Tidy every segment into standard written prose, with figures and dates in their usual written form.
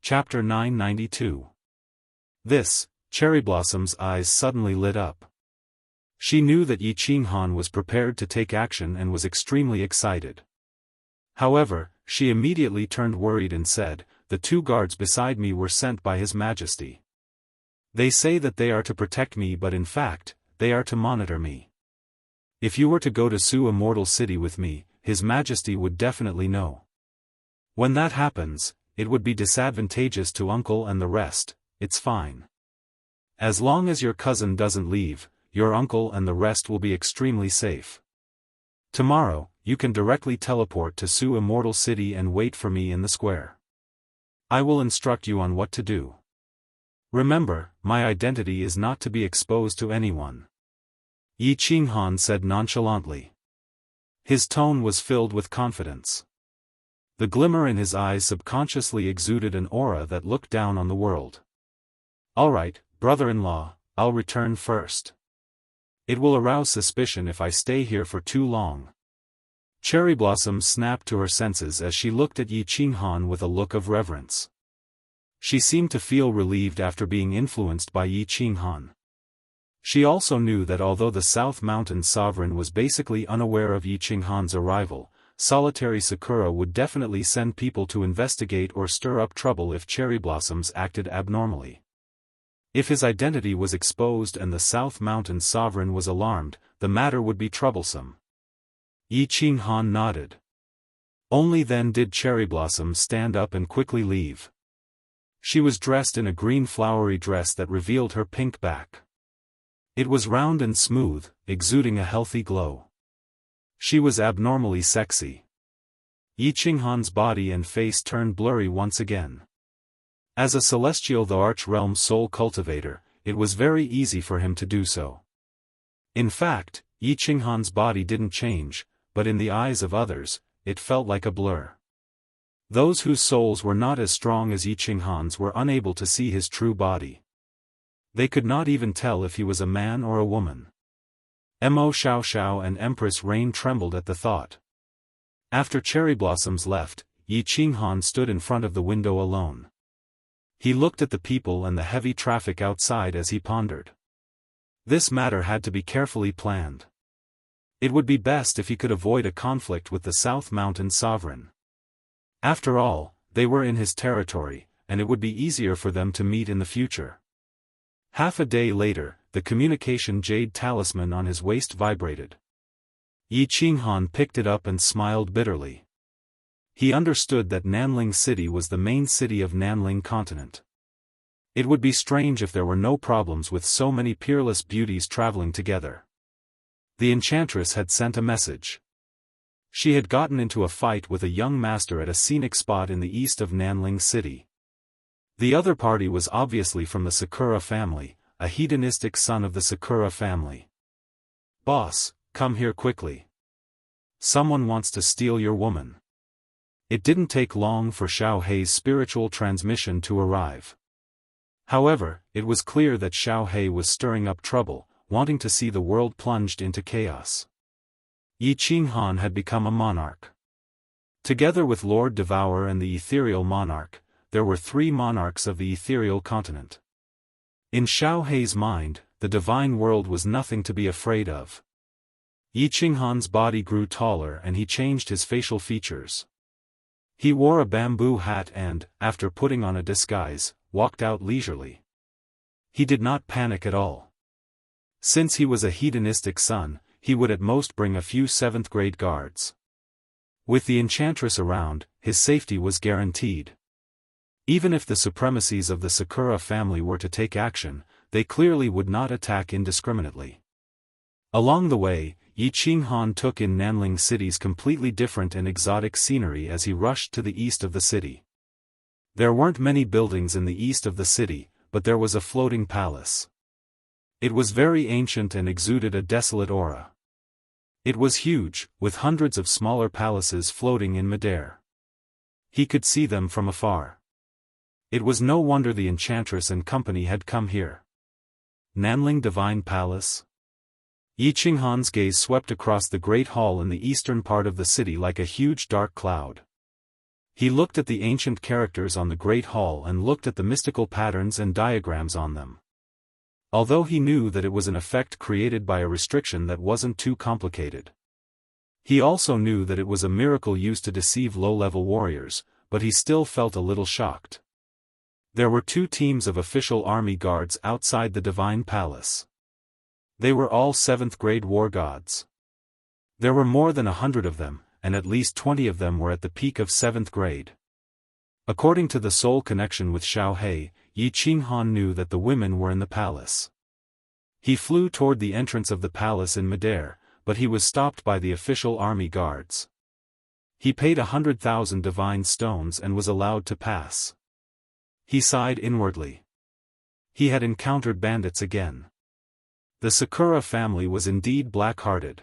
Chapter 992. This, Cherry Blossom's eyes suddenly lit up. She knew that Yi Qinghan was prepared to take action and was extremely excited. However, she immediately turned worried and said, "The two guards beside me were sent by His Majesty. They say that they are to protect me, but in fact, they are to monitor me. If you were to go to Su Immortal City with me, His Majesty would definitely know. When that happens, it would be disadvantageous to uncle and the rest. It's fine. As long as your cousin doesn't leave, your uncle and the rest will be extremely safe. Tomorrow, you can directly teleport to Su Immortal City and wait for me in the square. I will instruct you on what to do. Remember, my identity is not to be exposed to anyone." Yi Qinghan said nonchalantly. His tone was filled with confidence. The glimmer in his eyes subconsciously exuded an aura that looked down on the world. "All right, brother-in-law, I'll return first. It will arouse suspicion if I stay here for too long." Cherry Blossom snapped to her senses as she looked at Yi Qinghan with a look of reverence. She seemed to feel relieved after being influenced by Yi Qinghan. She also knew that although the South Mountain Sovereign was basically unaware of Yi Qinghan's arrival, Solitary Sakura would definitely send people to investigate or stir up trouble if Cherry Blossoms acted abnormally. If his identity was exposed and the South Mountain Sovereign was alarmed, the matter would be troublesome. Yi Qinghan nodded. Only then did Cherry Blossom stand up and quickly leave. She was dressed in a green flowery dress that revealed her pink back. It was round and smooth, exuding a healthy glow. She was abnormally sexy. Yi Qinghan's body and face turned blurry once again. As a celestial the Arch-Realm soul cultivator, it was very easy for him to do so. In fact, Yi Qinghan's body didn't change, but in the eyes of others, it felt like a blur. Those whose souls were not as strong as Yi Qinghan's were unable to see his true body. They could not even tell if he was a man or a woman. Mo Xiao and Empress Rain trembled at the thought. After Cherry Blossoms left, Yi Qinghan stood in front of the window alone. He looked at the people and the heavy traffic outside as he pondered. This matter had to be carefully planned. It would be best if he could avoid a conflict with the South Mountain Sovereign. After all, they were in his territory, and it would be easier for them to meet in the future. Half a day later, the communication jade talisman on his waist vibrated. Yi Qinghan picked it up and smiled bitterly. He understood that Nanling City was the main city of Nanling Continent. It would be strange if there were no problems with so many peerless beauties traveling together. The enchantress had sent a message. She had gotten into a fight with a young master at a scenic spot in the east of Nanling City. The other party was obviously from the Sakura family, a hedonistic son of the Sakura family. "Boss, come here quickly. Someone wants to steal your woman." It didn't take long for Xiao Hei's spiritual transmission to arrive. However, it was clear that Xiao Hei was stirring up trouble, wanting to see the world plunged into chaos. Yi Qinghan had become a monarch. Together with Lord Devourer and the ethereal monarch, there were 3 monarchs of the ethereal continent. In Xiao Hei's mind, the divine world was nothing to be afraid of. Yi Qinghan's body grew taller and he changed his facial features. He wore a bamboo hat and, after putting on a disguise, walked out leisurely. He did not panic at all. Since he was a hedonistic son, he would at most bring a few 7th-grade guards. With the enchantress around, his safety was guaranteed. Even if the supremacies of the Sakura family were to take action, they clearly would not attack indiscriminately. Along the way, Yi Qinghan took in Nanling City's completely different and exotic scenery as he rushed to the east of the city. There weren't many buildings in the east of the city, but there was a floating palace. It was very ancient and exuded a desolate aura. It was huge, with hundreds of smaller palaces floating in midair. He could see them from afar. It was no wonder the enchantress and company had come here. Nanling Divine Palace? Yi Qinghan's gaze swept across the great hall in the eastern part of the city like a huge dark cloud. He looked at the ancient characters on the Great Hall and looked at the mystical patterns and diagrams on them. Although he knew that it was an effect created by a restriction that wasn't too complicated. He also knew that it was a miracle used to deceive low-level warriors, but he still felt a little shocked. There were 2 teams of official army guards outside the Divine Palace. They were all 7th-grade war gods. There were more than 100 of them, and at least 20 of them were at the peak of 7th grade. According to the soul connection with Xiao He, Yi Qinghan knew that the women were in the palace. He flew toward the entrance of the palace in midair, but he was stopped by the official army guards. He paid 100,000 divine stones and was allowed to pass. He sighed inwardly. He had encountered bandits again. The Sakura family was indeed black-hearted.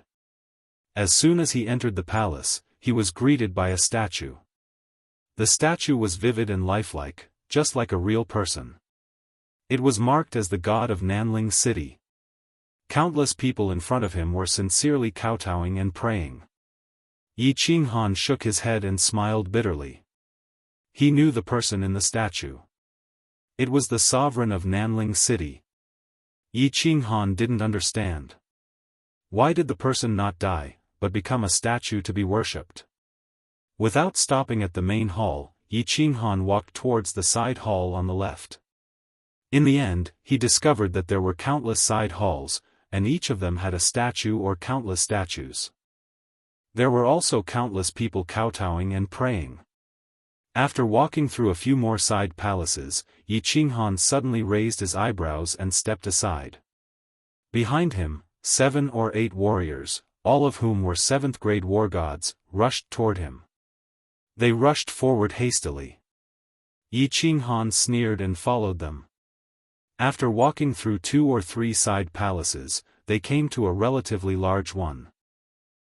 As soon as he entered the palace, he was greeted by a statue. The statue was vivid and lifelike, just like a real person. It was marked as the god of Nanling City. Countless people in front of him were sincerely kowtowing and praying. Yi Qinghan shook his head and smiled bitterly. He knew the person in the statue. It was the sovereign of Nanling City. Yi Qinghan didn't understand. Why did the person not die, but become a statue to be worshipped? Without stopping at the main hall, Yi Qinghan walked towards the side hall on the left. In the end, he discovered that there were countless side halls, and each of them had a statue or countless statues. There were also countless people kowtowing and praying. After walking through a few more side palaces, Yi Qinghan suddenly raised his eyebrows and stepped aside. Behind him, 7 or 8 warriors, all of whom were 7th-grade war gods, rushed toward him. They rushed forward hastily. Yi Qinghan sneered and followed them. After walking through 2 or 3 side palaces, they came to a relatively large one.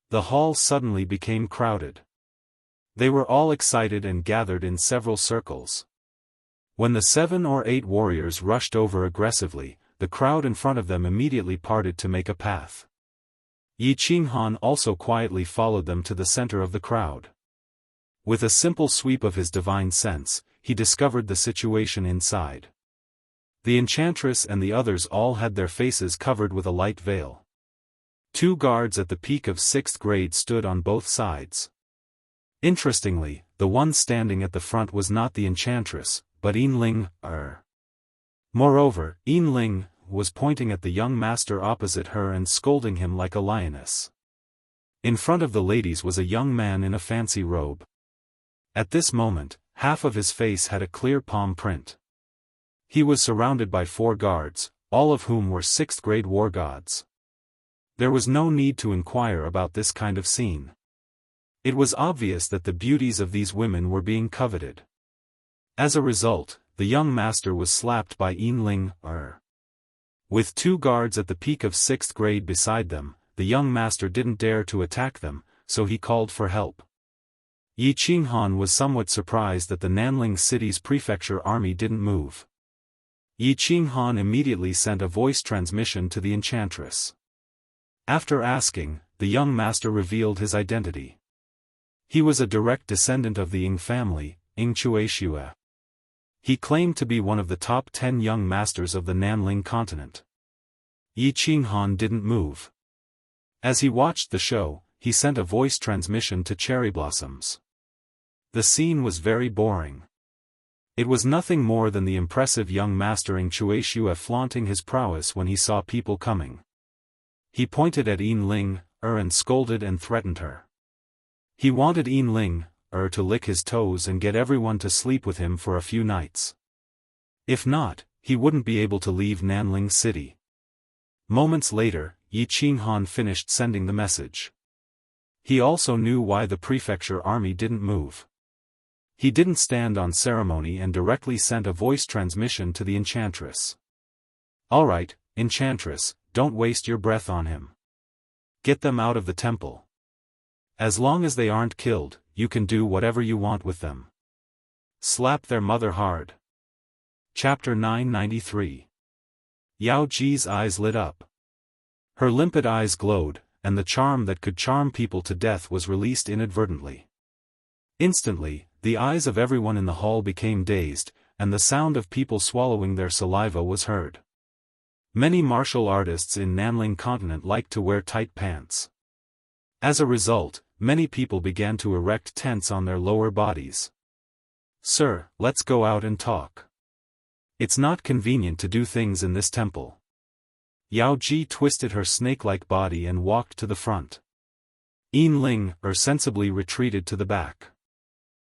The hall suddenly became crowded. They were all excited and gathered in several circles. When the 7 or 8 warriors rushed over aggressively, the crowd in front of them immediately parted to make a path. Yi Qinghan also quietly followed them to the center of the crowd. With a simple sweep of his divine sense, he discovered the situation inside. The enchantress and the others all had their faces covered with a light veil. 2 guards at the peak of 6th grade stood on both sides. Interestingly, the one standing at the front was not the enchantress, but Yinling. Moreover, Yinling was pointing at the young master opposite her and scolding him like a lioness. In front of the ladies was a young man in a fancy robe. At this moment, half of his face had a clear palm print. He was surrounded by 4 guards, all of whom were 6th-grade war gods. There was no need to inquire about this kind of scene. It was obvious that the beauties of these women were being coveted. As a result, the young master was slapped by Yinling. With 2 guards at the peak of 6th grade beside them, the young master didn't dare to attack them, so he called for help. Yi Qinghan was somewhat surprised that the Nanling city's prefecture army didn't move. Yi Qinghan immediately sent a voice transmission to the enchantress. After asking, the young master revealed his identity. He was a direct descendant of the Ying family, Wuxia. He claimed to be one of the top 10 young masters of the Nanling continent. Yi Qinghan didn't move. As he watched the show, he sent a voice transmission to Cherry Blossoms. The scene was very boring. It was nothing more than the impressive young master Wuxia flaunting his prowess when he saw people coming. He pointed at Yinling and scolded and threatened her. He wanted Yinling to lick his toes and get everyone to sleep with him for a few nights. If not, he wouldn't be able to leave Nanling City. Moments later, Yi Qinghan finished sending the message. He also knew why the prefecture army didn't move. He didn't stand on ceremony and directly sent a voice transmission to the enchantress. "Alright, enchantress, don't waste your breath on him. Get them out of the temple. As long as they aren't killed, you can do whatever you want with them. Slap their mother hard." Chapter 993. Yao Ji's eyes lit up. Her limpid eyes glowed, and the charm that could charm people to death was released inadvertently. Instantly, the eyes of everyone in the hall became dazed, and the sound of people swallowing their saliva was heard. Many martial artists in Nanling continent like to wear tight pants. As a result, many people began to erect tents on their lower bodies. "Sir, let's go out and talk. It's not convenient to do things in this temple." Yao Ji twisted her snake-like body and walked to the front. Yin Ling sensibly retreated to the back.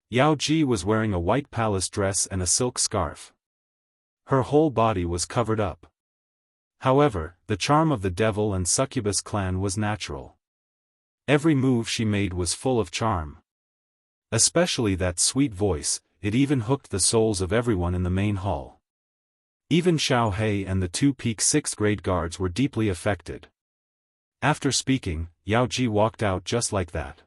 Yao Ji was wearing a white palace dress and a silk scarf. Her whole body was covered up. However, the charm of the devil and succubus clan was natural. Every move she made was full of charm. Especially that sweet voice, it even hooked the souls of everyone in the main hall. Even Xiao He and the two peak 6th grade guards were deeply affected. After speaking, Yao Ji walked out just like that.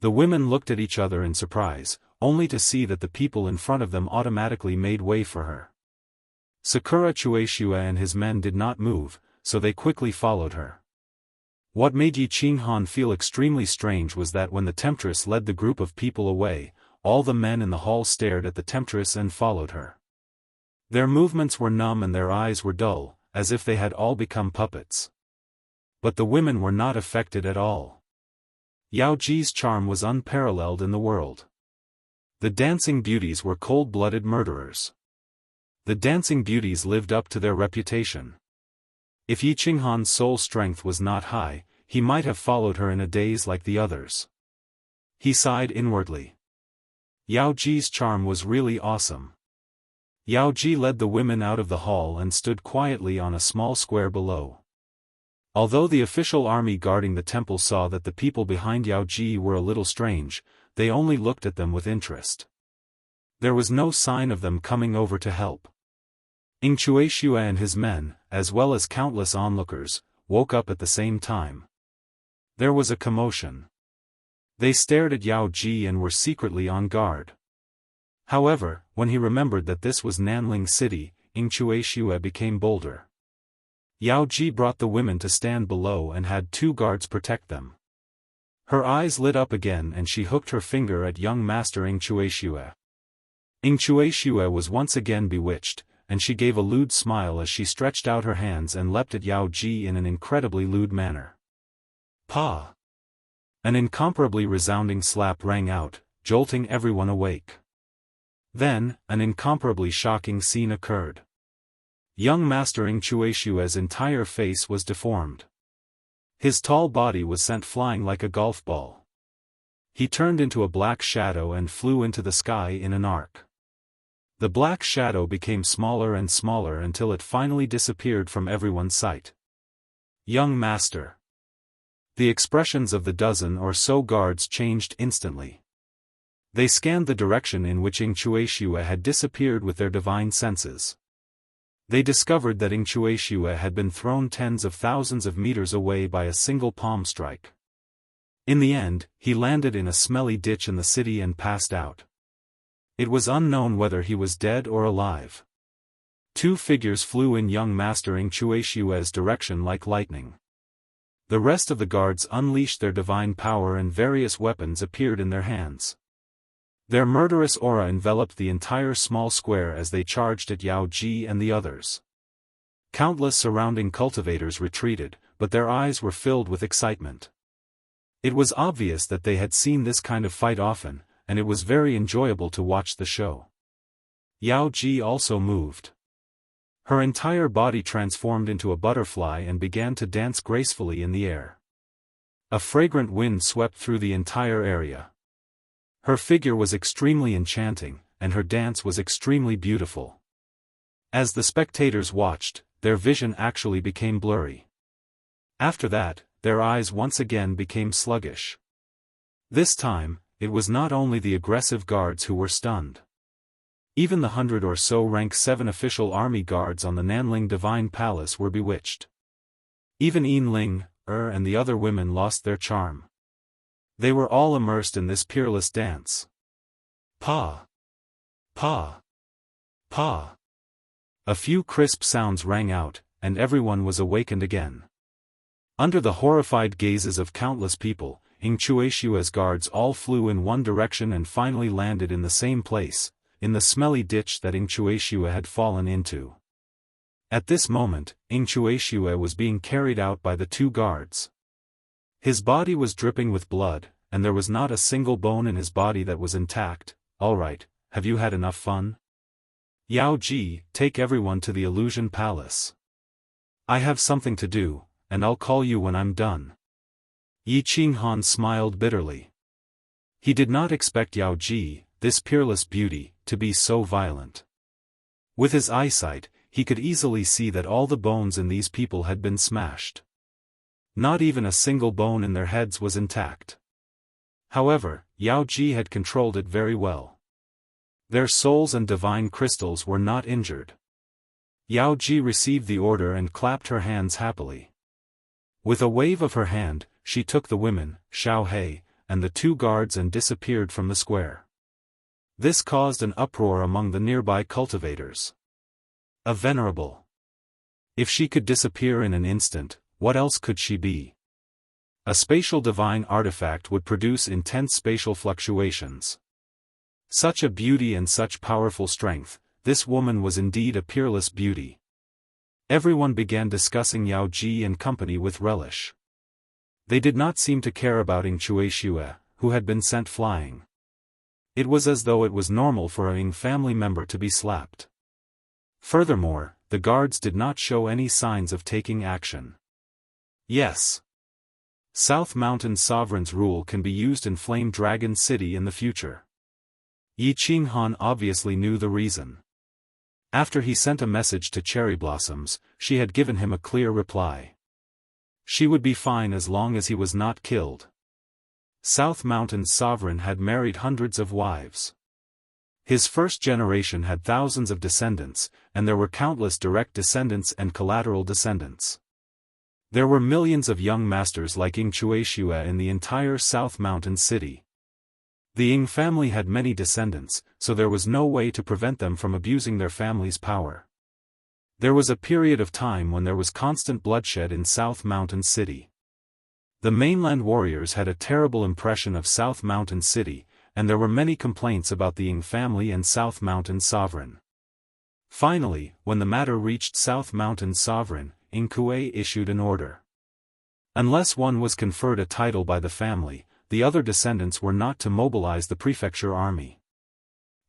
The women looked at each other in surprise, only to see that the people in front of them automatically made way for her. Sakura Chueshua and his men did not move, so they quickly followed her. What made Yi Qinghan feel extremely strange was that when the temptress led the group of people away, all the men in the hall stared at the temptress and followed her. Their movements were numb and their eyes were dull, as if they had all become puppets. But the women were not affected at all. Yao Ji's charm was unparalleled in the world. The dancing beauties were cold-blooded murderers. The dancing beauties lived up to their reputation. If Yi Qinghan's soul strength was not high, he might have followed her in a daze like the others. He sighed inwardly. Yao Ji's charm was really awesome. Yao Ji led the women out of the hall and stood quietly on a small square below. Although the official army guarding the temple saw that the people behind Yao Ji were a little strange, they only looked at them with interest. There was no sign of them coming over to help. Ing Chueshua and his men, as well as countless onlookers, woke up at the same time. There was a commotion. They stared at Yao Ji and were secretly on guard. However, when he remembered that this was Nanling City, Ing Chueshua became bolder. Yao Ji brought the women to stand below and had 2 guards protect them. Her eyes lit up again and she hooked her finger at young master Ing Chueshua. Ing Chueshua was once again bewitched, and she gave a lewd smile as she stretched out her hands and leapt at Yao Ji in an incredibly lewd manner. Pa! An incomparably resounding slap rang out, jolting everyone awake. Then, an incomparably shocking scene occurred. Young master Ing Chueshua's entire face was deformed. His tall body was sent flying like a golf ball. He turned into a black shadow and flew into the sky in an arc. The black shadow became smaller and smaller until it finally disappeared from everyone's sight. Young master. The expressions of the dozen or so guards changed instantly. They scanned the direction in which Ing Chueshua had disappeared with their divine senses. They discovered that Ing Chueshua had been thrown tens of thousands of meters away by a single palm strike. In the end, he landed in a smelly ditch in the city and passed out. It was unknown whether he was dead or alive. 2 figures flew in young master Ing Chueshua's direction like lightning. The rest of the guards unleashed their divine power and various weapons appeared in their hands. Their murderous aura enveloped the entire small square as they charged at Yao Ji and the others. Countless surrounding cultivators retreated, but their eyes were filled with excitement. It was obvious that they had seen this kind of fight often, and it was very enjoyable to watch the show. Yao Ji also moved. Her entire body transformed into a butterfly and began to dance gracefully in the air. A fragrant wind swept through the entire area. Her figure was extremely enchanting, and her dance was extremely beautiful. As the spectators watched, their vision actually became blurry. After that, their eyes once again became sluggish. This time, it was not only the aggressive guards who were stunned. Even the 100 or so rank 7 official army guards on the Nanling Divine Palace were bewitched. Even Yin Ling, and the other women lost their charm. They were all immersed in this peerless dance. Pa! Pa! Pa! A few crisp sounds rang out, and everyone was awakened again. Under the horrified gazes of countless people, Xuexiue's guards all flew in one direction and finally landed in the same place, in the smelly ditch that Xuexiue had fallen into. At this moment, Xuexiue was being carried out by the two guards. His body was dripping with blood, and there was not a single bone in his body that was intact. "All right, have you had enough fun? Yao Ji, take everyone to the Illusion Palace. I have something to do, and I'll call you when I'm done." Yi Qinghan smiled bitterly. He did not expect Yao Ji, this peerless beauty, to be so violent. With his eyesight, he could easily see that all the bones in these people had been smashed. Not even a single bone in their heads was intact. However, Yao Ji had controlled it very well. Their souls and divine crystals were not injured. Yao Ji received the order and clapped her hands happily. With a wave of her hand, she took the women, Xiao He, and the two guards and disappeared from the square. This caused an uproar among the nearby cultivators. A venerable. If she could disappear in an instant, what else could she be? A spatial divine artifact would produce intense spatial fluctuations. Such a beauty and such powerful strength, this woman was indeed a peerless beauty. Everyone began discussing Yao Ji and company with relish. They did not seem to care about Xuexiue, who had been sent flying. It was as though it was normal for a Ying family member to be slapped. Furthermore, the guards did not show any signs of taking action. Yes. South Mountain Sovereign's rule can be used in Flame Dragon City in the future. Yi Qinghan obviously knew the reason. After he sent a message to Cherry Blossoms, she had given him a clear reply. She would be fine as long as he was not killed. South Mountain's sovereign had married hundreds of wives. His first generation had thousands of descendants, and there were countless direct descendants and collateral descendants. There were millions of young masters like Xuexiue in the entire South Mountain city. The Ying family had many descendants, so there was no way to prevent them from abusing their family's power. There was a period of time when there was constant bloodshed in South Mountain City. The mainland warriors had a terrible impression of South Mountain City, and there were many complaints about the Ying family and South Mountain sovereign. Finally, when the matter reached South Mountain sovereign, Ying Kuei issued an order. Unless one was conferred a title by the family, the other descendants were not to mobilize the prefecture army.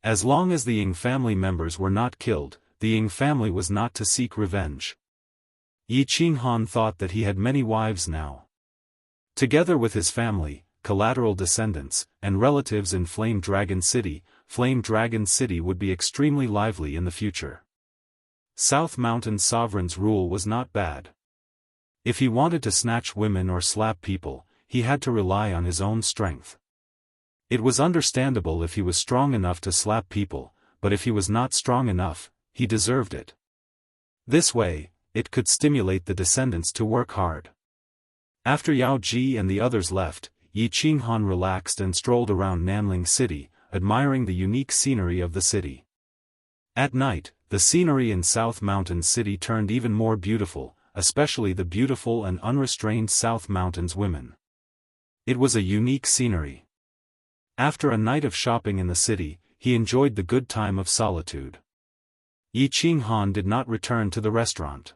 As long as the Ying family members were not killed, the Ying family was not to seek revenge. Yi Qinghan thought that he had many wives now. Together with his family, collateral descendants, and relatives in Flame Dragon City would be extremely lively in the future. South Mountain Sovereign's rule was not bad. If he wanted to snatch women or slap people, he had to rely on his own strength. It was understandable if he was strong enough to slap people, but if he was not strong enough, he deserved it. This way, it could stimulate the descendants to work hard. After Yao Ji and the others left, Yi Qinghan relaxed and strolled around Nanling City, admiring the unique scenery of the city. At night, the scenery in South Mountain City turned even more beautiful, especially the beautiful and unrestrained South Mountains women. It was a unique scenery. After a night of shopping in the city, he enjoyed the good time of solitude. Yi Qinghan did not return to the restaurant.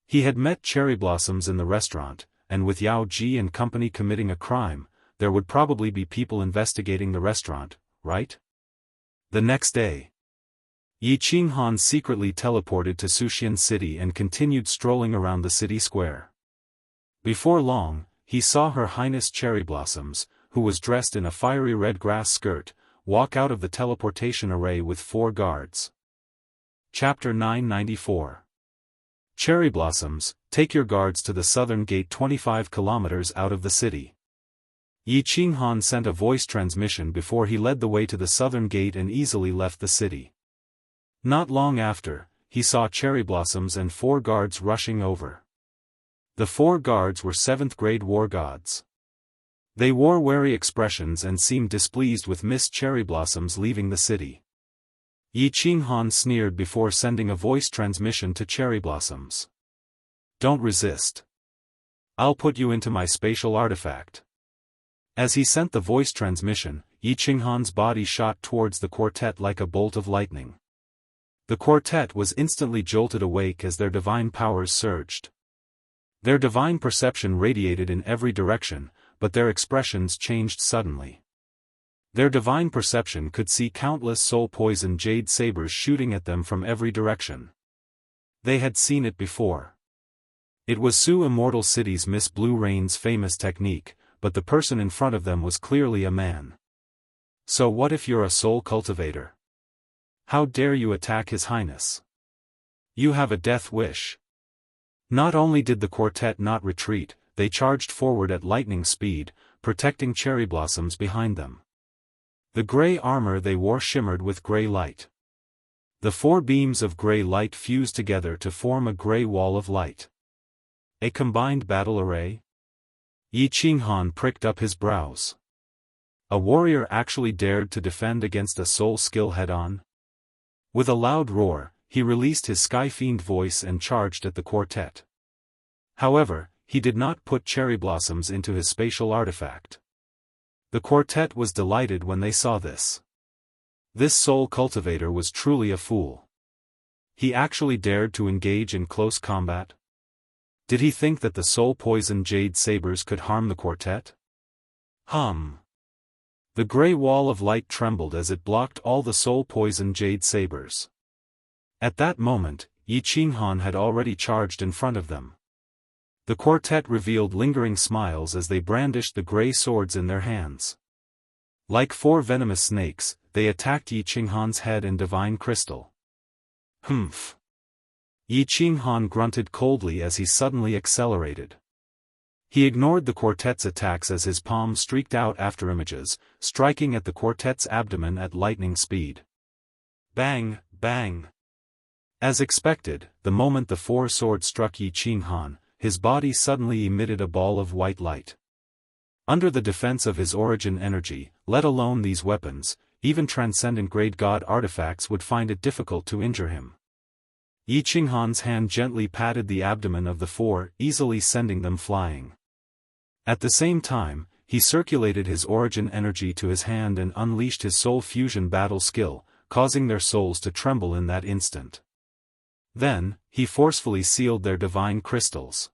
He had met Cherry Blossoms in the restaurant, and with Yao Ji and company committing a crime, there would probably be people investigating the restaurant, right? The next day, Yi Qinghan secretly teleported to Suxian City and continued strolling around the city square. Before long, he saw Her Highness Cherry Blossoms, who was dressed in a fiery red grass skirt, walk out of the teleportation array with 4 guards. Chapter 994. Cherry Blossoms, take your guards to the southern gate 25 kilometers out of the city. Yi Qinghan sent a voice transmission before he led the way to the southern gate and easily left the city. Not long after, he saw Cherry Blossoms and 4 guards rushing over. The 4 guards were 7th-grade war gods. They wore wary expressions and seemed displeased with Miss Cherry Blossoms leaving the city. Yi Qinghan sneered before sending a voice transmission to Cherry Blossoms. Don't resist. I'll put you into my spatial artifact. As he sent the voice transmission, Yi Qinghan's body shot towards the quartet like a bolt of lightning. The quartet was instantly jolted awake as their divine powers surged. Their divine perception radiated in every direction, but their expressions changed suddenly. Their divine perception could see countless soul-poisoned jade sabers shooting at them from every direction. They had seen it before. It was Su Immortal City's Miss Blue Rain's famous technique, but the person in front of them was clearly a man. So what if you're a soul cultivator? How dare you attack His Highness? You have a death wish. Not only did the quartet not retreat, they charged forward at lightning speed, protecting cherry blossoms behind them. The gray armor they wore shimmered with gray light. The 4 beams of gray light fused together to form a gray wall of light. A combined battle array? Yi Qinghan pricked up his brows. A warrior actually dared to defend against a soul skill head-on? With a loud roar, he released his Sky Fiend voice and charged at the quartet. However, he did not put cherry blossoms into his spatial artifact. The quartet was delighted when they saw this. This soul cultivator was truly a fool. He actually dared to engage in close combat? Did he think that the soul-poisoned jade sabers could harm the quartet? The gray wall of light trembled as it blocked all the soul-poisoned jade sabers. At that moment, Yi Qinghan had already charged in front of them. The quartet revealed lingering smiles as they brandished the gray swords in their hands. Like 4 venomous snakes, they attacked Yi Qinghan's head and divine crystal. Humph! Yi Qinghan grunted coldly as he suddenly accelerated. He ignored the quartet's attacks as his palm streaked out after images, striking at the quartet's abdomen at lightning speed. Bang, bang! As expected, the moment the 4 swords struck Yi Qinghan, his body suddenly emitted a ball of white light. Under the defense of his origin energy, let alone these weapons, even transcendent grade god artifacts would find it difficult to injure him. Yi Qinghan's hand gently patted the abdomen of the 4, easily sending them flying. At the same time, he circulated his origin energy to his hand and unleashed his soul fusion battle skill, causing their souls to tremble in that instant. Then, he forcefully sealed their divine crystals.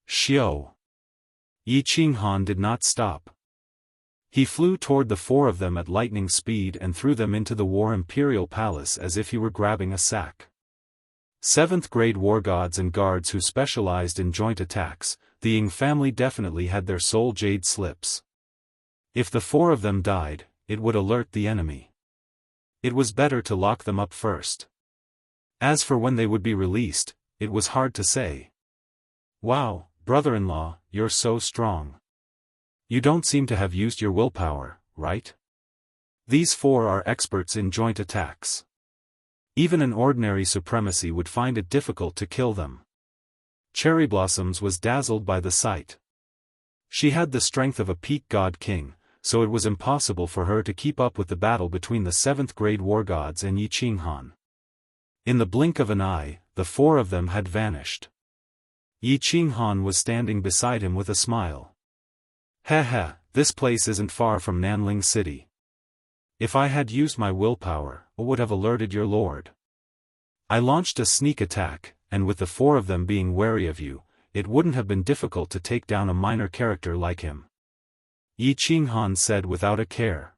Xiao! Yi Qinghan did not stop. He flew toward the 4 of them at lightning speed and threw them into the War Imperial Palace as if he were grabbing a sack. 7th grade war gods and guards who specialized in joint attacks, the Ying family definitely had their soul jade slips. If the 4 of them died, it would alert the enemy. It was better to lock them up first. As for when they would be released, it was hard to say. Wow, brother-in-law, you're so strong. You don't seem to have used your willpower, right? These 4 are experts in joint attacks. Even an ordinary supremacy would find it difficult to kill them. Cherry Blossoms was dazzled by the sight. She had the strength of a peak god king, so it was impossible for her to keep up with the battle between the 7th grade war gods and Yi Qinghan. In the blink of an eye, the 4 of them had vanished. Yi Qinghan was standing beside him with a smile. Heh, this place isn't far from Nanling City. If I had used my willpower, I would have alerted your lord. I launched a sneak attack, and with the 4 of them being wary of you, it wouldn't have been difficult to take down a minor character like him. Yi Qinghan said without a care.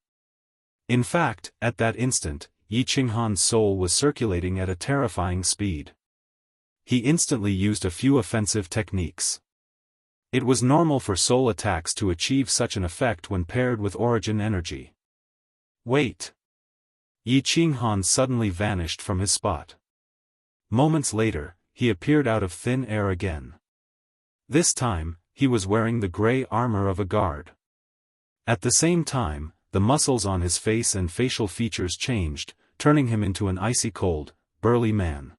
In fact, at that instant, Yi Qinghan's soul was circulating at a terrifying speed. He instantly used a few offensive techniques. It was normal for soul attacks to achieve such an effect when paired with origin energy. Wait! Yi Qinghan suddenly vanished from his spot. Moments later, he appeared out of thin air again. This time, he was wearing the gray armor of a guard. At the same time, the muscles on his face and facial features changed, turning him into an icy cold, burly man.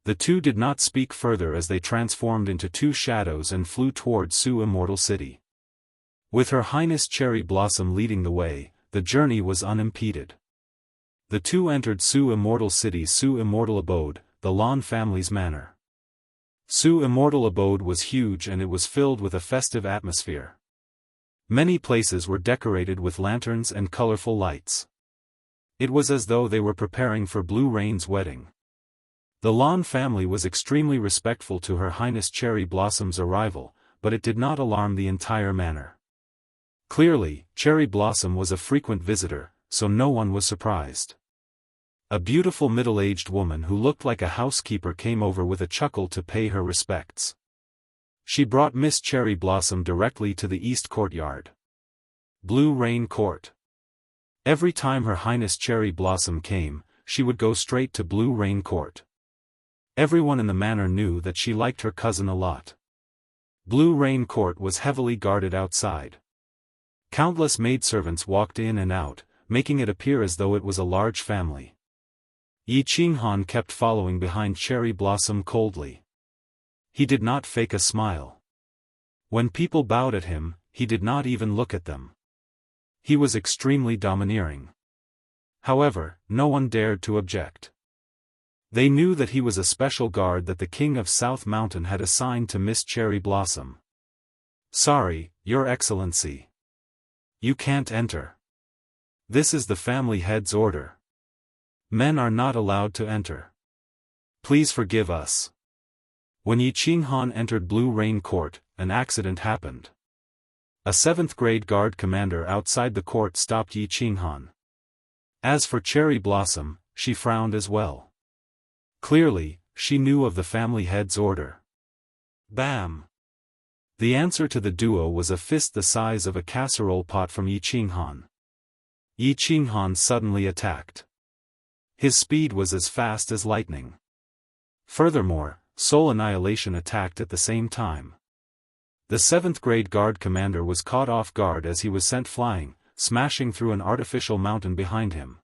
The 2 did not speak further as they transformed into 2 shadows and flew toward Su Immortal City. With Her Highness Cherry Blossom leading the way, the journey was unimpeded. The 2 entered Su Immortal City's Su Immortal Abode, the Lan family's manor. Su Immortal Abode was huge and it was filled with a festive atmosphere. Many places were decorated with lanterns and colorful lights. It was as though they were preparing for Blue Rain's wedding. The Lan family was extremely respectful to Her Highness Cherry Blossom's arrival, but it did not alarm the entire manor. Clearly, Cherry Blossom was a frequent visitor, so no one was surprised. A beautiful middle-aged woman who looked like a housekeeper came over with a chuckle to pay her respects. She brought Miss Cherry Blossom directly to the East Courtyard. Blue Rain Court. Every time Her Highness Cherry Blossom came, she would go straight to Blue Rain Court. Everyone in the manor knew that she liked her cousin a lot. Blue Rain Court was heavily guarded outside. Countless maidservants walked in and out, making it appear as though it was a large family. Yi Qinghan kept following behind Cherry Blossom coldly. He did not fake a smile. When people bowed at him, he did not even look at them. He was extremely domineering. However, no one dared to object. They knew that he was a special guard that the King of South Mountain had assigned to Miss Cherry Blossom. "Sorry, Your Excellency. You can't enter. This is the family head's order. Men are not allowed to enter. Please forgive us." When Yi Qinghan entered Blue Rain Court, an accident happened. A 7th grade guard commander outside the court stopped Yi Qinghan. As for Cherry Blossom, she frowned as well. Clearly, she knew of the family head's order. Bam! The answer to the duo was a fist the size of a casserole pot from Yi Qinghan. Yi Qinghan suddenly attacked. His speed was as fast as lightning. Furthermore, Soul Annihilation attacked at the same time. The 7th grade guard commander was caught off guard as he was sent flying, smashing through an artificial mountain behind him.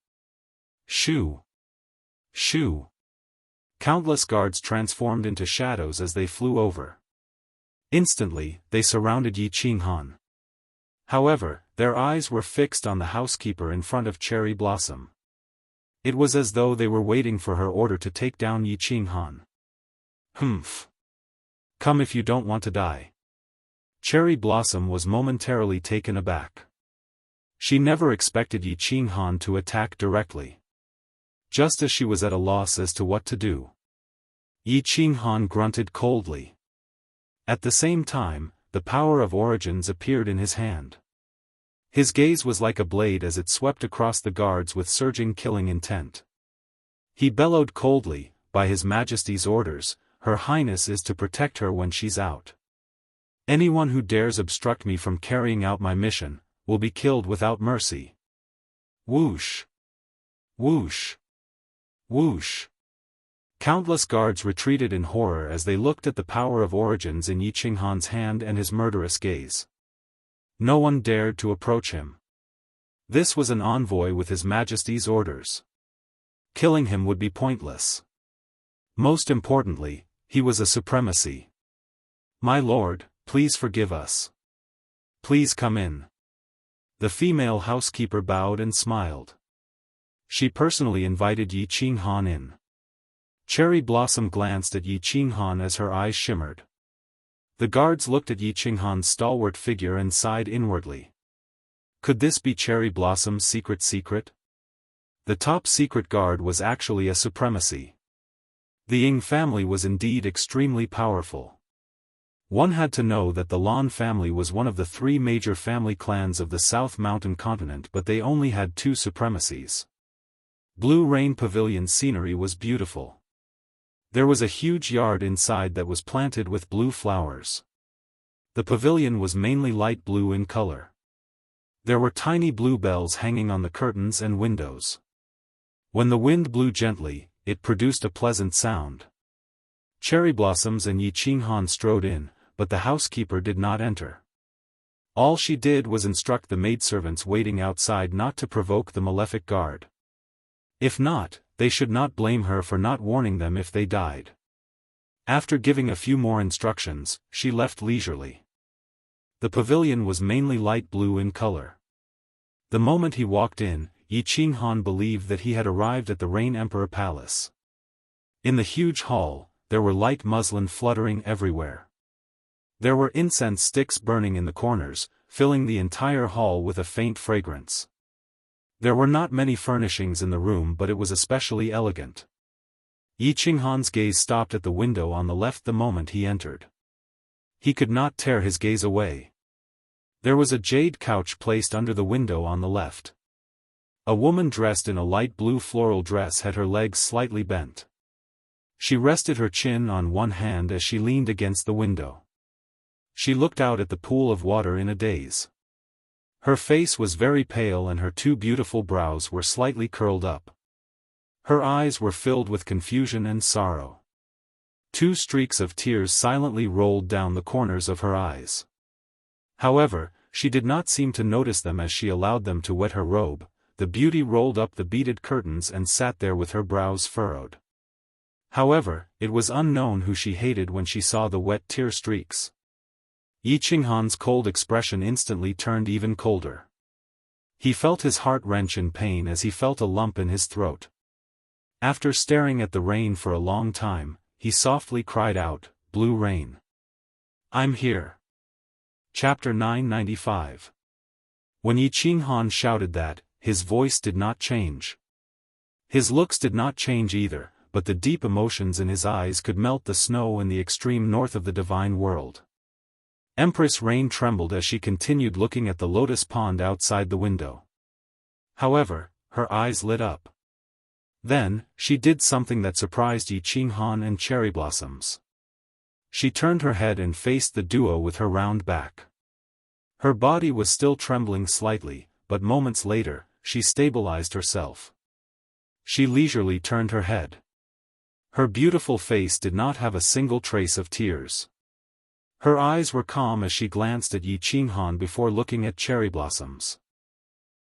Shoo! Shoo! Countless guards transformed into shadows as they flew over. Instantly, they surrounded Yi Qinghan. However, their eyes were fixed on the housekeeper in front of Cherry Blossom. It was as though they were waiting for her order to take down Yi Qinghan. Humph! Come if you don't want to die. Cherry Blossom was momentarily taken aback. She never expected Yi Qinghan to attack directly. Just as she was at a loss as to what to do, Yi Qinghan grunted coldly. At the same time, the power of origins appeared in his hand. His gaze was like a blade as it swept across the guards with surging killing intent. He bellowed coldly, "By His Majesty's orders, Her Highness is to protect her when she's out. Anyone who dares obstruct me from carrying out my mission, will be killed without mercy." Whoosh! Whoosh! Whoosh! Countless guards retreated in horror as they looked at the power of origins in Yi Qinghan's hand and his murderous gaze. No one dared to approach him. This was an envoy with His Majesty's orders. Killing him would be pointless. Most importantly, he was a supremacy. "My lord, please forgive us. Please come in." The female housekeeper bowed and smiled. She personally invited Yi Qinghan in. Cherry Blossom glanced at Yi Qinghan as her eyes shimmered. The guards looked at Yi Qinghan's stalwart figure and sighed inwardly. Could this be Cherry Blossom's secret? The top secret guard was actually a supremacy. The Ying family was indeed extremely powerful. One had to know that the Lan family was one of the 3 major family clans of the South Mountain continent, but they only had 2 supremacies. Blue Rain Pavilion scenery was beautiful. There was a huge yard inside that was planted with blue flowers. The pavilion was mainly light blue in color. There were tiny blue bells hanging on the curtains and windows. When the wind blew gently, it produced a pleasant sound. Cherry Blossoms and Yi Qinghan strode in, but the housekeeper did not enter. All she did was instruct the maidservants waiting outside not to provoke the malefic guard. If not, they should not blame her for not warning them if they died. After giving a few more instructions, she left leisurely. The pavilion was mainly light blue in color. The moment he walked in, Yi Qinghan believed that he had arrived at the Rain Emperor Palace. In the huge hall, there were light muslin fluttering everywhere. There were incense sticks burning in the corners, filling the entire hall with a faint fragrance. There were not many furnishings in the room, but it was especially elegant. Yi Qinghan's gaze stopped at the window on the left the moment he entered. He could not tear his gaze away. There was a jade couch placed under the window on the left. A woman dressed in a light blue floral dress had her legs slightly bent. She rested her chin on one hand as she leaned against the window. She looked out at the pool of water in a daze. Her face was very pale and her two beautiful brows were slightly curled up. Her eyes were filled with confusion and sorrow. Two streaks of tears silently rolled down the corners of her eyes. However, she did not seem to notice them as she allowed them to wet her robe. The beauty rolled up the beaded curtains and sat there with her brows furrowed. However, it was unknown who she hated when she saw the wet tear streaks. Yi Qinghan's cold expression instantly turned even colder. He felt his heart wrench in pain as he felt a lump in his throat. After staring at the rain for a long time, he softly cried out, "Blue rain. I'm here." Chapter 995. When Yi Qinghan shouted that, his voice did not change. His looks did not change either, but the deep emotions in his eyes could melt the snow in the extreme north of the divine world. Empress Rain trembled as she continued looking at the lotus pond outside the window. However, her eyes lit up. Then, she did something that surprised Yi Qinghan and Cherry Blossoms. She turned her head and faced the duo with her round back. Her body was still trembling slightly, but moments later, she stabilized herself. She leisurely turned her head. Her beautiful face did not have a single trace of tears. Her eyes were calm as she glanced at Yi Qinghan before looking at Cherry Blossoms.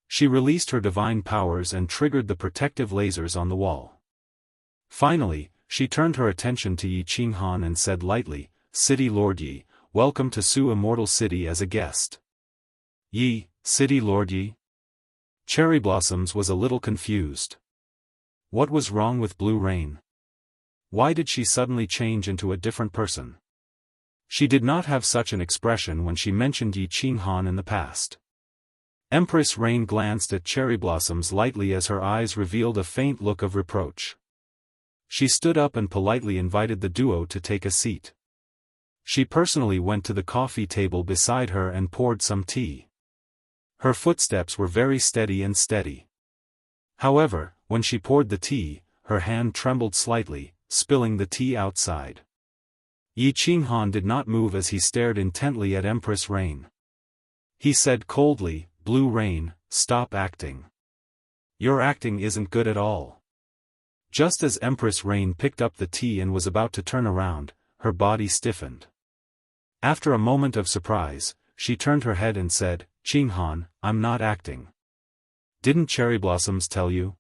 She released her divine powers and triggered the protective lasers on the wall. Finally, she turned her attention to Yi Qinghan and said lightly, "City Lord Yi, welcome to Su Immortal City as a guest." "Yi, City Lord Yi?" Cherry Blossoms was a little confused. What was wrong with Blue Rain? Why did she suddenly change into a different person? She did not have such an expression when she mentioned Yi Qinghan in the past. Empress Rain glanced at Cherry Blossoms lightly as her eyes revealed a faint look of reproach. She stood up and politely invited the duo to take a seat. She personally went to the coffee table beside her and poured some tea. Her footsteps were very steady and steady. However, when she poured the tea, her hand trembled slightly, spilling the tea outside. Yi Qinghan did not move as he stared intently at Empress Rain. He said coldly, "Blue Rain, stop acting. Your acting isn't good at all." Just as Empress Rain picked up the tea and was about to turn around, her body stiffened. After a moment of surprise, she turned her head and said, "Qinghan, I'm not acting. Didn't Cherry Blossoms tell you?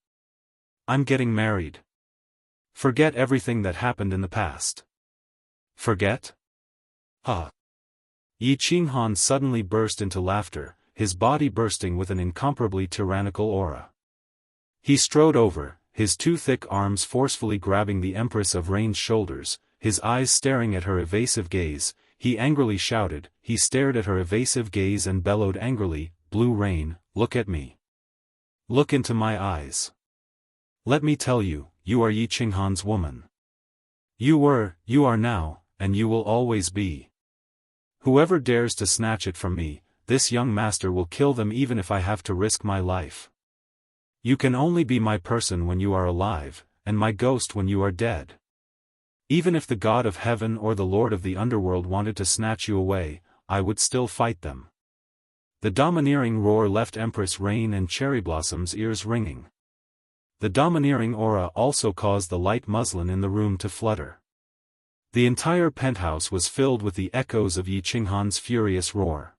I'm getting married. Forget everything that happened in the past." "Forget? Huh." Yi Qinghan suddenly burst into laughter, his body bursting with an incomparably tyrannical aura. He strode over, his two thick arms forcefully grabbing the Empress of Rain's shoulders, his eyes staring at her evasive gaze. He angrily shouted. He stared at her evasive gaze and bellowed angrily, "Blue Rain, look at me. Look into my eyes. Let me tell you, you are Yi Qinghan's woman. You were, you are now, and you will always be. Whoever dares to snatch it from me, this young master will kill them even if I have to risk my life. You can only be my person when you are alive, and my ghost when you are dead. Even if the god of heaven or the lord of the underworld wanted to snatch you away, I would still fight them." The domineering roar left Empress Rain and Cherry Blossom's ears ringing. The domineering aura also caused the light muslin in the room to flutter. The entire penthouse was filled with the echoes of Yi Qinghan's furious roar.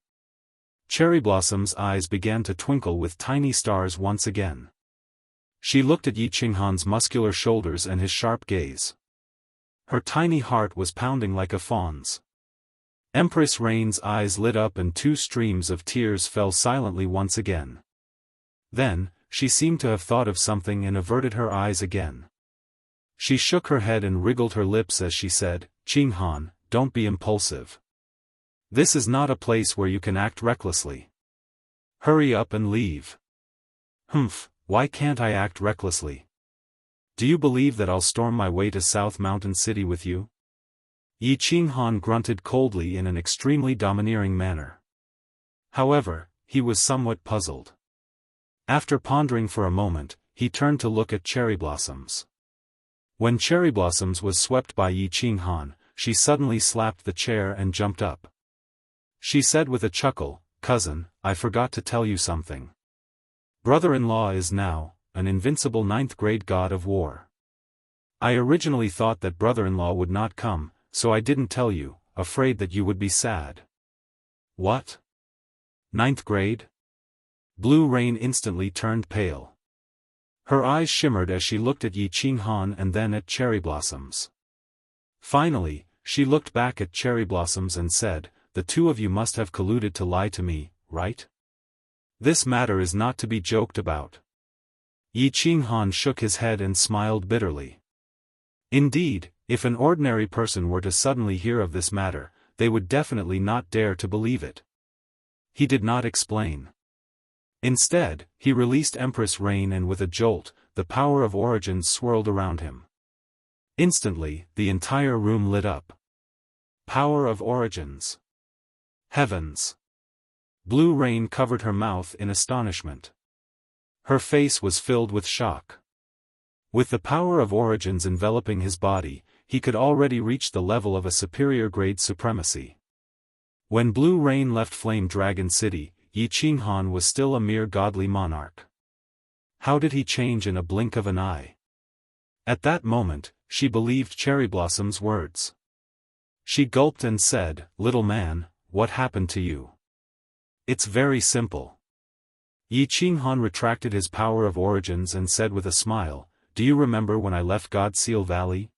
Cherry Blossom's eyes began to twinkle with tiny stars once again. She looked at Yi Qinghan's muscular shoulders and his sharp gaze. Her tiny heart was pounding like a fawn's. Empress Rain's eyes lit up and two streams of tears fell silently once again. Then, she seemed to have thought of something and averted her eyes again. She shook her head and wriggled her lips as she said, "Qinghan, don't be impulsive. This is not a place where you can act recklessly. Hurry up and leave. Humph, why can't I act recklessly? Do you believe that I'll storm my way to South Mountain City with you? Yi Qinghan grunted coldly in an extremely domineering manner. However, he was somewhat puzzled. After pondering for a moment, he turned to look at Cherry Blossoms. When Cherry Blossoms was swept by Yi Qinghan, she suddenly slapped the chair and jumped up. She said with a chuckle, "Cousin, I forgot to tell you something. Brother-in-law is now an invincible 9th-grade god of war. I originally thought that brother-in-law would not come, so I didn't tell you, afraid that you would be sad." "What? 9th grade?" Blue Rain instantly turned pale. Her eyes shimmered as she looked at Yi Qinghan and then at Cherry Blossoms. Finally, she looked back at Cherry Blossoms and said, "The two of you must have colluded to lie to me, right? This matter is not to be joked about." Yi Qinghan shook his head and smiled bitterly. Indeed, if an ordinary person were to suddenly hear of this matter, they would definitely not dare to believe it. He did not explain. Instead, he released Empress Rain and with a jolt, the power of origins swirled around him. Instantly, the entire room lit up. Power of origins. Heavens! Blue Rain covered her mouth in astonishment. Her face was filled with shock. With the power of origins enveloping his body, he could already reach the level of a superior grade supremacy. When Blue Rain left Flame Dragon City, Yi Qinghan was still a mere godly monarch. How did he change in a blink of an eye? At that moment, she believed Cherry Blossom's words. She gulped and said, "Little man, what happened to you?" "It's very simple." Yi Qinghan retracted his power of origins and said with a smile, "Do you remember when I left God Seal Valley?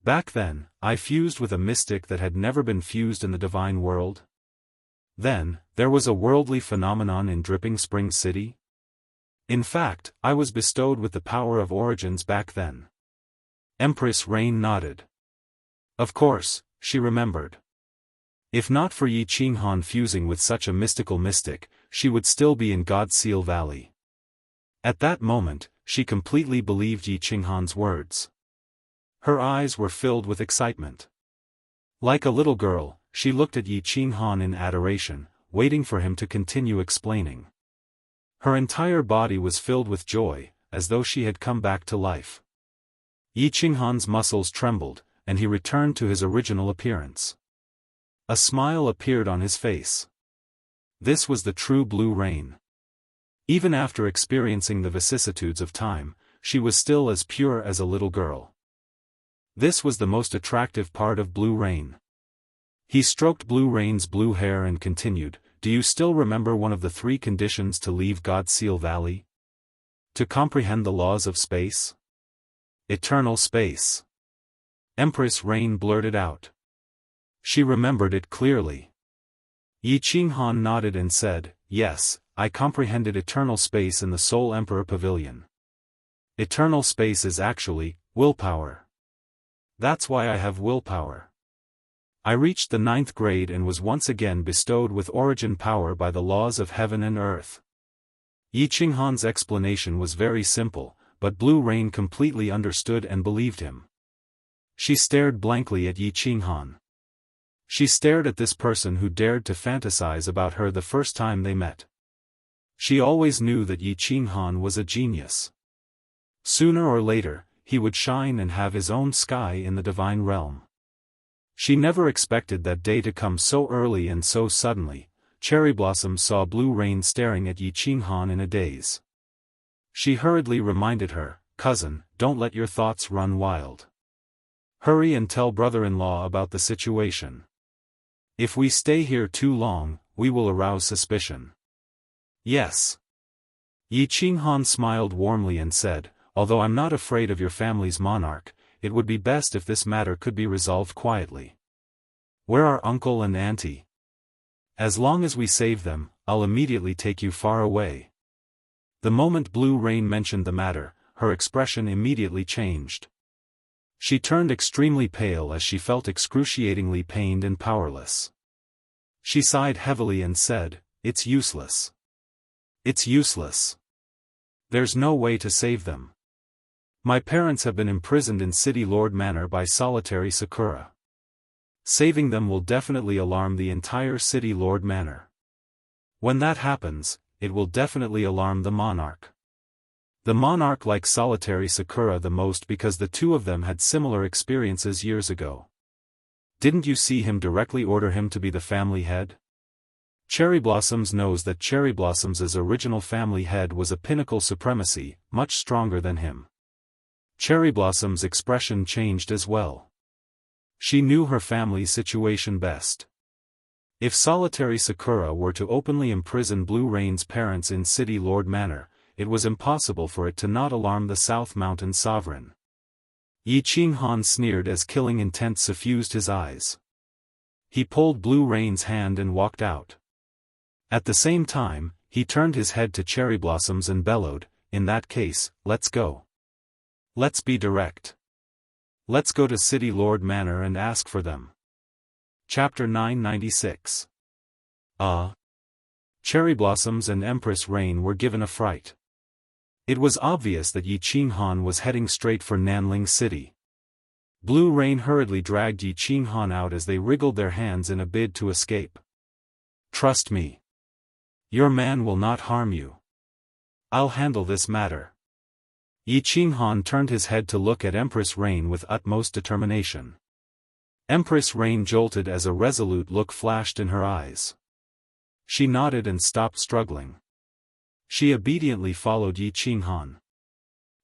Back then, I fused with a mystic that had never been fused in the divine world. Then, there was a worldly phenomenon in Dripping Spring City. In fact, I was bestowed with the power of origins back then." Empress Rain nodded. Of course, she remembered. If not for Yi Qinghan fusing with such a mystical mystic, she would still be in God Seal Valley. At that moment, she completely believed Yi Qinghan's words. Her eyes were filled with excitement. Like a little girl, she looked at Yi Qinghan in adoration, waiting for him to continue explaining. Her entire body was filled with joy, as though she had come back to life. Yi Qinghan's muscles trembled, and he returned to his original appearance. A smile appeared on his face. This was the true Blue Rain. Even after experiencing the vicissitudes of time, she was still as pure as a little girl. This was the most attractive part of Blue Rain. He stroked Blue Rain's blue hair and continued, "Do you still remember one of the 3 conditions to leave God Seal Valley? To comprehend the laws of space? Eternal space." Empress Rain blurted out. She remembered it clearly. Yi Qinghan nodded and said, "Yes, I comprehended eternal space in the Soul Emperor Pavilion. Eternal space is actually willpower. That's why I have willpower. I reached the 9th grade and was once again bestowed with origin power by the laws of heaven and earth." Yi Qinghan's explanation was very simple, but Blue Rain completely understood and believed him. She stared blankly at Yi Qinghan. She stared at this person who dared to fantasize about her the first time they met. She always knew that Yi Qinghan was a genius. Sooner or later, he would shine and have his own sky in the divine realm. She never expected that day to come so early and so suddenly. Cherry Blossom saw Blue Rain staring at Yi Qinghan in a daze. She hurriedly reminded her, "Cousin, don't let your thoughts run wild. Hurry and tell brother-in-law about the situation. If we stay here too long, we will arouse suspicion." "Yes." Yi Qinghan smiled warmly and said, "Although I'm not afraid of your family's monarch, it would be best if this matter could be resolved quietly. Where are uncle and auntie? As long as we save them, I'll immediately take you far away." The moment Blue Rain mentioned the matter, her expression immediately changed. She turned extremely pale as she felt excruciatingly pained and powerless. She sighed heavily and said, "It's useless. It's useless. There's no way to save them. My parents have been imprisoned in City Lord Manor by solitary Sakura. Saving them will definitely alarm the entire City Lord Manor. When that happens, it will definitely alarm the monarch. The monarch likes solitary Sakura the most because the two of them had similar experiences years ago. Didn't you see him directly order him to be the family head? Cherry Blossoms knows that Cherry Blossom's original family head was a pinnacle supremacy, much stronger than him. Cherry Blossom's expression changed as well. She knew her family's situation best. If solitary Sakura were to openly imprison Blue Rain's parents in City Lord Manor, it was impossible for it to not alarm the South Mountain Sovereign. Yi Qinghan sneered as killing intent suffused his eyes. He pulled Blue Rain's hand and walked out. At the same time, he turned his head to Cherry Blossoms and bellowed, "In that case, let's go. Let's be direct. Let's go to City Lord Manor and ask for them." Chapter 996. Cherry Blossoms and Empress Rain were given a fright. It was obvious that Yi Qinghan was heading straight for Nanling City. Blue Rain hurriedly dragged Yi Qinghan out as they wriggled their hands in a bid to escape. "Trust me. Your man will not harm you. I'll handle this matter." Yi Qinghan turned his head to look at Empress Rain with utmost determination. Empress Rain jolted as a resolute look flashed in her eyes. She nodded and stopped struggling. She obediently followed Yi Qinghan.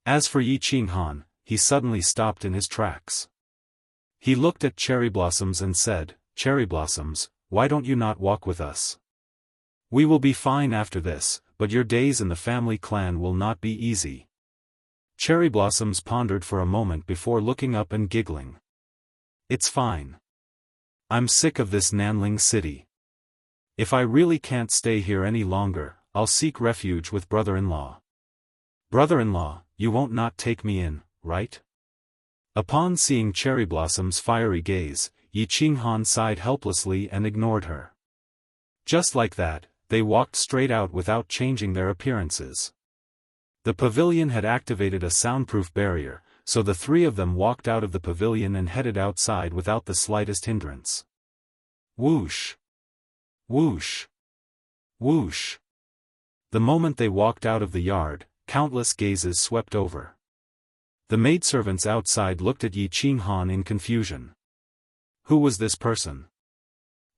As for Yi Qinghan, he suddenly stopped in his tracks. He looked at Cherry Blossoms and said, "Cherry Blossoms, why don't you not walk with us? We will be fine after this, but your days in the family clan will not be easy." Cherry Blossoms pondered for a moment before looking up and giggling. "It's fine. I'm sick of this Nanling City. If I really can't stay here any longer, I'll seek refuge with brother-in-law." "Brother-in-law, you won't not take me in, right?" Upon seeing Cherry Blossom's fiery gaze, Yi Qinghan sighed helplessly and ignored her. Just like that, they walked straight out without changing their appearances. The pavilion had activated a soundproof barrier, so the three of them walked out of the pavilion and headed outside without the slightest hindrance. Whoosh! Whoosh! Whoosh! The moment they walked out of the yard, countless gazes swept over. The maidservants outside looked at Yi Qinghan in confusion. Who was this person?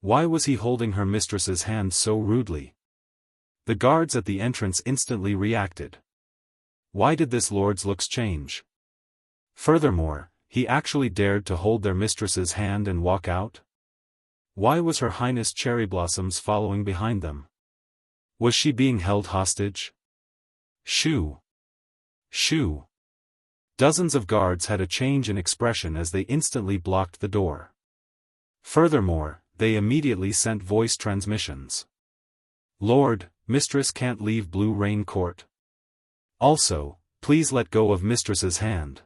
Why was he holding her mistress's hand so rudely? The guards at the entrance instantly reacted. Why did this lord's looks change? Furthermore, he actually dared to hold their mistress's hand and walk out? Why was Her Highness Cherry Blossoms following behind them? Was she being held hostage? Shoo! Shoo! Dozens of guards had a change in expression as they instantly blocked the door. Furthermore, they immediately sent voice transmissions. "Lord, Mistress can't leave Blue Rain Court. Also, please let go of Mistress's hand."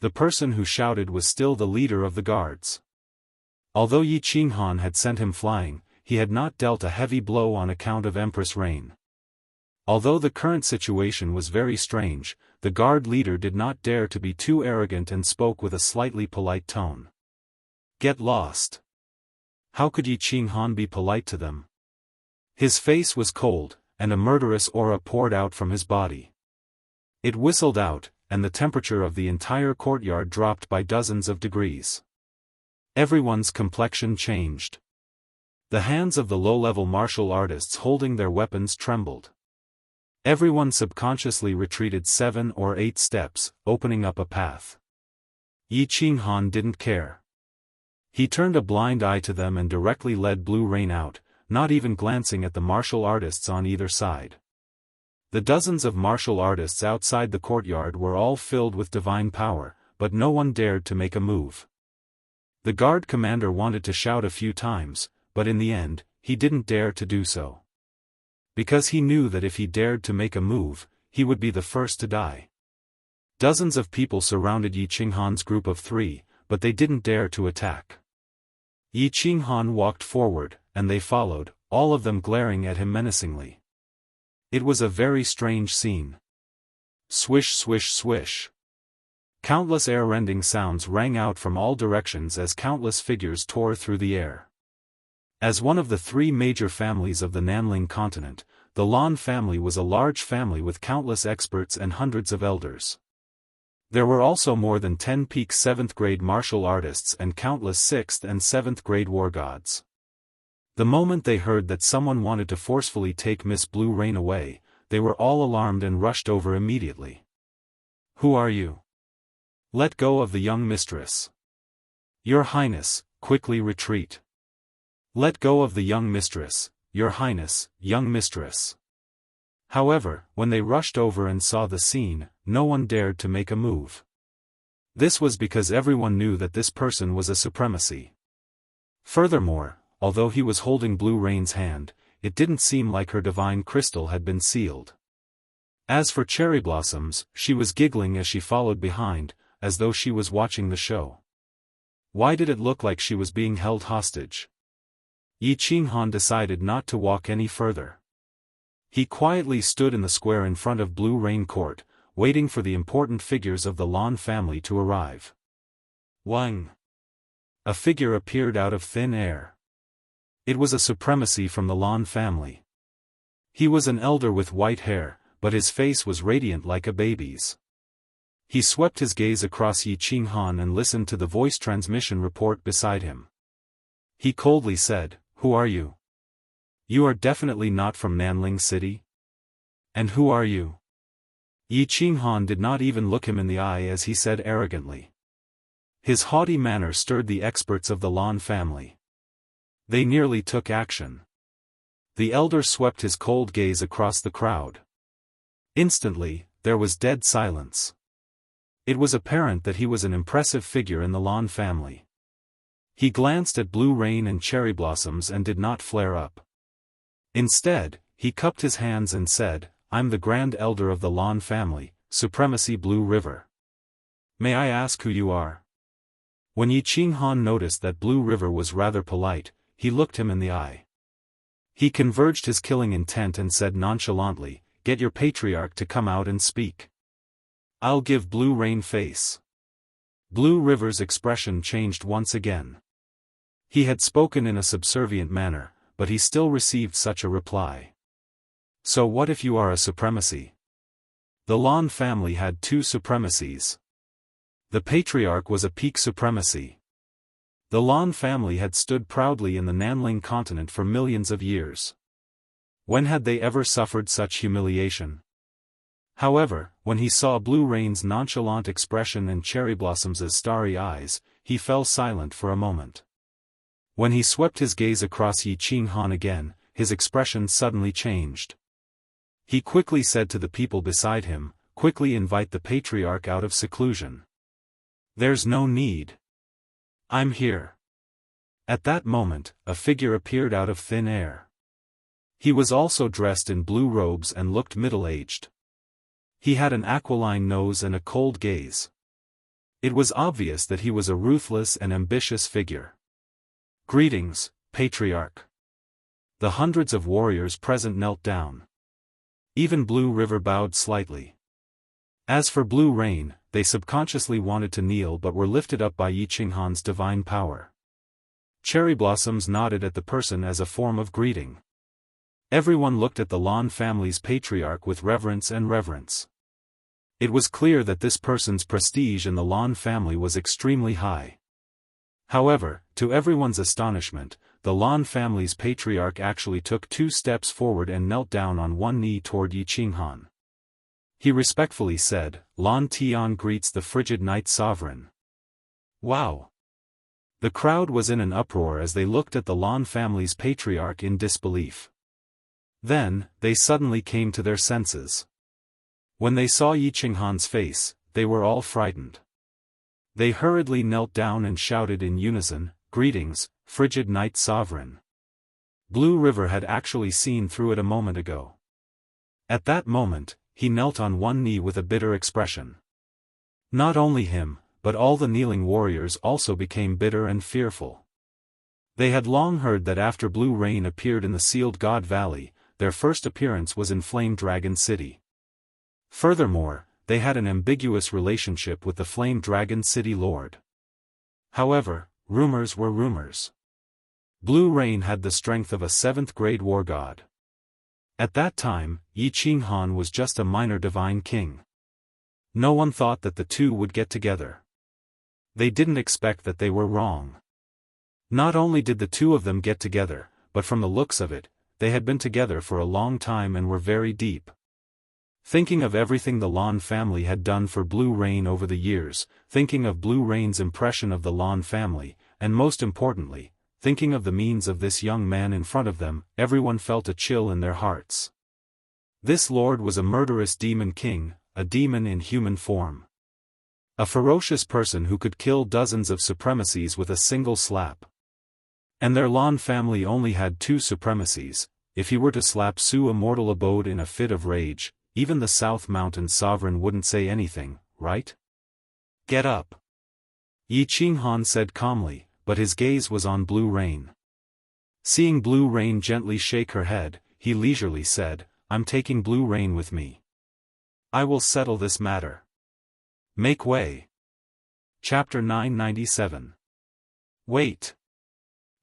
The person who shouted was still the leader of the guards. Although Yi Qinghan had sent him flying, he had not dealt a heavy blow on account of Empress Rain. Although the current situation was very strange, the guard leader did not dare to be too arrogant and spoke with a slightly polite tone. "Get lost." How could Yi Qinghan be polite to them? His face was cold, and a murderous aura poured out from his body. It whistled out, and the temperature of the entire courtyard dropped by dozens of degrees. Everyone's complexion changed. The hands of the low-level martial artists holding their weapons trembled. Everyone subconsciously retreated 7 or 8 steps, opening up a path. Yi Qinghan didn't care. He turned a blind eye to them and directly led Blue Rain out, not even glancing at the martial artists on either side. The dozens of martial artists outside the courtyard were all filled with divine power, but no one dared to make a move. The guard commander wanted to shout a few times, but in the end, he didn't dare to do so. Because he knew that if he dared to make a move, he would be the first to die. Dozens of people surrounded Yi Qinghan's group of 3, but they didn't dare to attack. Yi Qinghan walked forward, and they followed, all of them glaring at him menacingly. It was a very strange scene. Swish swish swish. Countless air-rending sounds rang out from all directions as countless figures tore through the air. As one of the three major families of the Nanling continent, the Lan family was a large family with countless experts and hundreds of elders. There were also more than 10 peak 7th grade martial artists and countless 6th and 7th grade war gods. The moment they heard that someone wanted to forcefully take Miss Blue Rain away, they were all alarmed and rushed over immediately. "Who are you? Let go of the young mistress. Your Highness, quickly retreat. Let go of the young mistress, Your Highness, young mistress." However, when they rushed over and saw the scene, no one dared to make a move. This was because everyone knew that this person was a supremacy. Furthermore, although he was holding Blue Rain's hand, it didn't seem like her divine crystal had been sealed. As for Cherry Blossoms, she was giggling as she followed behind, as though she was watching the show. Why did it look like she was being held hostage? Yi Qinghan decided not to walk any further. He quietly stood in the square in front of Blue Rain Court, waiting for the important figures of the Lan family to arrive. Wang! A figure appeared out of thin air. It was a supremacy from the Lan family. He was an elder with white hair, but his face was radiant like a baby's. He swept his gaze across Yi Qinghan and listened to the voice transmission report beside him. He coldly said, "Who are you? You are definitely not from Nanling City? And who are you?" Yi Qinghan did not even look him in the eye as he said arrogantly. His haughty manner stirred the experts of the Lan family. They nearly took action. The elder swept his cold gaze across the crowd. Instantly, there was dead silence. It was apparent that he was an impressive figure in the Lan family. He glanced at Blue Rain and Cherry Blossoms and did not flare up. Instead, he cupped his hands and said, "I'm the Grand Elder of the Lan family, Supremacy Blue River. May I ask who you are?" When Yi Qinghan noticed that Blue River was rather polite, he looked him in the eye. He converged his killing intent and said nonchalantly, "Get your patriarch to come out and speak. I'll give Blue Rain face." Blue River's expression changed once again. He had spoken in a subservient manner, but he still received such a reply. "So what if you are a supremacy?" The Lan family had two supremacies. The patriarch was a peak supremacy. The Lan family had stood proudly in the Nanling continent for millions of years. When had they ever suffered such humiliation? However, when he saw Blue Rain's nonchalant expression and Cherry Blossom's starry eyes, he fell silent for a moment. When he swept his gaze across Yi Qinghan again, his expression suddenly changed. He quickly said to the people beside him, "Quickly invite the patriarch out of seclusion." "There's no need. I'm here." At that moment, a figure appeared out of thin air. He was also dressed in blue robes and looked middle-aged. He had an aquiline nose and a cold gaze. It was obvious that he was a ruthless and ambitious figure. "Greetings, Patriarch." The hundreds of warriors present knelt down. Even Blue River bowed slightly. As for Blue Rain, they subconsciously wanted to kneel but were lifted up by Yi Qinghan's divine power. Cherry Blossoms nodded at the person as a form of greeting. Everyone looked at the Lan family's patriarch with reverence and reverence. It was clear that this person's prestige in the Lan family was extremely high. However, to everyone's astonishment, the Lan family's patriarch actually took 2 steps forward and knelt down on one knee toward Yi Qinghan. He respectfully said, "Lan Tian greets the frigid night sovereign." Wow! The crowd was in an uproar as they looked at the Lan family's patriarch in disbelief. Then, they suddenly came to their senses. When they saw Yi Qinghan's face, they were all frightened. They hurriedly knelt down and shouted in unison, "Greetings, frigid night sovereign." Blue River had actually seen through it a moment ago. At that moment, he knelt on one knee with a bitter expression. Not only him, but all the kneeling warriors also became bitter and fearful. They had long heard that after Blue Rain appeared in the Sealed God Valley, their first appearance was in Flame Dragon City. Furthermore, they had an ambiguous relationship with the Flame Dragon City Lord. However, rumors were rumors. Blue Rain had the strength of a 7th-grade war god. At that time, Yi Qinghan was just a minor divine king. No one thought that the two would get together. They didn't expect that they were wrong. Not only did the two of them get together, but from the looks of it, they had been together for a long time and were very deep. Thinking of everything the Lan family had done for Blue Rain over the years, thinking of Blue Rain's impression of the Lan family, and most importantly, thinking of the means of this young man in front of them, everyone felt a chill in their hearts. This lord was a murderous demon king, a demon in human form. A ferocious person who could kill dozens of supremacies with a single slap. And their Lan family only had 2 supremacies. If he were to slap Su Immortal Abode in a fit of rage, even the South Mountain Sovereign wouldn't say anything, right? Get up. Yi Qinghan said calmly, but his gaze was on Blue Rain. Seeing Blue Rain gently shake her head, he leisurely said, I'm taking Blue Rain with me. I will settle this matter. Make way. Chapter 997. Wait.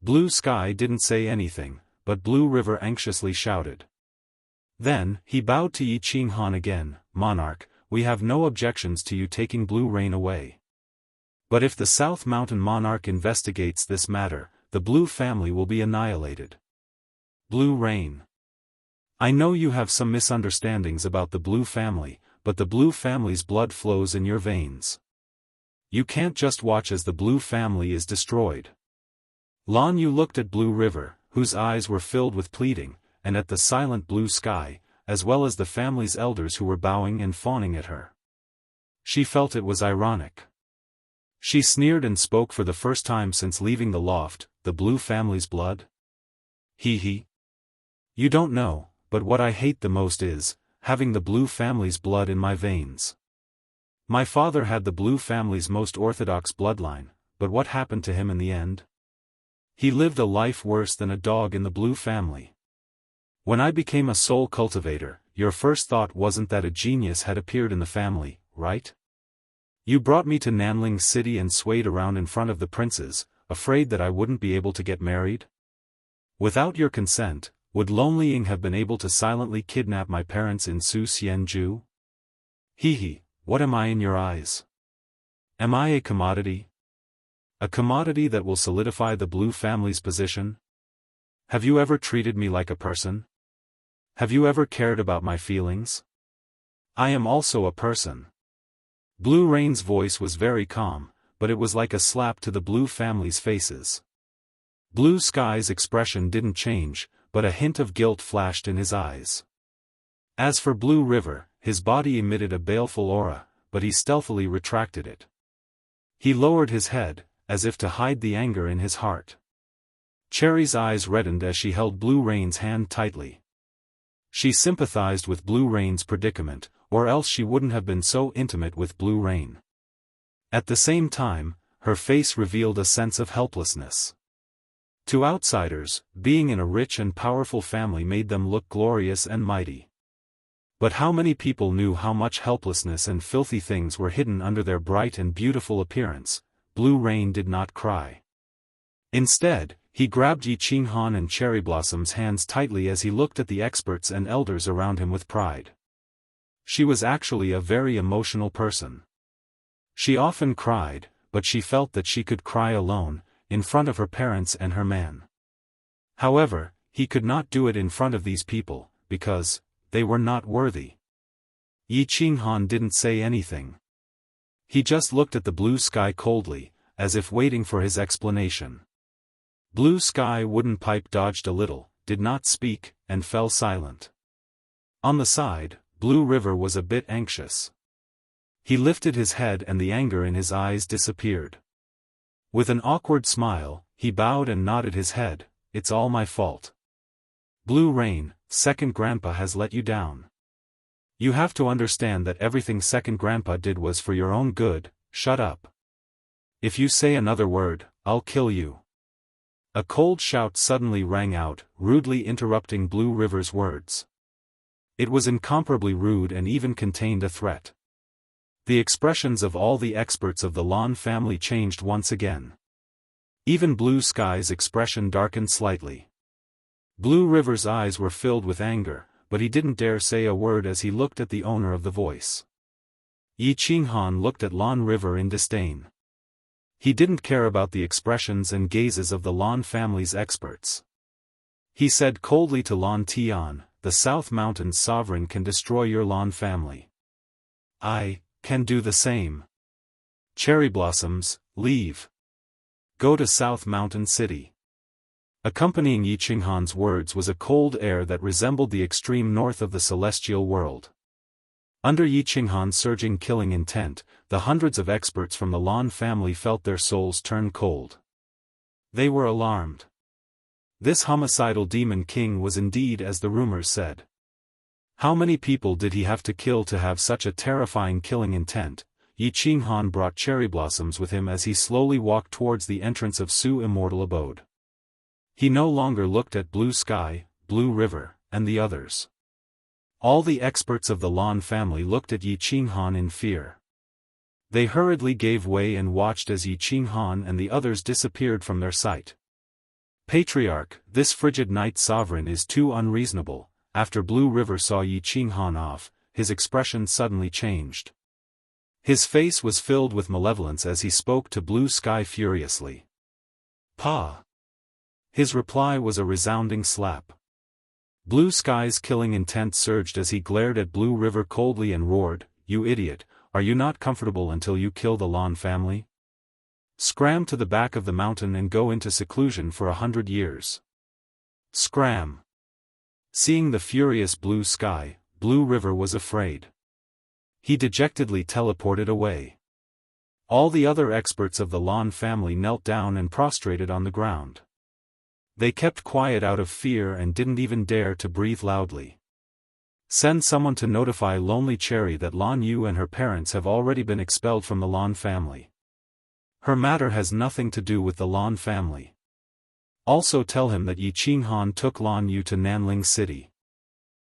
Blue Sky didn't say anything, but Blue River anxiously shouted. Then, he bowed to Yi Qinghan again, Monarch, we have no objections to you taking Blue Rain away. But if the South Mountain Monarch investigates this matter, the Blue family will be annihilated. Blue Rain. I know you have some misunderstandings about the Blue family, but the Blue family's blood flows in your veins. You can't just watch as the Blue family is destroyed. Lan Yu looked at Blue River, whose eyes were filled with pleading, and at the silent Blue Sky, as well as the family's elders who were bowing and fawning at her. She felt it was ironic. She sneered and spoke for the first time since leaving the loft, the Blue family's blood? Hee. You don't know, but what I hate the most is, having the Blue family's blood in my veins. My father had the Blue family's most orthodox bloodline, but what happened to him in the end? He lived a life worse than a dog in the Blue family. When I became a soul cultivator, your first thought wasn't that a genius had appeared in the family, right? You brought me to Nanling City and swayed around in front of the princes, afraid that I wouldn't be able to get married? Without your consent, would Lone Ying have been able to silently kidnap my parents in Su Xianju? Hee, what am I in your eyes? Am I a commodity? A commodity that will solidify the Blue family's position? Have you ever treated me like a person? Have you ever cared about my feelings? I am also a person. Blue Rain's voice was very calm, but it was like a slap to the Blue family's faces. Blue Sky's expression didn't change, but a hint of guilt flashed in his eyes. As for Blue River, his body emitted a baleful aura, but he stealthily retracted it. He lowered his head, as if to hide the anger in his heart. Cherry's eyes reddened as she held Blue Rain's hand tightly. She sympathized with Blue Rain's predicament, or else she wouldn't have been so intimate with Blue Rain. At the same time, her face revealed a sense of helplessness. To outsiders, being in a rich and powerful family made them look glorious and mighty. But how many people knew how much helplessness and filthy things were hidden under their bright and beautiful appearance? Blue Rain did not cry. Instead, he grabbed Yi Qinghan and Cherry Blossom's hands tightly as he looked at the experts and elders around him with pride. She was actually a very emotional person. She often cried, but she felt that she could cry alone, in front of her parents and her man. However, he could not do it in front of these people, because they were not worthy. Yi Qinghan didn't say anything. He just looked at the Blue Sky coldly, as if waiting for his explanation. Blue Sky wooden pipe dodged a little, did not speak, and fell silent. On the side, Blue River was a bit anxious. He lifted his head and the anger in his eyes disappeared. With an awkward smile, he bowed and nodded his head, it's all my fault. Blue Rain, Second Grandpa has let you down. You have to understand that everything Second Grandpa did was for your own good, shut up. If you say another word, I'll kill you. A cold shout suddenly rang out, rudely interrupting Blue River's words. It was incomparably rude and even contained a threat. The expressions of all the experts of the Lan family changed once again. Even Blue Sky's expression darkened slightly. Blue River's eyes were filled with anger, but he didn't dare say a word as he looked at the owner of the voice. Yi Qinghan looked at Lan River in disdain. He didn't care about the expressions and gazes of the Lan family's experts. He said coldly to Lan Tian, "The South Mountain's sovereign can destroy your Lan family. I can do the same. Cherry Blossoms, leave. Go to South Mountain City." Accompanying Yi Qinghan's words was a cold air that resembled the extreme north of the celestial world. Under Yi Qinghan's surging killing intent, the hundreds of experts from the Lan family felt their souls turn cold. They were alarmed. This homicidal demon king was indeed as the rumors said. How many people did he have to kill to have such a terrifying killing intent? Yi Qinghan brought cherry blossoms with him as he slowly walked towards the entrance of Su's immortal abode. He no longer looked at Blue Sky, Blue River, and the others. All the experts of the Lan family looked at Yi Qinghan in fear. They hurriedly gave way and watched as Yi Qinghan and the others disappeared from their sight. "Patriarch, this frigid night sovereign is too unreasonable." After Blue River saw Yi Qinghan off, his expression suddenly changed. His face was filled with malevolence as he spoke to Blue Sky furiously. "Pa!" His reply was a resounding slap. Blue Sky's killing intent surged as he glared at Blue River coldly and roared, "You idiot, are you not comfortable until you kill the Lan family? Scram to the back of the mountain and go into seclusion for 100 years. Scram!" Seeing the furious Blue Sky, Blue River was afraid. He dejectedly teleported away. All the other experts of the Lan family knelt down and prostrated on the ground. They kept quiet out of fear and didn't even dare to breathe loudly. "Send someone to notify Lonely Cherry that Lan Yu and her parents have already been expelled from the Lan family. Her matter has nothing to do with the Lan family. Also tell him that Yi Qinghan took Lan Yu to Nanling City.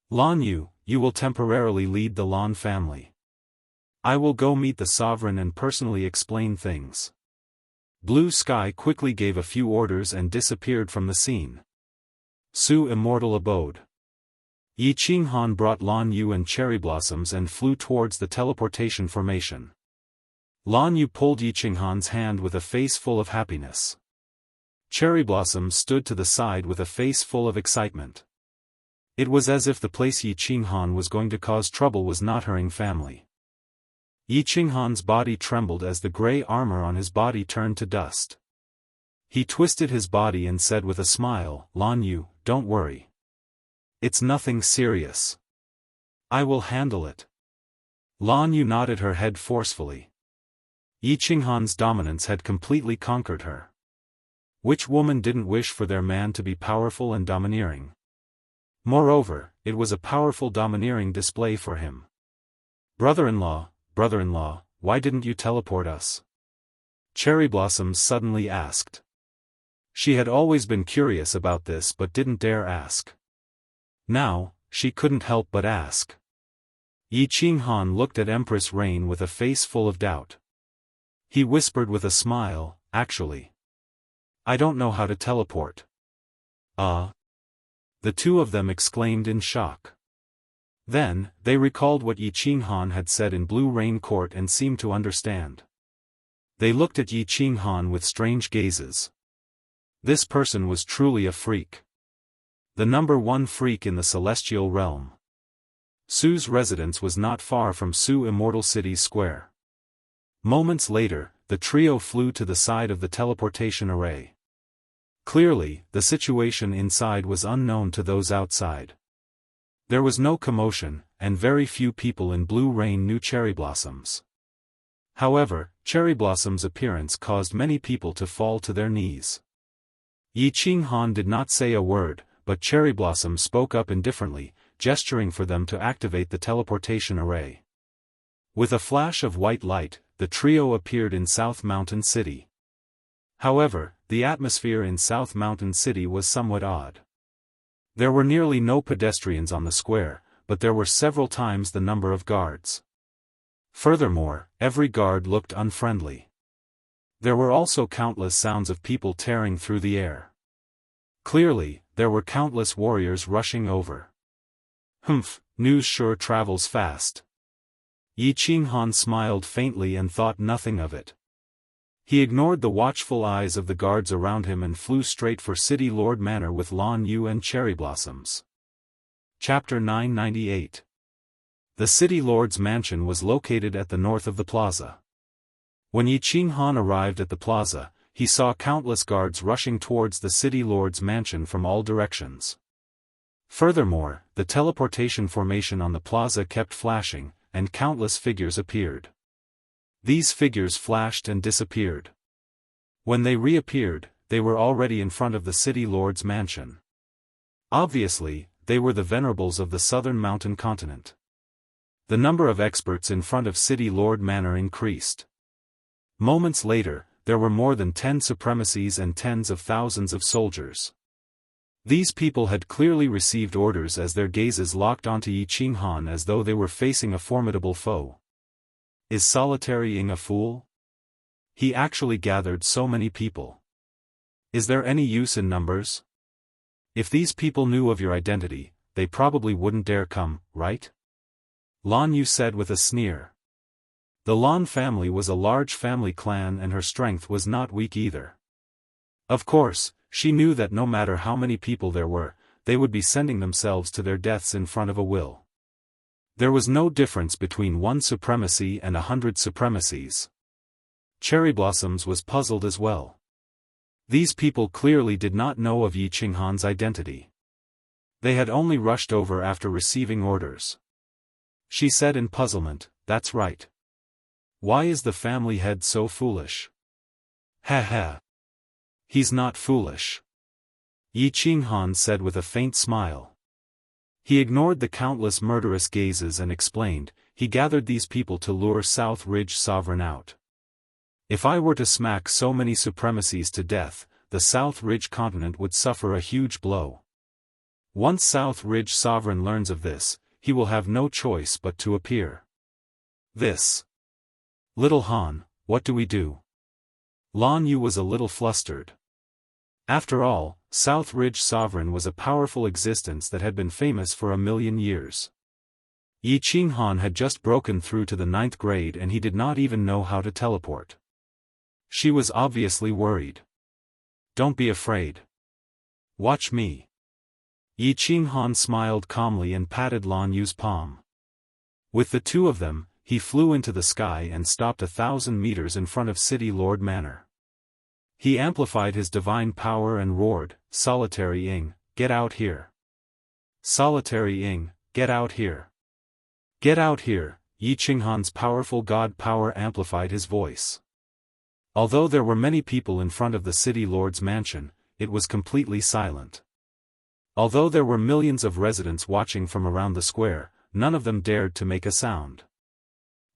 Lan Yu, you will temporarily lead the Lan family. I will go meet the sovereign and personally explain things." Blue Sky quickly gave a few orders and disappeared from the scene. Su's immortal abode. Yi Qinghan brought Lan Yu and cherry blossoms and flew towards the teleportation formation. Lan Yu pulled Yi Qinghan's hand with a face full of happiness. Cherry Blossoms stood to the side with a face full of excitement. It was as if the place Yi Qinghan was going to cause trouble was not her own family. Yi Qinghan's body trembled as the gray armor on his body turned to dust. He twisted his body and said with a smile, "Lan Yu, don't worry. It's nothing serious. I will handle it." Lan Yu nodded her head forcefully. Yi Qinghan's dominance had completely conquered her. Which woman didn't wish for their man to be powerful and domineering? Moreover, it was a powerful domineering display for him. Brother-in-law, why didn't you teleport us?" Cherry Blossoms suddenly asked. She had always been curious about this but didn't dare ask. Now, she couldn't help but ask. Yi Qinghan looked at Empress Rain with a face full of doubt. He whispered with a smile, "Actually, I don't know how to teleport." The two of them exclaimed in shock. Then, they recalled what Yi Qinghan had said in Blue Rain Court and seemed to understand. They looked at Yi Qinghan with strange gazes. This person was truly a freak. The #1 freak in the celestial realm. Su's residence was not far from Su's Immortal City Square. Moments later, the trio flew to the side of the teleportation array. Clearly, the situation inside was unknown to those outside. There was no commotion, and very few people in Blue Rain knew Cherry Blossoms. However, Cherry Blossom's appearance caused many people to fall to their knees. Yi Qinghan did not say a word, but Cherry Blossom spoke up indifferently, gesturing for them to activate the teleportation array. With a flash of white light, the trio appeared in South Mountain City. However, the atmosphere in South Mountain City was somewhat odd. There were nearly no pedestrians on the square, but there were several times the number of guards. Furthermore, every guard looked unfriendly. There were also countless sounds of people tearing through the air. Clearly, there were countless warriors rushing over. Humph, news sure travels fast. Yi Qinghan smiled faintly and thought nothing of it. He ignored the watchful eyes of the guards around him and flew straight for City Lord Manor with Lan Yu and cherry blossoms. Chapter 998. The City Lord's mansion was located at the north of the plaza. When Yi Qinghan arrived at the plaza, he saw countless guards rushing towards the City Lord's mansion from all directions. Furthermore, the teleportation formation on the plaza kept flashing, and countless figures appeared. These figures flashed and disappeared. When they reappeared, they were already in front of the City Lord's mansion. Obviously, they were the venerables of the southern mountain continent. The number of experts in front of City Lord Manor increased. Moments later, there were more than 10 supremacies and tens of thousands of soldiers. These people had clearly received orders as their gazes locked onto Yi Qinghan as though they were facing a formidable foe. Is Solitary Ing a fool? He actually gathered so many people. Is there any use in numbers? If these people knew of your identity, they probably wouldn't dare come, right? Lan Yu said with a sneer. The Lan family was a large family clan and her strength was not weak either. Of course, she knew that no matter how many people there were, they would be sending themselves to their deaths in front of a will. There was no difference between 1 supremacy and 100 supremacies. Cherry Blossoms was puzzled as well. These people clearly did not know of Yi Qinghan's identity. They had only rushed over after receiving orders. She said in puzzlement, "That's right. Why is the family head so foolish?" "Ha ha. He's not foolish," Yi Qinghan said with a faint smile. He ignored the countless murderous gazes and explained, "He gathered these people to lure South Ridge Sovereign out. If I were to smack so many supremacies to death, the South Ridge continent would suffer a huge blow. Once South Ridge Sovereign learns of this, he will have no choice but to appear. This. Little Han, what do we do?" Lan Yu was a little flustered. After all, South Ridge Sovereign was a powerful existence that had been famous for 1,000,000 years. Yi Qinghan had just broken through to the 9th grade and he did not even know how to teleport. She was obviously worried. "Don't be afraid. Watch me." Yi Qinghan smiled calmly and patted Lan Yu's palm. With the two of them, he flew into the sky and stopped 1,000 meters in front of City Lord Manor. He amplified his divine power and roared, "Solitary Ing, get out here. Solitary Ing, get out here. Get out here." Yi Qinghan's powerful god power amplified his voice. Although there were many people in front of the City Lord's mansion, it was completely silent. Although there were millions of residents watching from around the square, none of them dared to make a sound.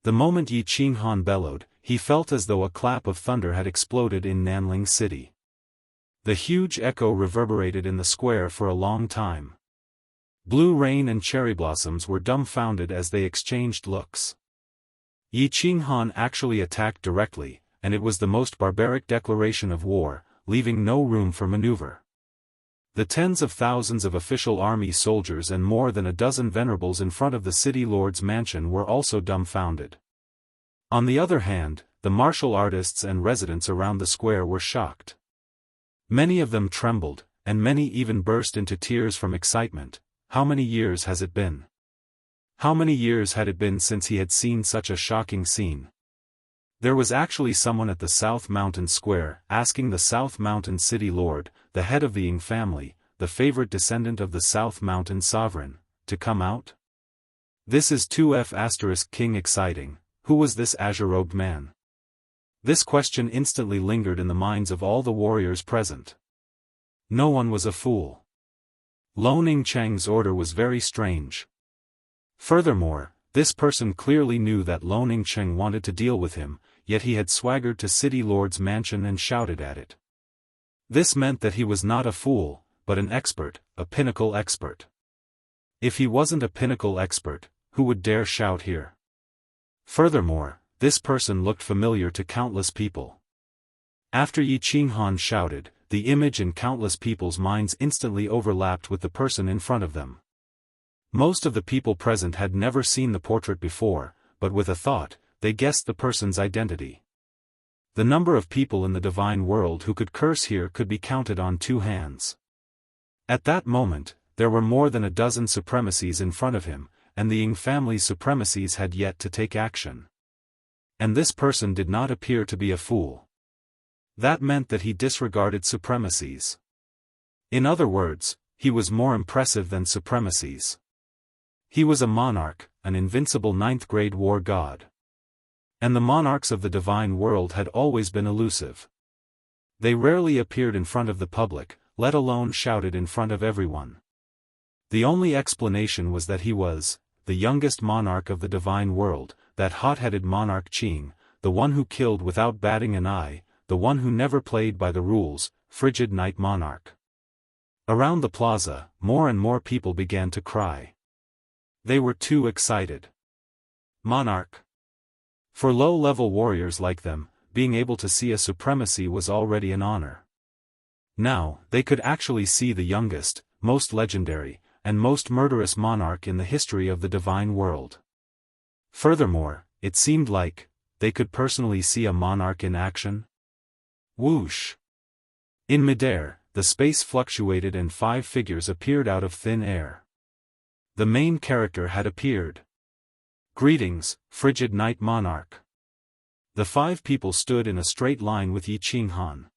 The moment Yi Qinghan bellowed, he felt as though a clap of thunder had exploded in Nanling City. The huge echo reverberated in the square for a long time. Blue Rain and Cherry Blossoms were dumbfounded as they exchanged looks. Yi Qinghan actually attacked directly, and it was the most barbaric declaration of war, leaving no room for maneuver. The tens of thousands of official army soldiers and more than a dozen venerables in front of the City Lord's mansion were also dumbfounded. On the other hand, the martial artists and residents around the square were shocked. Many of them trembled, and many even burst into tears from excitement. How many years has it been? How many years had it been since he had seen such a shocking scene? There was actually someone at the South Mountain Square asking the South Mountain City Lord, the head of the Ing family, the favorite descendant of the South Mountain Sovereign, to come out? This is 2F** King exciting. Who was this azure-robed man? This question instantly lingered in the minds of all the warriors present. No one was a fool. Lo Ning Cheng's order was very strange. Furthermore, this person clearly knew that Lo Ning Cheng wanted to deal with him, yet he had swaggered to City Lord's mansion and shouted at it. This meant that he was not a fool, but an expert, a pinnacle expert. If he wasn't a pinnacle expert, who would dare shout here? Furthermore, this person looked familiar to countless people. After Yi Qinghan shouted, the image in countless people's minds instantly overlapped with the person in front of them. Most of the people present had never seen the portrait before, but with a thought, they guessed the person's identity. The number of people in the divine world who could curse here could be counted on 2 hands. At that moment, there were more than a dozen supremacies in front of him, and the Ying family's supremacies had yet to take action. And this person did not appear to be a fool. That meant that he disregarded supremacies. In other words, he was more impressive than supremacies. He was a monarch, an invincible 9th-grade war god. And the monarchs of the divine world had always been elusive. They rarely appeared in front of the public, let alone shouted in front of everyone. The only explanation was that he was the youngest monarch of the divine world, that hot-headed monarch Qing, the one who killed without batting an eye, the one who never played by the rules, frigid night monarch. Around the plaza, more and more people began to cry. They were too excited. Monarch. For low-level warriors like them, being able to see a supremacy was already an honor. Now, they could actually see the youngest, most legendary, and most murderous monarch in the history of the divine world. Furthermore, it seemed like they could personally see a monarch in action. Whoosh! In midair, the space fluctuated and 5 figures appeared out of thin air. The main character had appeared. Greetings, frigid night monarch. The 5 people stood in a straight line with Yi Qinghan.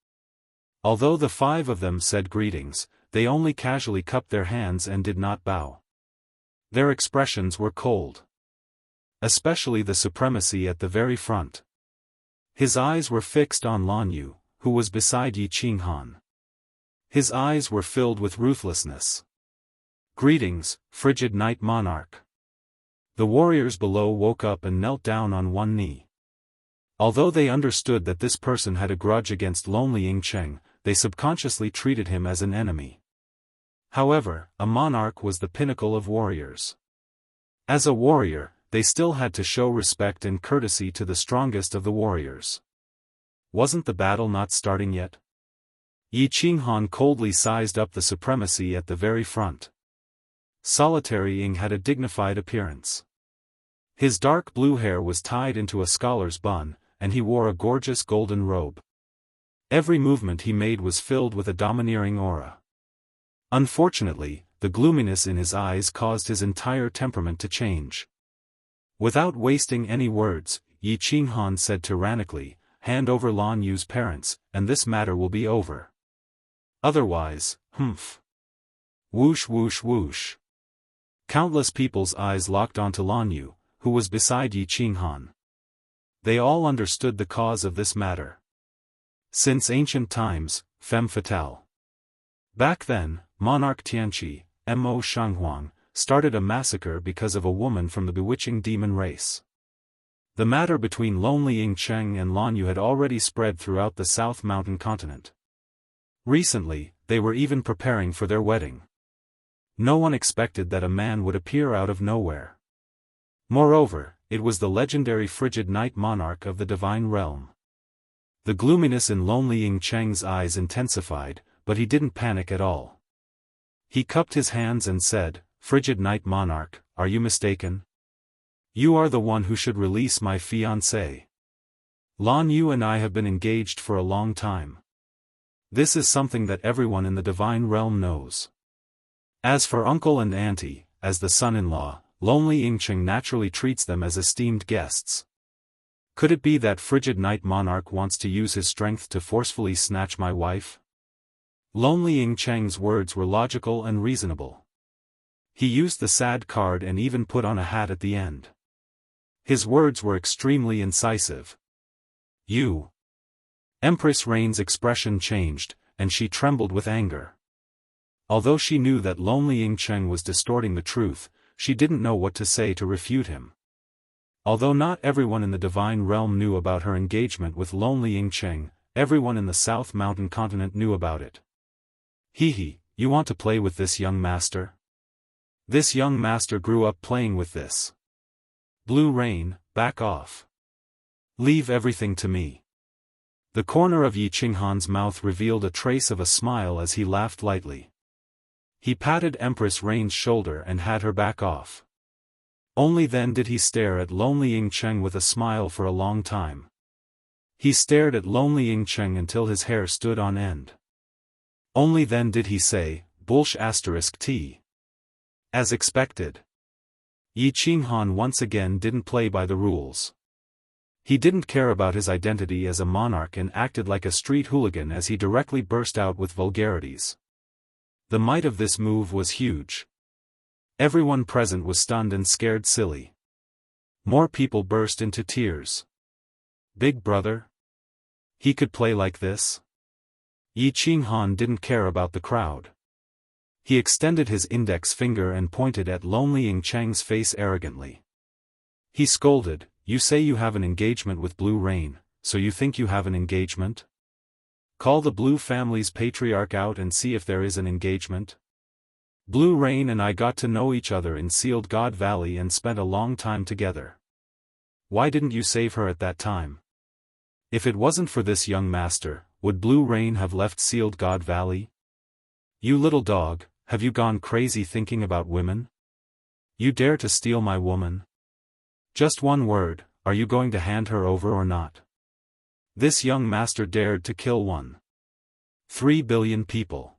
Although the 5 of them said greetings, they only casually cupped their hands and did not bow. Their expressions were cold. Especially the supremacy at the very front. His eyes were fixed on Lan Yu, who was beside Yi Qinghan. His eyes were filled with ruthlessness. Greetings, frigid night monarch. The warriors below woke up and knelt down on one knee. Although they understood that this person had a grudge against lonely Ying Cheng, they subconsciously treated him as an enemy. However, a monarch was the pinnacle of warriors. As a warrior, they still had to show respect and courtesy to the strongest of the warriors. Wasn't the battle not starting yet? Yi Qinghan coldly sized up the supremacy at the very front. Solitary Ying had a dignified appearance. His dark blue hair was tied into a scholar's bun, and he wore a gorgeous golden robe. Every movement he made was filled with a domineering aura. Unfortunately, the gloominess in his eyes caused his entire temperament to change. Without wasting any words, Yi Qinghan said tyrannically, "Hand over Lan Yu's parents, and this matter will be over. Otherwise, humph." Whoosh whoosh whoosh. Countless people's eyes locked onto Lan Yu, who was beside Yi Qinghan. They all understood the cause of this matter. Since ancient times, femme fatale. Back then, Monarch Tianqi, Mo Shanghuang, started a massacre because of a woman from the bewitching demon race. The matter between lonely Ying Cheng and Lan Yu had already spread throughout the South Mountain continent. Recently, they were even preparing for their wedding. No one expected that a man would appear out of nowhere. Moreover, it was the legendary frigid night monarch of the divine realm. The gloominess in lonely Ying Cheng's eyes intensified, but he didn't panic at all. He cupped his hands and said, "Frigid night monarch, are you mistaken? You are the one who should release my fiancée. Lan Yu and I have been engaged for a long time. This is something that everyone in the divine realm knows. As for uncle and auntie, as the son-in-law, lonely Ying Cheng naturally treats them as esteemed guests. Could it be that frigid night monarch wants to use his strength to forcefully snatch my wife?" Lonely Ying Cheng's words were logical and reasonable. He used the sad card and even put on a hat at the end. His words were extremely incisive. "You." Empress Rain's expression changed, and she trembled with anger. Although she knew that lonely Ying Cheng was distorting the truth, she didn't know what to say to refute him. Although not everyone in the divine realm knew about her engagement with lonely Ying Cheng, everyone in the South Mountain continent knew about it. Hee, you want to play with this young master? This young master grew up playing with this. Blue Rain, back off. Leave everything to me. The corner of Yi Qinghan's mouth revealed a trace of a smile as he laughed lightly. He patted Empress Rain's shoulder and had her back off. Only then did he stare at lonely Yingcheng with a smile for a long time. He stared at lonely Yingcheng until his hair stood on end. Only then did he say, "Bullsh**T." As expected. Yi Qinghan once again didn't play by the rules. He didn't care about his identity as a monarch and acted like a street hooligan as he directly burst out with vulgarities. The might of this move was huge. Everyone present was stunned and scared silly. More people burst into tears. Big brother? He could play like this? Yi Qinghan didn't care about the crowd. He extended his index finger and pointed at lonely Yingcheng's face arrogantly. He scolded, "You say you have an engagement with Blue Rain, so you think you have an engagement? Call the Blue family's patriarch out and see if there is an engagement. Blue Rain and I got to know each other in Sealed God Valley and spent a long time together. Why didn't you save her at that time? If it wasn't for this young master, would Blue Rain have left Sealed God Valley? You little dog, have you gone crazy thinking about women? You dare to steal my woman? Just one word, are you going to hand her over or not? This young master dared to kill 1.3 billion people.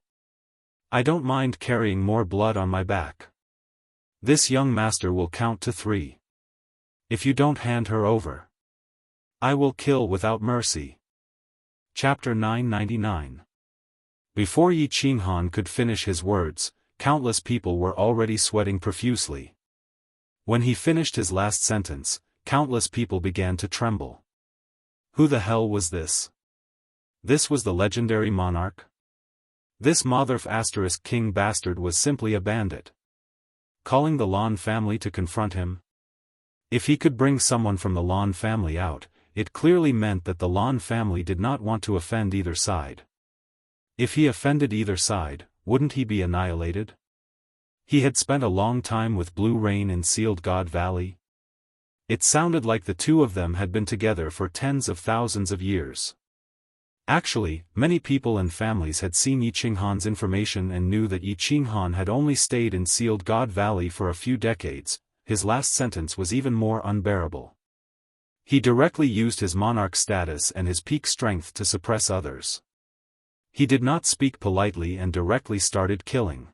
I don't mind carrying more blood on my back. This young master will count to 3. If you don't hand her over, I will kill without mercy. Chapter 999. Before Yi Qinghan could finish his words, countless people were already sweating profusely. When he finished his last sentence, countless people began to tremble. Who the hell was this? This was the legendary monarch? This Motherf** king bastard was simply a bandit. Calling the Lan family to confront him? If he could bring someone from the Lan family out, it clearly meant that the Lan family did not want to offend either side. If he offended either side, wouldn't he be annihilated? He had spent a long time with Blue Rain in Sealed God Valley. It sounded like the two of them had been together for tens of thousands of years. Actually, many people and families had seen Yi Qinghan's information and knew that Yi Qinghan had only stayed in Sealed God Valley for a few decades. His last sentence was even more unbearable. He directly used his monarch status and his peak strength to suppress others. He did not speak politely and directly started killing.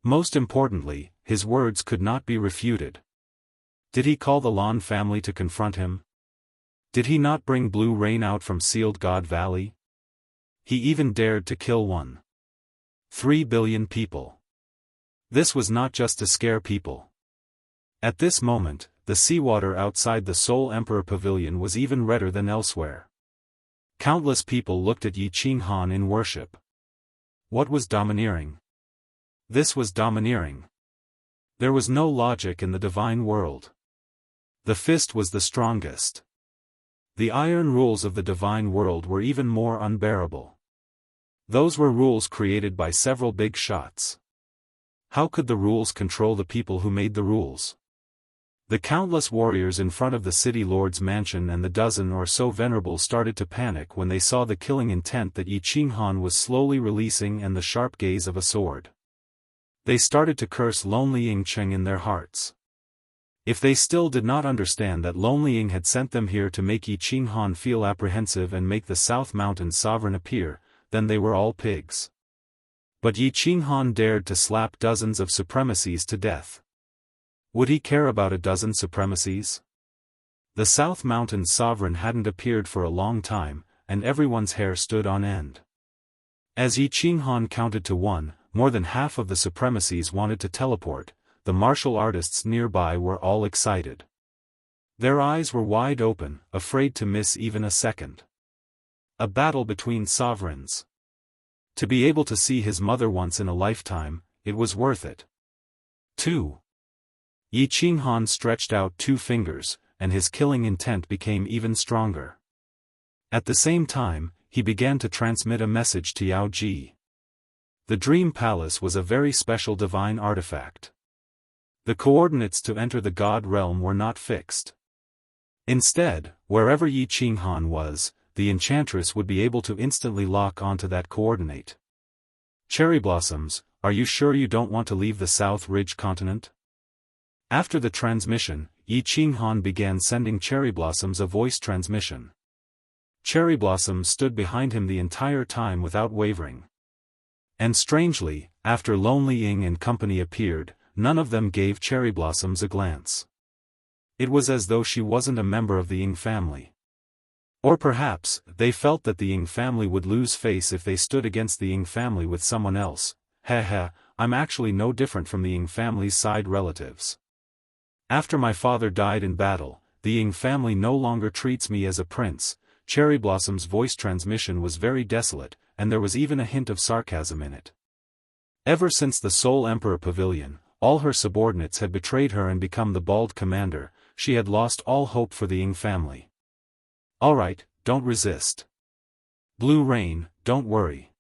Most importantly, his words could not be refuted. Did he call the Lan family to confront him? Did he not bring Blue Rain out from Sealed God Valley? He even dared to kill 1.3 billion people. This was not just to scare people. At this moment, the seawater outside the Soul Emperor Pavilion was even redder than elsewhere. Countless people looked at Yi Qinghan in worship. What was domineering? This was domineering. There was no logic in the divine world. The fist was the strongest. The iron rules of the divine world were even more unbearable. Those were rules created by several big shots. How could the rules control the people who made the rules? The countless warriors in front of the city lord's mansion and the dozen or so venerables started to panic when they saw the killing intent that Yi Qinghan was slowly releasing and the sharp gaze of a sword. They started to curse Lonely Yingcheng in their hearts. If they still did not understand that Lonely Ying had sent them here to make Yi Qinghan feel apprehensive and make the South Mountain sovereign appear, then they were all pigs. But Yi Qinghan dared to slap dozens of supremacies to death. Would he care about a dozen supremacies? The South Mountain sovereign hadn't appeared for a long time, and everyone's hair stood on end. As Yi Qinghan counted to 1, more than half of the supremacies wanted to teleport. The martial artists nearby were all excited. Their eyes were wide open, afraid to miss even a second. A battle between sovereigns. To be able to see his mother once in a lifetime, it was worth it. 2. Yi Qinghan stretched out 2 fingers, and his killing intent became even stronger. At the same time, he began to transmit a message to Yao Ji. The Dream Palace was a very special divine artifact. The coordinates to enter the God realm were not fixed. Instead, wherever Yi Qinghan was, the enchantress would be able to instantly lock onto that coordinate. Cherry Blossoms, are you sure you don't want to leave the South Ridge continent? After the transmission, Yi Qinghan began sending Cherry Blossoms a voice transmission. Cherry Blossoms stood behind him the entire time without wavering. And strangely, after Lonely Ying and company appeared, none of them gave Cherry Blossoms a glance. It was as though she wasn't a member of the Ying family. Or perhaps, they felt that the Ying family would lose face if they stood against the Ying family with someone else. Heh, I'm actually no different from the Ying family's side relatives. After my father died in battle, the Ying family no longer treats me as a prince. Cherry Blossom's voice transmission was very desolate, and there was even a hint of sarcasm in it. Ever since the Soul Emperor Pavilion, all her subordinates had betrayed her and become the bald commander. She had lost all hope for the Ying family. Alright, don't resist. Blue Rain, don't worry.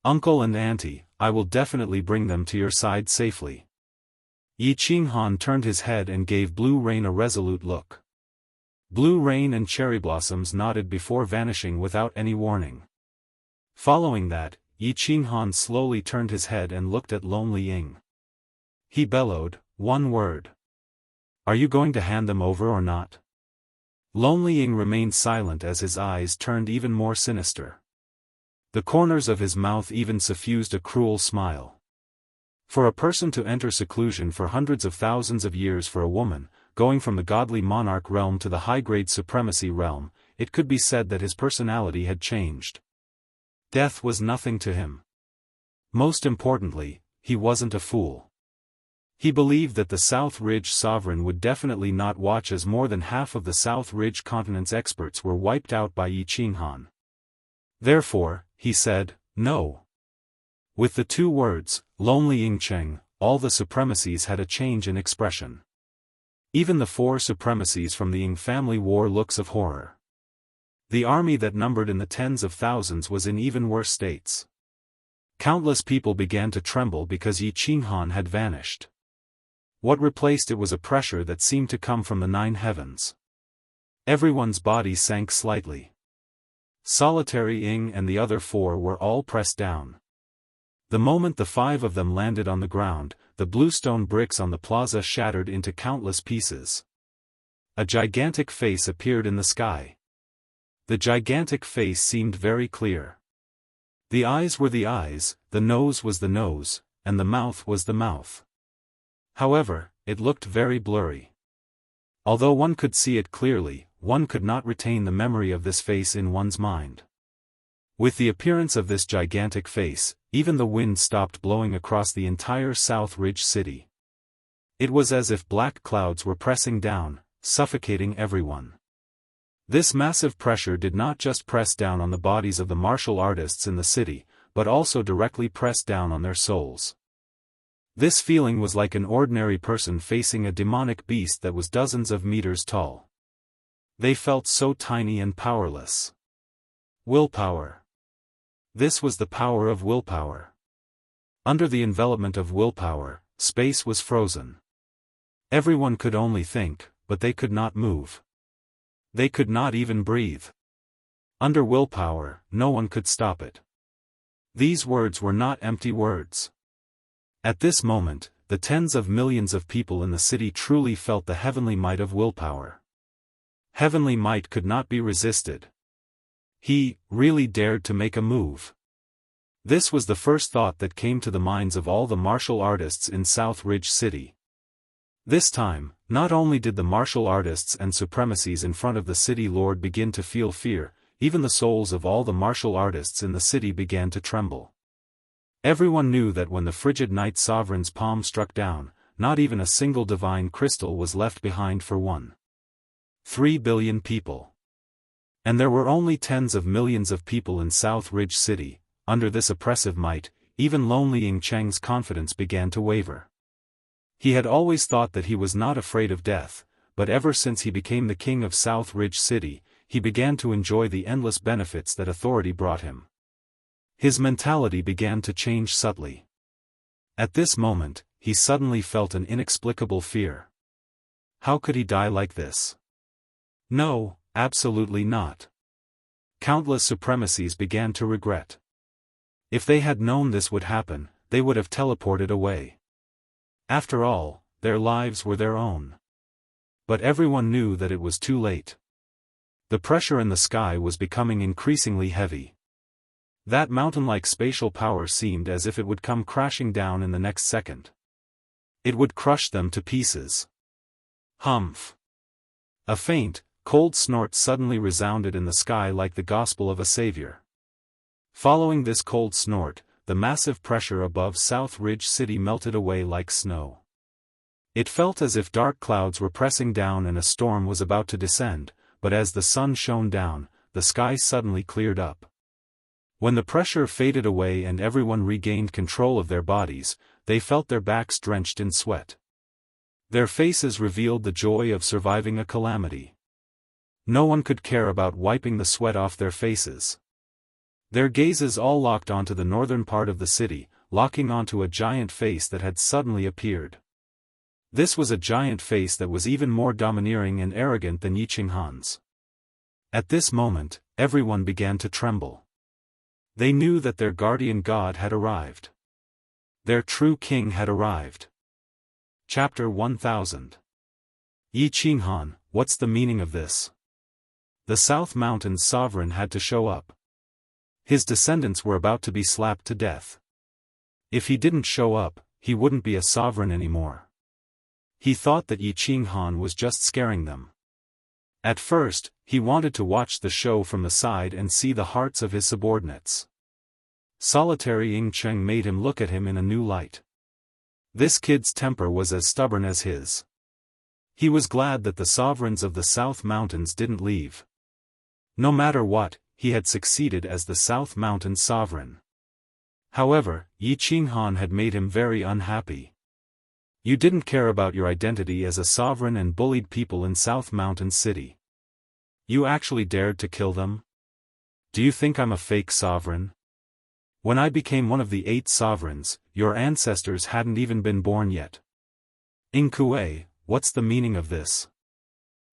Uncle and Auntie, I will definitely bring them to your side safely. Yi Qinghan turned his head and gave Blue Rain a resolute look. Blue Rain and Cherry Blossoms nodded before vanishing without any warning. Following that, Yi Qinghan slowly turned his head and looked at Lonely Ying. He bellowed, one word. Are you going to hand them over or not? Lonely Ying remained silent as his eyes turned even more sinister. The corners of his mouth even suffused a cruel smile. For a person to enter seclusion for hundreds of thousands of years for a woman, going from the godly monarch realm to the high-grade supremacy realm, it could be said that his personality had changed. Death was nothing to him. Most importantly, he wasn't a fool. He believed that the South Ridge sovereign would definitely not watch as more than half of the South Ridge continent's experts were wiped out by Yi Qinghan. Therefore, he said, no. With the two words, Lonely Ying Cheng, all the supremacies had a change in expression. Even the four supremacies from the Ying family wore looks of horror. The army that numbered in the tens of thousands was in even worse states. Countless people began to tremble because Yi Qinghan had vanished. What replaced it was a pressure that seemed to come from the nine heavens. Everyone's body sank slightly. Solitary Ying and the other four were all pressed down. The moment the five of them landed on the ground, the bluestone bricks on the plaza shattered into countless pieces. A gigantic face appeared in the sky. The gigantic face seemed very clear. The eyes were the eyes, the nose was the nose, and the mouth was the mouth. However, it looked very blurry. Although one could see it clearly, one could not retain the memory of this face in one's mind. With the appearance of this gigantic face, even the wind stopped blowing across the entire South Ridge city. It was as if black clouds were pressing down, suffocating everyone. This massive pressure did not just press down on the bodies of the martial artists in the city, but also directly pressed down on their souls. This feeling was like an ordinary person facing a demonic beast that was dozens of meters tall. They felt so tiny and powerless. Willpower. This was the power of willpower. Under the envelopment of willpower, space was frozen. Everyone could only think, but they could not move. They could not even breathe. Under willpower, no one could stop it. These words were not empty words. At this moment, the tens of millions of people in the city truly felt the heavenly might of willpower. Heavenly might could not be resisted. He really dared to make a move. This was the first thought that came to the minds of all the martial artists in South Ridge City. This time, not only did the martial artists and supremacies in front of the city lord begin to feel fear, even the souls of all the martial artists in the city began to tremble. Everyone knew that when the frigid night sovereign's palm struck down, not even a single divine crystal was left behind for 1.3 billion people. And there were only tens of millions of people in South Ridge City. Under this oppressive might, even Lonely Ying Cheng's confidence began to waver. He had always thought that he was not afraid of death, but ever since he became the king of South Ridge City, he began to enjoy the endless benefits that authority brought him. His mentality began to change subtly. At this moment, he suddenly felt an inexplicable fear. How could he die like this? No, absolutely not. Countless supremacies began to regret. If they had known this would happen, they would have teleported away. After all, their lives were their own. But everyone knew that it was too late. The pressure in the sky was becoming increasingly heavy. That mountain-like spatial power seemed as if it would come crashing down in the next second. It would crush them to pieces. Humph! A faint, cold snort suddenly resounded in the sky like the gospel of a savior. Following this cold snort, the massive pressure above South Ridge City melted away like snow. It felt as if dark clouds were pressing down and a storm was about to descend, but as the sun shone down, the sky suddenly cleared up. When the pressure faded away and everyone regained control of their bodies, they felt their backs drenched in sweat. Their faces revealed the joy of surviving a calamity. No one could care about wiping the sweat off their faces. Their gazes all locked onto the northern part of the city, locking onto a giant face that had suddenly appeared. This was a giant face that was even more domineering and arrogant than Yiqinghan's. At this moment, everyone began to tremble. They knew that their guardian god had arrived. Their true king had arrived. Chapter 1000. Yiqinghan, what's the meaning of this? The South Mountain's sovereign had to show up. His descendants were about to be slapped to death. If he didn't show up, he wouldn't be a sovereign anymore. He thought that Yiqinghan was just scaring them. At first, he wanted to watch the show from the side and see the hearts of his subordinates. Solitary Ying Cheng made him look at him in a new light. This kid's temper was as stubborn as his. He was glad that the sovereigns of the South Mountains didn't leave. No matter what, he had succeeded as the South Mountain sovereign. However, Yiqinghan had made him very unhappy. You didn't care about your identity as a sovereign and bullied people in South Mountain City. You actually dared to kill them? Do you think I'm a fake sovereign? When I became one of the 8 sovereigns, your ancestors hadn't even been born yet. Ingkue, what's the meaning of this?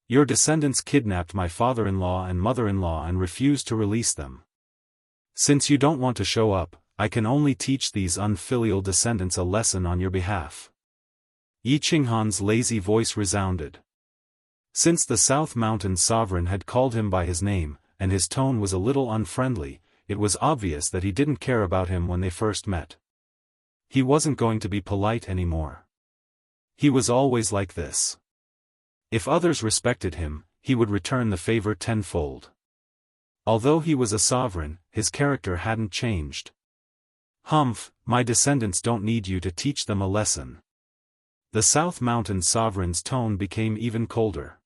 Your descendants kidnapped my father-in-law and mother-in-law and refused to release them. Since you don't want to show up, I can only teach these unfilial descendants a lesson on your behalf. Yiqinghan's lazy voice resounded. Since the South Mountain sovereign had called him by his name, and his tone was a little unfriendly, it was obvious that he didn't care about him when they first met. He wasn't going to be polite anymore. He was always like this. If others respected him, he would return the favor tenfold. Although he was a sovereign, his character hadn't changed. Humph, my descendants don't need you to teach them a lesson. The South Mountain sovereign's tone became even colder.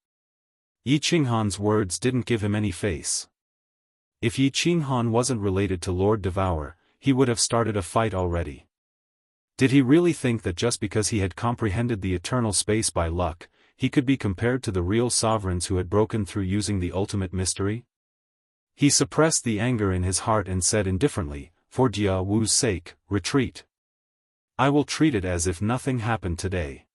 Yiqinghan's words didn't give him any face. If Yiqinghan wasn't related to Lord Devour, he would have started a fight already. Did he really think that just because he had comprehended the eternal space by luck, he could be compared to the real sovereigns who had broken through using the ultimate mystery? He suppressed the anger in his heart and said indifferently, for Jia Wu's sake, retreat. I will treat it as if nothing happened today.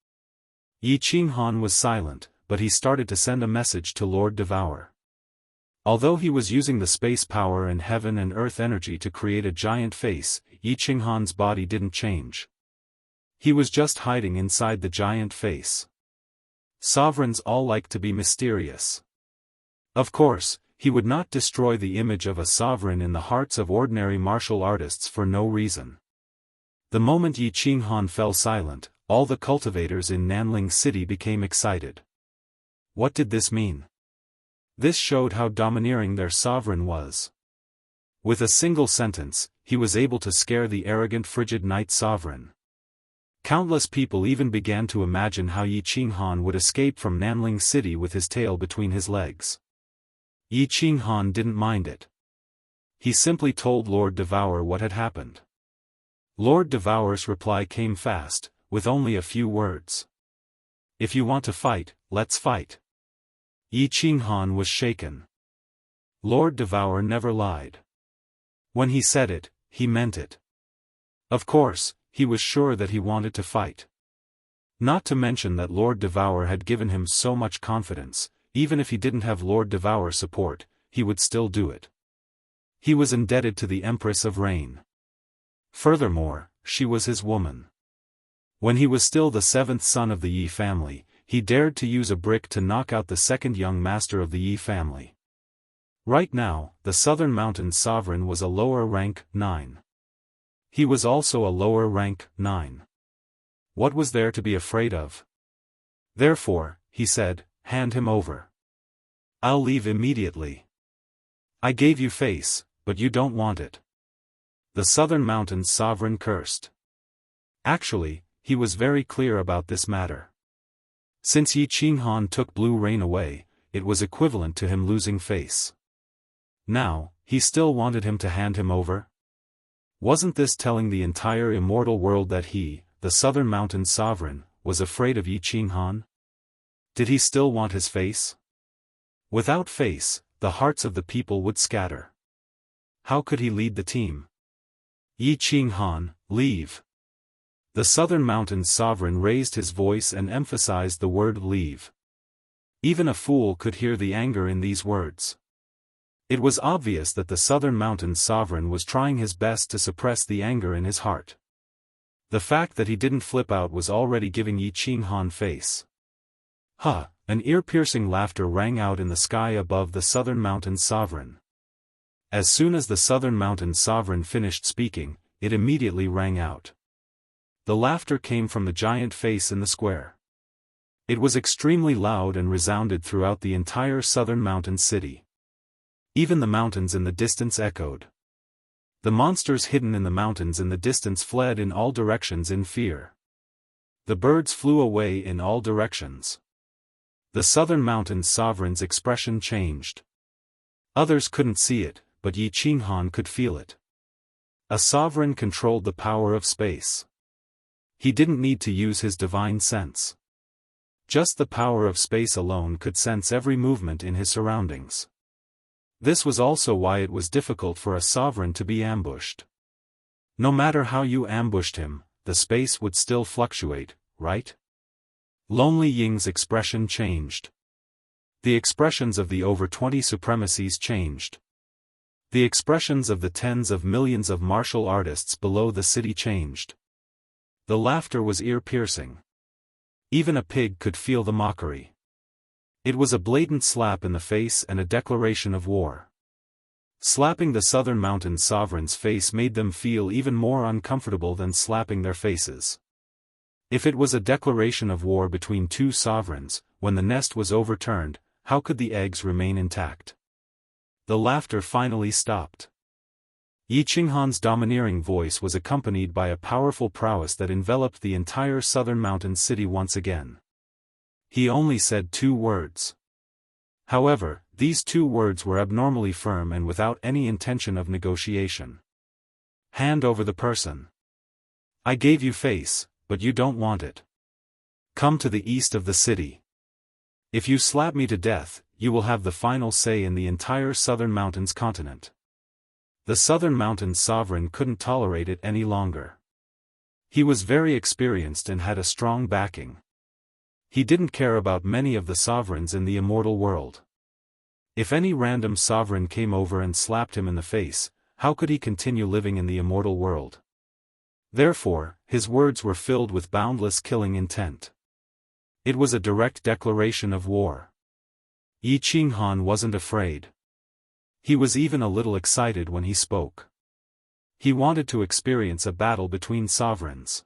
Yiqinghan was silent, but he started to send a message to Lord Devour. Although he was using the space power and heaven and earth energy to create a giant face, Yiqinghan's body didn't change. He was just hiding inside the giant face. Sovereigns all like to be mysterious. Of course, he would not destroy the image of a sovereign in the hearts of ordinary martial artists for no reason. The moment Yiqinghan fell silent, all the cultivators in Nanling City became excited. What did this mean? This showed how domineering their sovereign was. With a single sentence, he was able to scare the arrogant frigid night sovereign. Countless people even began to imagine how Yiqinghan would escape from Nanling City with his tail between his legs. Yiqinghan didn't mind it. He simply told Lord Devour what had happened. Lord Devour's reply came fast, with only a few words. If you want to fight, let's fight. Yiqinghan was shaken. Lord Devour never lied. When he said it, he meant it. Of course, he was sure that he wanted to fight. Not to mention that Lord Devour had given him so much confidence, even if he didn't have Lord Devour's support, he would still do it. He was indebted to the Empress of Rain. Furthermore, she was his woman. When he was still the seventh son of the Yi family, he dared to use a brick to knock out the second young master of the Yi family. Right now, the Southern Mountains sovereign was a lower rank 9. He was also a lower rank 9. What was there to be afraid of? Therefore, he said, hand him over. I'll leave immediately. I gave you face, but you don't want it. The Southern Mountains sovereign cursed. Actually, he was very clear about this matter. Since Yi Qinghan took Blue Rain away, it was equivalent to him losing face. Now, he still wanted him to hand him over? Wasn't this telling the entire immortal world that he, the Southern Mountains sovereign, was afraid of Yi Qinghan? Did he still want his face? Without face, the hearts of the people would scatter. How could he lead the team? Yi Qinghan, leave. The Southern Mountains sovereign raised his voice and emphasized the word leave. Even a fool could hear the anger in these words. It was obvious that the Southern Mountains sovereign was trying his best to suppress the anger in his heart. The fact that he didn't flip out was already giving Yi Qinghan face. Ha! An ear-piercing laughter rang out in the sky above the Southern Mountains sovereign. As soon as the Southern Mountains sovereign finished speaking, it immediately rang out. The laughter came from the giant face in the square. It was extremely loud and resounded throughout the entire Southern Mountains city. Even the mountains in the distance echoed. The monsters hidden in the mountains in the distance fled in all directions in fear. The birds flew away in all directions. The Southern Mountains sovereign's expression changed. Others couldn't see it, but Yi Qinghan could feel it. A sovereign controlled the power of space. He didn't need to use his divine sense. Just the power of space alone could sense every movement in his surroundings. This was also why it was difficult for a sovereign to be ambushed. No matter how you ambushed him, the space would still fluctuate, right? Lonely Ying's expression changed. The expressions of the over 20 supremacies changed. The expressions of the tens of millions of martial artists below the city changed. The laughter was ear-piercing. Even a pig could feel the mockery. It was a blatant slap in the face and a declaration of war. Slapping the Southern Mountains sovereign's face made them feel even more uncomfortable than slapping their faces. If it was a declaration of war between two sovereigns, when the nest was overturned, how could the eggs remain intact? The laughter finally stopped. Yi Qinghan's domineering voice was accompanied by a powerful prowess that enveloped the entire Southern Mountains city once again. He only said 2 words. However, these 2 words were abnormally firm and without any intention of negotiation. Hand over the person. I gave you face, but you don't want it. Come to the east of the city. If you slap me to death, you will have the final say in the entire Southern Mountains continent. The Southern Mountains sovereign couldn't tolerate it any longer. He was very experienced and had a strong backing. He didn't care about many of the sovereigns in the immortal world. If any random sovereign came over and slapped him in the face, how could he continue living in the immortal world? Therefore, his words were filled with boundless killing intent. It was a direct declaration of war. Yi Qinghan wasn't afraid. He was even a little excited when he spoke. He wanted to experience a battle between sovereigns.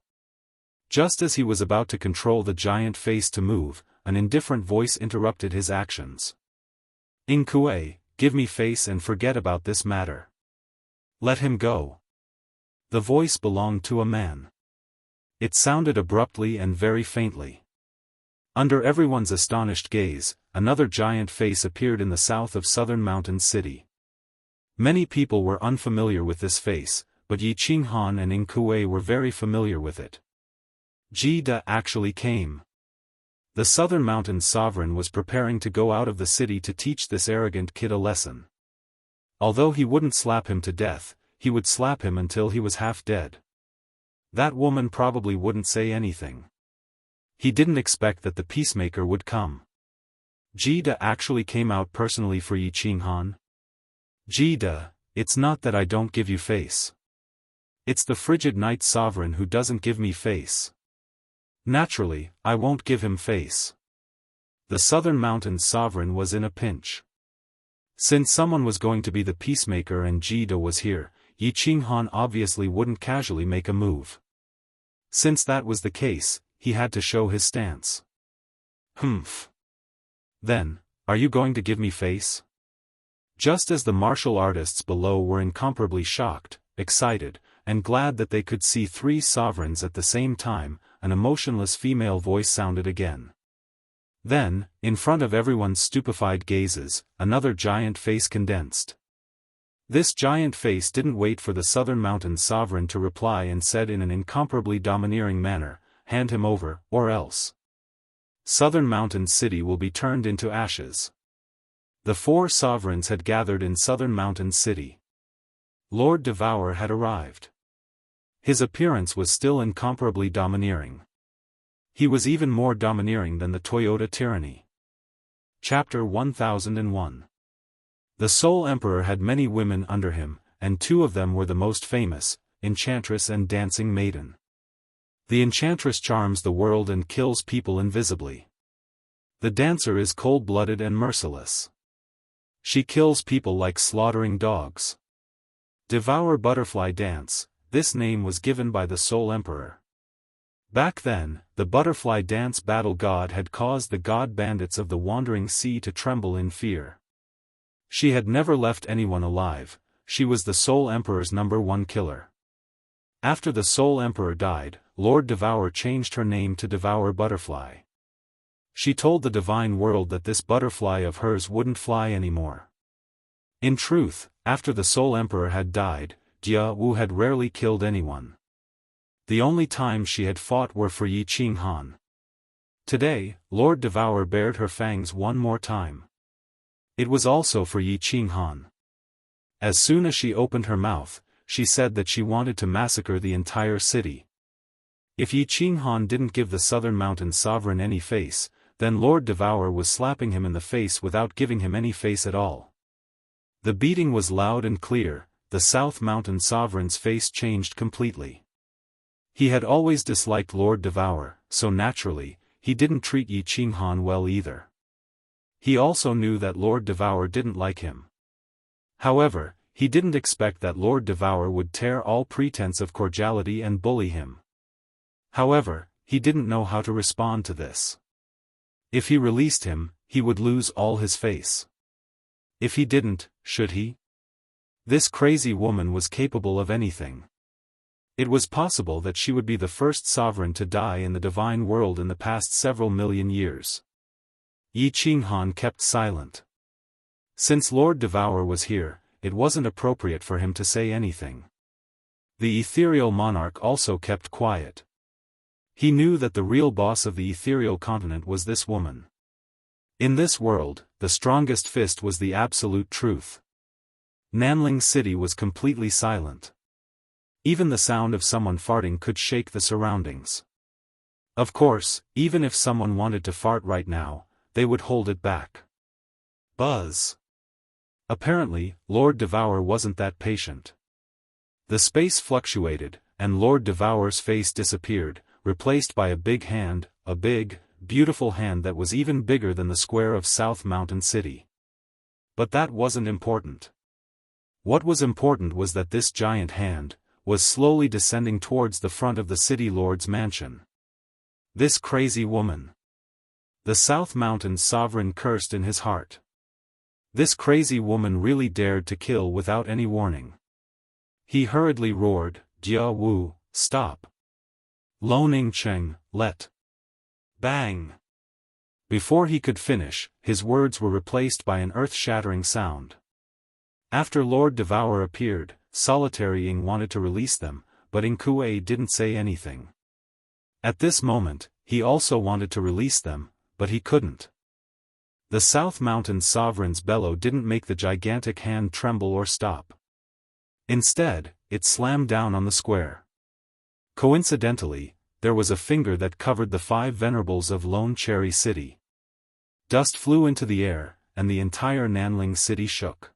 Just as he was about to control the giant face to move, an indifferent voice interrupted his actions. Inkue, give me face and forget about this matter. Let him go. The voice belonged to a man. It sounded abruptly and very faintly. Under everyone's astonished gaze, another giant face appeared in the south of Southern Mountains city. Many people were unfamiliar with this face, but Yi Qinghan and Inkue were very familiar with it. Ji Da actually came. The Southern Mountains sovereign was preparing to go out of the city to teach this arrogant kid a lesson. Although he wouldn't slap him to death, he would slap him until he was half dead. That woman probably wouldn't say anything. He didn't expect that the peacemaker would come. Jida actually came out personally for Yi Qinghan. Jida, it's not that I don't give you face. It's the frigid night sovereign who doesn't give me face. Naturally, I won't give him face. The Southern Mountains sovereign was in a pinch. Since someone was going to be the peacemaker and Jida was here, Yi Qinghan obviously wouldn't casually make a move. Since that was the case, he had to show his stance. Humph. Then, are you going to give me face? Just as the martial artists below were incomparably shocked, excited, and glad that they could see three sovereigns at the same time, an emotionless female voice sounded again. Then, in front of everyone's stupefied gazes, another giant face condensed. This giant face didn't wait for the Southern Mountains sovereign to reply and said in an incomparably domineering manner, "Hand him over, or else Southern Mountains City will be turned into ashes." The four sovereigns had gathered in Southern Mountains City. Lord Devour had arrived. His appearance was still incomparably domineering. He was even more domineering than the Toyota tyranny. Chapter 1001. The Soul Emperor had many women under him, and two of them were the most famous, Enchantress and Dancing Maiden. The Enchantress charms the world and kills people invisibly. The Dancer is cold-blooded and merciless. She kills people like slaughtering dogs. Devour Butterfly Dance, this name was given by the Soul Emperor. Back then, the Butterfly Dance battle god had caused the god bandits of the Wandering Sea to tremble in fear. She had never left anyone alive, she was the Soul Emperor's #1 killer. After the Soul Emperor died, Lord Devour changed her name to Devour Butterfly. She told the divine world that this butterfly of hers wouldn't fly anymore. In truth, after the Soul Emperor had died, Jianghu had rarely killed anyone. The only times she had fought were for Yi Qinghan. Today, Lord Devour bared her fangs one more time. It was also for Yi Qinghan. As soon as she opened her mouth, she said that she wanted to massacre the entire city. If Yi Qinghan didn't give the Southern Mountains sovereign any face, then Lord Devour was slapping him in the face without giving him any face at all. The beating was loud and clear, the South Mountain sovereign's face changed completely. He had always disliked Lord Devour, so naturally, he didn't treat Yi Qinghan well either. He also knew that Lord Devour didn't like him. However, he didn't expect that Lord Devour would tear all pretense of cordiality and bully him. However, he didn't know how to respond to this. If he released him, he would lose all his face. If he didn't, should he? This crazy woman was capable of anything. It was possible that she would be the first sovereign to die in the divine world in the past several million years. Yi Qinghan kept silent. Since Lord Devour was here, it wasn't appropriate for him to say anything. The ethereal monarch also kept quiet. He knew that the real boss of the ethereal continent was this woman. In this world, the strongest fist was the absolute truth. Nanling City was completely silent. Even the sound of someone farting could shake the surroundings. Of course, even if someone wanted to fart right now, they would hold it back. Buzz. Apparently, Lord Devour wasn't that patient. The space fluctuated, and Lord Devour's face disappeared, replaced by a big hand, a big, beautiful hand that was even bigger than the square of South Mountain City. But that wasn't important. What was important was that this giant hand was slowly descending towards the front of the city lord's mansion. This crazy woman. The South Mountain sovereign cursed in his heart. This crazy woman really dared to kill without any warning. He hurriedly roared, "Jia Wu, stop! Lo Ning Cheng, let!" Bang! Before he could finish, his words were replaced by an earth-shattering sound. After Lord Devour appeared, Solitary Ying wanted to release them, but Ing Kuei didn't say anything. At this moment, he also wanted to release them, but he couldn't. The South Mountain's sovereign's bellow didn't make the gigantic hand tremble or stop. Instead, it slammed down on the square. Coincidentally, there was a finger that covered the 5 venerables of Lone Cherry City. Dust flew into the air, and the entire Nanling city shook.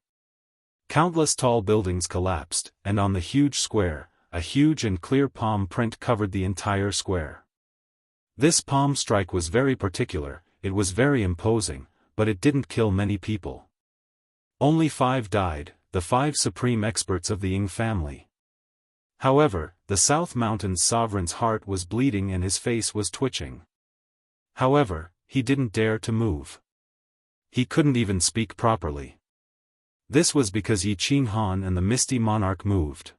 Countless tall buildings collapsed, and on the huge square, a huge and clear palm print covered the entire square. This palm strike was very particular, it was very imposing, but it didn't kill many people. Only 5 died, the 5 supreme experts of the Ying family. However, the South Mountain's sovereign's heart was bleeding and his face was twitching. However, he didn't dare to move. He couldn't even speak properly. This was because Yi Qinghan and the Misty Monarch moved.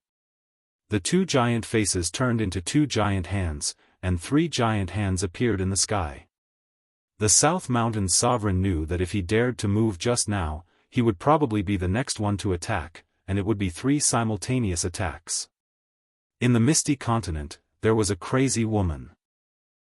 The 2 giant faces turned into 2 giant hands, and 3 giant hands appeared in the sky. The South Mountain's sovereign knew that if he dared to move just now, he would probably be the next one to attack, and it would be 3 simultaneous attacks. In the Misty Continent, there was a crazy woman.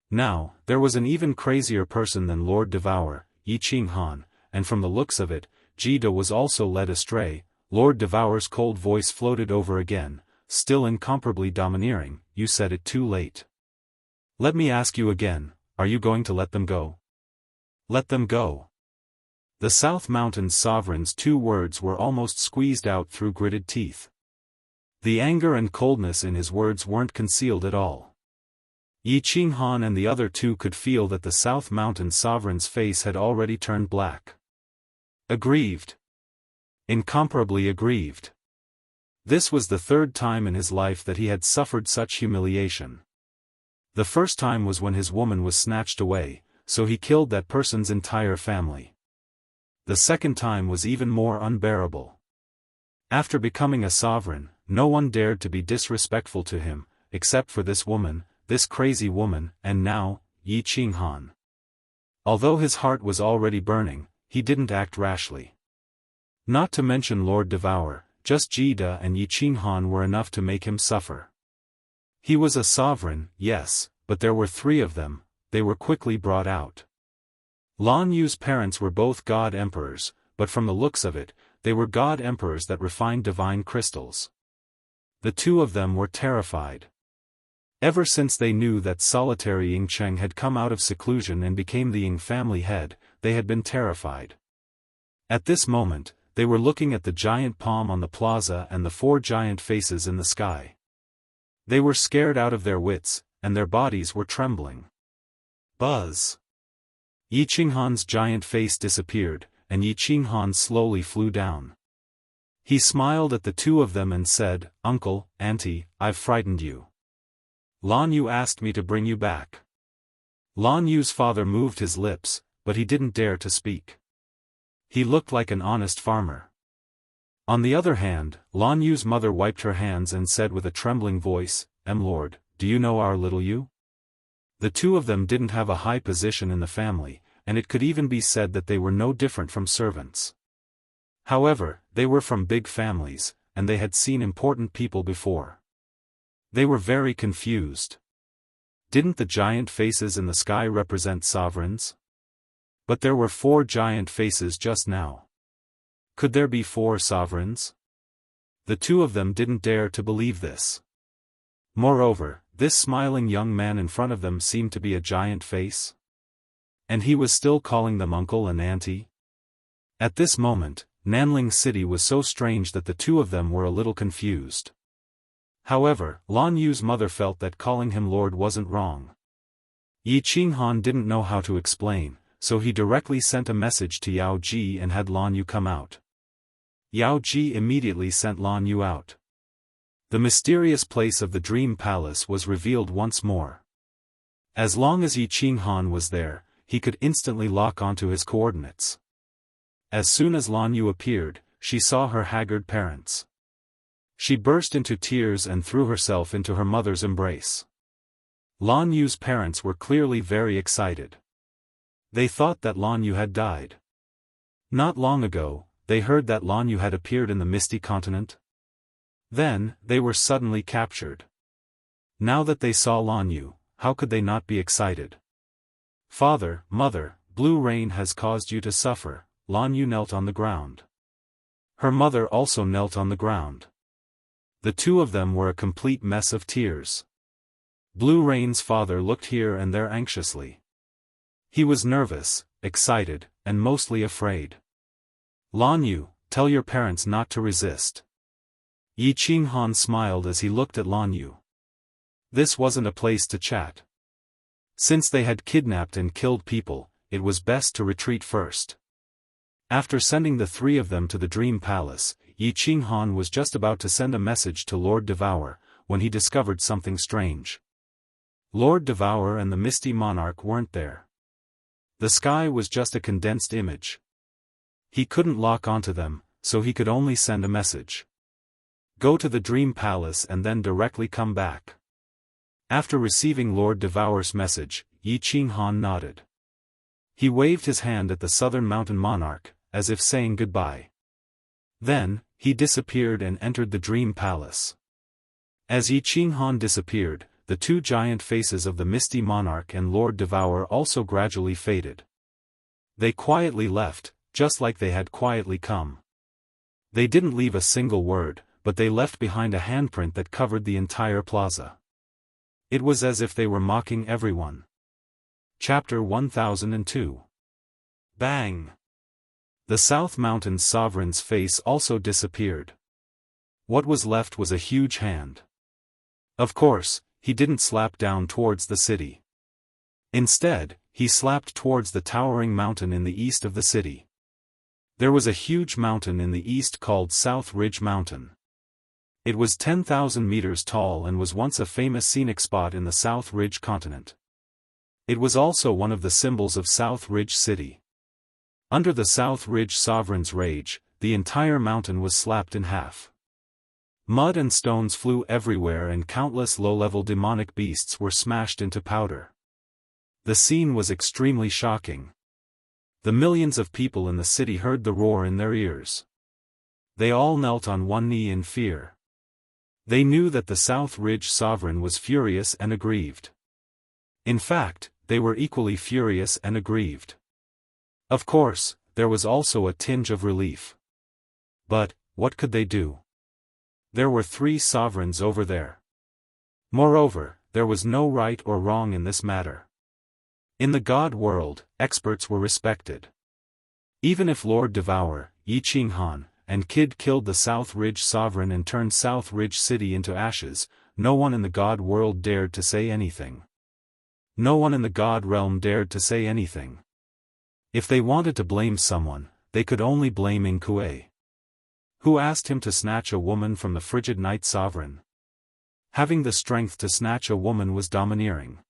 Now, there was an even crazier person than Lord Devour, Yi Qinghan, and from the looks of it, Jida was also led astray. Lord Devour's cold voice floated over again, still incomparably domineering. You said it too late. Let me ask you again, are you going to let them go? Let them go. The South Mountain's sovereign's 2 words were almost squeezed out through gritted teeth. The anger and coldness in his words weren't concealed at all. Yi Qinghan and the other 2 could feel that the South Mountain sovereign's face had already turned black. Aggrieved. Incomparably aggrieved. This was the 3rd time in his life that he had suffered such humiliation. The first time was when his woman was snatched away, so he killed that person's entire family. The second time was even more unbearable. After becoming a sovereign, no one dared to be disrespectful to him, except for this woman, this crazy woman, and now, Yi Qinghan. Although his heart was already burning, he didn't act rashly. Not to mention Lord Devour, just Jida and Yi Qinghan were enough to make him suffer. He was a sovereign, yes, but there were 3 of them. They were quickly brought out. Lan Yu's parents were both god emperors, but from the looks of it, they were god emperors that refined divine crystals. The 2 of them were terrified. Ever since they knew that solitary Ying Cheng had come out of seclusion and became the Ying family head, they had been terrified. At this moment, they were looking at the giant palm on the plaza and the 4 giant faces in the sky. They were scared out of their wits, and their bodies were trembling. Buzz! Yi Qinghan's giant face disappeared, and Yi Qinghan slowly flew down. He smiled at the 2 of them and said, "Uncle, Auntie, I've frightened you. Lan Yu asked me to bring you back." Lan Yu's father moved his lips, but he didn't dare to speak. He looked like an honest farmer. On the other hand, Lan Yu's mother wiped her hands and said with a trembling voice, Lord, do you know our little Yu?" The 2 of them didn't have a high position in the family, and it could even be said that they were no different from servants. However, they were from big families, and they had seen important people before. They were very confused. Didn't the giant faces in the sky represent sovereigns? But there were 4 giant faces just now. Could there be 4 sovereigns? The 2 of them didn't dare to believe this. Moreover, this smiling young man in front of them seemed to be a giant face. And he was still calling them uncle and auntie? At this moment, Nanling City was so strange that the 2 of them were a little confused. However, Lan Yu's mother felt that calling him Lord wasn't wrong. Yi Qinghan didn't know how to explain, so he directly sent a message to Yao Ji and had Lan Yu come out. Yao Ji immediately sent Lan Yu out. The mysterious place of the Dream Palace was revealed once more. As long as Yi Qinghan was there, he could instantly lock onto his coordinates. As soon as Lan Yu appeared, she saw her haggard parents. She burst into tears and threw herself into her mother's embrace. Lan Yu's parents were clearly very excited. They thought that Lan Yu had died. Not long ago, they heard that Lan Yu had appeared in the Misty Continent. Then, they were suddenly captured. Now that they saw Lan Yu, how could they not be excited? Father, mother, blue rain has caused you to suffer." Lan Yu knelt on the ground. Her mother also knelt on the ground. The two of them were a complete mess of tears. Blue Rain's father looked here and there anxiously. He was nervous, excited, and mostly afraid. "Lan Yu, tell your parents not to resist." Yi Qinghan smiled as he looked at Lan Yu. This wasn't a place to chat. Since they had kidnapped and killed people, it was best to retreat first. After sending the three of them to the Dream Palace, Yi Qinghan was just about to send a message to Lord Devour, when he discovered something strange. Lord Devour and the Misty Monarch weren't there. The sky was just a condensed image. He couldn't lock onto them, so he could only send a message. Go to the Dream Palace and then directly come back. After receiving Lord Devour's message, Yi Qinghan nodded. He waved his hand at the Southern Mountain Monarch, as if saying goodbye. Then, he disappeared and entered the Dream Palace. As Yi Qinghan disappeared, the two giant faces of the Misty Monarch and Lord Devour also gradually faded. They quietly left, just like they had quietly come. They didn't leave a single word, but they left behind a handprint that covered the entire plaza. It was as if they were mocking everyone. Chapter 1002. Bang! The South Mountain's sovereign's face also disappeared. What was left was a huge hand. Of course, he didn't slap down towards the city. Instead, he slapped towards the towering mountain in the east of the city. There was a huge mountain in the east called South Ridge Mountain. It was 10,000 meters tall and was once a famous scenic spot in the South Ridge continent. It was also one of the symbols of South Ridge City. Under the South Ridge Sovereign's rage, the entire mountain was slapped in half. Mud and stones flew everywhere and countless low-level demonic beasts were smashed into powder. The scene was extremely shocking. The millions of people in the city heard the roar in their ears. They all knelt on one knee in fear. They knew that the South Ridge Sovereign was furious and aggrieved. In fact, they were equally furious and aggrieved. Of course, there was also a tinge of relief. But, what could they do? There were three sovereigns over there. Moreover, there was no right or wrong in this matter. In the God world, experts were respected. Even if Lord Devour, Yi Qinghan, and Kid killed the South Ridge Sovereign and turned South Ridge City into ashes, no one in the God world dared to say anything. No one in the God realm dared to say anything. If they wanted to blame someone, they could only blame Inkue. Who asked him to snatch a woman from the frigid Night Sovereign? Having the strength to snatch a woman was domineering.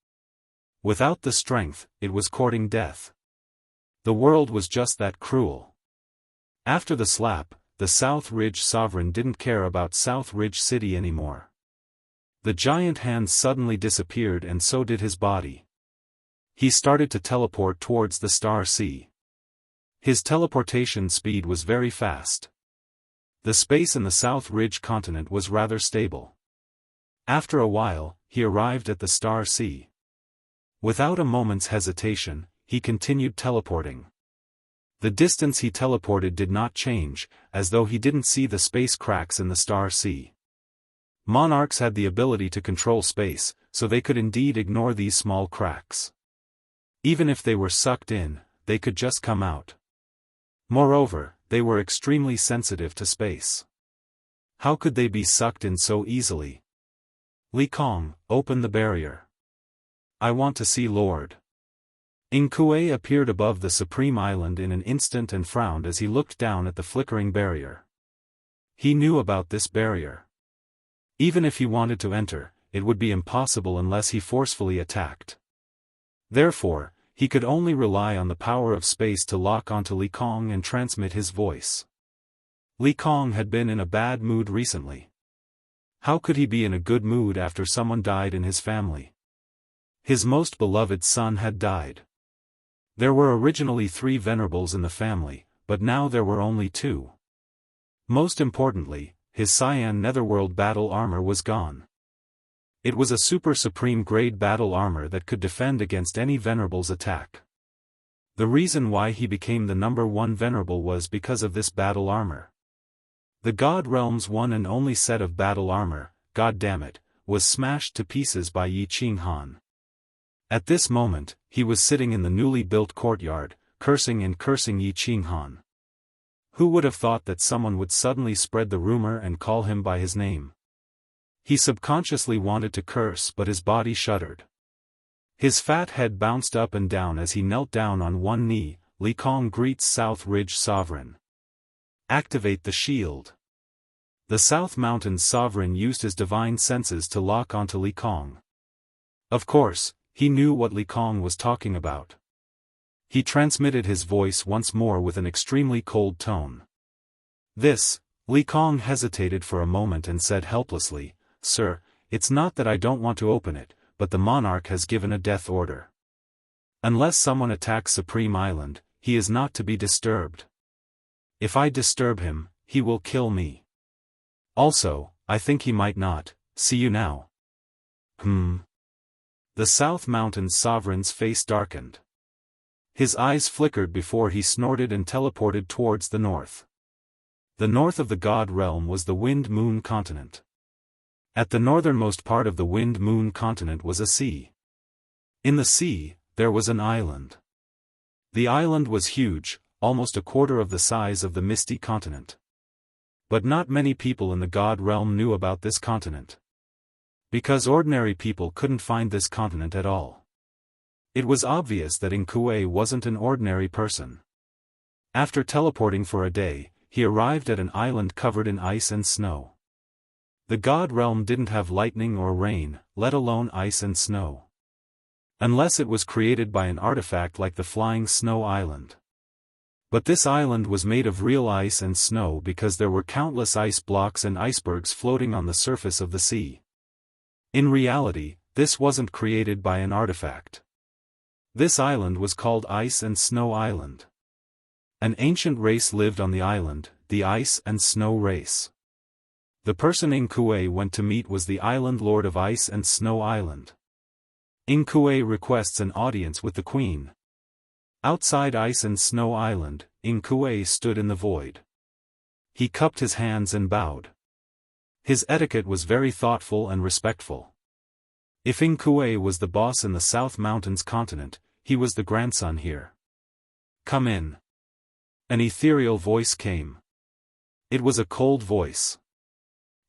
Without the strength, it was courting death. The world was just that cruel. After the slap, the South Ridge Sovereign didn't care about South Ridge City anymore. The giant hand suddenly disappeared and so did his body. He started to teleport towards the Star Sea. His teleportation speed was very fast. The space in the South Ridge continent was rather stable. After a while, he arrived at the Star Sea. Without a moment's hesitation, he continued teleporting. The distance he teleported did not change, as though he didn't see the space cracks in the Star Sea. Monarchs had the ability to control space, so they could indeed ignore these small cracks. Even if they were sucked in, they could just come out. Moreover, they were extremely sensitive to space. How could they be sucked in so easily? Li Kong, open the barrier. I want to see Lord. Inkue appeared above the Supreme Island in an instant and frowned as he looked down at the flickering barrier. He knew about this barrier. Even if he wanted to enter, it would be impossible unless he forcefully attacked. Therefore, he could only rely on the power of space to lock onto Li Kong and transmit his voice. Li Kong had been in a bad mood recently. How could he be in a good mood after someone died in his family? His most beloved son had died. There were originally 3 venerables in the family, but now there were only 2. Most importantly, his cyan netherworld battle armor was gone. It was a super supreme grade battle armor that could defend against any venerable's attack. The reason why he became the #1 venerable was because of this battle armor. The God Realm's one and only set of battle armor, god damn it, was smashed to pieces by Yi Qing Han. At this moment, he was sitting in the newly built courtyard, cursing and cursing Yi Qing Han. Who would have thought that someone would suddenly spread the rumor and call him by his name? He subconsciously wanted to curse, but his body shuddered. His fat head bounced up and down as he knelt down on one knee. Li Kong greets South Ridge Sovereign. Activate the shield. The South Mountains Sovereign used his divine senses to lock onto Li Kong. Of course, he knew what Li Kong was talking about. He transmitted his voice once more with an extremely cold tone. Li Kong hesitated for a moment and said helplessly, "Sir, it's not that I don't want to open it, but the monarch has given a death order. Unless someone attacks Supreme Island, he is not to be disturbed. If I disturb him, he will kill me. Also, I think he might not. See you now." The South Mountains Sovereign's face darkened. His eyes flickered before he snorted and teleported towards the north. The north of the God Realm was the Wind Moon Continent. At the northernmost part of the Wind Moon Continent was a sea. In the sea, there was an island. The island was huge, almost a quarter of the size of the Misty Continent. But not many people in the God Realm knew about this continent. Because ordinary people couldn't find this continent at all. It was obvious that Kuei wasn't an ordinary person. After teleporting for a day, he arrived at an island covered in ice and snow. The God Realm didn't have lightning or rain, let alone ice and snow. Unless it was created by an artifact like the Flying Snow Island. But this island was made of real ice and snow because there were countless ice blocks and icebergs floating on the surface of the sea. In reality, this wasn't created by an artifact. This island was called Ice and Snow Island. An ancient race lived on the island, the Ice and Snow race. The person Kuei went to meet was the Island Lord of Ice and Snow Island. Kuei requests an audience with the Queen. Outside Ice and Snow Island, Kuei stood in the void. He cupped his hands and bowed. His etiquette was very thoughtful and respectful. If Kuei was the boss in the South Mountains continent, he was the grandson here. "Come in." An ethereal voice came. It was a cold voice.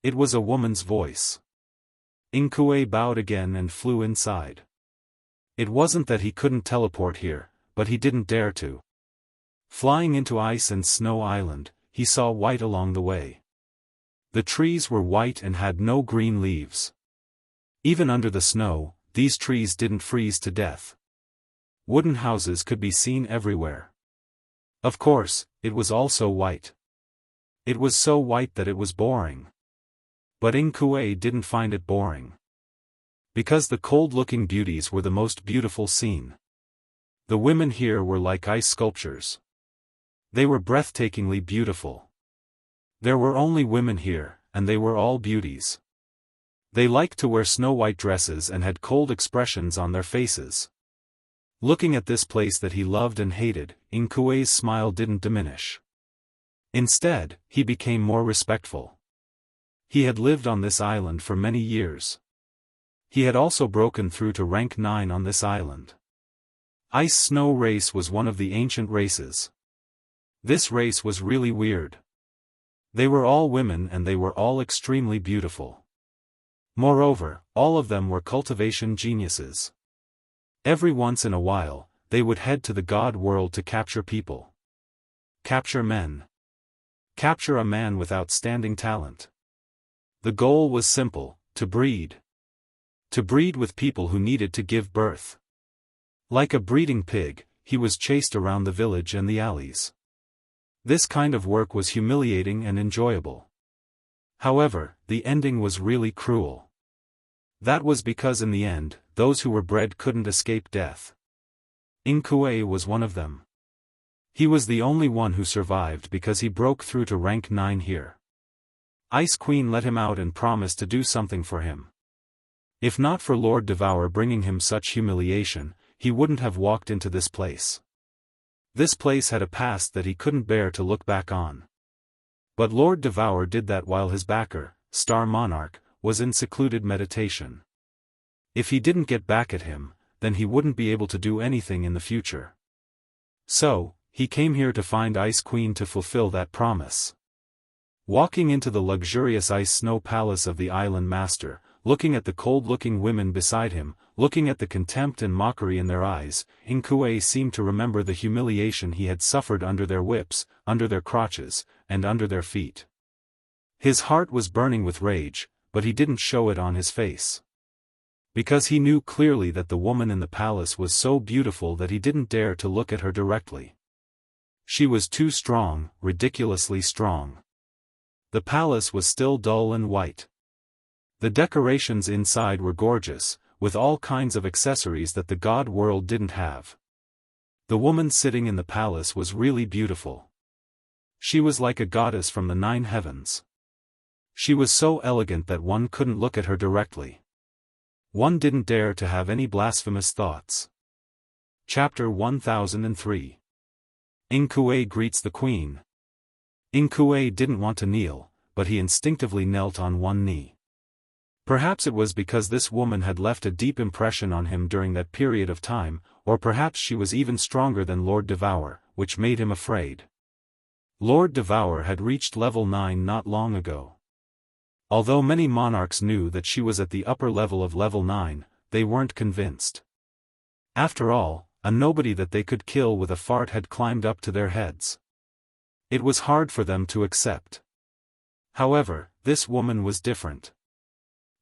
It was a woman's voice. Kuei bowed again and flew inside. It wasn't that he couldn't teleport here, but he didn't dare to. Flying into Ice and Snow Island, he saw white along the way. The trees were white and had no green leaves. Even under the snow, these trees didn't freeze to death. Wooden houses could be seen everywhere. Of course, it was also white. It was so white that it was boring. But Kuei didn't find it boring. Because the cold-looking beauties were the most beautiful seen. The women here were like ice sculptures. They were breathtakingly beautiful. There were only women here, and they were all beauties. They liked to wear snow-white dresses and had cold expressions on their faces. Looking at this place that he loved and hated, Kuei's smile didn't diminish. Instead, he became more respectful. He had lived on this island for many years. He had also broken through to rank 9 on this island. Ice-Snow race was one of the ancient races. This race was really weird. They were all women and they were all extremely beautiful. Moreover, all of them were cultivation geniuses. Every once in a while, they would head to the God world to capture people. Capture men. Capture a man with outstanding talent. The goal was simple, to breed. To breed with people who needed to give birth. Like a breeding pig, he was chased around the village and the alleys. This kind of work was humiliating and enjoyable. However, the ending was really cruel. That was because in the end, those who were bred couldn't escape death. Kuei was one of them. He was the only one who survived because he broke through to rank 9 here. Ice Queen let him out and promised to do something for him. If not for Lord Devour bringing him such humiliation, he wouldn't have walked into this place. This place had a past that he couldn't bear to look back on. But Lord Devour did that while his backer, Star Monarch, was in secluded meditation. If he didn't get back at him, then he wouldn't be able to do anything in the future. So, he came here to find Ice Queen to fulfill that promise. Walking into the luxurious ice snow palace of the island master, looking at the cold-looking women beside him, looking at the contempt and mockery in their eyes, Inkue seemed to remember the humiliation he had suffered under their whips, under their crotches, and under their feet. His heart was burning with rage, but he didn't show it on his face. Because he knew clearly that the woman in the palace was so beautiful that he didn't dare to look at her directly. She was too strong, ridiculously strong. The palace was still dull and white. The decorations inside were gorgeous, with all kinds of accessories that the god world didn't have. The woman sitting in the palace was really beautiful. She was like a goddess from the 9 heavens. She was so elegant that one couldn't look at her directly. One didn't dare to have any blasphemous thoughts. Chapter 1003. Inkue greets the queen. Inkue didn't want to kneel, but he instinctively knelt on one knee. Perhaps it was because this woman had left a deep impression on him during that period of time, or perhaps she was even stronger than Lord Devour, which made him afraid. Lord Devour had reached level 9 not long ago. Although many monarchs knew that she was at the upper level of level 9, they weren't convinced. After all, a nobody that they could kill with a fart had climbed up to their heads. It was hard for them to accept. However, this woman was different.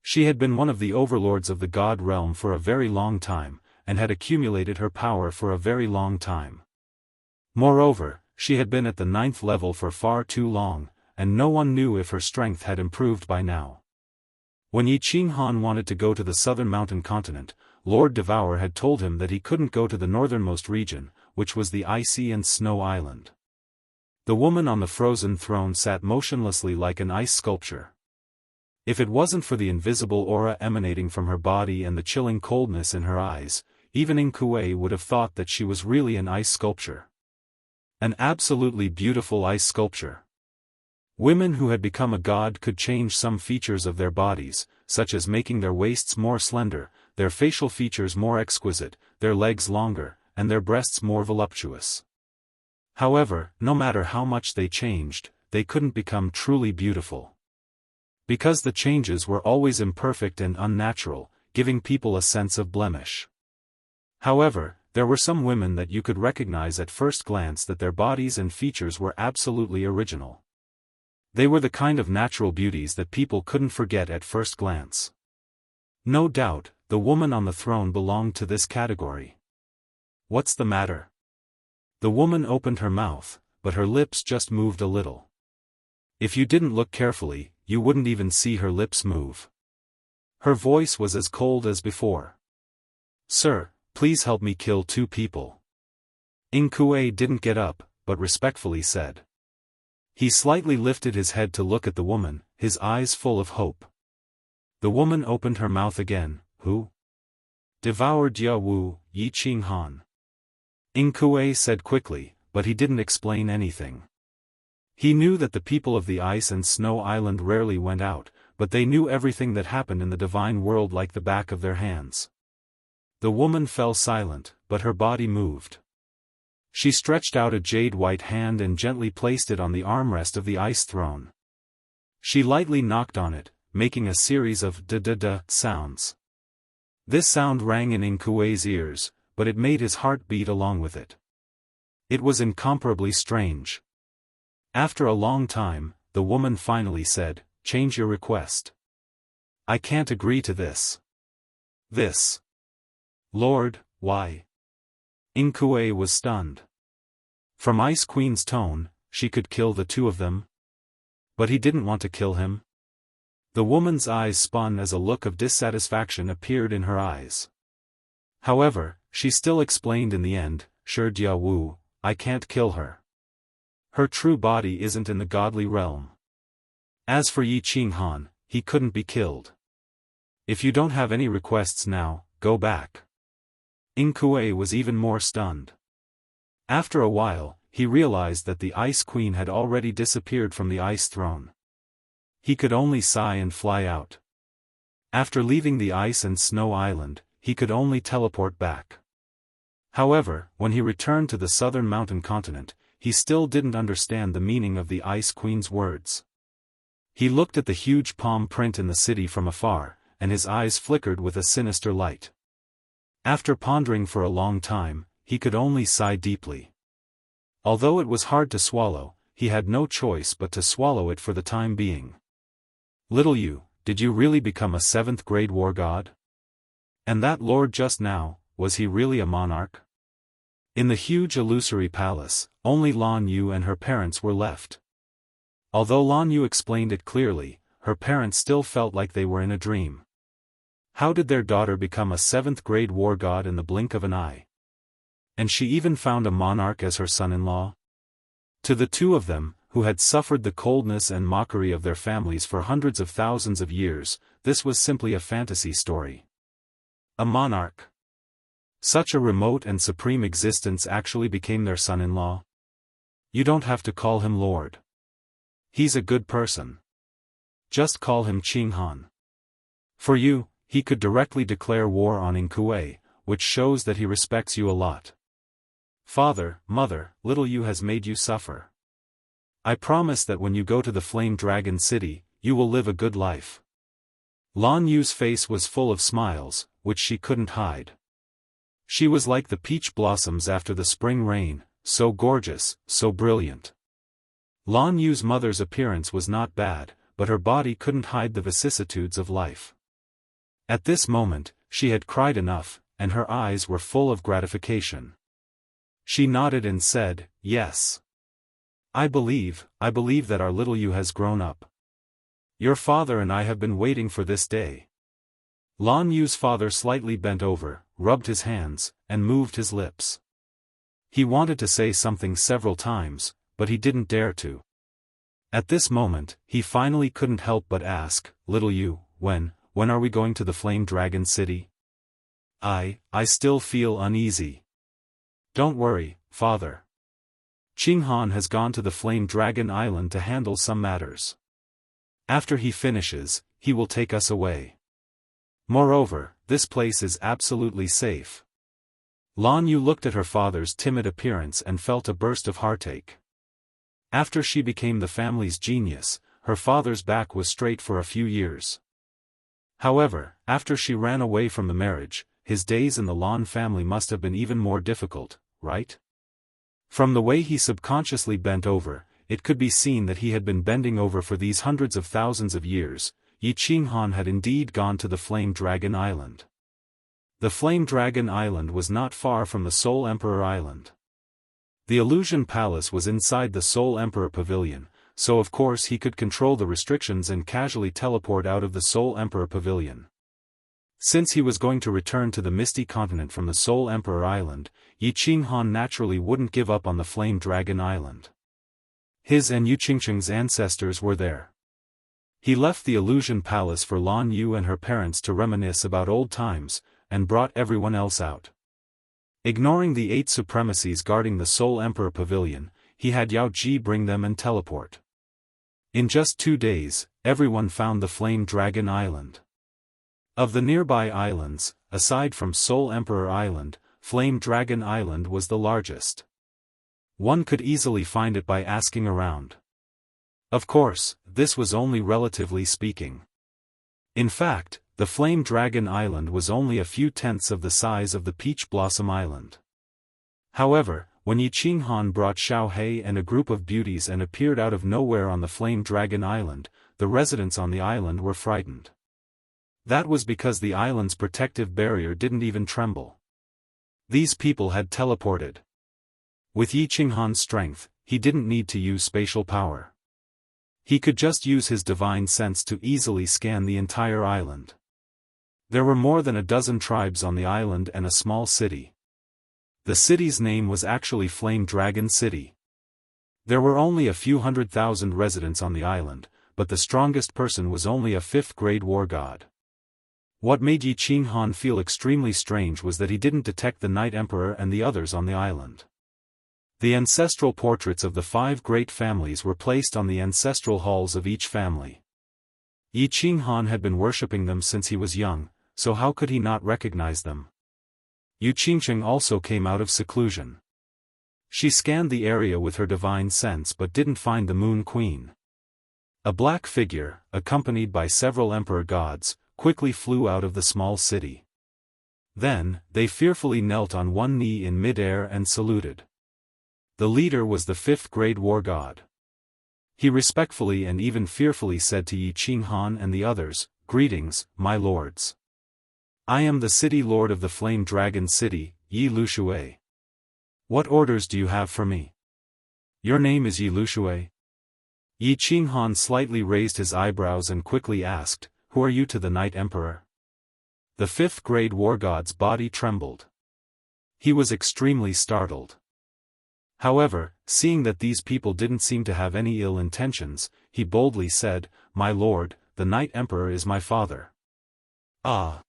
She had been one of the overlords of the god realm for a very long time, and had accumulated her power for a very long time. Moreover, she had been at the 9th level for far too long, and no one knew if her strength had improved by now. When Yi Qinghan wanted to go to the southern mountain continent, Lord Devour had told him that he couldn't go to the northernmost region, which was the icy and snow island. The woman on the frozen throne sat motionlessly like an ice sculpture. If it wasn't for the invisible aura emanating from her body and the chilling coldness in her eyes, even Inkue would have thought that she was really an ice sculpture. An absolutely beautiful ice sculpture. Women who had become a god could change some features of their bodies, such as making their waists more slender, their facial features more exquisite, their legs longer, and their breasts more voluptuous. However, no matter how much they changed, they couldn't become truly beautiful. Because the changes were always imperfect and unnatural, giving people a sense of blemish. However, there were some women that you could recognize at first glance that their bodies and features were absolutely original. They were the kind of natural beauties that people couldn't forget at first glance. No doubt, the woman on the throne belonged to this category. What's the matter? The woman opened her mouth, but her lips just moved a little. If you didn't look carefully, you wouldn't even see her lips move. Her voice was as cold as before. Sir, please help me kill 2 people. Inkue didn't get up, but respectfully said. He slightly lifted his head to look at the woman, his eyes full of hope. The woman opened her mouth again. Who? Devour Jianghu, Yi Qinghan. Inkue said quickly, but he didn't explain anything. He knew that the people of the ice and snow island rarely went out, but they knew everything that happened in the divine world like the back of their hands. The woman fell silent, but her body moved. She stretched out a jade-white hand and gently placed it on the armrest of the ice throne. She lightly knocked on it, making a series of da-da-da sounds. This sound rang in Inkue's ears, but it made his heart beat along with it. It was incomparably strange. After a long time, the woman finally said, "Change your request. I can't agree to this." This. Lord, why? Inkue was stunned. From Ice Queen's tone, she could kill the 2 of them. But he didn't want to kill him. The woman's eyes spun as a look of dissatisfaction appeared in her eyes. However, she still explained in the end, "Sure Jianghu, I can't kill her. Her true body isn't in the godly realm. As for Yi Qinghan, he couldn't be killed. If you don't have any requests now, go back." Inkue was even more stunned. After a while, he realized that the Ice Queen had already disappeared from the Ice Throne. He could only sigh and fly out. After leaving the Ice and Snow Island, he could only teleport back. However, when he returned to the southern mountain continent, he still didn't understand the meaning of the Ice Queen's words. He looked at the huge palm print in the city from afar, and his eyes flickered with a sinister light. After pondering for a long time, he could only sigh deeply. Although it was hard to swallow, he had no choice but to swallow it for the time being. Little you, did you really become a 7th grade war god? And that lord just now, was he really a monarch? In the huge illusory palace, only Lan Yu and her parents were left. Although Lan Yu explained it clearly, her parents still felt like they were in a dream. How did their daughter become a 7th grade war god in the blink of an eye? And she even found a monarch as her son-in-law? To the two of them, who had suffered the coldness and mockery of their families for hundreds of thousands of years, this was simply a fantasy story. A monarch. Such a remote and supreme existence actually became their son-in-law. You don't have to call him Lord. He's a good person. Just call him Qing Han. For you, he could directly declare war on Ingkue, which shows that he respects you a lot. Father, mother, little you has made you suffer. I promise that when you go to the Flame Dragon City, you will live a good life. Lan Yu's face was full of smiles, which she couldn't hide. She was like the peach blossoms after the spring rain, so gorgeous, so brilliant. Lan Yu's mother's appearance was not bad, but her body couldn't hide the vicissitudes of life. At this moment, she had cried enough, and her eyes were full of gratification. She nodded and said, "Yes. I believe that our little you has grown up. Your father and I have been waiting for this day." Lan Yu's father slightly bent over, rubbed his hands, and moved his lips. He wanted to say something several times, but he didn't dare to. At this moment, he finally couldn't help but ask, "Little you, when are we going to the Flame Dragon City? I still feel uneasy." "Don't worry, father. Qing Han has gone to the Flame Dragon Island to handle some matters. After he finishes, he will take us away. Moreover, this place is absolutely safe." Lan Yu looked at her father's timid appearance and felt a burst of heartache. After she became the family's genius, her father's back was straight for a few years. However, after she ran away from the marriage, his days in the Lan family must have been even more difficult, right? From the way he subconsciously bent over, it could be seen that he had been bending over for these hundreds of thousands of years. Yi Qinghan had indeed gone to the Flame Dragon Island. The Flame Dragon Island was not far from the Soul Emperor Island. The Illusion Palace was inside the Soul Emperor Pavilion, so of course he could control the restrictions and casually teleport out of the Soul Emperor Pavilion. Since he was going to return to the Misty Continent from the Soul Emperor Island, Yi Qinghan naturally wouldn't give up on the Flame Dragon Island. His and Yu Qingqing's ancestors were there. He left the Illusion Palace for Lan Yu and her parents to reminisce about old times, and brought everyone else out. Ignoring the 8 supremacies guarding the Soul Emperor Pavilion, he had Yao Ji bring them and teleport. In just 2 days, everyone found the Flame Dragon Island. Of the nearby islands, aside from Soul Emperor Island, Flame Dragon Island was the largest. One could easily find it by asking around. Of course, this was only relatively speaking. In fact, the Flame Dragon Island was only a few tenths of the size of the Peach Blossom Island. However, when Yi Qinghan brought Xiao He and a group of beauties and appeared out of nowhere on the Flame Dragon Island, the residents on the island were frightened. That was because the island's protective barrier didn't even tremble. These people had teleported. With Yi Qinghan's strength, he didn't need to use spatial power. He could just use his divine sense to easily scan the entire island. There were more than a dozen tribes on the island and a small city. The city's name was actually Flame Dragon City. There were only a few 100,000 residents on the island, but the strongest person was only a 5th grade war god. What made Yi Qinghan feel extremely strange was that he didn't detect the Night Emperor and the others on the island. The ancestral portraits of the 5 great families were placed on the ancestral halls of each family. Yi Qinghan had been worshipping them since he was young, so how could he not recognize them? Yu Qingcheng also came out of seclusion. She scanned the area with her divine sense but didn't find the Moon Queen. A black figure, accompanied by several emperor gods, quickly flew out of the small city. Then, they fearfully knelt on one knee in mid-air and saluted. The leader was the 5th grade war god. He respectfully and even fearfully said to Yi Qinghan and the others, "Greetings, my lords. I am the city lord of the Flame Dragon City, Yi Lushui. What orders do you have for me?" "Your name is Yi Lushui?" Yi Qinghan slightly raised his eyebrows and quickly asked, "Who are you to the Night Emperor?" The 5th grade war god's body trembled. He was extremely startled. However, seeing that these people didn't seem to have any ill intentions, he boldly said, "My lord, the Night Emperor is my father." Ah!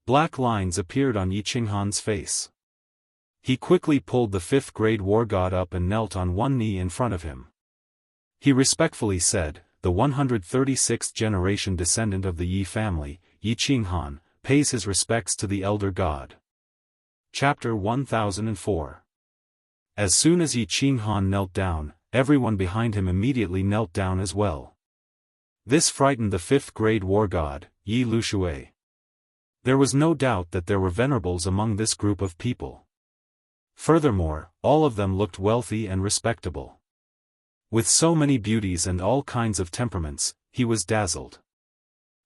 Black lines appeared on Yi Qinghan's face. He quickly pulled the 5th grade war god up and knelt on one knee in front of him. He respectfully said, "The 136th generation descendant of the Yi family, Yi Qinghan, pays his respects to the elder god." Chapter 1004. As soon as Yi Qinghan knelt down, everyone behind him immediately knelt down as well. This frightened the 5th grade war god, Yi Lushui. There was no doubt that there were venerables among this group of people. Furthermore, all of them looked wealthy and respectable. With so many beauties and all kinds of temperaments, he was dazzled.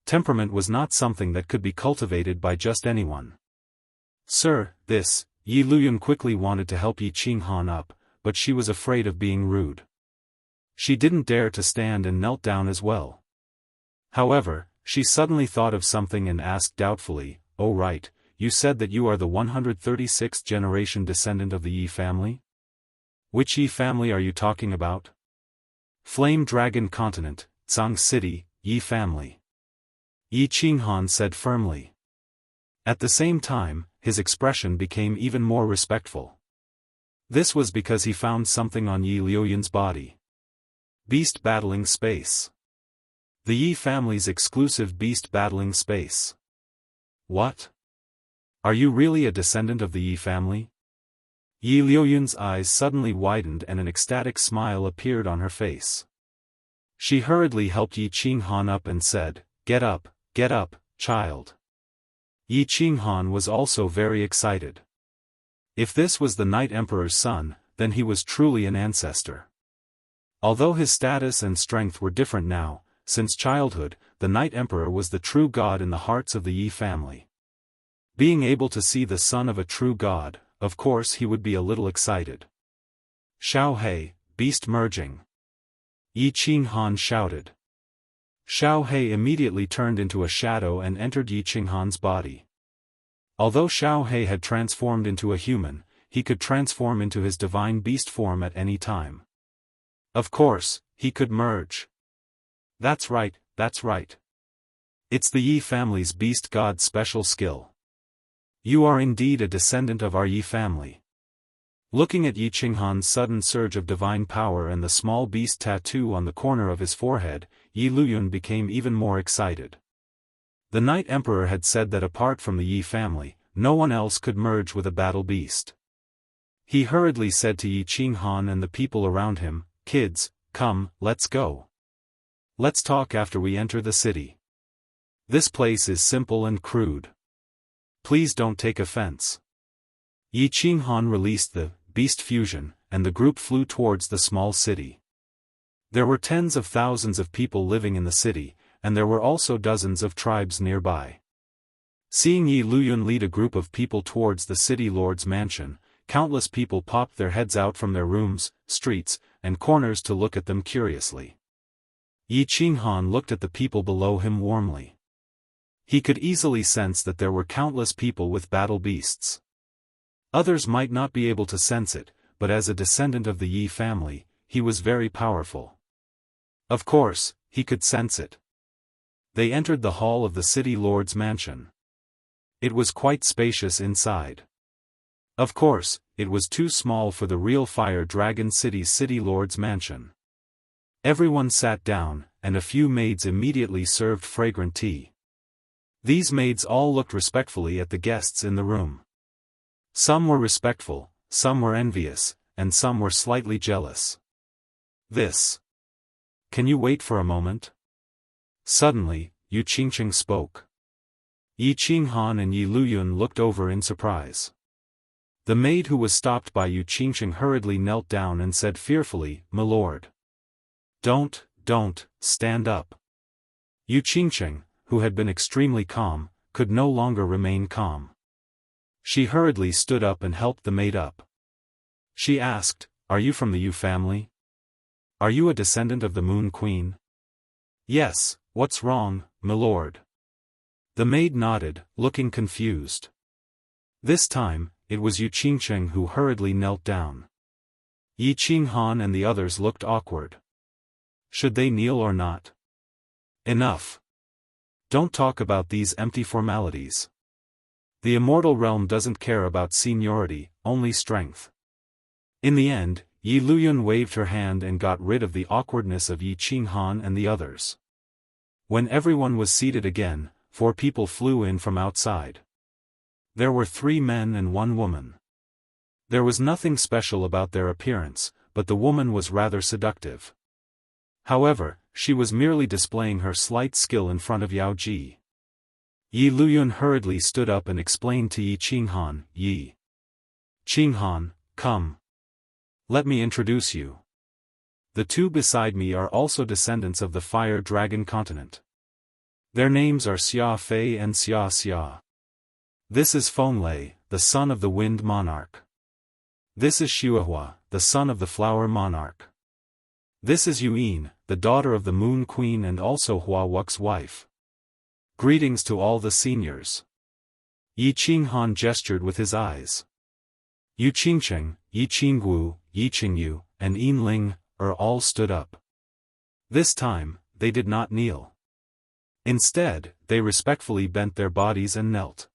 Temperament was not something that could be cultivated by just anyone. "Sir, this," Yi Luyun quickly wanted to help Yi Qinghan up, but she was afraid of being rude. She didn't dare to stand and knelt down as well. However, she suddenly thought of something and asked doubtfully, "Oh right, you said that you are the 136th generation descendant of the Yi family? Which Yi family are you talking about?" "Flame Dragon Continent, Zhang City, Yi family," Yi Qinghan said firmly. At the same time, his expression became even more respectful. This was because he found something on Yi Liuyun's body. Beast battling space. The Yi family's exclusive beast battling space. What? Are you really a descendant of the Yi family? Yi Liuyun's eyes suddenly widened and an ecstatic smile appeared on her face. She hurriedly helped Yi Qinghan up and said, get up, child." Yi Qinghan was also very excited. If this was the Night Emperor's son, then he was truly an ancestor. Although his status and strength were different now, since childhood, the Night Emperor was the true god in the hearts of the Yi family. Being able to see the son of a true god, of course he would be a little excited. "Xiao He, beast merging!" Yi Qinghan shouted. Xiao He immediately turned into a shadow and entered Yi Qinghan's body. Although Xiao He had transformed into a human, he could transform into his divine beast form at any time. Of course, he could merge. That's right. It's the Yi family's beast god special skill. You are indeed a descendant of our Yi family. Looking at Yi Qinghan's sudden surge of divine power and the small beast tattoo on the corner of his forehead, Yi Luyun became even more excited. The Night Emperor had said that apart from the Yi family, no one else could merge with a battle beast. He hurriedly said to Yi Qinghan and the people around him, "Kids, come, let's go. Let's talk after we enter the city. This place is simple and crude. Please don't take offense." Yi Qinghan released the beast fusion, and the group flew towards the small city. There were tens of thousands of people living in the city, and there were also dozens of tribes nearby. Seeing Yi Luyun lead a group of people towards the city lord's mansion, countless people popped their heads out from their rooms, streets, and corners to look at them curiously. Yi Qinghan looked at the people below him warmly. He could easily sense that there were countless people with battle beasts. Others might not be able to sense it, but as a descendant of the Yi family, he was very powerful. Of course, he could sense it. They entered the hall of the city lord's mansion. It was quite spacious inside. Of course, it was too small for the real Fire Dragon City's city lord's mansion. Everyone sat down, and a few maids immediately served fragrant tea. These maids all looked respectfully at the guests in the room. Some were respectful, some were envious, and some were slightly jealous. This. Can you wait for a moment? Suddenly, Yu Qingqing spoke. Yi Qinghan and Yi Luyun looked over in surprise. The maid who was stopped by Yu Qingqing hurriedly knelt down and said fearfully, "My lord. Don't, stand up." Yu Qingqing, who had been extremely calm, could no longer remain calm. She hurriedly stood up and helped the maid up. She asked, "Are you from the Yu family? Are you a descendant of the Moon Queen?" "Yes, what's wrong, my lord?" The maid nodded, looking confused. This time, it was Yu Qingqing who hurriedly knelt down. Yi Qinghan and the others looked awkward. Should they kneel or not? Enough. Don't talk about these empty formalities. The immortal realm doesn't care about seniority, only strength. In the end, Yi Luyun waved her hand and got rid of the awkwardness of Yi Qinghan and the others. When everyone was seated again, 4 people flew in from outside. There were 3 men and 1 woman. There was nothing special about their appearance, but the woman was rather seductive. However, she was merely displaying her slight skill in front of Yao Ji. Yi Luyun hurriedly stood up and explained to Yi Qinghan, "Yi Qinghan, come. Let me introduce you. The 2 beside me are also descendants of the Fire Dragon continent. Their names are Xia Fei and Xia Xia. This is Fenglei, the son of the Wind Monarch. This is Xuehua, the son of the Flower Monarch. This is Yuyin, the daughter of the Moon Queen and also Hua Wux's wife. Greetings to all the seniors." Yi Qinghan gestured with his eyes. Yu Qingqing, Yi Qinggu, Yi Qingyu, and Yin Ling all stood up. This time, they did not kneel. Instead, they respectfully bent their bodies and knelt.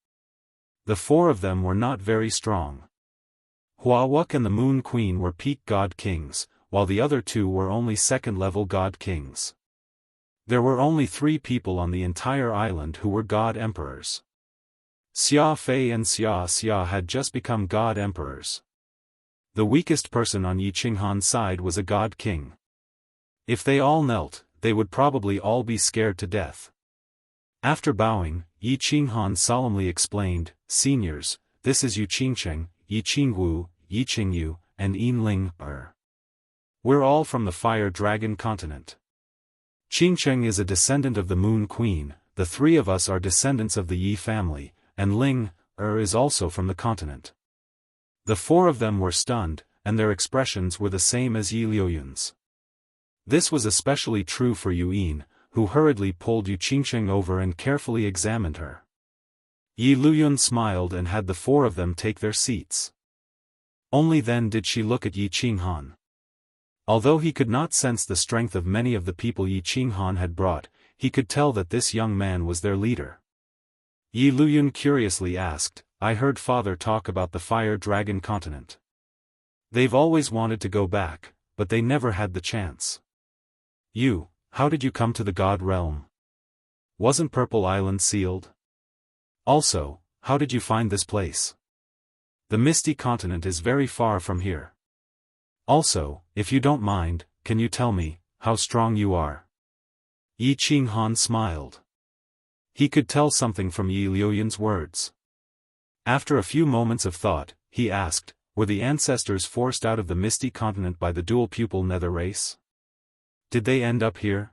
The 4 of them were not very strong. Hua Wuq and the Moon Queen were peak god kings, while the other 2 were only second-level god kings. There were only 3 people on the entire island who were god emperors. Xia Fei and Xia Xia had just become god emperors. The weakest person on Yi Qinghan's side was a god king. If they all knelt, they would probably all be scared to death. After bowing, Yi Qinghan solemnly explained, "Seniors, this is Yu Qingqing, Yi Qinggu, Yi Qingyu, and Yin Ling. We're all from the Fire Dragon continent. Qingqing is a descendant of the Moon Queen, the 3 of us are descendants of the Yi family, and Ling is also from the continent." The 4 of them were stunned, and their expressions were the same as Yi Luyun's. This was especially true for Yuyin, who hurriedly pulled Yu Qingqing over and carefully examined her. Yi Luyun smiled and had the 4 of them take their seats. Only then did she look at Yi Qinghan. Although he could not sense the strength of many of the people Yi Qinghan had brought, he could tell that this young man was their leader. Yi Luyun curiously asked, "I heard father talk about the Fire Dragon continent. They've always wanted to go back, but they never had the chance. How did you come to the God realm? Wasn't Purple Island sealed? Also, how did you find this place? The Misty Continent is very far from here. Also, if you don't mind, can you tell me how strong you are?" Yi Qinghan smiled. He could tell something from Yi Luyun's words. After a few moments of thought, he asked, "Were the ancestors forced out of the Misty Continent by the dual-pupil nether race? Did they end up here?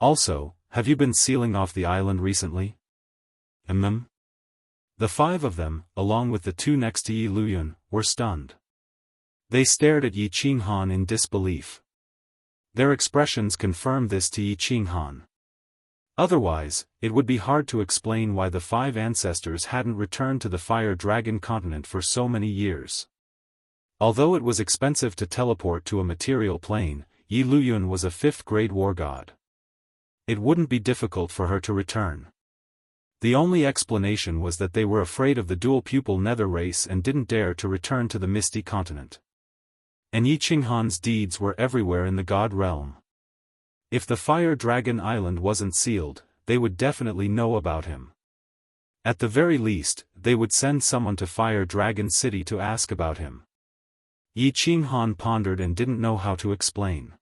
Also, have you been sealing off the island recently?" The 5 of them, along with the 2 next to Yi Luyun, were stunned. They stared at Yi Qinghan in disbelief. Their expressions confirmed this to Yi Qinghan. Otherwise, it would be hard to explain why the 5 ancestors hadn't returned to the Fire Dragon continent for so many years. Although it was expensive to teleport to a material plane, Yi Luyun was a 5th-grade war god. It wouldn't be difficult for her to return. The only explanation was that they were afraid of the dual-pupil nether race and didn't dare to return to the Misty Continent. And Yi Qinghan's deeds were everywhere in the God realm. If the Fire Dragon Island wasn't sealed, they would definitely know about him. At the very least, they would send someone to Fire Dragon City to ask about him. Yi Qinghan pondered and didn't know how to explain.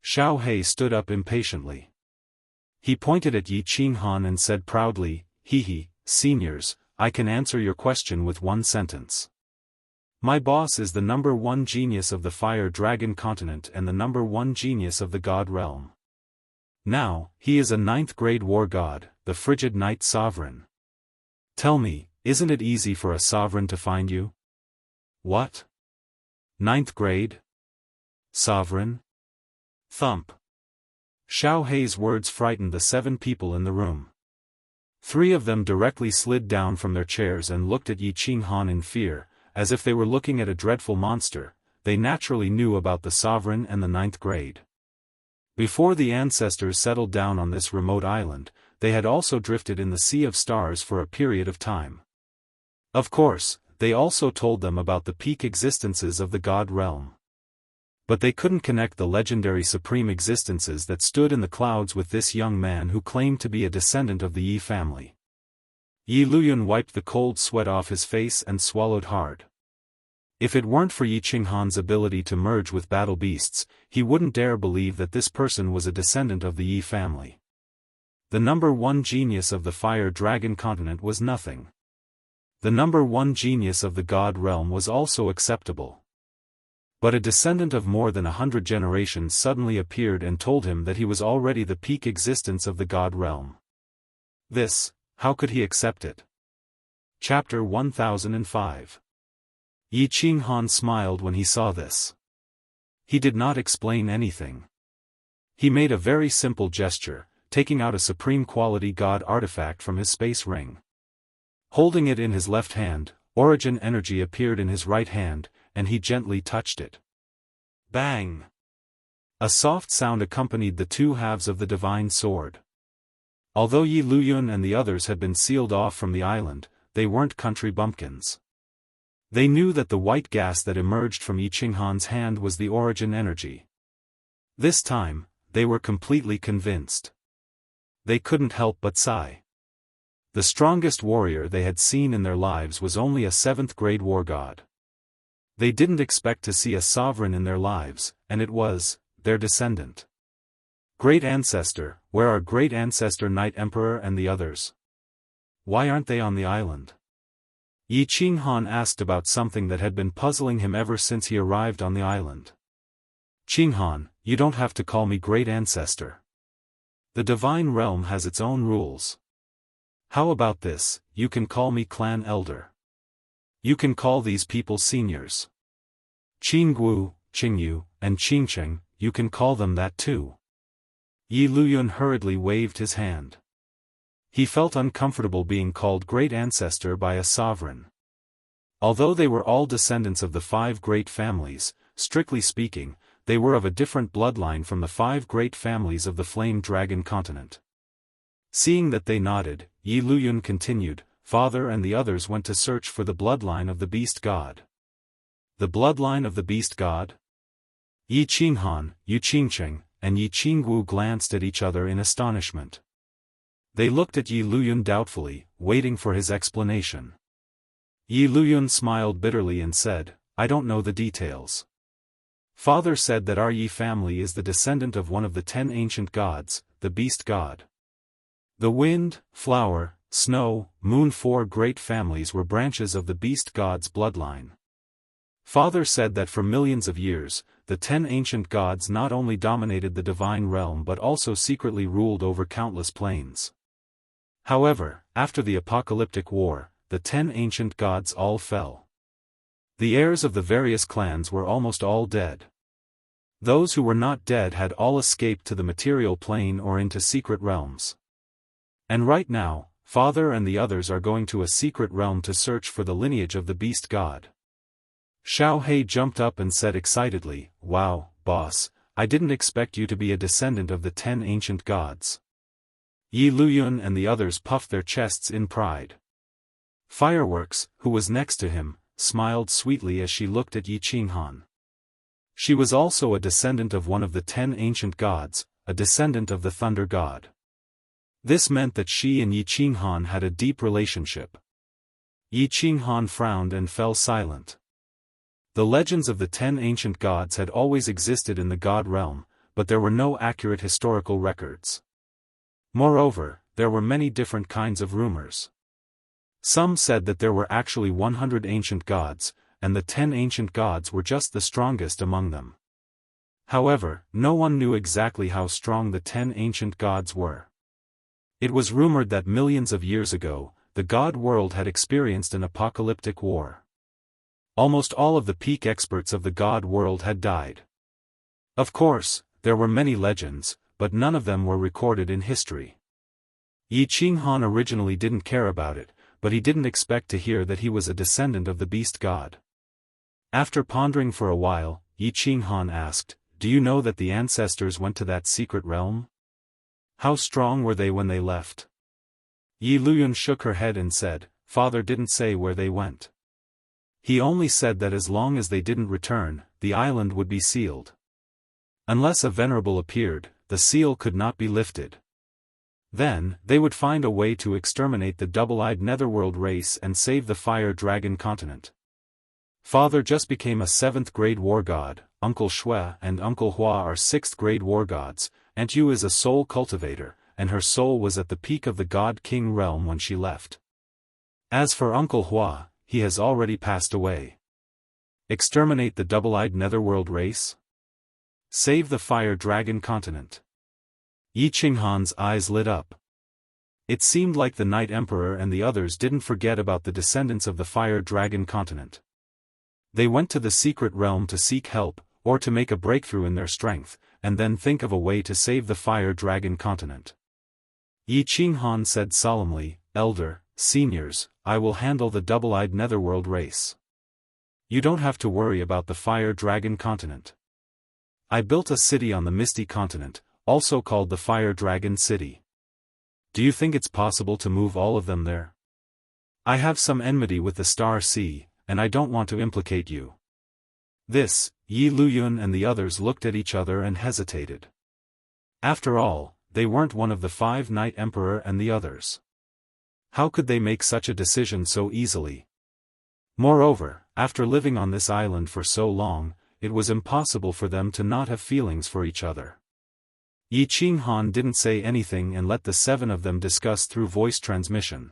Xiao He stood up impatiently. He pointed at Yi Qinghan and said proudly, "Hee, seniors, I can answer your question with one sentence. My boss is the #1 genius of the Fire Dragon Continent and the #1 genius of the God Realm. Now, he is a 9th grade war god, the Frigid Knight Sovereign. Tell me, isn't it easy for a sovereign to find you?" "What? 9th grade? Sovereign?" Thump. Xiao He's words frightened the 7 people in the room. 3 of them directly slid down from their chairs and looked at Yi Qinghan in fear, as if they were looking at a dreadful monster. They naturally knew about the sovereign and the 9th grade. Before the ancestors settled down on this remote island, they had also drifted in the Sea of Stars for a period of time. Of course, they also told them about the peak existences of the God Realm. But they couldn't connect the legendary supreme existences that stood in the clouds with this young man who claimed to be a descendant of the Yi family. Yi Luyun wiped the cold sweat off his face and swallowed hard. If it weren't for Yi Qinghan's ability to merge with battle beasts, he wouldn't dare believe that this person was a descendant of the Yi family. The #1 genius of the Fire Dragon Continent was nothing. The #1 genius of the God Realm was also acceptable. But a descendant of more than 100 generations suddenly appeared and told him that he was already the peak existence of the God Realm. How could he accept it? Chapter 1005. Yi Qinghan smiled when he saw this. He did not explain anything. He made a very simple gesture, taking out a supreme quality god artifact from his space ring. Holding it in his left hand, origin energy appeared in his right hand, and he gently touched it. Bang! A soft sound accompanied the 2 halves of the divine sword. Although Yi Luyun and the others had been sealed off from the island, they weren't country bumpkins. They knew that the white gas that emerged from Yi Qinghan's hand was the origin energy. This time, they were completely convinced. They couldn't help but sigh. The strongest warrior they had seen in their lives was only a 7th grade war god. They didn't expect to see a sovereign in their lives, and it was their descendant. Great ancestor, where are great ancestor Knight Emperor and the others? Why aren't they on the island? Yi Qinghan asked about something that had been puzzling him ever since he arrived on the island. "Qinghan, you don't have to call me great ancestor. The divine realm has its own rules. How about this, you can call me clan elder. You can call these people seniors. Qinggu, Qingyu, and Qingcheng, you can call them that too." Yi Luyun hurriedly waved his hand. He felt uncomfortable being called great ancestor by a sovereign. Although they were all descendants of the 5 great families, strictly speaking, they were of a different bloodline from the 5 great families of the Flame Dragon Continent. Seeing that they nodded, Yi Luyun continued, "Father and the others went to search for the bloodline of the Beast God." The bloodline of the Beast God? Yi Qinghan, Yu Qingcheng, and Yi Qinggu glanced at each other in astonishment. They looked at Yi Luyun doubtfully, waiting for his explanation. Yi Luyun smiled bitterly and said, "I don't know the details. Father said that our Yi family is the descendant of one of the 10 ancient gods, the Beast God. The wind, flower, snow, moon 4 great families were branches of the Beast God's bloodline. Father said that for millions of years, the 10 ancient gods not only dominated the divine realm but also secretly ruled over countless planes. However, after the apocalyptic war, the 10 ancient gods all fell. The heirs of the various clans were almost all dead. Those who were not dead had all escaped to the material plane or into secret realms. And right now, Father and the others are going to a secret realm to search for the lineage of the Beast God." Xiao He jumped up and said excitedly, "Wow, boss, I didn't expect you to be a descendant of the 10 ancient gods." Yi Luyun and the others puffed their chests in pride. Fireworks, who was next to him, smiled sweetly as she looked at Yi Qinghan. She was also a descendant of one of the 10 ancient gods, a descendant of the thunder god. This meant that she and Yi Qinghan had a deep relationship. Yi Qinghan frowned and fell silent. The legends of the 10 ancient gods had always existed in the god realm, but there were no accurate historical records. Moreover, there were many different kinds of rumors. Some said that there were actually 100 ancient gods, and the 10 ancient gods were just the strongest among them. However, no one knew exactly how strong the 10 ancient gods were. It was rumored that millions of years ago, the god world had experienced an apocalyptic war. Almost all of the peak experts of the god world had died. Of course, there were many legends, but none of them were recorded in history. Yi Qinghan originally didn't care about it, but he didn't expect to hear that he was a descendant of the beast god. After pondering for a while, Yi Qinghan asked, "Do you know that the ancestors went to that secret realm? How strong were they when they left?" Yi Luyun shook her head and said, "Father didn't say where they went. He only said that as long as they didn't return, the island would be sealed. Unless a venerable appeared, the seal could not be lifted. Then, they would find a way to exterminate the double-eyed netherworld race and save the fire dragon continent. Father just became a 7th grade war god, Uncle Shui and Uncle Hua are 6th grade war gods, Aunt Yu is a soul cultivator, and her soul was at the peak of the god-king realm when she left. As for Uncle Hua, he has already passed away. Exterminate the double-eyed netherworld race? Save the fire dragon continent." Yi Qinghan's eyes lit up. It seemed like the Night Emperor and the others didn't forget about the descendants of the fire dragon continent. They went to the secret realm to seek help, or to make a breakthrough in their strength, and then think of a way to save the fire dragon continent. Yi Qinghan said solemnly, "Elder, seniors, I will handle the double-eyed netherworld race. You don't have to worry about the fire dragon continent. I built a city on the Misty Continent, also called the Fire Dragon City. Do you think it's possible to move all of them there? I have some enmity with the Star Sea, and I don't want to implicate you." This, Yi Luyun and the others looked at each other and hesitated. After all, they weren't one of the 5 Night Emperor and the others. How could they make such a decision so easily? Moreover, after living on this island for so long, it was impossible for them to not have feelings for each other. Yi Qinghan didn't say anything and let the 7 of them discuss through voice transmission.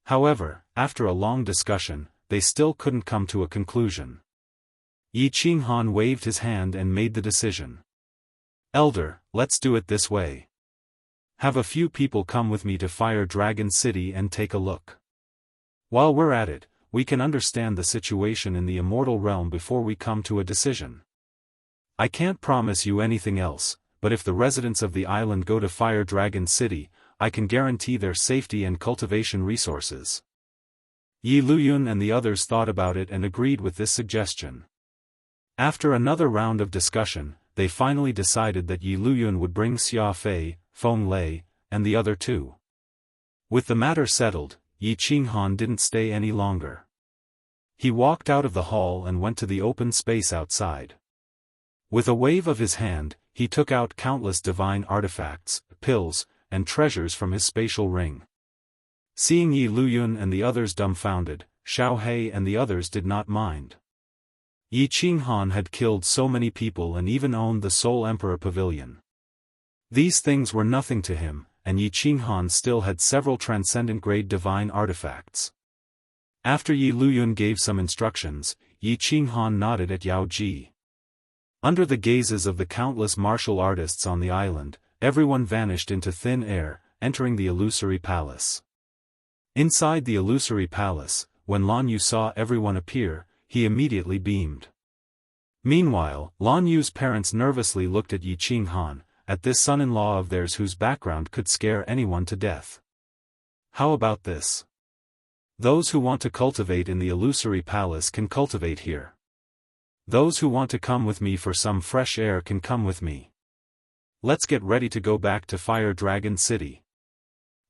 However, after a long discussion, they still couldn't come to a conclusion. Yi Qinghan waved his hand and made the decision. "Elder, let's do it this way. Have a few people come with me to Fire Dragon City and take a look. While we're at it, we can understand the situation in the immortal realm before we come to a decision. I can't promise you anything else, but if the residents of the island go to Fire Dragon City, I can guarantee their safety and cultivation resources." Yi Luyun and the others thought about it and agreed with this suggestion. After another round of discussion, they finally decided that Yi Luyun would bring Xia Fei, Feng Lei, and the other 2. With the matter settled, Yi Qinghan didn't stay any longer. He walked out of the hall and went to the open space outside. With a wave of his hand, he took out countless divine artifacts, pills, and treasures from his spatial ring. Seeing Yi Luyun and the others dumbfounded, Xiao He and the others did not mind. Yi Qinghan had killed so many people and even owned the Soul Emperor Pavilion. These things were nothing to him, and Yi Qinghan still had several transcendent-grade divine artifacts. After Yi Luyun gave some instructions, Yi Qinghan nodded at Yao Ji. Under the gazes of the countless martial artists on the island, everyone vanished into thin air, entering the illusory palace. Inside the illusory palace, when Lan Yu saw everyone appear, he immediately beamed. Meanwhile, Lan Yu's parents nervously looked at Yi Qinghan, at this son-in-law of theirs whose background could scare anyone to death. How about this? Those who want to cultivate in the illusory palace can cultivate here. Those who want to come with me for some fresh air can come with me. Let's get ready to go back to Fire Dragon City.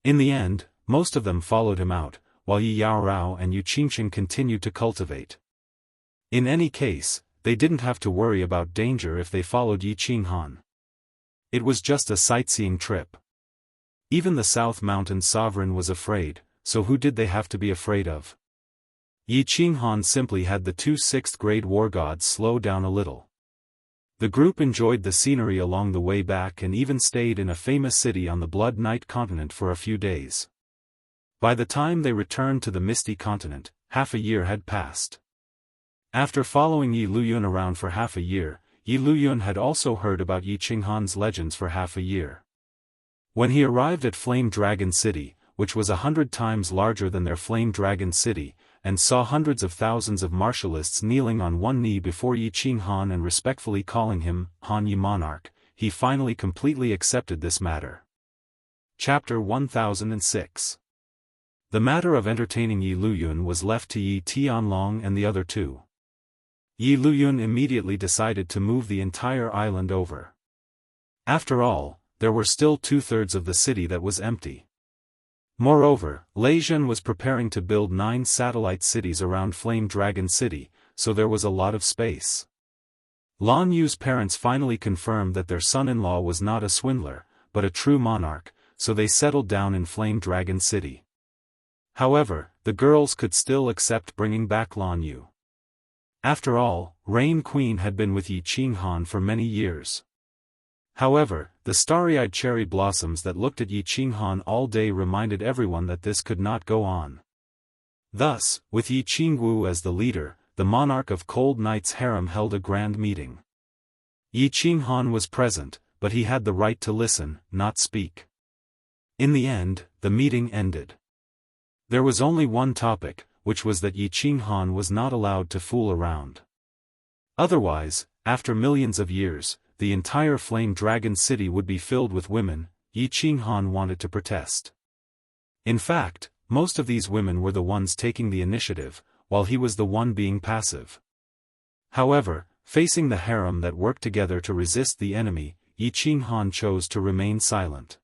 In the end, most of them followed him out, while Yi Yaorao and Yu Qingqing continued to cultivate. In any case, they didn't have to worry about danger if they followed Yi Qinghan. It was just a sightseeing trip. Even the South Mountain sovereign was afraid, so who did they have to be afraid of? Yi Qinghan simply had the two 6th-grade war gods slow down a little. The group enjoyed the scenery along the way back and even stayed in a famous city on the Blood Night continent for a few days. By the time they returned to the Misty continent, half a year had passed. After following Yi Luyun around for half a year, Yi Luyun had also heard about Yi Qinghan's legends for half a year. When he arrived at Flame Dragon City, which was 100 times larger than their Flame Dragon City, and saw hundreds of thousands of martialists kneeling on one knee before Yi Qinghan and respectfully calling him Han Yi Monarch, he finally completely accepted this matter. Chapter 1006. The matter of entertaining Yi Luyun was left to Yi Tianlong and the other two. Yi Luyun immediately decided to move the entire island over. After all, there were still 2/3 of the city that was empty. Moreover, Leizhen was preparing to build 9 satellite cities around Flame Dragon City, so there was a lot of space. Lan Yu's parents finally confirmed that their son-in-law was not a swindler, but a true monarch, so they settled down in Flame Dragon City. However, the girls could still accept bringing back Lan Yu. After all, Rain Queen had been with Yi Qinghan for many years. However, the starry-eyed cherry blossoms that looked at Yi Qinghan all day reminded everyone that this could not go on. Thus, with Yi Qingwu as the leader, the monarch of Cold Night's harem held a grand meeting. Yi Qinghan was present, but he had the right to listen, not speak. In the end, the meeting ended. There was only one topic, which was that Yi Qinghan was not allowed to fool around. Otherwise, after millions of years, the entire Flame Dragon City would be filled with women. Yi Qinghan wanted to protest. In fact, most of these women were the ones taking the initiative, while he was the one being passive. However, facing the harem that worked together to resist the enemy, Yi Qinghan chose to remain silent.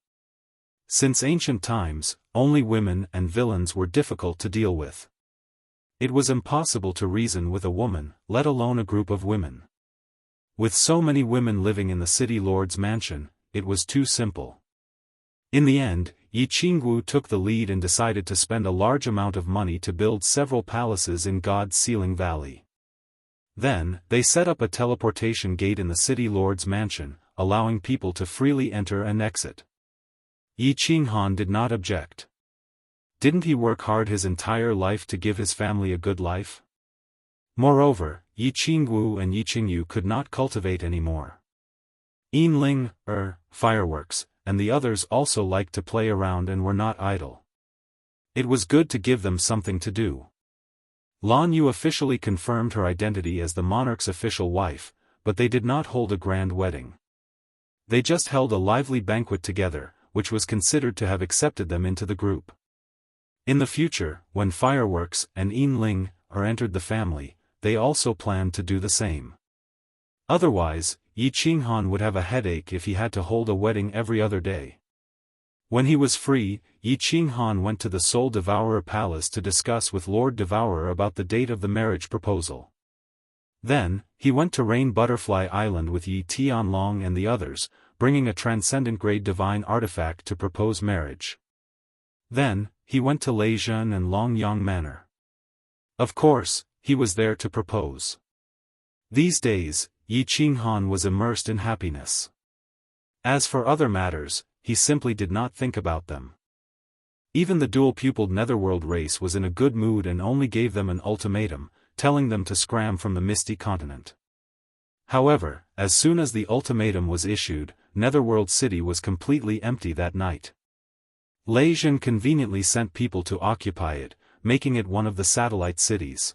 Since ancient times, only women and villains were difficult to deal with. It was impossible to reason with a woman, let alone a group of women. With so many women living in the city lord's mansion, it was too simple. In the end, Yi Qingwu took the lead and decided to spend a large amount of money to build several palaces in God's Ceiling Valley. Then, they set up a teleportation gate in the city lord's mansion, allowing people to freely enter and exit. Yi Qinghan did not object. Didn't he work hard his entire life to give his family a good life? Moreover, Yi Qingwu and Yi Qingyu could not cultivate anymore. Yinling, fireworks, and the others also liked to play around and were not idle. It was good to give them something to do. Lan Yu officially confirmed her identity as the monarch's official wife, but they did not hold a grand wedding. They just held a lively banquet together, which was considered to have accepted them into the group. In the future, when fireworks and Yinling entered the family, they also planned to do the same. Otherwise, Yi Qinghan would have a headache if he had to hold a wedding every other day. When he was free, Yi Qinghan went to the Soul Devourer Palace to discuss with Lord Devourer about the date of the marriage proposal. Then, he went to Rain Butterfly Island with Yi Tianlong and the others, bringing a transcendent-grade divine artifact to propose marriage. Then, he went to Leizhen and Longyang Manor. Of course, he was there to propose. These days, Yi Qinghan was immersed in happiness. As for other matters, he simply did not think about them. Even the dual-pupiled Netherworld race was in a good mood and only gave them an ultimatum, telling them to scram from the Misty Continent. However, as soon as the ultimatum was issued, Netherworld City was completely empty that night. Leizhen conveniently sent people to occupy it, making it one of the satellite cities.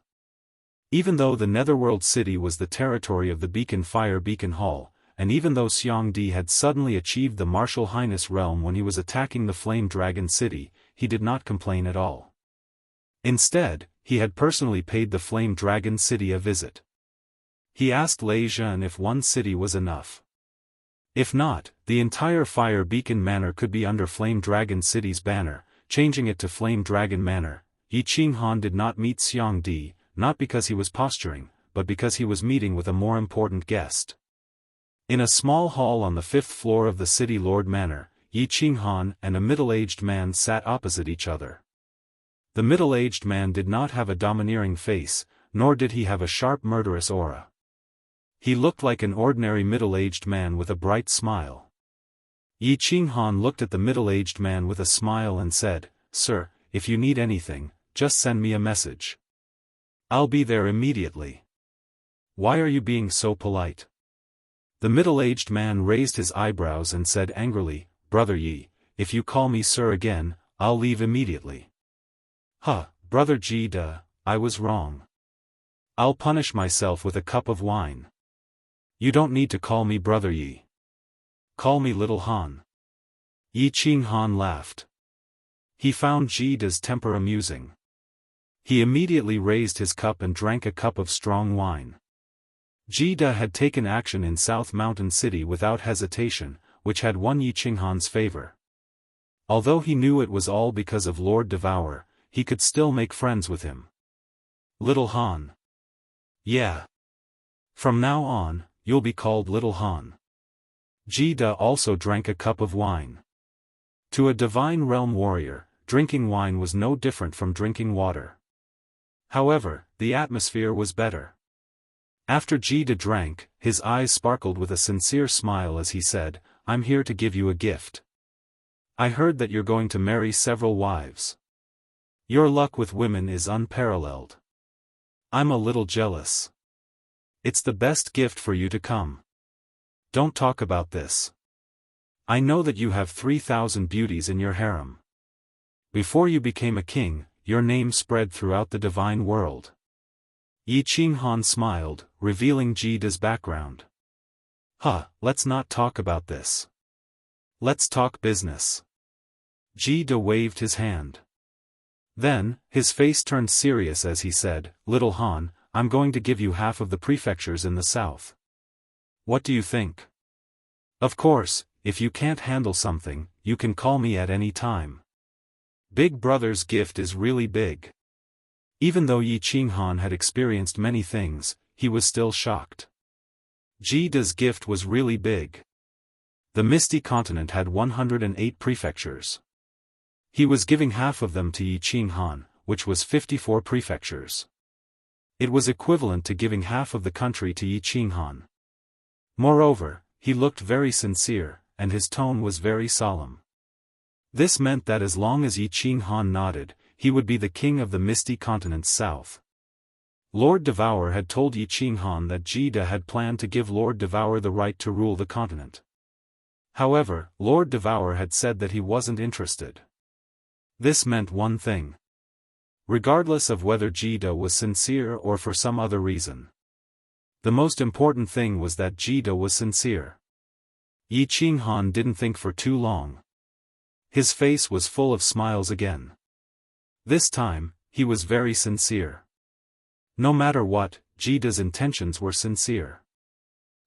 Even though the Netherworld City was the territory of the Beacon Fire Beacon Hall, and even though Xiangdi had suddenly achieved the Martial Highness realm when he was attacking the Flame Dragon City, he did not complain at all. Instead, he had personally paid the Flame Dragon City a visit. He asked Leizhen if one city was enough. If not, The entire Fire Beacon Manor could be under Flame Dragon City's banner, changing it to Flame Dragon Manor. Yi Qinghan did not meet Xiang Di, not because he was posturing, but because he was meeting with a more important guest. In a small hall on the 5th floor of the City Lord Manor, Yi Qinghan and a middle-aged man sat opposite each other. The middle-aged man did not have a domineering face, nor did he have a sharp murderous aura. He looked like an ordinary middle-aged man with a bright smile. Yi Qinghan looked at the middle-aged man with a smile and said, "Sir, if you need anything, just send me a message. I'll be there immediately." "Why are you being so polite?" The middle-aged man raised his eyebrows and said angrily, "Brother Yi, if you call me sir again, I'll leave immediately." Brother Ji Da, I was wrong. I'll punish myself with a cup of wine. You don't need to call me Brother Yi. Call me Little Han." Yi Qinghan laughed. He found Ji Da's temper amusing. He immediately raised his cup and drank a cup of strong wine. Ji Da had taken action in South Mountain City without hesitation, which had won Yi Qinghan's favor. Although he knew it was all because of Lord Devourer, he could still make friends with him. "Little Han." "Yeah. From now on, you'll be called Little Han." Ji Da also drank a cup of wine. To a Divine Realm warrior, drinking wine was no different from drinking water. However, the atmosphere was better. After Ji Da drank, his eyes sparkled with a sincere smile as he said, "I'm here to give you a gift. I heard that you're going to marry several wives. Your luck with women is unparalleled. I'm a little jealous. It's the best gift for you to come. Don't talk about this. I know that you have 3,000 beauties in your harem. Before you became a king, your name spread throughout the divine world." Yi Qinghan smiled, revealing Ji Da's background. Let's not talk about this. Let's talk business." Ji Da waved his hand. Then, his face turned serious as he said, "Little Han, I'm going to give you half of the prefectures in the south. What do you think? Of course, if you can't handle something, you can call me at any time. Big Brother's gift is really big." Even though Yi Qinghan had experienced many things, he was still shocked. Ji Da's gift was really big. The Misty Continent had 108 prefectures. He was giving half of them to Yi Qinghan, which was 54 prefectures. It was equivalent to giving half of the country to Yi Qinghan. Moreover, he looked very sincere, and his tone was very solemn. This meant that as long as Yi Qinghan nodded, he would be the king of the Misty Continent's south. Lord Devourer had told Yi Qinghan that Ji Da had planned to give Lord Devourer the right to rule the continent. However, Lord Devourer had said that he wasn't interested. This meant one thing. Regardless of whether Ji Da was sincere or for some other reason. The most important thing was that Ji Da was sincere. Yi Qinghan didn't think for too long. His face was full of smiles again. This time, he was very sincere. No matter what, Ji Da's intentions were sincere.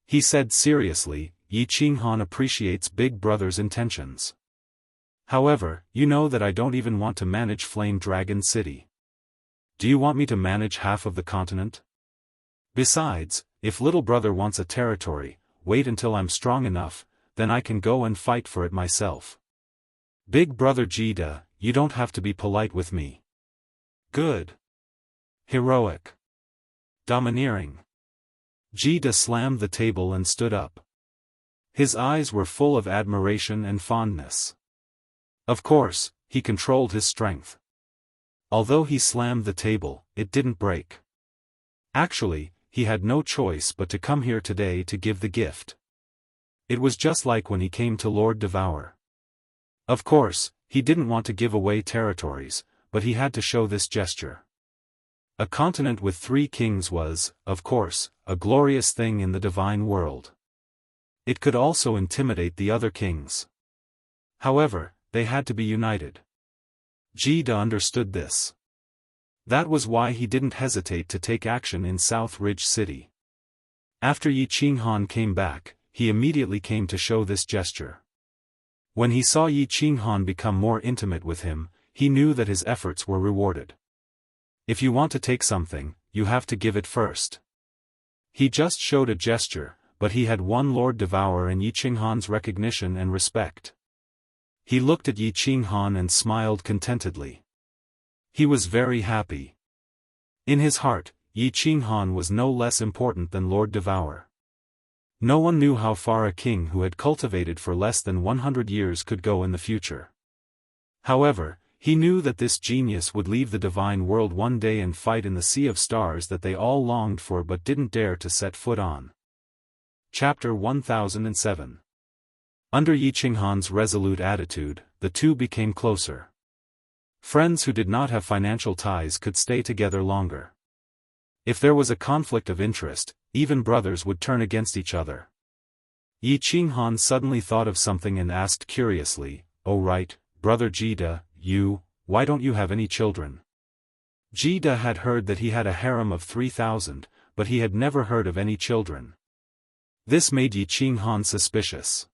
He said seriously, "Yi Qinghan appreciates Big Brother's intentions. However, you know that I don't even want to manage Flame Dragon City. Do you want me to manage half of the continent? Besides, if Little Brother wants a territory, wait until I'm strong enough, then I can go and fight for it myself. Big Brother Ji Da, you don't have to be polite with me. Good. Heroic. Domineering." Ji Da slammed the table and stood up. His eyes were full of admiration and fondness. Of course, he controlled his strength. Although he slammed the table, it didn't break. Actually, he had no choice but to come here today to give the gift. It was just like when he came to Lord Devourer. Of course, he didn't want to give away territories, but he had to show this gesture. A continent with 3 kings was, of course, a glorious thing in the divine world. It could also intimidate the other kings. However, they had to be united. Ji Da understood this. That was why he didn't hesitate to take action in South Ridge City. After Yi Qinghan came back, he immediately came to show this gesture. When he saw Yi Qinghan become more intimate with him, he knew that his efforts were rewarded. If you want to take something, you have to give it first. He just showed a gesture, but he had won Lord Devourer and Yi Qinghan's recognition and respect. He looked at Yi Qinghan and smiled contentedly. He was very happy. In his heart, Yi Qinghan was no less important than Lord Devourer. No one knew how far a king who had cultivated for less than 100 years could go in the future. However, he knew that this genius would leave the divine world one day and fight in the sea of stars that they all longed for but didn't dare to set foot on. Chapter 1007. Under Yi Qinghan's resolute attitude, the two became closer. Friends who did not have financial ties could stay together longer. If there was a conflict of interest, even brothers would turn against each other. Yi Qinghan suddenly thought of something and asked curiously, "Oh right, brother Jida, why don't you have any children?" Jida had heard that he had a harem of 3,000, but he had never heard of any children. This made Yi Qinghan suspicious.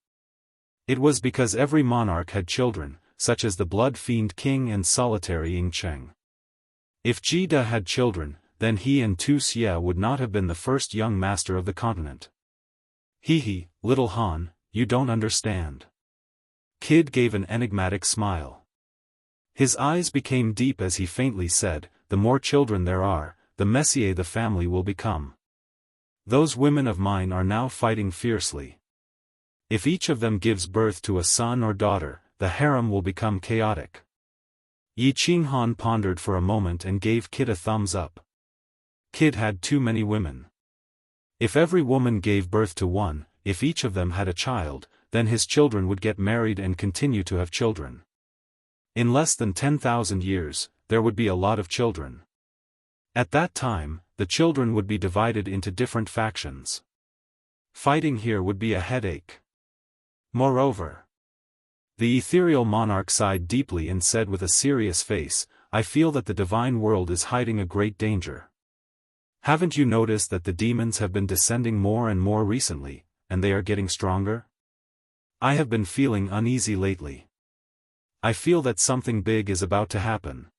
It was because every monarch had children, such as the blood fiend king and solitary Ying Cheng. If Jida had children, then he and Tu Xie would not have been the first young master of the continent. Hee, little Han, you don't understand. Kid gave an enigmatic smile. His eyes became deep as he faintly said, "The more children there are, the messier the family will become. Those women of mine are now fighting fiercely. If each of them gives birth to a son or daughter, the harem will become chaotic." Yi Qinghan pondered for a moment and gave Kid a thumbs up. Kid had too many women. If every woman gave birth to one, if each of them had a child, then his children would get married and continue to have children. In less than 10,000 years, there would be a lot of children. At that time, the children would be divided into different factions. Fighting here would be a headache. Moreover, the ethereal monarch sighed deeply and said with a serious face, "I feel that the divine world is hiding a great danger. Haven't you noticed that the demons have been descending more and more recently, and they are getting stronger? I have been feeling uneasy lately. I feel that something big is about to happen.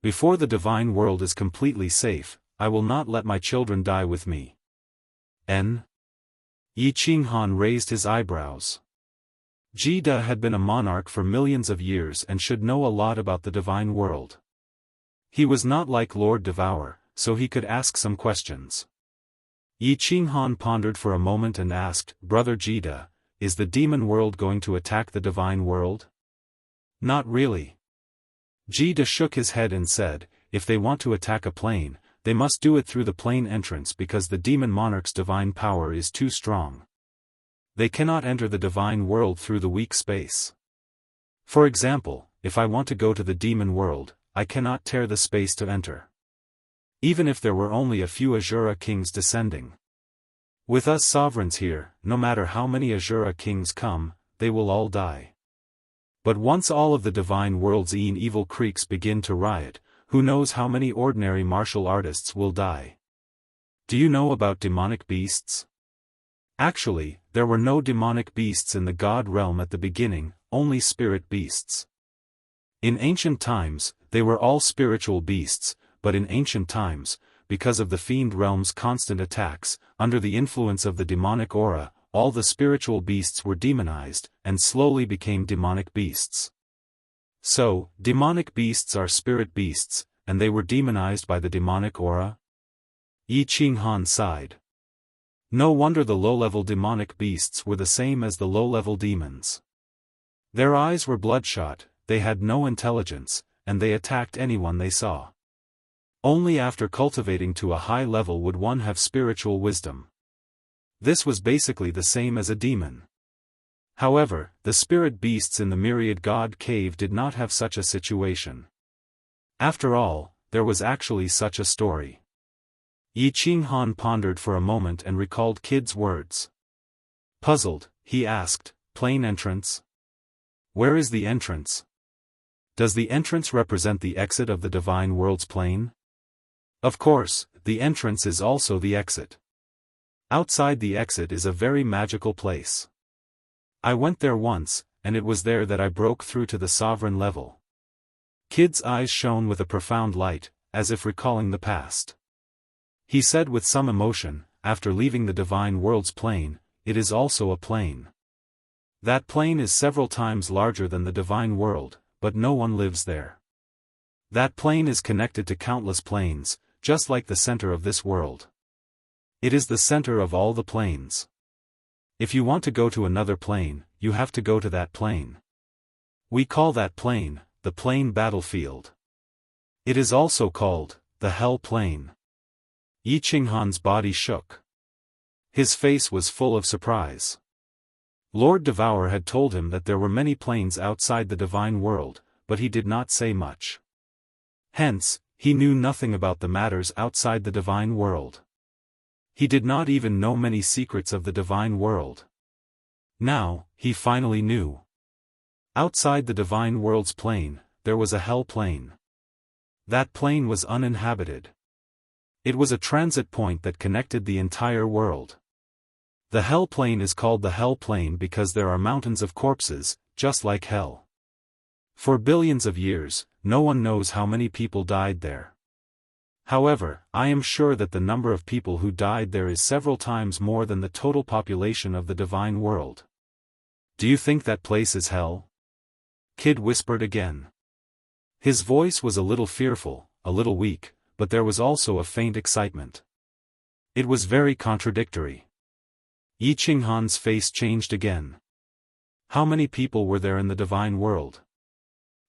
Before the divine world is completely safe, I will not let my children die with me." Yi Qinghan raised his eyebrows. Jida had been a monarch for millions of years and should know a lot about the divine world. He was not like Lord Devourer, so he could ask some questions. Yi Qinghan pondered for a moment and asked, "Brother Jida, is the demon world going to attack the divine world?" "Not really." Jida shook his head and said, "If they want to attack a plane, they must do it through the plane entrance because the demon monarch's divine power is too strong. They cannot enter the divine world through the weak space. For example, if I want to go to the demon world, I cannot tear the space to enter. Even if there were only a few Azura kings descending. With us sovereigns here, no matter how many Azura kings come, they will all die. But once all of the divine world's evil creeks begin to riot, who knows how many ordinary martial artists will die. Do you know about demonic beasts?" Actually, there were no demonic beasts in the god realm at the beginning, only spirit beasts. In ancient times, they were all spiritual beasts, but in ancient times, because of the fiend realm's constant attacks, under the influence of the demonic aura, all the spiritual beasts were demonized, and slowly became demonic beasts. So, demonic beasts are spirit beasts, and they were demonized by the demonic aura? Yi Qinghan sighed. No wonder the low-level demonic beasts were the same as the low-level demons. Their eyes were bloodshot, they had no intelligence, and they attacked anyone they saw. Only after cultivating to a high level would one have spiritual wisdom. This was basically the same as a demon. However, the spirit beasts in the Myriad God Cave did not have such a situation. After all, there was actually such a story. Yi Qinghan pondered for a moment and recalled Kid's words. Puzzled, he asked, "Plane entrance? Where is the entrance? Does the entrance represent the exit of the divine world's plane?" "Of course, the entrance is also the exit. Outside the exit is a very magical place. I went there once, and it was there that I broke through to the sovereign level. Kid's eyes shone with a profound light, as if recalling the past. He said with some emotion, after leaving the divine world's plane, it is also a plane. That plane is several times larger than the divine world, but no one lives there. That plane is connected to countless planes, just like the center of this world. It is the center of all the planes. If you want to go to another plane, you have to go to that plane. We call that plane, the plane battlefield. It is also called, the hell plane. Yi Qinghan's body shook. His face was full of surprise. Lord Devourer had told him that there were many planes outside the divine world, but he did not say much. Hence, he knew nothing about the matters outside the divine world. He did not even know many secrets of the divine world. Now, he finally knew. Outside the divine world's plane, there was a hell plane. That plane was uninhabited. It was a transit point that connected the entire world. The hell plane is called the hell plane because there are mountains of corpses, just like hell. For billions of years, no one knows how many people died there. However, I am sure that the number of people who died there is several times more than the total population of the divine world. Do you think that place is hell? Kid whispered again. His voice was a little fearful, a little weak, but there was also a faint excitement. It was very contradictory. Yi Qinghan's face changed again. How many people were there in the divine world?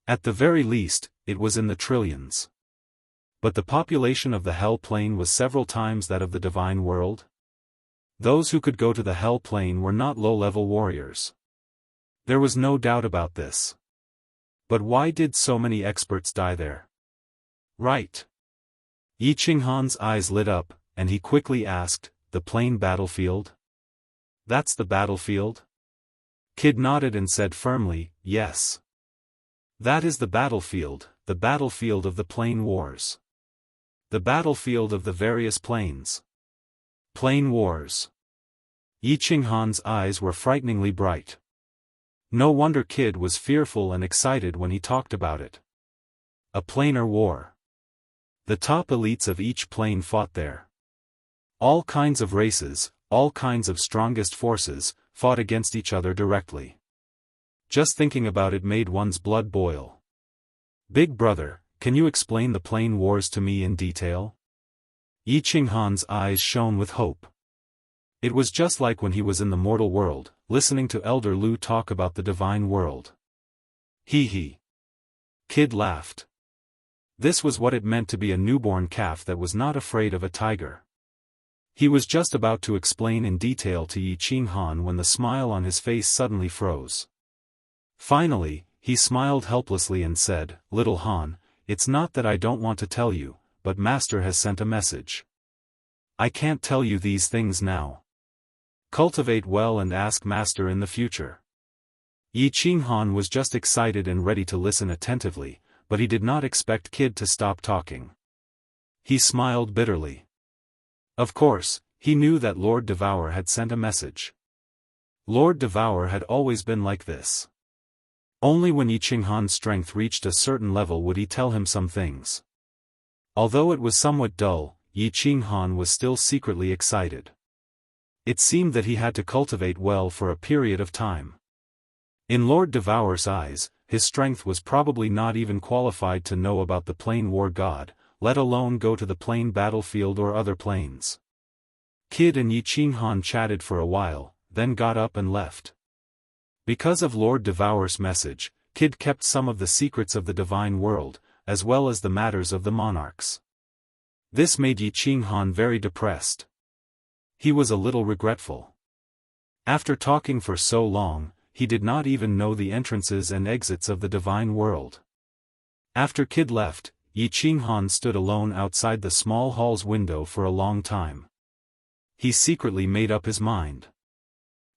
At the very least, it was in the trillions. But the population of the hell plane was several times that of the divine world? Those who could go to the hell plane were not low-level warriors. There was no doubt about this. But why did so many experts die there? Right. Yi Qinghan's eyes lit up, and he quickly asked, the plane battlefield? That's the battlefield? Kid nodded and said firmly, yes. That is the battlefield of the plane wars. The battlefield of the various planes. Plane wars. Yi Qinghan's eyes were frighteningly bright. No wonder Kid was fearful and excited when he talked about it. A planar war. The top elites of each plane fought there. All kinds of races, all kinds of strongest forces, fought against each other directly. Just thinking about it made one's blood boil. Big brother, can you explain the plane wars to me in detail? Yi Qinghan's eyes shone with hope. It was just like when he was in the mortal world, listening to Elder Lu talk about the divine world. Hee. Kid laughed. This was what it meant to be a newborn calf that was not afraid of a tiger. He was just about to explain in detail to Yi Qinghan when the smile on his face suddenly froze. Finally, he smiled helplessly and said, Little Han, it's not that I don't want to tell you, but Master has sent a message. I can't tell you these things now. Cultivate well and ask Master in the future. Yi Qinghan was just excited and ready to listen attentively, but he did not expect Kid to stop talking. He smiled bitterly. Of course, he knew that Lord Devourer had sent a message. Lord Devourer had always been like this. Only when Yi Qinghan's strength reached a certain level would he tell him some things. Although it was somewhat dull, Yi Qinghan was still secretly excited. It seemed that he had to cultivate well for a period of time. In Lord Devourer's eyes, his strength was probably not even qualified to know about the plane war god, let alone go to the plane battlefield or other planes. Kid and Yi Qinghan chatted for a while, then got up and left. Because of Lord Devourer's message, Kid kept some of the secrets of the divine world, as well as the matters of the monarchs. This made Yi Qinghan very depressed. He was a little regretful. After talking for so long, he did not even know the entrances and exits of the divine world. After Kid left, Yi Qinghan stood alone outside the small hall's window for a long time. He secretly made up his mind.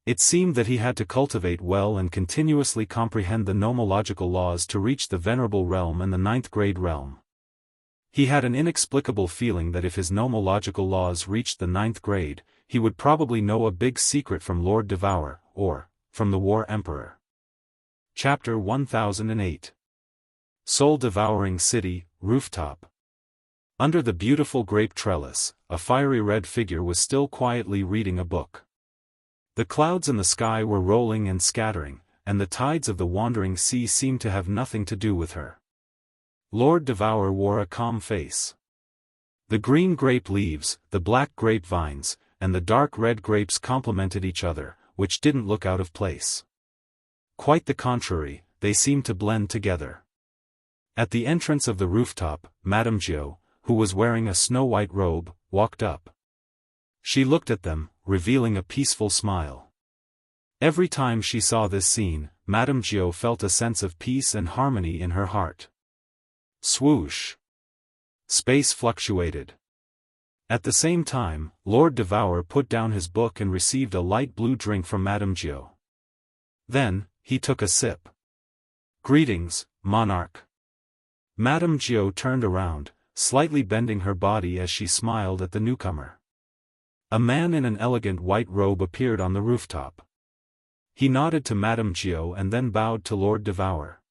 It seemed that he had to cultivate well and continuously comprehend the nomological laws to reach the Venerable Realm and the 9th grade realm. He had an inexplicable feeling that if his nomological laws reached the 9th grade, he would probably know a big secret from Lord Devour, or from the War Emperor. Chapter 1008. Soul-devouring city, rooftop. Under the beautiful grape trellis, a fiery red figure was still quietly reading a book. The clouds in the sky were rolling and scattering, and the tides of the wandering sea seemed to have nothing to do with her. Lord Devour wore a calm face. The green grape leaves, the black grape vines, and the dark red grapes complemented each other, which didn't look out of place. Quite the contrary, they seemed to blend together. At the entrance of the rooftop, Madame Jiao, who was wearing a snow-white robe, walked up. She looked at them, revealing a peaceful smile. Every time she saw this scene, Madame Jiao felt a sense of peace and harmony in her heart. Swoosh! Space fluctuated. At the same time, Lord Devour put down his book and received a light blue drink from Madame Jiao. Then, he took a sip. Greetings, monarch. Madame Jiao turned around, slightly bending her body as she smiled at the newcomer. A man in an elegant white robe appeared on the rooftop. He nodded to Madame Jiao and then bowed to Lord Devour.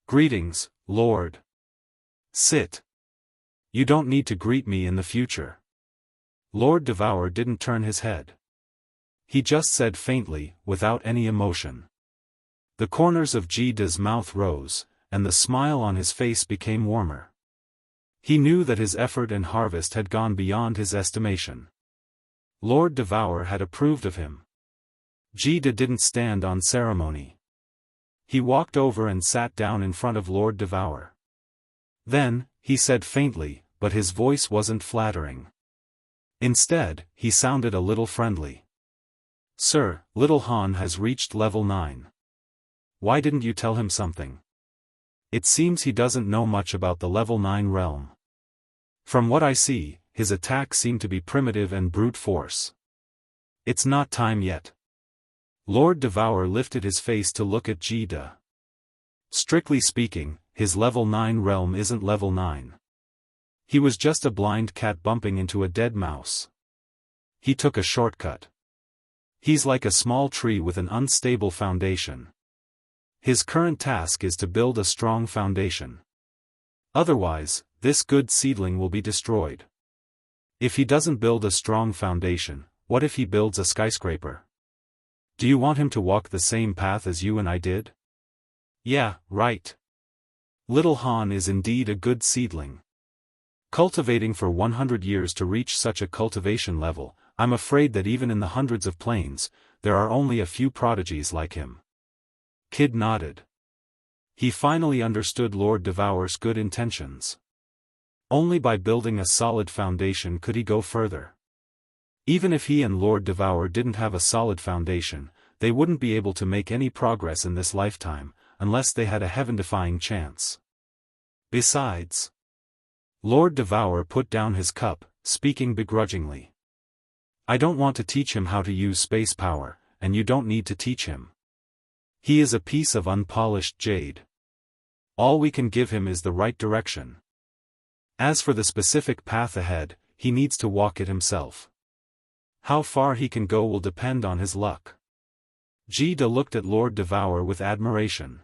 Greetings, Lord. Sit. You don't need to greet me in the future. Lord Devour didn't turn his head. He just said faintly, without any emotion. The corners of Jida's mouth rose, and the smile on his face became warmer. He knew that his effort and harvest had gone beyond his estimation. Lord Devour had approved of him. Jida didn't stand on ceremony. He walked over and sat down in front of Lord Devour. Then, he said faintly, but his voice wasn't flattering. Instead, he sounded a little friendly. Sir, little Han has reached level 9. Why didn't you tell him something? It seems he doesn't know much about the level 9 realm. From what I see, his attacks seem to be primitive and brute force. It's not time yet. Lord Devour lifted his face to look at Jida. Strictly speaking, his level 9 realm isn't level 9. He was just a blind cat bumping into a dead mouse. He took a shortcut. He's like a small tree with an unstable foundation. His current task is to build a strong foundation. Otherwise, this good seedling will be destroyed. If he doesn't build a strong foundation, what if he builds a skyscraper? Do you want him to walk the same path as you and I did? Yeah, right. Little Han is indeed a good seedling. Cultivating for 100 years to reach such a cultivation level, I'm afraid that even in the hundreds of planes, there are only a few prodigies like him. Kid nodded. He finally understood Lord Devour's good intentions. Only by building a solid foundation could he go further. Even if he and Lord Devour didn't have a solid foundation, they wouldn't be able to make any progress in this lifetime, unless they had a heaven-defying chance. Besides, Lord Devour put down his cup, speaking begrudgingly. I don't want to teach him how to use space power, and you don't need to teach him. He is a piece of unpolished jade. All we can give him is the right direction. As for the specific path ahead, he needs to walk it himself. How far he can go will depend on his luck. Jida looked at Lord Devour with admiration.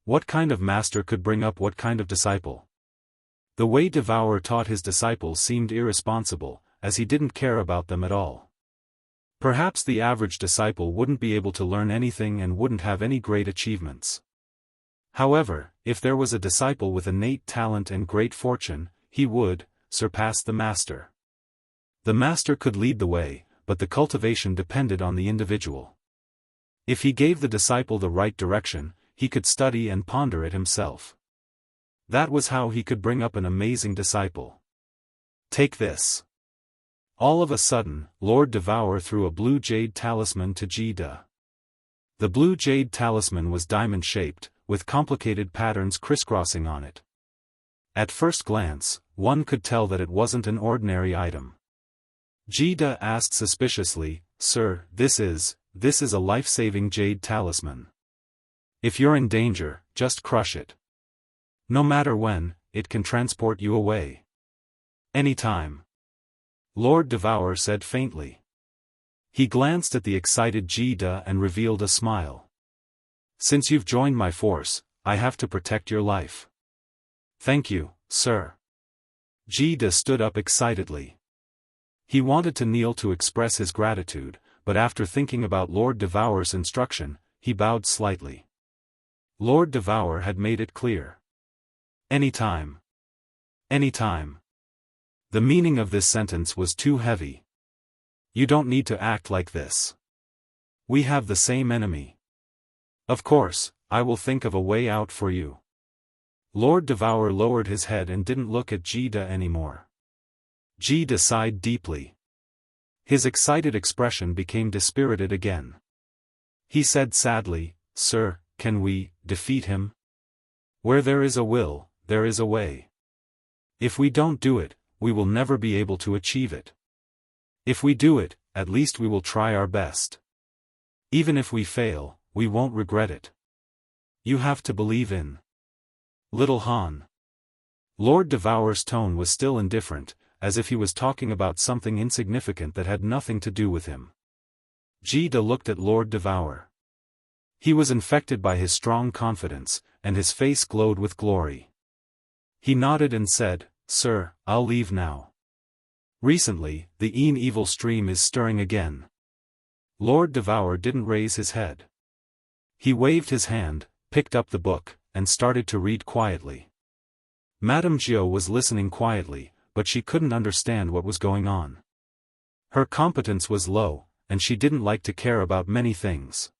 What kind of master could bring up what kind of disciple? The way Devour taught his disciples seemed irresponsible, as he didn't care about them at all. Perhaps the average disciple wouldn't be able to learn anything and wouldn't have any great achievements. However, if there was a disciple with innate talent and great fortune, he would surpass the master. The master could lead the way, but the cultivation depended on the individual. If he gave the disciple the right direction, he could study and ponder it himself. That was how he could bring up an amazing disciple. Take this. All of a sudden, Lord Devour threw a blue jade talisman to Jida. The blue jade talisman was diamond-shaped, with complicated patterns crisscrossing on it. At first glance, one could tell that it wasn't an ordinary item. Jida asked suspiciously, Sir, this is a life-saving jade talisman. If you're in danger, just crush it. No matter when, it can transport you away. Anytime. Lord Devour said faintly. He glanced at the excited Jida and revealed a smile. Since you've joined my force, I have to protect your life. Thank you, sir. Jida stood up excitedly. He wanted to kneel to express his gratitude, but after thinking about Lord Devour's instruction, he bowed slightly. Lord Devour had made it clear. Anytime. Anytime. The meaning of this sentence was too heavy. You don't need to act like this. We have the same enemy. Of course, I will think of a way out for you. Lord Devour lowered his head and didn't look at Jida anymore. Jida sighed deeply. His excited expression became dispirited again. He said sadly, Sir, can we defeat him? Where there is a will, there is a way. If we don't do it, we will never be able to achieve it. If we do it, at least we will try our best. Even if we fail, we won't regret it. You have to believe in Little Han. Lord Devour's tone was still indifferent, as if he was talking about something insignificant that had nothing to do with him. Jida looked at Lord Devour. He was infected by his strong confidence, and his face glowed with glory. He nodded and said, Sir, I'll leave now. Recently, the evil stream is stirring again. Lord Devour didn't raise his head. He waved his hand, picked up the book, and started to read quietly. Madame Jiao was listening quietly, but she couldn't understand what was going on. Her competence was low, and she didn't like to care about many things.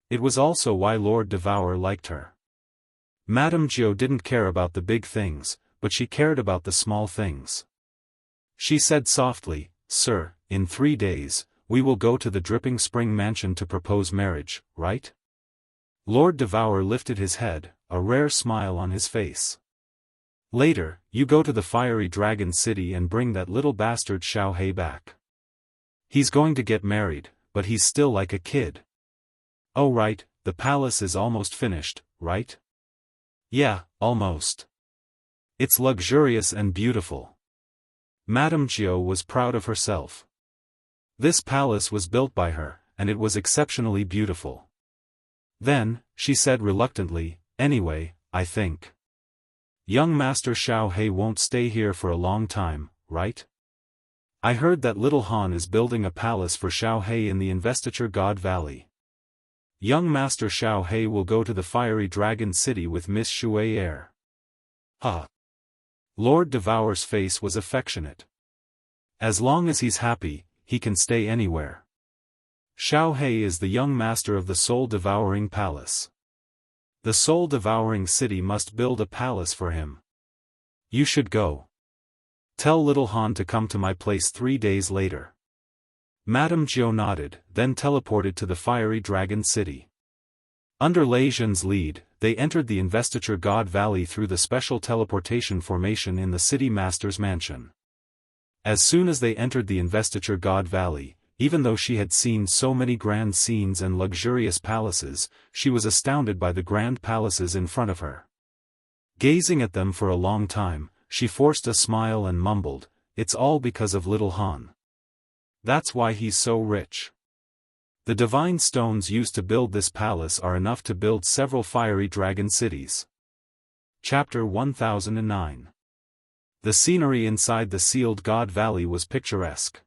It was also why Lord Devour liked her. Madame Jiao didn't care about the big things, but she cared about the small things. She said softly, Sir, in 3 days, we will go to the Dripping Spring Mansion to propose marriage, right? Lord Devour lifted his head, a rare smile on his face. Later, you go to the Fiery Dragon City and bring that little bastard Xiaohei back. He's going to get married, but he's still like a kid. Oh right, the palace is almost finished, right? Yeah, almost. It's luxurious and beautiful. Madame Jiao was proud of herself. This palace was built by her, and it was exceptionally beautiful. Then, she said reluctantly, anyway, I think young Master Xiaohei won't stay here for a long time, right? I heard that Little Han is building a palace for Xiaohei in the Investiture God Valley. Young Master Xiaohei will go to the Fiery Dragon City with Miss Shui Air. Lord Devour's face was affectionate. As long as he's happy, he can stay anywhere. Xiaohei is the young master of the soul-devouring palace. The soul-devouring city must build a palace for him. You should go. Tell Little Han to come to my place 3 days later. Madame Jiao nodded, then teleported to the Fiery Dragon City. Under Lei Zhen's lead, they entered the Investiture God Valley through the special teleportation formation in the City Master's mansion. As soon as they entered the Investiture God Valley, even though she had seen so many grand scenes and luxurious palaces, she was astounded by the grand palaces in front of her. Gazing at them for a long time, she forced a smile and mumbled, "It's all because of Little Han. That's why he's so rich." The divine stones used to build this palace are enough to build several fiery dragon cities. Chapter 1009. The scenery inside the sealed God Valley was picturesque.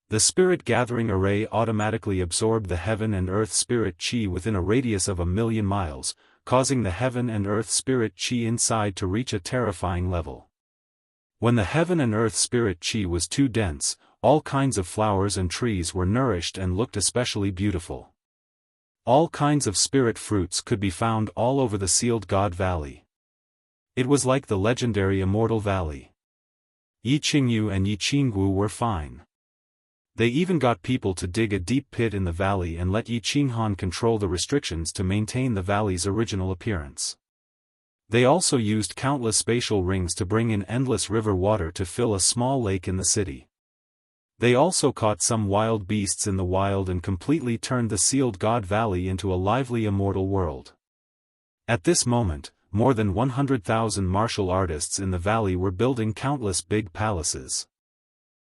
The spirit-gathering array automatically absorbed the heaven and earth spirit chi within a radius of 1,000,000 miles, causing the heaven and earth spirit chi inside to reach a terrifying level. When the heaven and earth spirit chi was too dense, all kinds of flowers and trees were nourished and looked especially beautiful. All kinds of spirit fruits could be found all over the sealed God Valley. It was like the legendary Immortal Valley. Yi Qingyu and Yi Qinggu were fine. They even got people to dig a deep pit in the valley and let Yi Qinghan control the restrictions to maintain the valley's original appearance. They also used countless spatial rings to bring in endless river water to fill a small lake in the city. They also caught some wild beasts in the wild and completely turned the sealed God Valley into a lively immortal world. At this moment, more than 100,000 martial artists in the valley were building countless big palaces.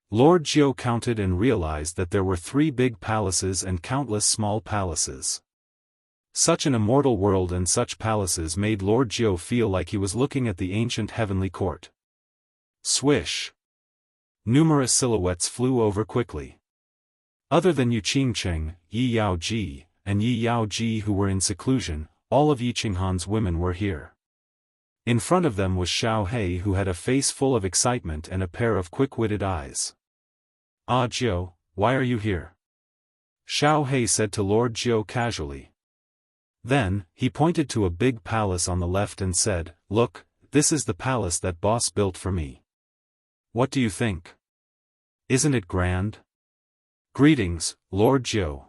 Lord Jiu counted and realized that there were 3 big palaces and countless small palaces. Such an immortal world and such palaces made Lord Jiu feel like he was looking at the ancient heavenly court. Swish! Numerous silhouettes flew over quickly. Other than Yu Qingcheng, Yi Yaoji, and Yi Yaoji who were in seclusion, all of Yi Qinghan's women were here. In front of them was Xiao He who had a face full of excitement and a pair of quick-witted eyes. "Ah Jiu, why are you here?" Xiao He said to Lord Jiu casually. Then, he pointed to a big palace on the left and said, "Look, this is the palace that boss built for me. What do you think? Isn't it grand?" "Greetings, Lord Jiu."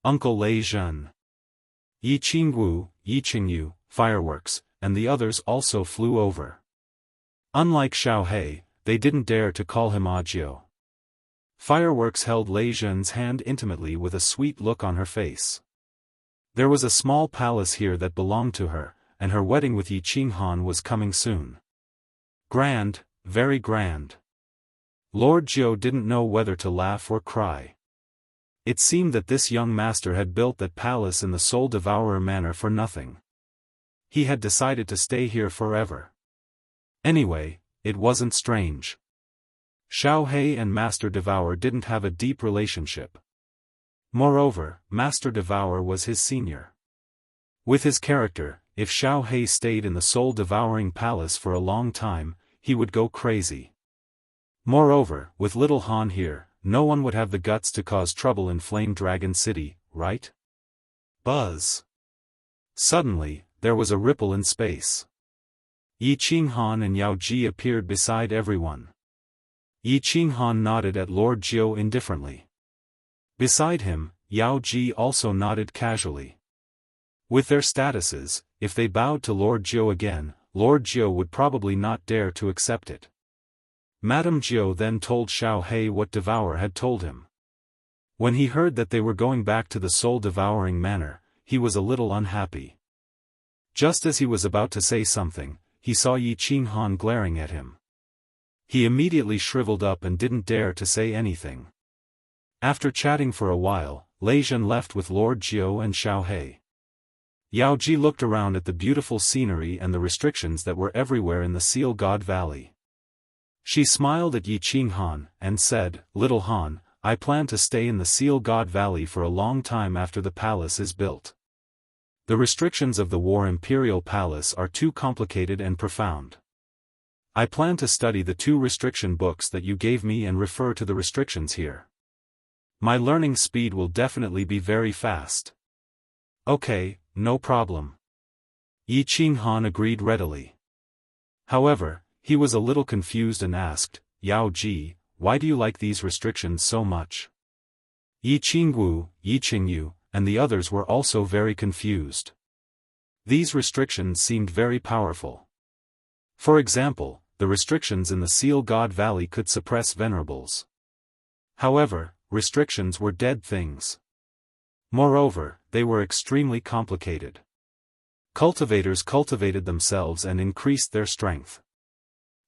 Uncle Lei Zhen. Yi Qingwu, Yi Qingyu, fireworks, and the others also flew over. Unlike Xiao He, they didn't dare to call him Jiu. Fireworks held Lei Zhen's hand intimately with a sweet look on her face. There was a small palace here that belonged to her, and her wedding with Yi Qinghan was coming soon. Grand, very grand. Lord Jiu didn't know whether to laugh or cry. It seemed that this young master had built that palace in the Soul Devourer manor for nothing. He had decided to stay here forever. Anyway, it wasn't strange. Xiao He and Master Devourer didn't have a deep relationship. Moreover, Master Devourer was his senior. With his character, if Xiao He stayed in the soul-devouring palace for a long time, he would go crazy. Moreover, with little Han here, no one would have the guts to cause trouble in Flame Dragon City, right? Buzz. Suddenly, there was a ripple in space. Yi Qinghan and Yao Ji appeared beside everyone. Yi Qinghan nodded at Lord Jiu indifferently. Beside him, Yao Ji also nodded casually. With their statuses, if they bowed to Lord Jiu again, Lord Jiu would probably not dare to accept it. Madame Jiu then told Xiao He what Devourer had told him. When he heard that they were going back to the soul-devouring manor, he was a little unhappy. Just as he was about to say something, he saw Yi Qinghan glaring at him. He immediately shriveled up and didn't dare to say anything. After chatting for a while, Lei Zhen left with Lord Jiu and Xiao He. Yao Ji looked around at the beautiful scenery and the restrictions that were everywhere in the Seal God Valley. She smiled at Yi Qinghan, and said, "Little Han, I plan to stay in the Seal God Valley for a long time after the palace is built. The restrictions of the War Imperial Palace are too complicated and profound. I plan to study the 2 restriction books that you gave me and refer to the restrictions here. My learning speed will definitely be very fast." "Okay, no problem." Yi Qinghan agreed readily. However, he was a little confused and asked, "Yao Ji, why do you like these restrictions so much?" Yi Qingwu, Yi Qingyu, and the others were also very confused. These restrictions seemed very powerful. For example, the restrictions in the Seal God Valley could suppress venerables. However, restrictions were dead things. Moreover, they were extremely complicated. Cultivators cultivated themselves and increased their strength.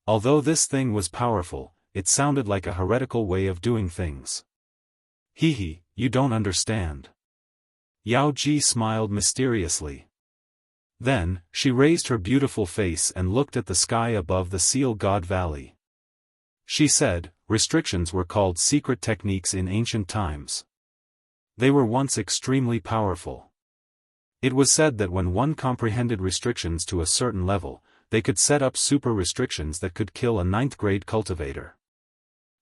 Although this thing was powerful, it sounded like a heretical way of doing things. "Hee, you don't understand." Yao Ji smiled mysteriously. Then, she raised her beautiful face and looked at the sky above the Seal God Valley. She said, "Restrictions were called secret techniques in ancient times. They were once extremely powerful. It was said that when one comprehended restrictions to a certain level, they could set up super restrictions that could kill a 9th-grade cultivator.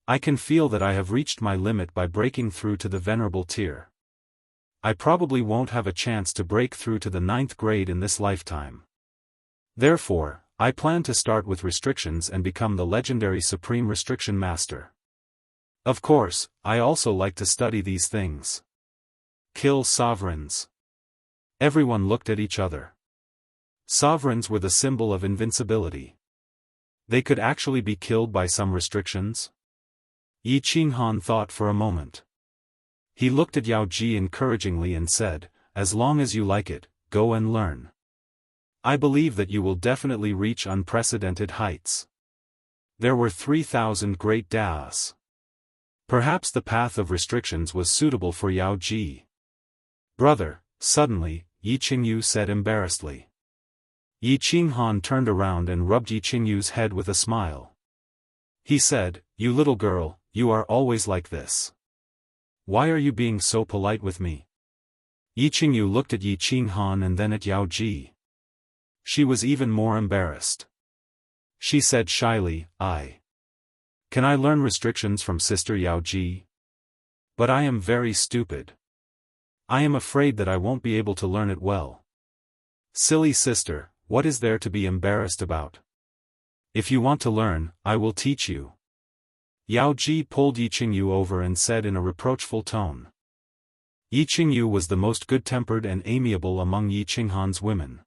I can feel that I have reached my limit by breaking through to the venerable tier. I probably won't have a chance to break through to the 9th grade in this lifetime. Therefore, I plan to start with restrictions and become the legendary Supreme Restriction Master. Of course, I also like to study these things. Kill sovereigns." Everyone looked at each other. Sovereigns were the symbol of invincibility. They could actually be killed by some restrictions? Yi Qinghan thought for a moment. He looked at Yao Ji encouragingly and said, "As long as you like it, go and learn." I believe that you will definitely reach unprecedented heights. There were 3,000 great Daoists. Perhaps the path of restrictions was suitable for Yao Ji. Brother, suddenly, Yi Qingyu said embarrassedly. Yi Qinghan turned around and rubbed Yi Qingyu's head with a smile. He said, "You little girl, you are always like this. Why are you being so polite with me?" Yi Qingyu looked at Yi Qinghan and then at Yao Ji. She was even more embarrassed. She said shyly, Can I learn restrictions from Sister Yao Ji? But I am very stupid. I am afraid that I won't be able to learn it well. Silly sister, what is there to be embarrassed about? If you want to learn, I will teach you. Yao Ji pulled Yi Qingyu over and said in a reproachful tone. Yi Qingyu was the most good-tempered and amiable among Yi Qinghan's women.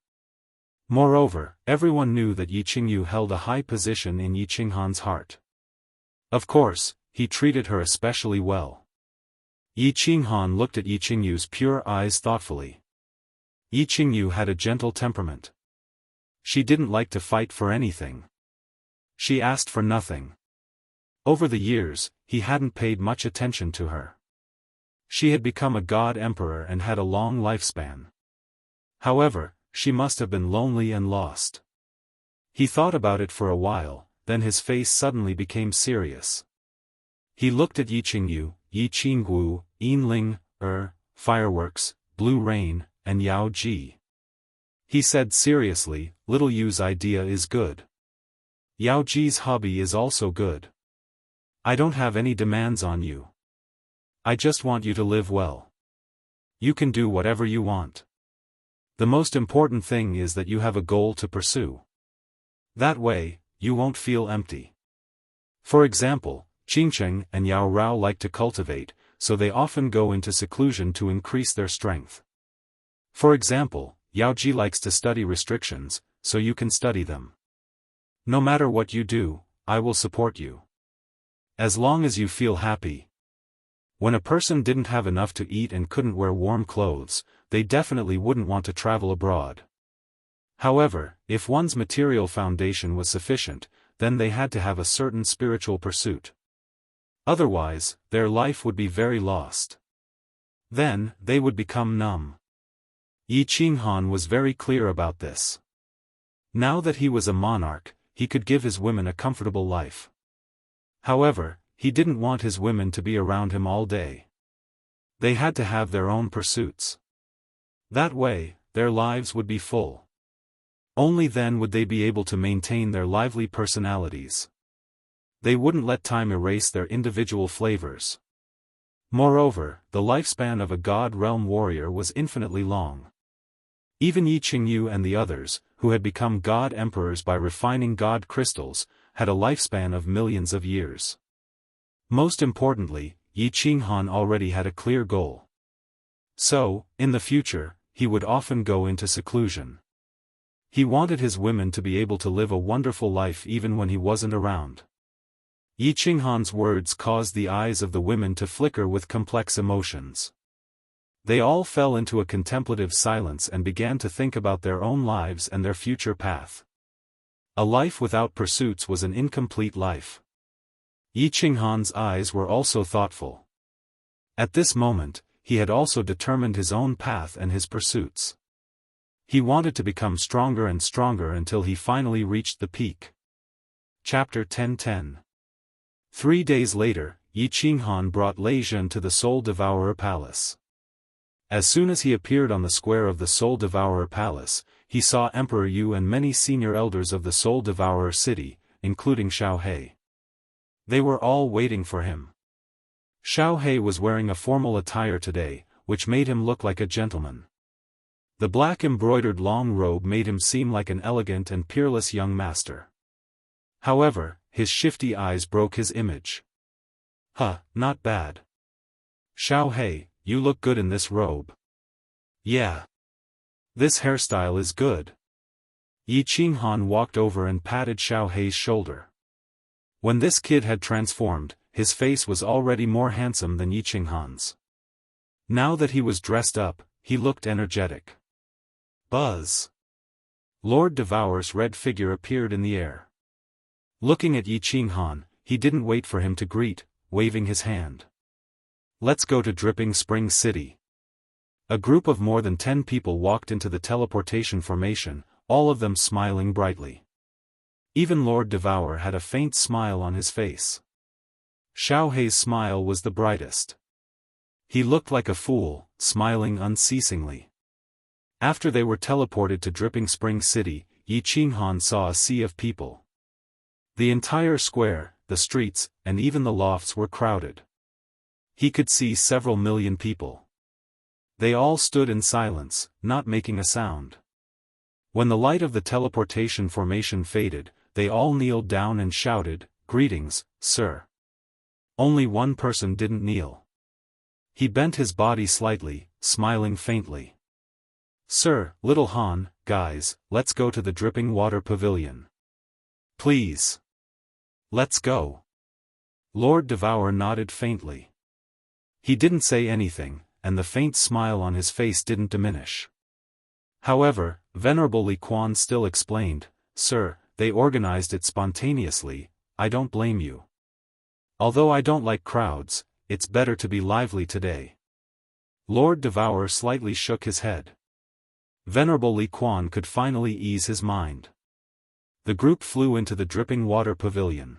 Moreover, everyone knew that Yi Qingyu held a high position in Yi Qinghan's heart. Of course, he treated her especially well. Yi Qinghan looked at Yi Qingyu's pure eyes thoughtfully. Yi Qingyu had a gentle temperament. She didn't like to fight for anything. She asked for nothing. Over the years, he hadn't paid much attention to her. She had become a god emperor and had a long lifespan. However, she must have been lonely and lost. He thought about it for a while, then his face suddenly became serious. He looked at Yi Qingyu, Yi Qinggu, Yinling, Fireworks, Blue Rain, and Yao Ji. He said seriously, Little Yu's idea is good. Yao Ji's hobby is also good. I don't have any demands on you. I just want you to live well. You can do whatever you want. The most important thing is that you have a goal to pursue. That way, you won't feel empty. For example, Qingcheng and Yao Rao like to cultivate, so they often go into seclusion to increase their strength. For example, Yao Ji likes to study restrictions, so you can study them. No matter what you do, I will support you. As long as you feel happy. When a person didn't have enough to eat and couldn't wear warm clothes, they definitely wouldn't want to travel abroad. However, if one's material foundation was sufficient, then they had to have a certain spiritual pursuit. Otherwise, their life would be very lost. Then, they would become numb. Yi Qinghan was very clear about this. Now that he was a monarch, he could give his women a comfortable life. However, he didn't want his women to be around him all day. They had to have their own pursuits. That way, their lives would be full. Only then would they be able to maintain their lively personalities. They wouldn't let time erase their individual flavors. Moreover, the lifespan of a God realm warrior was infinitely long. Even Yi Qingyu and the others, who had become god emperors by refining god crystals, had a lifespan of millions of years. Most importantly, Yi Qinghan already had a clear goal. So, in the future, he would often go into seclusion. He wanted his women to be able to live a wonderful life even when he wasn't around. Yi Qinghan's words caused the eyes of the women to flicker with complex emotions. They all fell into a contemplative silence and began to think about their own lives and their future path. A life without pursuits was an incomplete life. Yi Qinghan's eyes were also thoughtful. At this moment, he had also determined his own path and his pursuits. He wanted to become stronger and stronger until he finally reached the peak. Chapter 10:10. 3 days later, Yi Qinghan brought Lei Zhen to the Soul Devourer Palace. As soon as he appeared on the square of the Soul Devourer Palace, he saw Emperor Yu and many senior elders of the Soul Devourer city, including Xiao He. They were all waiting for him. Xiao He was wearing a formal attire today, which made him look like a gentleman. The black embroidered long robe made him seem like an elegant and peerless young master. However, his shifty eyes broke his image. Not bad. Xiao He, you look good in this robe. Yeah. This hairstyle is good. Yi Qinghan walked over and patted Xiao He's shoulder. When this kid had transformed, his face was already more handsome than Yi Qinghan's. Now that he was dressed up, he looked energetic. Buzz. Lord Devour's red figure appeared in the air. Looking at Yi Qinghan, he didn't wait for him to greet, waving his hand. Let's go to Dripping Spring City. A group of more than 10 people walked into the teleportation formation, all of them smiling brightly. Even Lord Devour had a faint smile on his face. Xiao Hei's smile was the brightest. He looked like a fool, smiling unceasingly. After they were teleported to Dripping Spring City, Yi Qinghan saw a sea of people. The entire square, the streets, and even the lofts were crowded. He could see several million people. They all stood in silence, not making a sound. When the light of the teleportation formation faded, they all kneeled down and shouted, "Greetings, sir." Only one person didn't kneel. He bent his body slightly, smiling faintly. "Sir, Little Han, guys, let's go to the Dripping Water Pavilion. Please. Let's go." Lord Devour nodded faintly. He didn't say anything, and the faint smile on his face didn't diminish. However, Venerable Li Quan still explained, "Sir, they organized it spontaneously, I don't blame you. Although I don't like crowds, it's better to be lively today." Lord Devour slightly shook his head. Venerable Li Quan could finally ease his mind. The group flew into the Dripping Water Pavilion.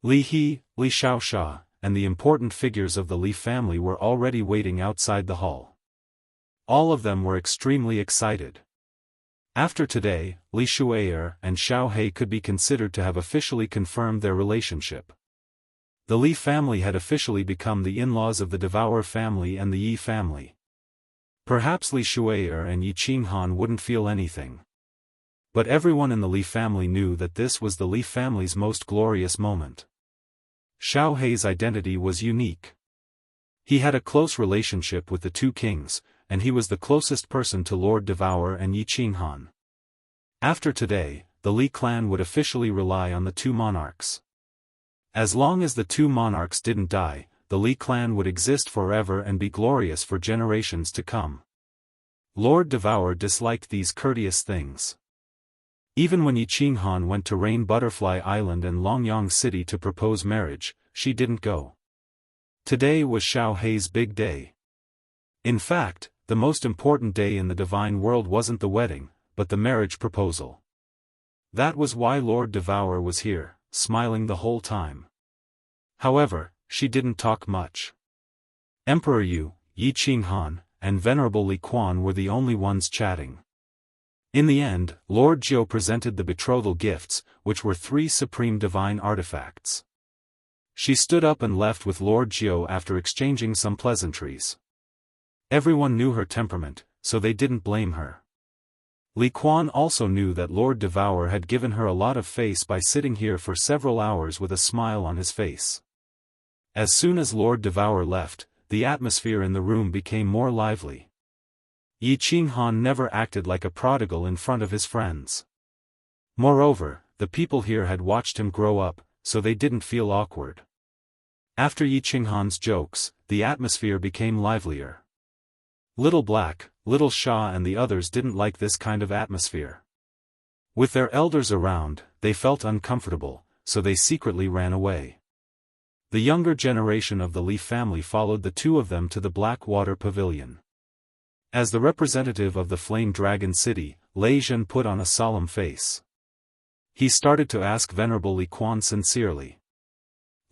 Li He, Li Xiaoxia, and the important figures of the Li family were already waiting outside the hall. All of them were extremely excited. After today, Li Shuai'er and Xiao Hei could be considered to have officially confirmed their relationship. The Li family had officially become the in-laws of the Devour family and the Yi family. Perhaps Li Shuai'er and Yi Qinghan wouldn't feel anything. But everyone in the Li family knew that this was the Li family's most glorious moment. Xiao Hei's identity was unique. He had a close relationship with the two kings, and he was the closest person to Lord Devour and Yi Qinghan. After today, the Li clan would officially rely on the two monarchs. As long as the two monarchs didn't die, the Li clan would exist forever and be glorious for generations to come. Lord Devour disliked these courteous things. Even when Yi Qinghan went to Rain Butterfly Island and Longyang City to propose marriage, she didn't go. Today was Xiao Hei's big day. In fact, the most important day in the divine world wasn't the wedding, but the marriage proposal. That was why Lord Devour was here, smiling the whole time. However, she didn't talk much. Emperor Yu, Yi Qinghan, and Venerable Li Quan were the only ones chatting. In the end, Lord Jiu presented the betrothal gifts, which were 3 supreme divine artifacts. She stood up and left with Lord Jiu after exchanging some pleasantries. Everyone knew her temperament, so they didn't blame her. Li Quan also knew that Lord Devour had given her a lot of face by sitting here for several hours with a smile on his face. As soon as Lord Devour left, the atmosphere in the room became more lively. Yi Qinghan never acted like a prodigal in front of his friends. Moreover, the people here had watched him grow up, so they didn't feel awkward. After Yi Qinghan's jokes, the atmosphere became livelier. Little Black, Little Sha and the others didn't like this kind of atmosphere. With their elders around, they felt uncomfortable, so they secretly ran away. The younger generation of the Li family followed the two of them to the Black Water Pavilion. As the representative of the Flame Dragon City, Lei Zhen put on a solemn face. He started to ask Venerable Li Quan sincerely.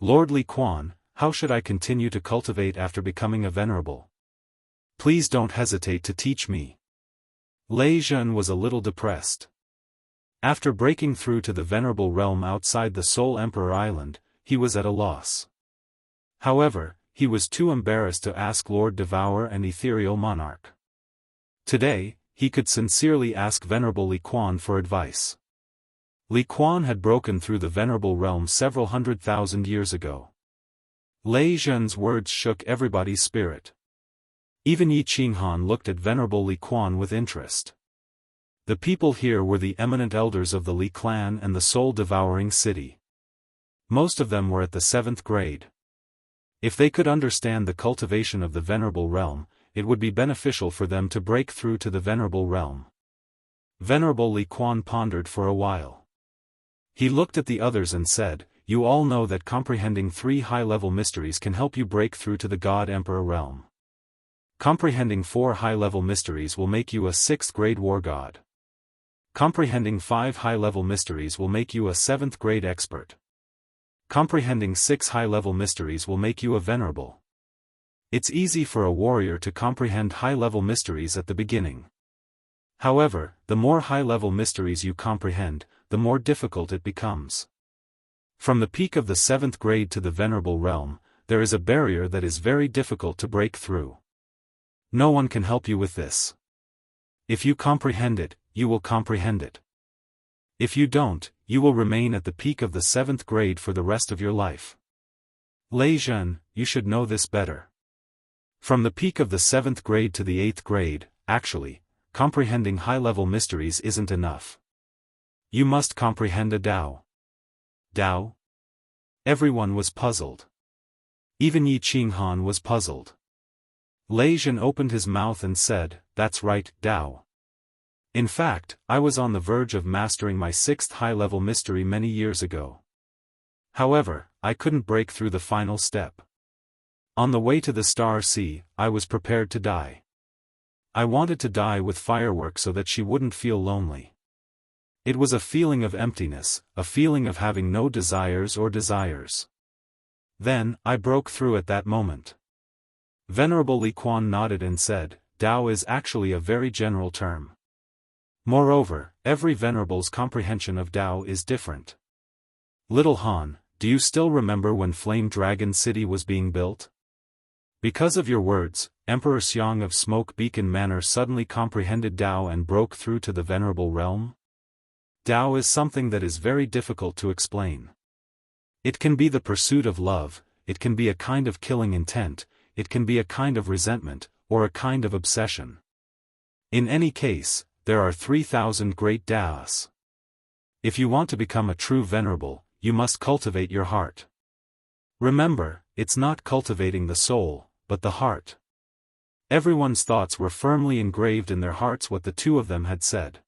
"Lord Li Quan, how should I continue to cultivate after becoming a venerable? Please don't hesitate to teach me." Lei Zhen was a little depressed. After breaking through to the venerable realm outside the Soul Emperor Island, he was at a loss. However, he was too embarrassed to ask Lord Devour and Ethereal Monarch. Today, he could sincerely ask Venerable Li Quan for advice. Li Quan had broken through the venerable realm several 100,000 years ago. Lei Zhen's words shook everybody's spirit. Even Yi Qinghan looked at Venerable Li Quan with interest. The people here were the eminent elders of the Li clan and the soul-devouring city. Most of them were at the 7th grade. If they could understand the cultivation of the venerable realm, it would be beneficial for them to break through to the venerable realm. Venerable Li Quan pondered for a while. He looked at the others and said, "You all know that comprehending 3 high-level mysteries can help you break through to the God Emperor realm. Comprehending 4 high-level mysteries will make you a 6th-grade war god. Comprehending 5 high-level mysteries will make you a 7th-grade expert. Comprehending 6 high-level mysteries will make you a venerable. It's easy for a warrior to comprehend high-level mysteries at the beginning. However, the more high-level mysteries you comprehend, the more difficult it becomes. From the peak of the 7th grade to the venerable realm, there is a barrier that is very difficult to break through. No one can help you with this. If you comprehend it, you will comprehend it. If you don't, you will remain at the peak of the 7th grade for the rest of your life. Lei Zhen, you should know this better. From the peak of the 7th grade to the 8th grade, actually, comprehending high-level mysteries isn't enough. You must comprehend a Dao. Dao? Everyone was puzzled. Even Yi Qinghan was puzzled. Lei Zhen opened his mouth and said, "That's right, Dao. In fact, I was on the verge of mastering my 6th high-level mystery many years ago. However, I couldn't break through the final step. On the way to the Star Sea, I was prepared to die. I wanted to die with fireworks so that she wouldn't feel lonely. It was a feeling of emptiness, a feeling of having no desires or desires. Then, I broke through at that moment." Venerable Li Quan nodded and said, "Dao is actually a very general term. Moreover, every venerable's comprehension of Dao is different. Little Han, do you still remember when Flame Dragon City was being built? Because of your words, Emperor Xiang of Smoke Beacon Manor suddenly comprehended Dao and broke through to the venerable realm? Dao is something that is very difficult to explain. It can be the pursuit of love, it can be a kind of killing intent, it can be a kind of resentment, or a kind of obsession. In any case, there are 3,000 great Daos. If you want to become a true venerable, you must cultivate your heart. Remember, it's not cultivating the soul, but the heart." Everyone's thoughts were firmly engraved in their hearts what the two of them had said.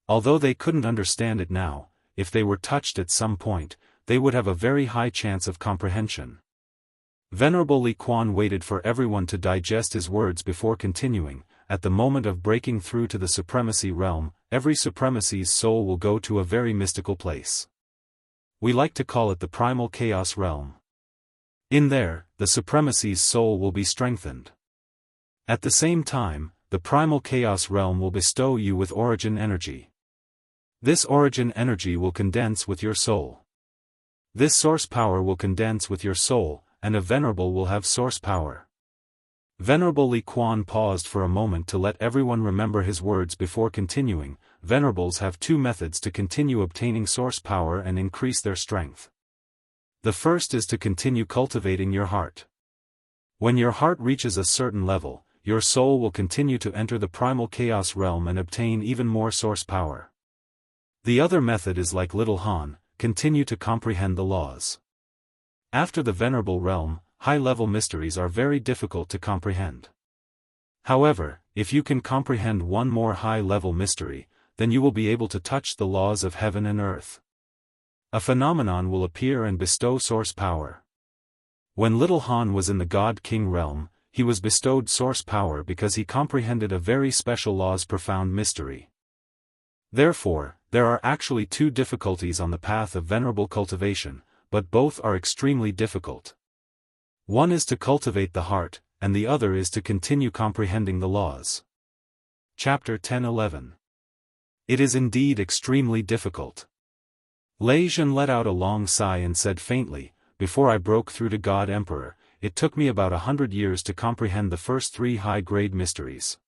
Although they couldn't understand it now, if they were touched at some point, they would have a very high chance of comprehension. Venerable Li Quan waited for everyone to digest his words before continuing. At the moment of breaking through to the supremacy realm, every supremacy's soul will go to a very mystical place. We like to call it the primal chaos realm. In there, the supremacy's soul will be strengthened. At the same time, the primal chaos realm will bestow you with origin energy. This origin energy will condense with your soul. This source power will condense with your soul, and a venerable will have source power. Venerable Li Quan paused for a moment to let everyone remember his words before continuing. Venerables have 2 methods to continue obtaining source power and increase their strength. The first is to continue cultivating your heart. When your heart reaches a certain level, your soul will continue to enter the primal chaos realm and obtain even more source power. The other method is like Little Han, continue to comprehend the laws. After the venerable realm, high-level mysteries are very difficult to comprehend. However, if you can comprehend one more high-level mystery, then you will be able to touch the laws of heaven and earth. A phenomenon will appear and bestow source power. When Little Han was in the God King realm, he was bestowed source power because he comprehended a very special law's profound mystery. Therefore, there are actually 2 difficulties on the path of venerable cultivation, but both are extremely difficult. One is to cultivate the heart, and the other is to continue comprehending the laws. Chapter 10-11. It is indeed extremely difficult. Lei Zhen let out a long sigh and said faintly, "Before I broke through to God Emperor, it took me about 100 years to comprehend the first 3 high-grade mysteries.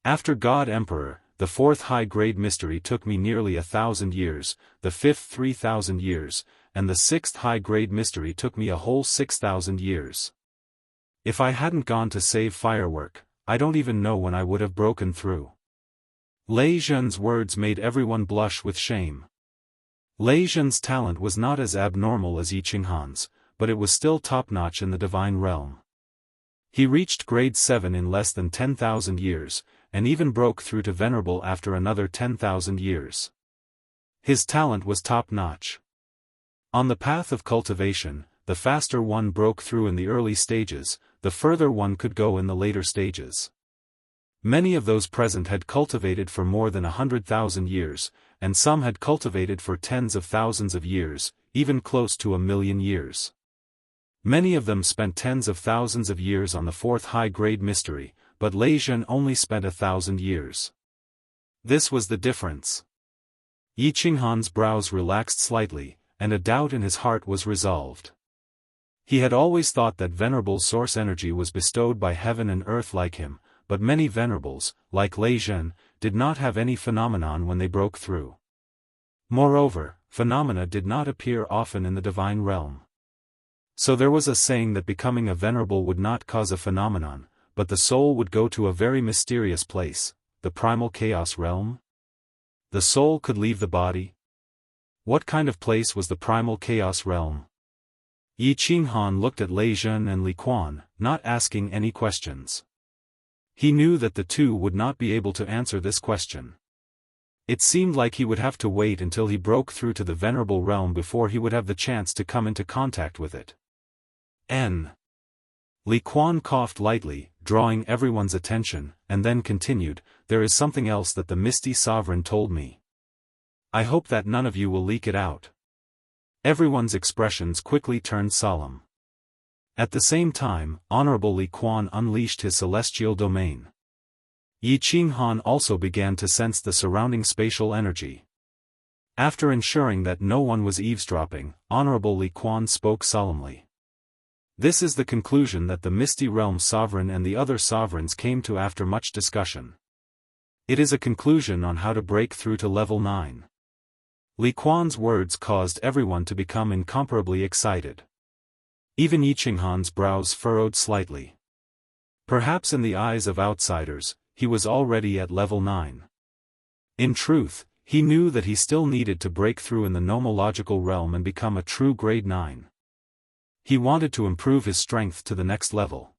After God Emperor, the 4th high-grade mystery took me nearly 1,000 years, the 5th 3,000 years, and the 6th high-grade mystery took me a whole 6,000 years. If I hadn't gone to save Firework, I don't even know when I would have broken through." Lei Zhen's words made everyone blush with shame. Lei Zhen's talent was not as abnormal as Yi Qinghan's, but it was still top-notch in the divine realm. He reached grade 7 in less than 10,000 years, and even broke through to Venerable after another 10,000 years. His talent was top-notch. On the path of cultivation, the faster one broke through in the early stages, the further one could go in the later stages. Many of those present had cultivated for more than 100,000 years, and some had cultivated for tens of thousands of years, even close to 1,000,000 years. Many of them spent tens of thousands of years on the fourth high-grade mystery, but Lei Zhen only spent 1,000 years. This was the difference. Yi Qinghan's brows relaxed slightly, and a doubt in his heart was resolved. He had always thought that venerable source energy was bestowed by heaven and earth like him, but many venerables, like Lei Zhen, did not have any phenomenon when they broke through. Moreover, phenomena did not appear often in the divine realm. So there was a saying that becoming a venerable would not cause a phenomenon, but the soul would go to a very mysterious place, the primal chaos realm? The soul could leave the body? What kind of place was the primal chaos realm? Yi Qinghan looked at Lei Zhen and Li Quan, not asking any questions. He knew that the two would not be able to answer this question. It seemed like he would have to wait until he broke through to the venerable realm before he would have the chance to come into contact with it. Li Quan coughed lightly, drawing everyone's attention, and then continued, "There is something else that the Misty Sovereign told me. I hope that none of you will leak it out." Everyone's expressions quickly turned solemn. At the same time, Honorable Li Quan unleashed his celestial domain. Yi Qinghan also began to sense the surrounding spatial energy. After ensuring that no one was eavesdropping, Honorable Li Quan spoke solemnly. "This is the conclusion that the Misty Realm Sovereign and the other sovereigns came to after much discussion. It is a conclusion on how to break through to level 9. Li Quan's words caused everyone to become incomparably excited. Even Yi Qinghan's brows furrowed slightly. Perhaps in the eyes of outsiders, he was already at level 9. In truth, he knew that he still needed to break through in the nomological realm and become a true grade 9. He wanted to improve his strength to the next level.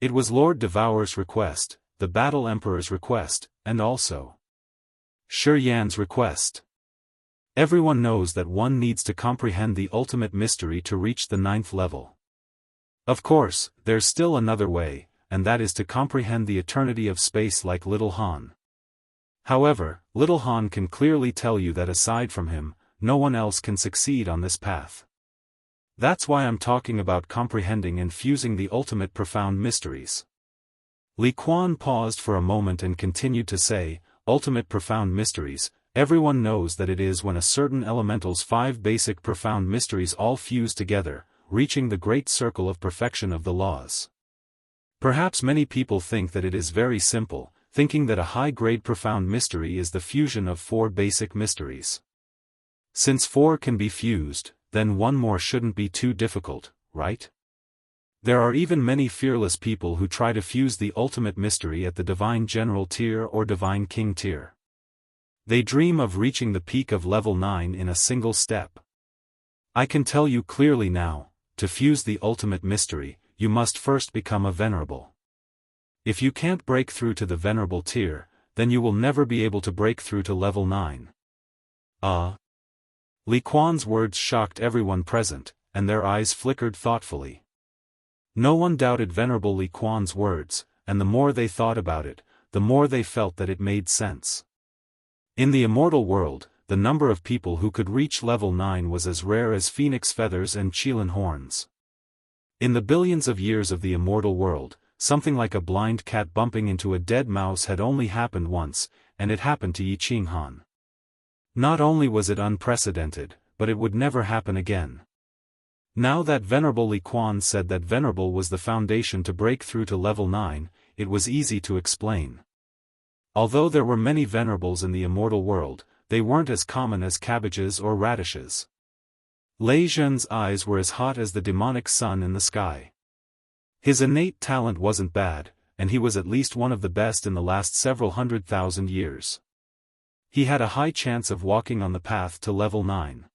It was Lord Devourer's request, the Battle Emperor's request, and also Shi Yan's request. Everyone knows that one needs to comprehend the ultimate mystery to reach the 9th level. Of course, there's still another way, and that is to comprehend the eternity of space like Little Han. However, Little Han can clearly tell you that aside from him, no one else can succeed on this path. That's why I'm talking about comprehending and fusing the ultimate profound mysteries. Li Quan paused for a moment and continued to say, ultimate profound mysteries. Everyone knows that it is when a certain elemental's 5 basic profound mysteries all fuse together, reaching the great circle of perfection of the laws. Perhaps many people think that it is very simple, thinking that a high-grade profound mystery is the fusion of 4 basic mysteries. Since 4 can be fused, then one more shouldn't be too difficult, right? There are even many fearless people who try to fuse the ultimate mystery at the Divine General tier or Divine King tier. They dream of reaching the peak of level 9 in a single step. I can tell you clearly now, to fuse the ultimate mystery, you must first become a venerable. If you can't break through to the venerable tier, then you will never be able to break through to level 9. Li Quan's words shocked everyone present, and their eyes flickered thoughtfully. No one doubted Venerable Li Quan's words, and the more they thought about it, the more they felt that it made sense. In the immortal world, the number of people who could reach level 9 was as rare as phoenix feathers and qilin horns. In the billions of years of the immortal world, something like a blind cat bumping into a dead mouse had only happened once, and it happened to Yi Qinghan. Not only was it unprecedented, but it would never happen again. Now that Venerable Li Quan said that Venerable was the foundation to break through to level 9, it was easy to explain. Although there were many venerables in the immortal world, they weren't as common as cabbages or radishes. Lei Zhen's eyes were as hot as the demonic sun in the sky. His innate talent wasn't bad, and he was at least one of the best in the last several 100,000 years. He had a high chance of walking on the path to level 9.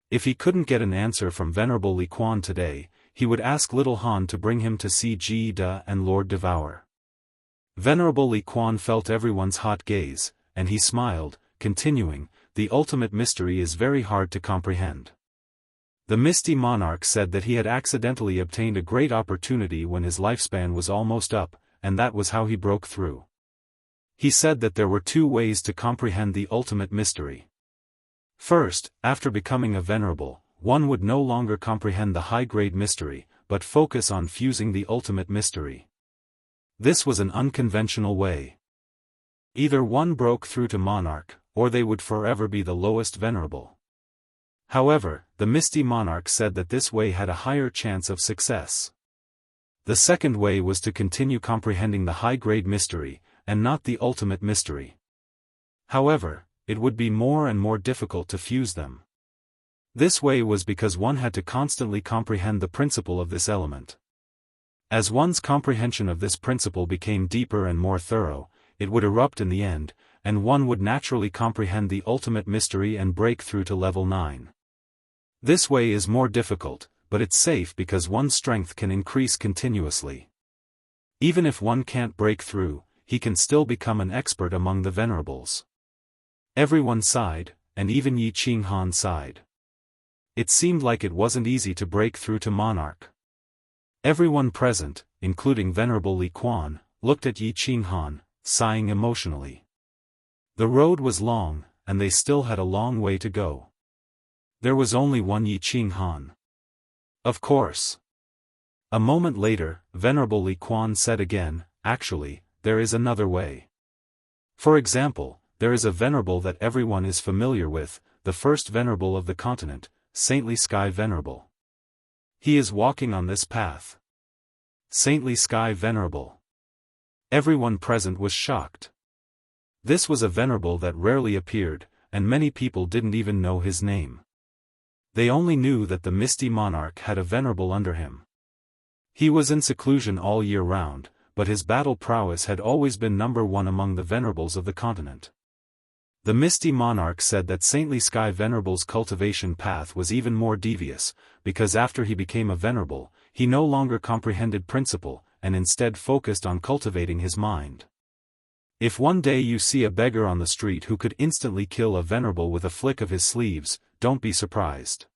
If he couldn't get an answer from Venerable Li Quan today, he would ask Little Han to bring him to see Ji Da and Lord Devourer. Venerable Li Quan felt everyone's hot gaze, and he smiled, continuing, "The ultimate mystery is very hard to comprehend." The Misty Monarch said that he had accidentally obtained a great opportunity when his lifespan was almost up, and that was how he broke through. He said that there were two ways to comprehend the ultimate mystery. First, after becoming a venerable, one would no longer comprehend the high-grade mystery, but focus on fusing the ultimate mystery. This was an unconventional way. Either one broke through to monarch, or they would forever be the lowest venerable. However, the Misty Monarch said that this way had a higher chance of success. The second way was to continue comprehending the high-grade mystery, and not the ultimate mystery. However, it would be more and more difficult to fuse them. This way was because one had to constantly comprehend the principle of this element. As one's comprehension of this principle became deeper and more thorough, it would erupt in the end, and one would naturally comprehend the ultimate mystery and break through to level 9. This way is more difficult, but it's safe because one's strength can increase continuously. Even if one can't break through, he can still become an expert among the venerables. Everyone sighed, and even Yi Qinghan sighed. It seemed like it wasn't easy to break through to monarch. Everyone present, including Venerable Li Quan, looked at Yi Qinghan, sighing emotionally. The road was long, and they still had a long way to go. There was only one Yi Qinghan. Of course. A moment later, Venerable Li Quan said again, "Actually, there is another way. For example, there is a venerable that everyone is familiar with, the first venerable of the continent, Saintly Sky Venerable. He is walking on this path." Saintly Sky Venerable. Everyone present was shocked. This was a venerable that rarely appeared, and many people didn't even know his name. They only knew that the Misty Monarch had a venerable under him. He was in seclusion all year round, but his battle prowess had always been number one among the venerables of the continent. The Misty Monarch said that Saintly Sky Venerable's cultivation path was even more devious, because after he became a venerable, he no longer comprehended principle, and instead focused on cultivating his mind. If one day you see a beggar on the street who could instantly kill a venerable with a flick of his sleeves, don't be surprised.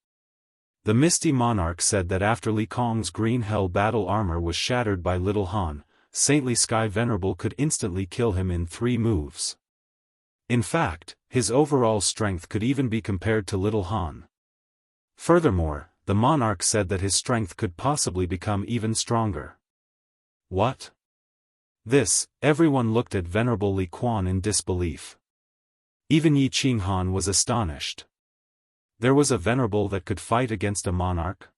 The Misty Monarch said that after Li Kong's green hell battle armor was shattered by Little Han, Saintly Sky Venerable could instantly kill him in 3 moves. In fact, his overall strength could even be compared to Little Han. Furthermore, the monarch said that his strength could possibly become even stronger. What? This, everyone looked at Venerable Li Quan in disbelief. Even Yi Qinghan was astonished. There was a venerable that could fight against a monarch?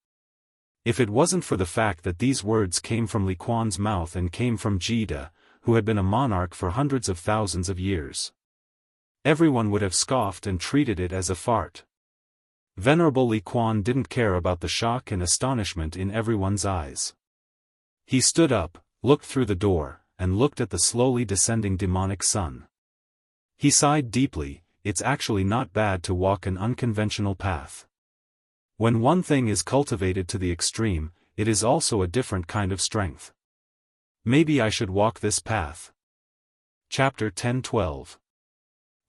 If it wasn't for the fact that these words came from Li Quan's mouth and came from Jida, who had been a monarch for hundreds of thousands of years, everyone would have scoffed and treated it as a fart. Venerable Li Quan didn't care about the shock and astonishment in everyone's eyes. He stood up, looked through the door, and looked at the slowly descending demonic sun. He sighed deeply. It's actually not bad to walk an unconventional path. When one thing is cultivated to the extreme, it is also a different kind of strength. Maybe I should walk this path. Chapter 10-12.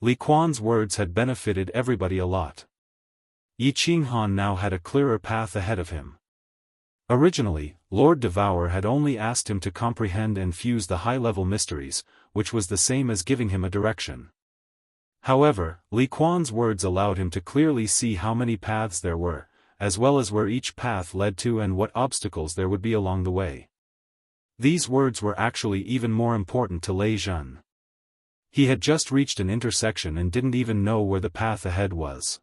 Li Quan's words had benefited everybody a lot. Yi Qinghan now had a clearer path ahead of him. Originally, Lord Devour had only asked him to comprehend and fuse the high-level mysteries, which was the same as giving him a direction. However, Li Quan's words allowed him to clearly see how many paths there were, as well as where each path led to and what obstacles there would be along the way. These words were actually even more important to Lei Zhen. He had just reached an intersection and didn't even know where the path ahead was.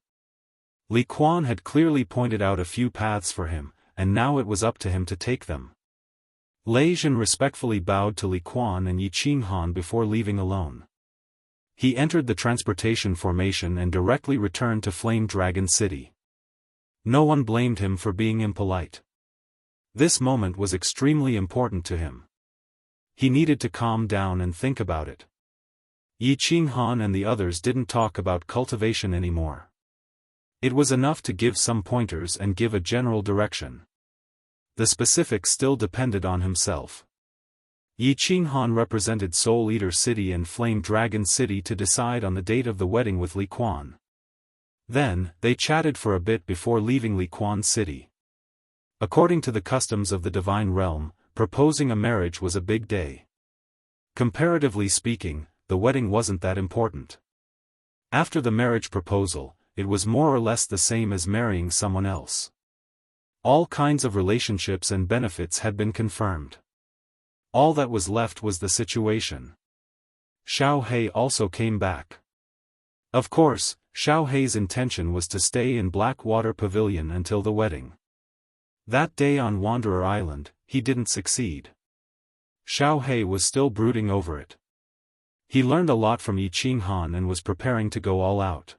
Li Quan had clearly pointed out a few paths for him, and now it was up to him to take them. Lei Zhen respectfully bowed to Li Quan and Yi Qinghan before leaving alone. He entered the transportation formation and directly returned to Flame Dragon City. No one blamed him for being impolite. This moment was extremely important to him. He needed to calm down and think about it. Yi Qinghan and the others didn't talk about cultivation anymore. It was enough to give some pointers and give a general direction. The specifics still depended on himself. Yi Qinghan represented Soul Eater City and Flame Dragon City to decide on the date of the wedding with Li Quan. Then, they chatted for a bit before leaving Li Quan City. According to the customs of the Divine Realm, proposing a marriage was a big day. Comparatively speaking, the wedding wasn't that important. After the marriage proposal, it was more or less the same as marrying someone else. All kinds of relationships and benefits had been confirmed. All that was left was the situation. Xiao He also came back. Of course, Xiao He's intention was to stay in Blackwater Pavilion until the wedding. That day on Wanderer Island, he didn't succeed. Xiao He was still brooding over it. He learned a lot from Yi Qinghan and was preparing to go all out.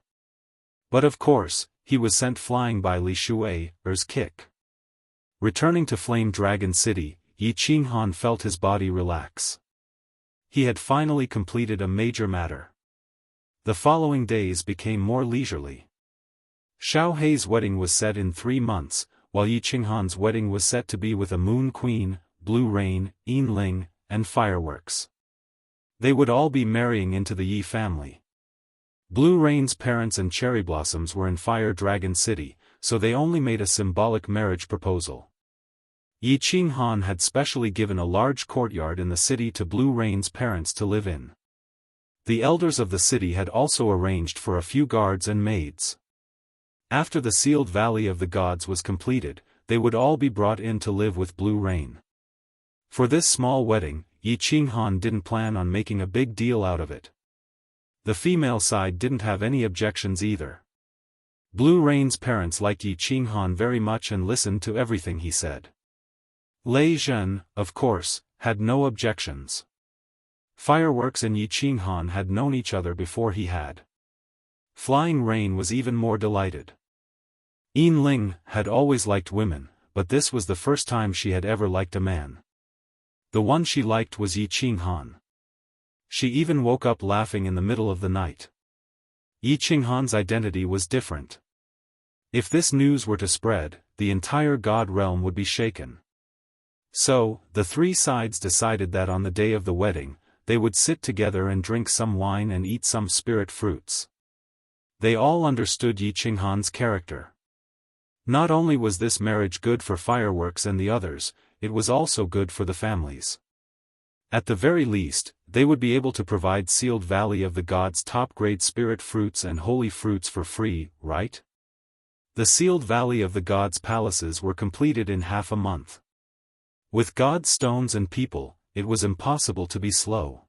But of course, he was sent flying by Li Shui's kick. Returning to Flame Dragon City, Yi Qinghan felt his body relax. He had finally completed a major matter. The following days became more leisurely. Xiao He's wedding was set in 3 months, while Yi Qinghan's wedding was set to be with a Moon Queen, Blue Rain, Yinling, and fireworks. They would all be marrying into the Yi family. Blue Rain's parents and Cherry Blossoms were in Fire Dragon City, so they only made a symbolic marriage proposal. Yi Qinghan had specially given a large courtyard in the city to Blue Rain's parents to live in. The elders of the city had also arranged for a few guards and maids. After the sealed Valley of the Gods was completed, they would all be brought in to live with Blue Rain. For this small wedding, Yi Qinghan didn't plan on making a big deal out of it. The female side didn't have any objections either. Blue Rain's parents liked Yi Qinghan very much and listened to everything he said. Lei Zhen, of course, had no objections. Fireworks and Yi Qinghan had known each other before he had. Flying Rain was even more delighted. Yinling had always liked women, but this was the first time she had ever liked a man. The one she liked was Yi Qinghan. She even woke up laughing in the middle of the night. Yi Qinghan's identity was different. If this news were to spread, the entire God realm would be shaken. So, the 3 sides decided that on the day of the wedding, they would sit together and drink some wine and eat some spirit fruits. They all understood Yi Qinghan's character. Not only was this marriage good for fireworks and the others, it was also good for the families. At the very least, they would be able to provide sealed Valley of the Gods top-grade spirit fruits and holy fruits for free, right? The sealed Valley of the Gods palaces were completed in half a month. With God's stones and people, it was impossible to be slow.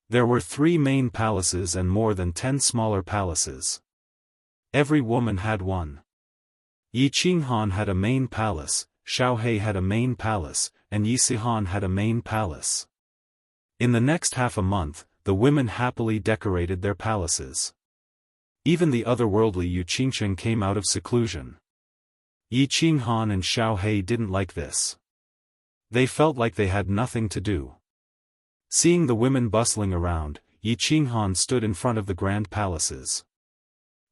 There were 3 main palaces and more than 10 smaller palaces. Every woman had one. Yi Qinghan had a main palace, Xiao He had a main palace, and Yi Sihan had a main palace. In the next half a month, the women happily decorated their palaces. Even the otherworldly Yu Qingsheng came out of seclusion. Yi Qinghan and Xiao He didn't like this. They felt like they had nothing to do. Seeing the women bustling around, Yi Qinghan stood in front of the grand palaces.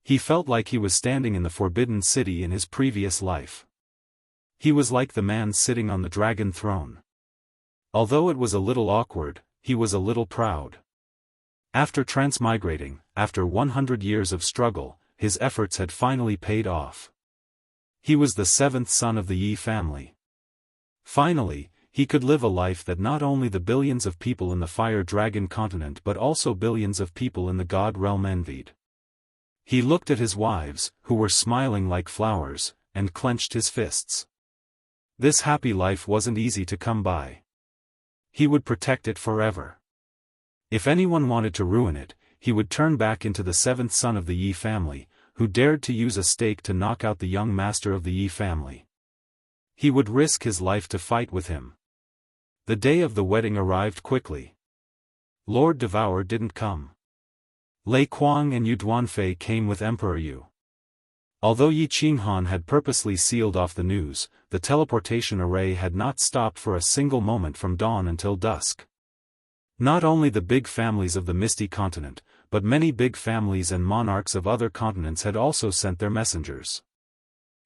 He felt like he was standing in the Forbidden City in his previous life. He was like the man sitting on the dragon throne. Although it was a little awkward, he was a little proud. After transmigrating, after 100 years of struggle, his efforts had finally paid off. He was the 7th son of the Yi family. Finally, he could live a life that not only the billions of people in the Fire Dragon continent but also billions of people in the God realm envied. He looked at his wives, who were smiling like flowers, and clenched his fists. This happy life wasn't easy to come by. He would protect it forever. If anyone wanted to ruin it, he would turn back into the 7th son of the Yi family, who dared to use a stake to knock out the young master of the Yi family. He would risk his life to fight with him. The day of the wedding arrived quickly. Lord Devour didn't come. Lei Kuang and Yu Duanfei came with Emperor Yu. Although Yi Qinghan had purposely sealed off the news, the teleportation array had not stopped for a single moment from dawn until dusk. Not only the big families of the Misty Continent, but many big families and monarchs of other continents had also sent their messengers.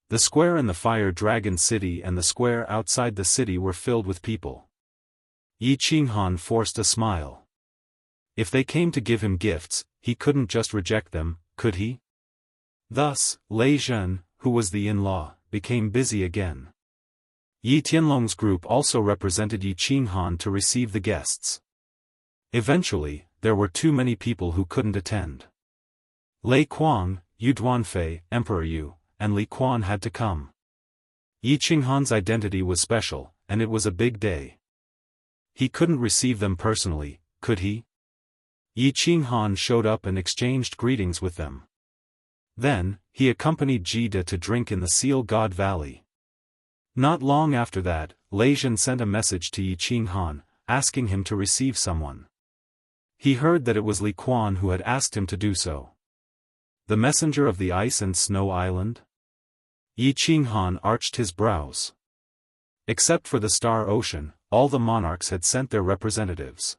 The square in the Fire Dragon City and the square outside the city were filled with people. Yi Qinghan forced a smile. If they came to give him gifts, he couldn't just reject them, could he? Thus, Lei Zhen, who was the in-law, became busy again. Yi Tianlong's group also represented Yi Qinghan to receive the guests. Eventually, there were too many people who couldn't attend. Lei Kuang, Yu Duanfei, Emperor Yu, and Li Quan had to come. Yi Qinghan's identity was special, and it was a big day. He couldn't receive them personally, could he? Yi Qinghan showed up and exchanged greetings with them. Then, he accompanied Jida to drink in the Seal God Valley. Not long after that, Lei Zhen sent a message to Yi Qinghan, asking him to receive someone. He heard that it was Li Quan who had asked him to do so. The messenger of the ice and snow island? Yi Qinghan arched his brows. Except for the Star Ocean, all the monarchs had sent their representatives.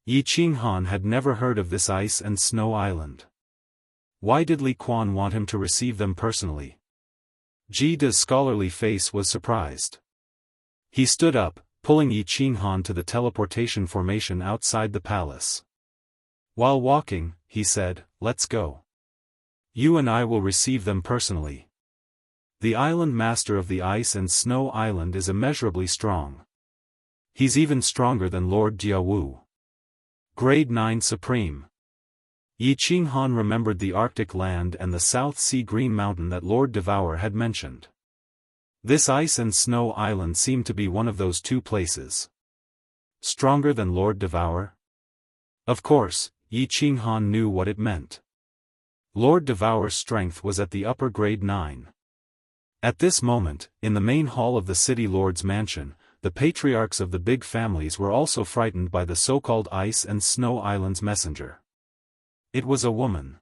Yi Qinghan had never heard of this ice and snow island. Why did Li Quan want him to receive them personally? Jida's scholarly face was surprised. He stood up, pulling Yi Qinghan to the teleportation formation outside the palace. While walking, he said, "Let's go. You and I will receive them personally." The island master of the ice and snow island is immeasurably strong. He's even stronger than Lord Jianghu. Grade 9 Supreme. Yi Qinghan remembered the Arctic land and the South Sea Green Mountain that Lord Devour had mentioned. This ice and snow island seemed to be one of those two places. Stronger than Lord Devour? Of course, Yi Qinghan knew what it meant. Lord Devour's strength was at the upper grade 9. At this moment, in the main hall of the city lord's mansion, the patriarchs of the big families were also frightened by the so-called ice and snow island's messenger. It was a woman.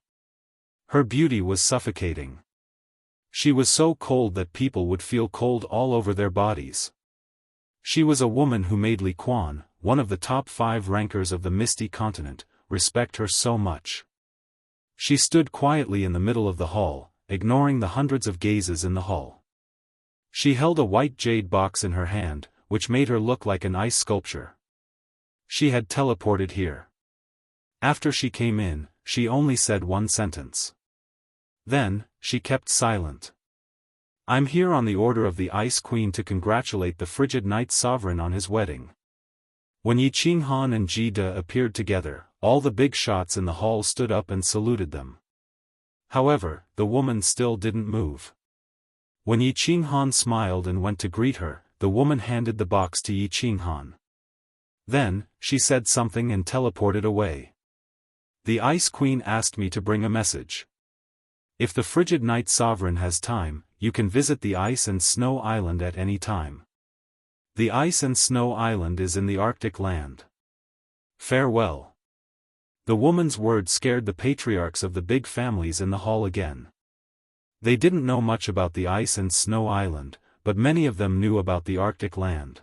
Her beauty was suffocating. She was so cold that people would feel cold all over their bodies. She was a woman who made Li Quan, one of the top 5 rankers of the Misty Continent, respect her so much. She stood quietly in the middle of the hall, ignoring the hundreds of gazes in the hall. She held a white jade box in her hand, which made her look like an ice sculpture. She had teleported here. After she came in, she only said one sentence. Then, she kept silent. "I'm here on the order of the Ice Queen to congratulate the frigid Night Sovereign on his wedding." When Yi Qinghan and Jida appeared together, all the big shots in the hall stood up and saluted them. However, the woman still didn't move. When Yi Qinghan smiled and went to greet her, the woman handed the box to Yi Qinghan. Then, she said something and teleported away. "The Ice Queen asked me to bring a message. If the frigid Night Sovereign has time, you can visit the Ice and Snow Island at any time. The Ice and Snow Island is in the Arctic land. Farewell." The woman's words scared the patriarchs of the big families in the hall again. They didn't know much about the Ice and Snow Island, but many of them knew about the Arctic land.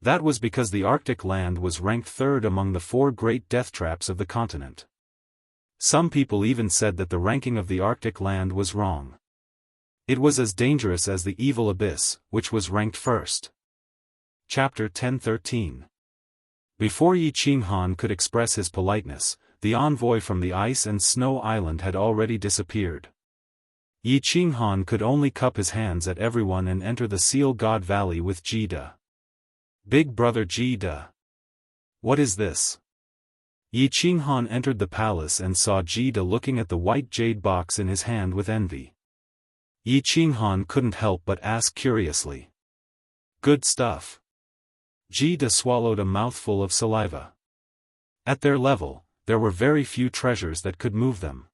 That was because the Arctic land was ranked 3rd among the 4 great death traps of the continent. Some people even said that the ranking of the Arctic land was wrong. It was as dangerous as the Evil Abyss, which was ranked 1st. Chapter 10:13. Before Yi Qinghan could express his politeness, the envoy from the Ice and Snow Island had already disappeared. Yi Qinghan could only cup his hands at everyone and enter the Seal God Valley with Jida. "Big brother Jida. What is this?" Yi Qinghan entered the palace and saw Jida looking at the white jade box in his hand with envy. Yi Qinghan couldn't help but ask curiously. "Good stuff." Jida swallowed a mouthful of saliva. At their level, there were very few treasures that could move them.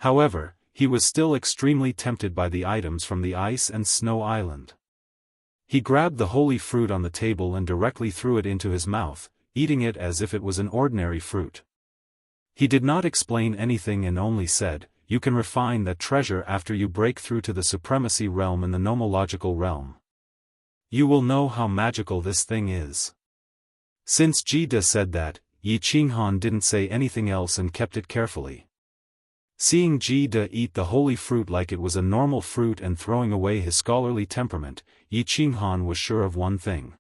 However, he was still extremely tempted by the items from the Ice and Snow Island. He grabbed the holy fruit on the table and directly threw it into his mouth, eating it as if it was an ordinary fruit. He did not explain anything and only said, "You can refine that treasure after you break through to the supremacy realm in the nomological realm. You will know how magical this thing is." Since Jida said that, Yi Qinghan didn't say anything else and kept it carefully. Seeing Jida eat the holy fruit like it was a normal fruit and throwing away his scholarly temperament, Yi Qinghan was sure of one thing.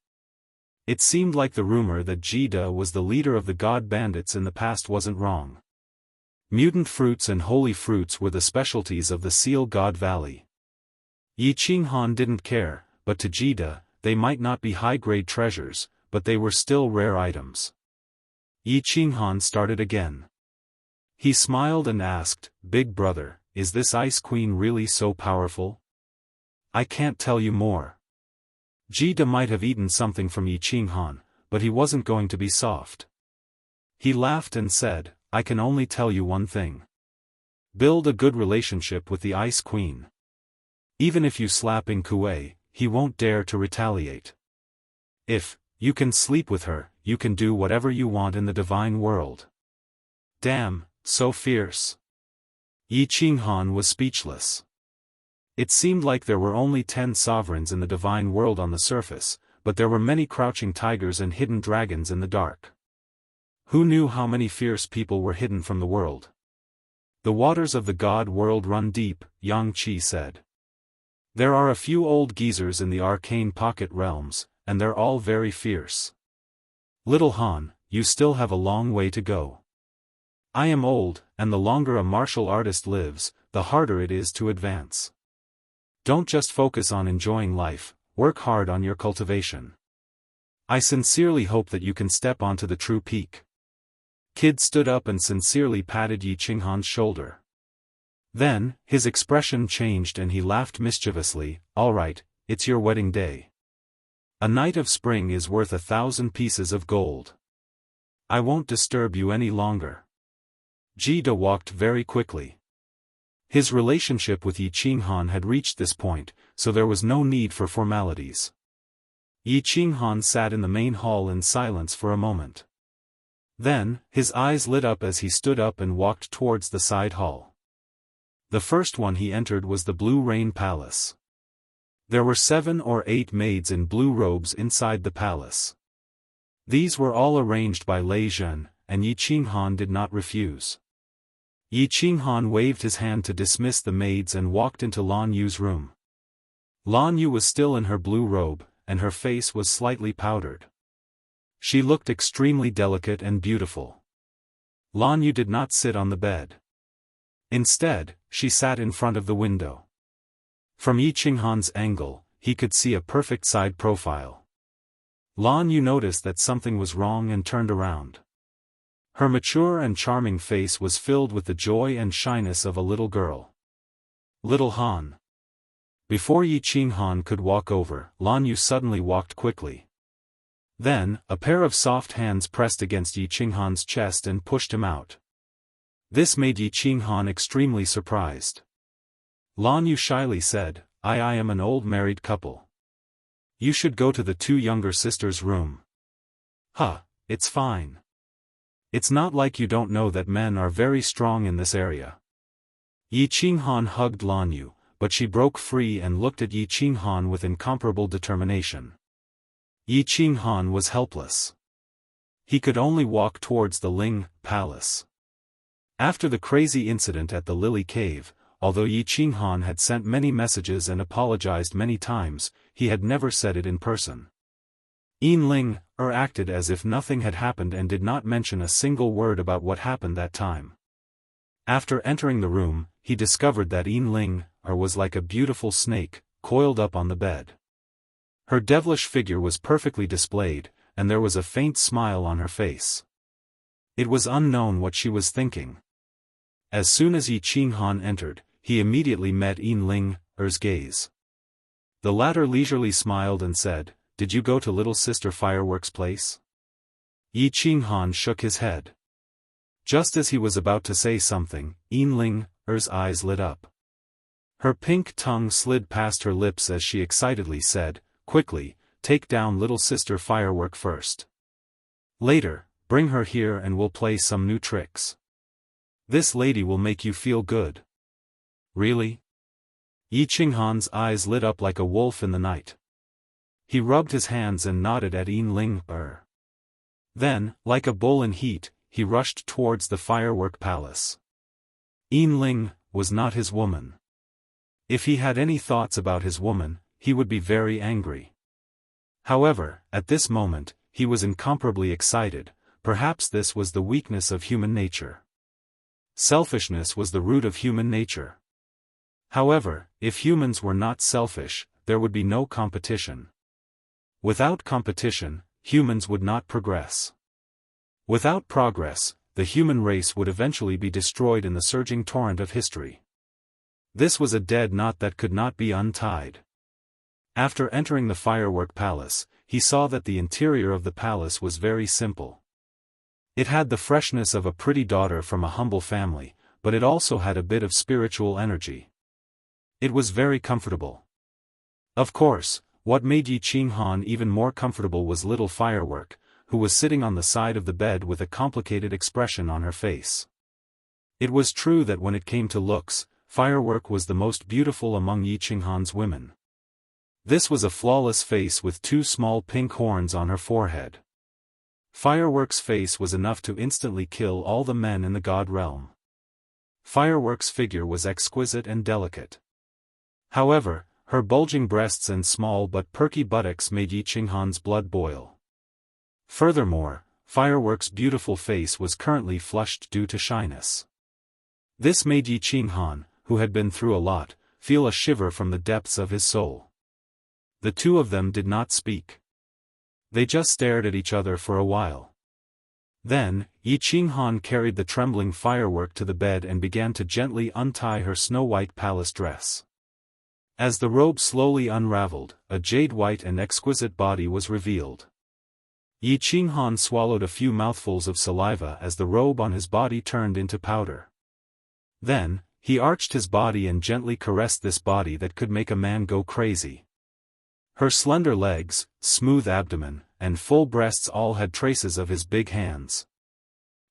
It seemed like the rumor that Jida was the leader of the god bandits in the past wasn't wrong. Mutant fruits and holy fruits were the specialties of the Seal God Valley. Yi Qinghan didn't care, but to Jida, they might not be high-grade treasures, but they were still rare items. Yi Qinghan started again. He smiled and asked, "Big brother, is this Ice Queen really so powerful?" "I can't tell you more." Jida might have eaten something from Yi Qinghan, but he wasn't going to be soft. He laughed and said, "I can only tell you one thing. Build a good relationship with the Ice Queen. Even if you slap in Kuei, he won't dare to retaliate. If you can sleep with her, you can do whatever you want in the divine world." Damn, so fierce. Yi Qinghan was speechless. It seemed like there were only 10 sovereigns in the divine world on the surface, but there were many crouching tigers and hidden dragons in the dark. Who knew how many fierce people were hidden from the world? "The waters of the god world run deep," Yang Qi said. "There are a few old geezers in the arcane pocket realms, and they're all very fierce. Little Han, you still have a long way to go. I am old, and the longer a martial artist lives, the harder it is to advance. Don't just focus on enjoying life, work hard on your cultivation. I sincerely hope that you can step onto the true peak." Kid stood up and sincerely patted Yi Qinghan's shoulder. Then, his expression changed and he laughed mischievously. "All right, it's your wedding day. A night of spring is worth 1,000 pieces of gold. I won't disturb you any longer." Jida walked very quickly. His relationship with Yi Qinghan had reached this point, so there was no need for formalities. Yi Qinghan sat in the main hall in silence for a moment. Then, his eyes lit up as he stood up and walked towards the side hall. The first one he entered was the Blue Rain Palace. There were 7 or 8 maids in blue robes inside the palace. These were all arranged by Lei Zhen, and Yi Qinghan did not refuse. Yi Qinghan waved his hand to dismiss the maids and walked into Lan Yu's room. Lan Yu was still in her blue robe, and her face was slightly powdered. She looked extremely delicate and beautiful. Lan Yu did not sit on the bed. Instead, she sat in front of the window. From Yi Qinghan's angle, he could see a perfect side profile. Lan Yu noticed that something was wrong and turned around. Her mature and charming face was filled with the joy and shyness of a little girl. "Little Han." Before Yi Qinghan could walk over, Lan Yu suddenly walked quickly. Then, a pair of soft hands pressed against Yi Qinghan's chest and pushed him out. This made Yi Qinghan extremely surprised. Lan Yu shyly said, I am an old married couple. You should go to the 2 younger sisters' room." "Huh, it's fine. It's not like you don't know that men are very strong in this area." Yi Qinghan hugged Lan Yu, but she broke free and looked at Yi Qinghan with incomparable determination. Yi Qinghan was helpless. He could only walk towards the Ling Palace. After the crazy incident at the Lily Cave, although Yi Qinghan had sent many messages and apologized many times, he had never said it in person. Ling acted as if nothing had happened and did not mention a single word about what happened that time. After entering the room, he discovered that Ling was like a beautiful snake, coiled up on the bed. Her devilish figure was perfectly displayed, and there was a faint smile on her face. It was unknown what she was thinking. As soon as Yi Qinghan entered, he immediately met Ling's gaze. The latter leisurely smiled and said, "Did you go to little sister Fireworks' place?" Yi Qinghan shook his head. Just as he was about to say something, Ling's eyes lit up. Her pink tongue slid past her lips as she excitedly said, "Quickly, take down little sister Firework first. Later, bring her here and we'll play some new tricks. This lady will make you feel good." "Really?" Yi Qinghan's eyes lit up like a wolf in the night. He rubbed his hands and nodded at Ling. Then, like a bull in heat, he rushed towards the Firework Palace. Ling was not his woman. If he had any thoughts about his woman, he would be very angry. However, at this moment, he was incomparably excited. Perhaps this was the weakness of human nature. Selfishness was the root of human nature. However, if humans were not selfish, there would be no competition. Without competition, humans would not progress. Without progress, the human race would eventually be destroyed in the surging torrent of history. This was a dead knot that could not be untied. After entering the firework palace, he saw that the interior of the palace was very simple. It had the freshness of a pretty daughter from a humble family, but it also had a bit of spiritual energy. It was very comfortable. Of course, what made Yi Qinghan even more comfortable was little Firework, who was sitting on the side of the bed with a complicated expression on her face. It was true that when it came to looks, Firework was the most beautiful among Yi Qinghan's women. This was a flawless face with two small pink horns on her forehead. Firework's face was enough to instantly kill all the men in the god realm. Firework's figure was exquisite and delicate. However, her bulging breasts and small but perky buttocks made Yi Qinghan's blood boil. Furthermore, Firework's beautiful face was currently flushed due to shyness. This made Yi Qinghan, who had been through a lot, feel a shiver from the depths of his soul. The two of them did not speak. They just stared at each other for a while. Then, Yi Qinghan carried the trembling Firework to the bed and began to gently untie her snow-white palace dress. As the robe slowly unraveled, a jade-white and exquisite body was revealed. Yi Qinghan swallowed a few mouthfuls of saliva as the robe on his body turned into powder. Then, he arched his body and gently caressed this body that could make a man go crazy. Her slender legs, smooth abdomen, and full breasts all had traces of his big hands.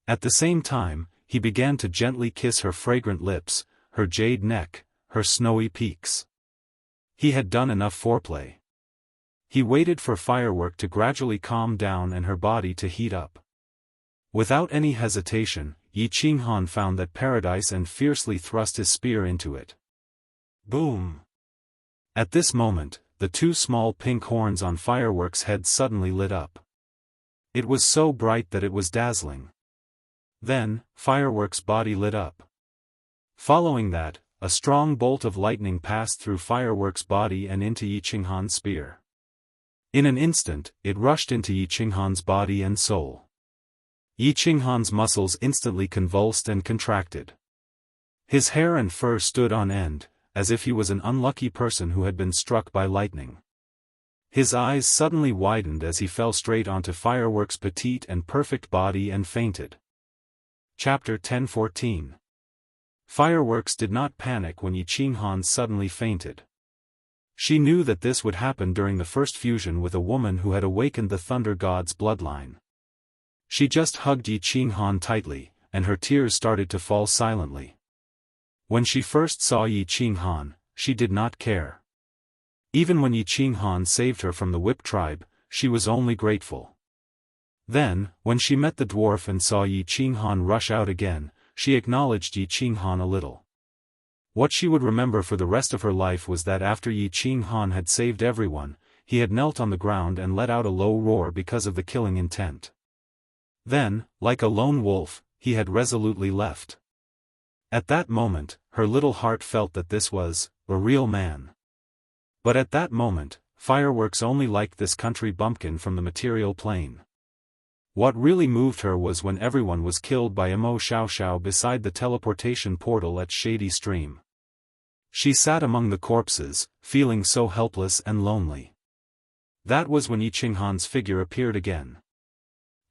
At the same time, he began to gently kiss her fragrant lips, her jade neck, her snowy peaks. He had done enough foreplay. He waited for Firework to gradually calm down and her body to heat up. Without any hesitation, Yi Qinghan found that paradise and fiercely thrust his spear into it. Boom! At this moment, the two small pink horns on Firework's head suddenly lit up. It was so bright that it was dazzling. Then, Firework's body lit up. Following that, a strong bolt of lightning passed through Firework's body and into Yi Qinghan's spear. In an instant, it rushed into Yi Qinghan's body and soul. Yi Qinghan's muscles instantly convulsed and contracted. His hair and fur stood on end, as if he was an unlucky person who had been struck by lightning. His eyes suddenly widened as he fell straight onto Firework's petite and perfect body and fainted. Chapter 10:14. Fireworks did not panic when Yi Qinghan suddenly fainted. She knew that this would happen during the first fusion with a woman who had awakened the Thunder God's bloodline. She just hugged Yi Qinghan tightly, and her tears started to fall silently. When she first saw Yi Qinghan, she did not care. Even when Yi Qinghan saved her from the Whip tribe, she was only grateful. Then, when she met the dwarf and saw Yi Qinghan rush out again, she acknowledged Yi Qinghan a little. What she would remember for the rest of her life was that after Yi Qinghan had saved everyone, he had knelt on the ground and let out a low roar because of the killing intent. Then, like a lone wolf, he had resolutely left. At that moment, her little heart felt that this was a real man. But at that moment, Fireworks only liked this country bumpkin from the material plane. What really moved her was when everyone was killed by Imo Xiaoxiao beside the teleportation portal at Shady Stream. She sat among the corpses, feeling so helpless and lonely. That was when Yi Qinghan's figure appeared again.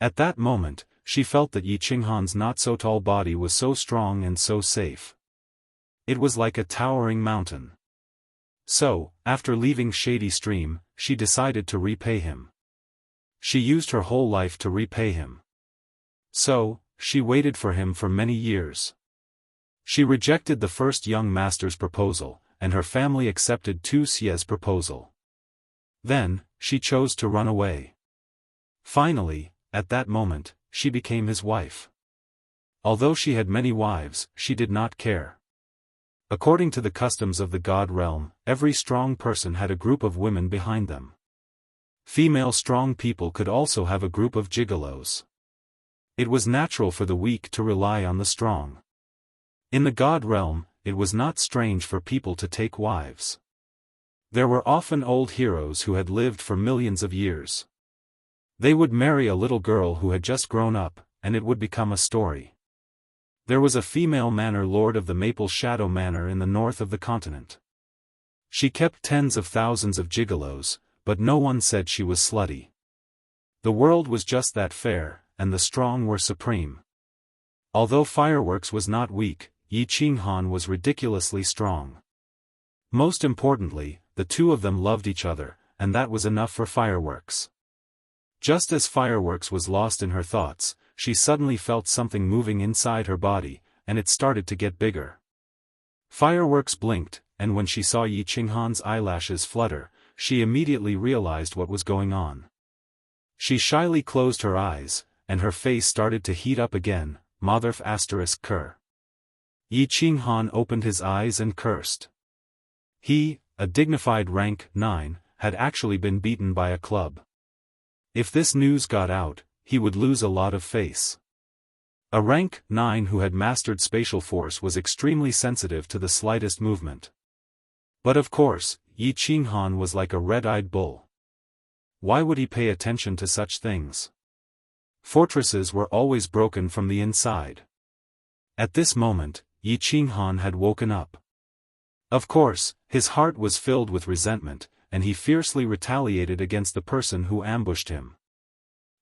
At that moment, she felt that Yi Qinghan's not-so-tall body was so strong and so safe. It was like a towering mountain. So, after leaving Shady Stream, she decided to repay him. She used her whole life to repay him. So, she waited for him for many years. She rejected the first young master's proposal, and her family accepted Tu Xie's proposal. Then, she chose to run away. Finally, at that moment, she became his wife. Although she had many wives, she did not care. According to the customs of the god realm, every strong person had a group of women behind them. Female strong people could also have a group of gigolos. It was natural for the weak to rely on the strong. In the god realm, it was not strange for people to take wives. There were often old heroes who had lived for millions of years. They would marry a little girl who had just grown up, and it would become a story. There was a female manor lord of the Maple Shadow Manor in the north of the continent. She kept tens of thousands of gigolos, but no one said she was slutty. The world was just that fair, and the strong were supreme. Although Fireworks was not weak, Yi Qinghan was ridiculously strong. Most importantly, the two of them loved each other, and that was enough for Fireworks. Just as Fireworks was lost in her thoughts, she suddenly felt something moving inside her body, and it started to get bigger. Fireworks blinked, and when she saw Yi Qinghan's eyelashes flutter, she immediately realized what was going on. She shyly closed her eyes, and her face started to heat up again. Motherf *****. Yi Qinghan opened his eyes and cursed. He, a dignified rank 9, had actually been beaten by a club. If this news got out, he would lose a lot of face. A rank 9 who had mastered spatial force was extremely sensitive to the slightest movement. But of course, Yi Qinghan was like a red-eyed bull. Why would he pay attention to such things? Fortresses were always broken from the inside. At this moment, Yi Qinghan had woken up. Of course, his heart was filled with resentment, and he fiercely retaliated against the person who ambushed him.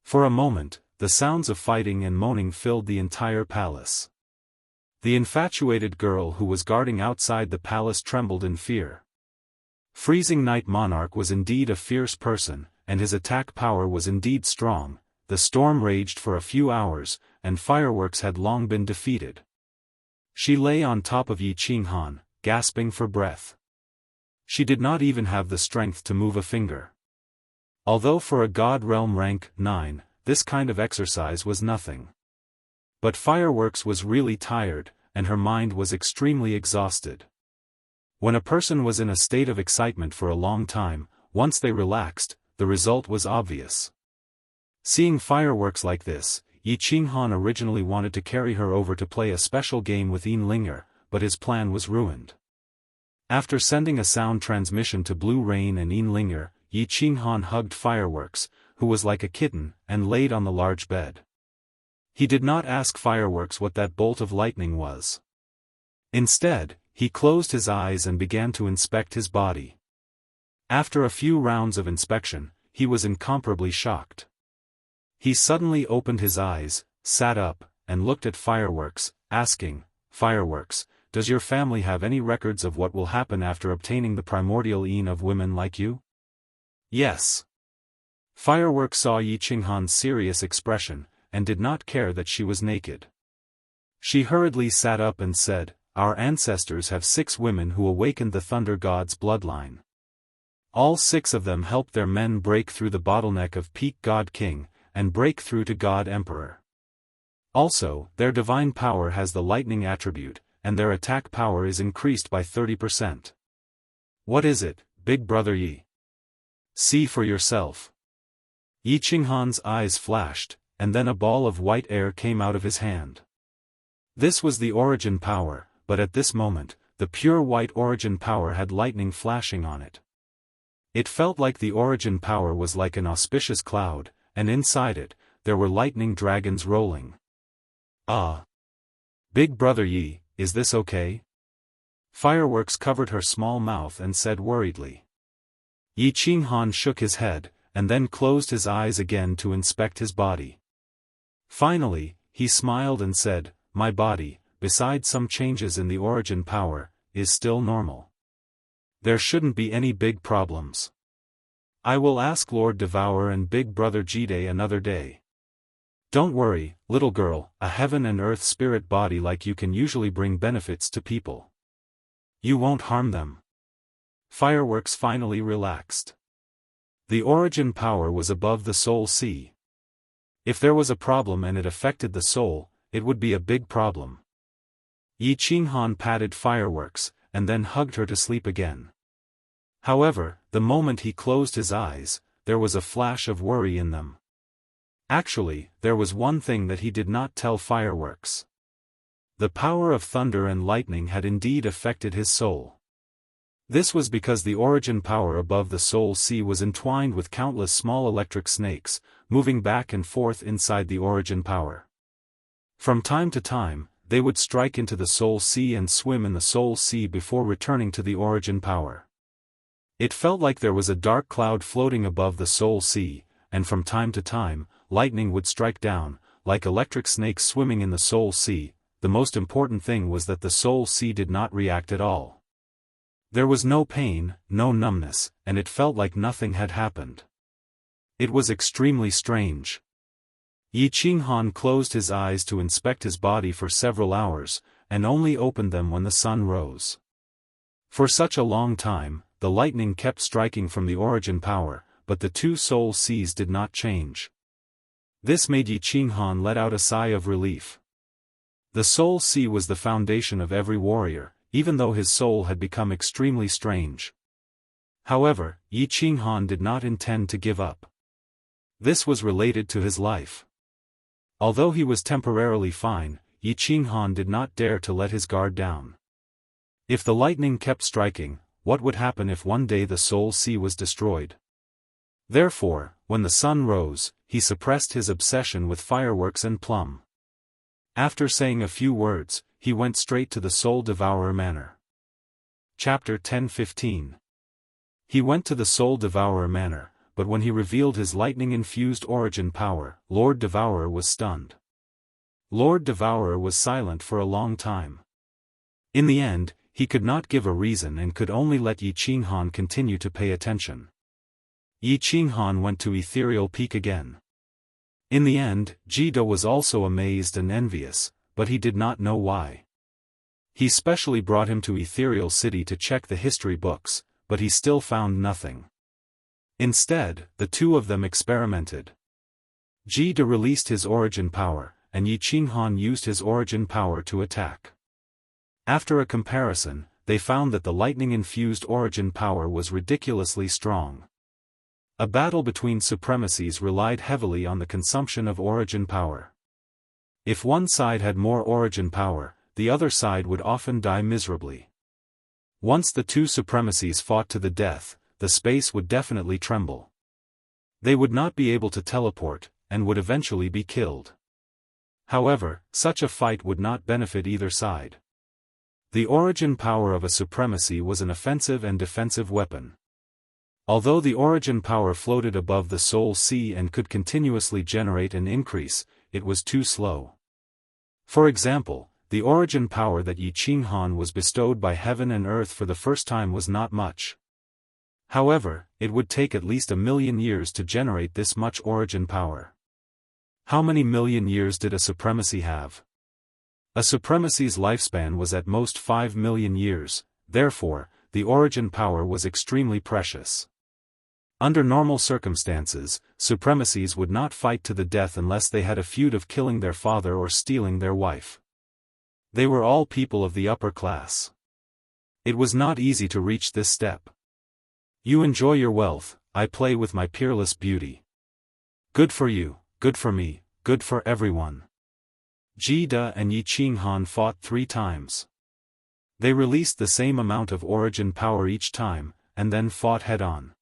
For a moment, the sounds of fighting and moaning filled the entire palace. The infatuated girl who was guarding outside the palace trembled in fear. Freezing Night Monarch was indeed a fierce person, and his attack power was indeed strong. The storm raged for a few hours, and Fireworks had long been defeated. She lay on top of Yi Qinghan, gasping for breath. She did not even have the strength to move a finger. Although for a god realm rank 9, this kind of exercise was nothing. But Fireworks was really tired, and her mind was extremely exhausted. When a person was in a state of excitement for a long time, once they relaxed, the result was obvious. Seeing Fireworks like this, Yi Qinghan originally wanted to carry her over to play a special game with Linger, but his plan was ruined. After sending a sound transmission to Blue Rain and Linger, Yi Qinghan hugged Fireworks, who was like a kitten, and laid on the large bed. He did not ask Fireworks what that bolt of lightning was. Instead, he closed his eyes and began to inspect his body. After a few rounds of inspection, he was incomparably shocked. He suddenly opened his eyes, sat up, and looked at Fireworks, asking, "Fireworks, does your family have any records of what will happen after obtaining the primordial Yin of women like you?" "Yes." Fireworks saw Yi Qinghan's serious expression, and did not care that she was naked. She hurriedly sat up and said, "Our ancestors have 6 women who awakened the Thunder God's bloodline. All 6 of them helped their men break through the bottleneck of Peak God King, and break through to God Emperor. Also, their divine power has the lightning attribute, and their attack power is increased by 30%. What is it, Big Brother Yi? See for yourself." Yi Qinghan's eyes flashed, and then a ball of white air came out of his hand. This was the origin power, but at this moment, the pure white origin power had lightning flashing on it. It felt like the origin power was like an auspicious cloud, and inside it, there were lightning dragons rolling. "Ah! Big Brother Yi, is this okay?" Fireworks covered her small mouth and said worriedly. Yi Qinghan shook his head, and then closed his eyes again to inspect his body. Finally, he smiled and said, "My body, besides some changes in the origin power, is still normal. There shouldn't be any big problems. I will ask Lord Devour and Big Brother Jide another day. Don't worry, little girl, a heaven and earth spirit body like you can usually bring benefits to people. You won't harm them." Fireworks finally relaxed. The origin power was above the soul sea. If there was a problem and it affected the soul, it would be a big problem. Yi Qinghan patted Fireworks, and then hugged her to sleep again. However, the moment he closed his eyes, there was a flash of worry in them. Actually, there was one thing that he did not tell Fireworks. The power of thunder and lightning had indeed affected his soul. This was because the origin power above the soul sea was entwined with countless small electric snakes, moving back and forth inside the origin power. From time to time, they would strike into the soul sea and swim in the soul sea before returning to the origin power. It felt like there was a dark cloud floating above the soul sea, and from time to time, lightning would strike down, like electric snakes swimming in the soul sea. The most important thing was that the soul sea did not react at all. There was no pain, no numbness, and it felt like nothing had happened. It was extremely strange. Yi Qinghan closed his eyes to inspect his body for several hours, and only opened them when the sun rose. For such a long time, the lightning kept striking from the origin power, but the two soul seas did not change. This made Yi Qinghan let out a sigh of relief. The soul sea was the foundation of every warrior, even though his soul had become extremely strange. However, Yi Qinghan did not intend to give up. This was related to his life. Although he was temporarily fine, Yi Qinghan did not dare to let his guard down. If the lightning kept striking, what would happen if one day the soul sea was destroyed? Therefore, when the sun rose, he suppressed his obsession with fireworks and plum. After saying a few words, he went straight to the Soul Devourer Manor. Chapter 10:15. He went to the Soul Devourer Manor, but when he revealed his lightning-infused origin power, Lord Devourer was stunned. Lord Devourer was silent for a long time. In the end, he could not give a reason and could only let Yi Qinghan continue to pay attention. Yi Qinghan went to Ethereal Peak again. In the end, Jida was also amazed and envious, but he did not know why. He specially brought him to Ethereal City to check the history books, but he still found nothing. Instead, the two of them experimented. Jida released his origin power, and Yi Qinghan used his origin power to attack. After a comparison, they found that the lightning-infused origin power was ridiculously strong. A battle between supremacies relied heavily on the consumption of origin power. If one side had more origin power, the other side would often die miserably. Once the two supremacies fought to the death, the space would definitely tremble. They would not be able to teleport, and would eventually be killed. However, such a fight would not benefit either side. The origin power of a supremacy was an offensive and defensive weapon. Although the origin power floated above the soul sea and could continuously generate an increase, it was too slow. For example, the origin power that Yi Qinghan was bestowed by heaven and earth for the first time was not much. However, it would take at least 1,000,000 years to generate this much origin power. How many million years did a supremacy have? A supremacy's lifespan was at most 5 million years, therefore, the origin power was extremely precious. Under normal circumstances, supremacies would not fight to the death unless they had a feud of killing their father or stealing their wife. They were all people of the upper class. It was not easy to reach this step. You enjoy your wealth, I play with my peerless beauty. Good for you, good for me, good for everyone. Jida and Yi Qinghan fought 3 times. They released the same amount of origin power each time, and then fought head-on.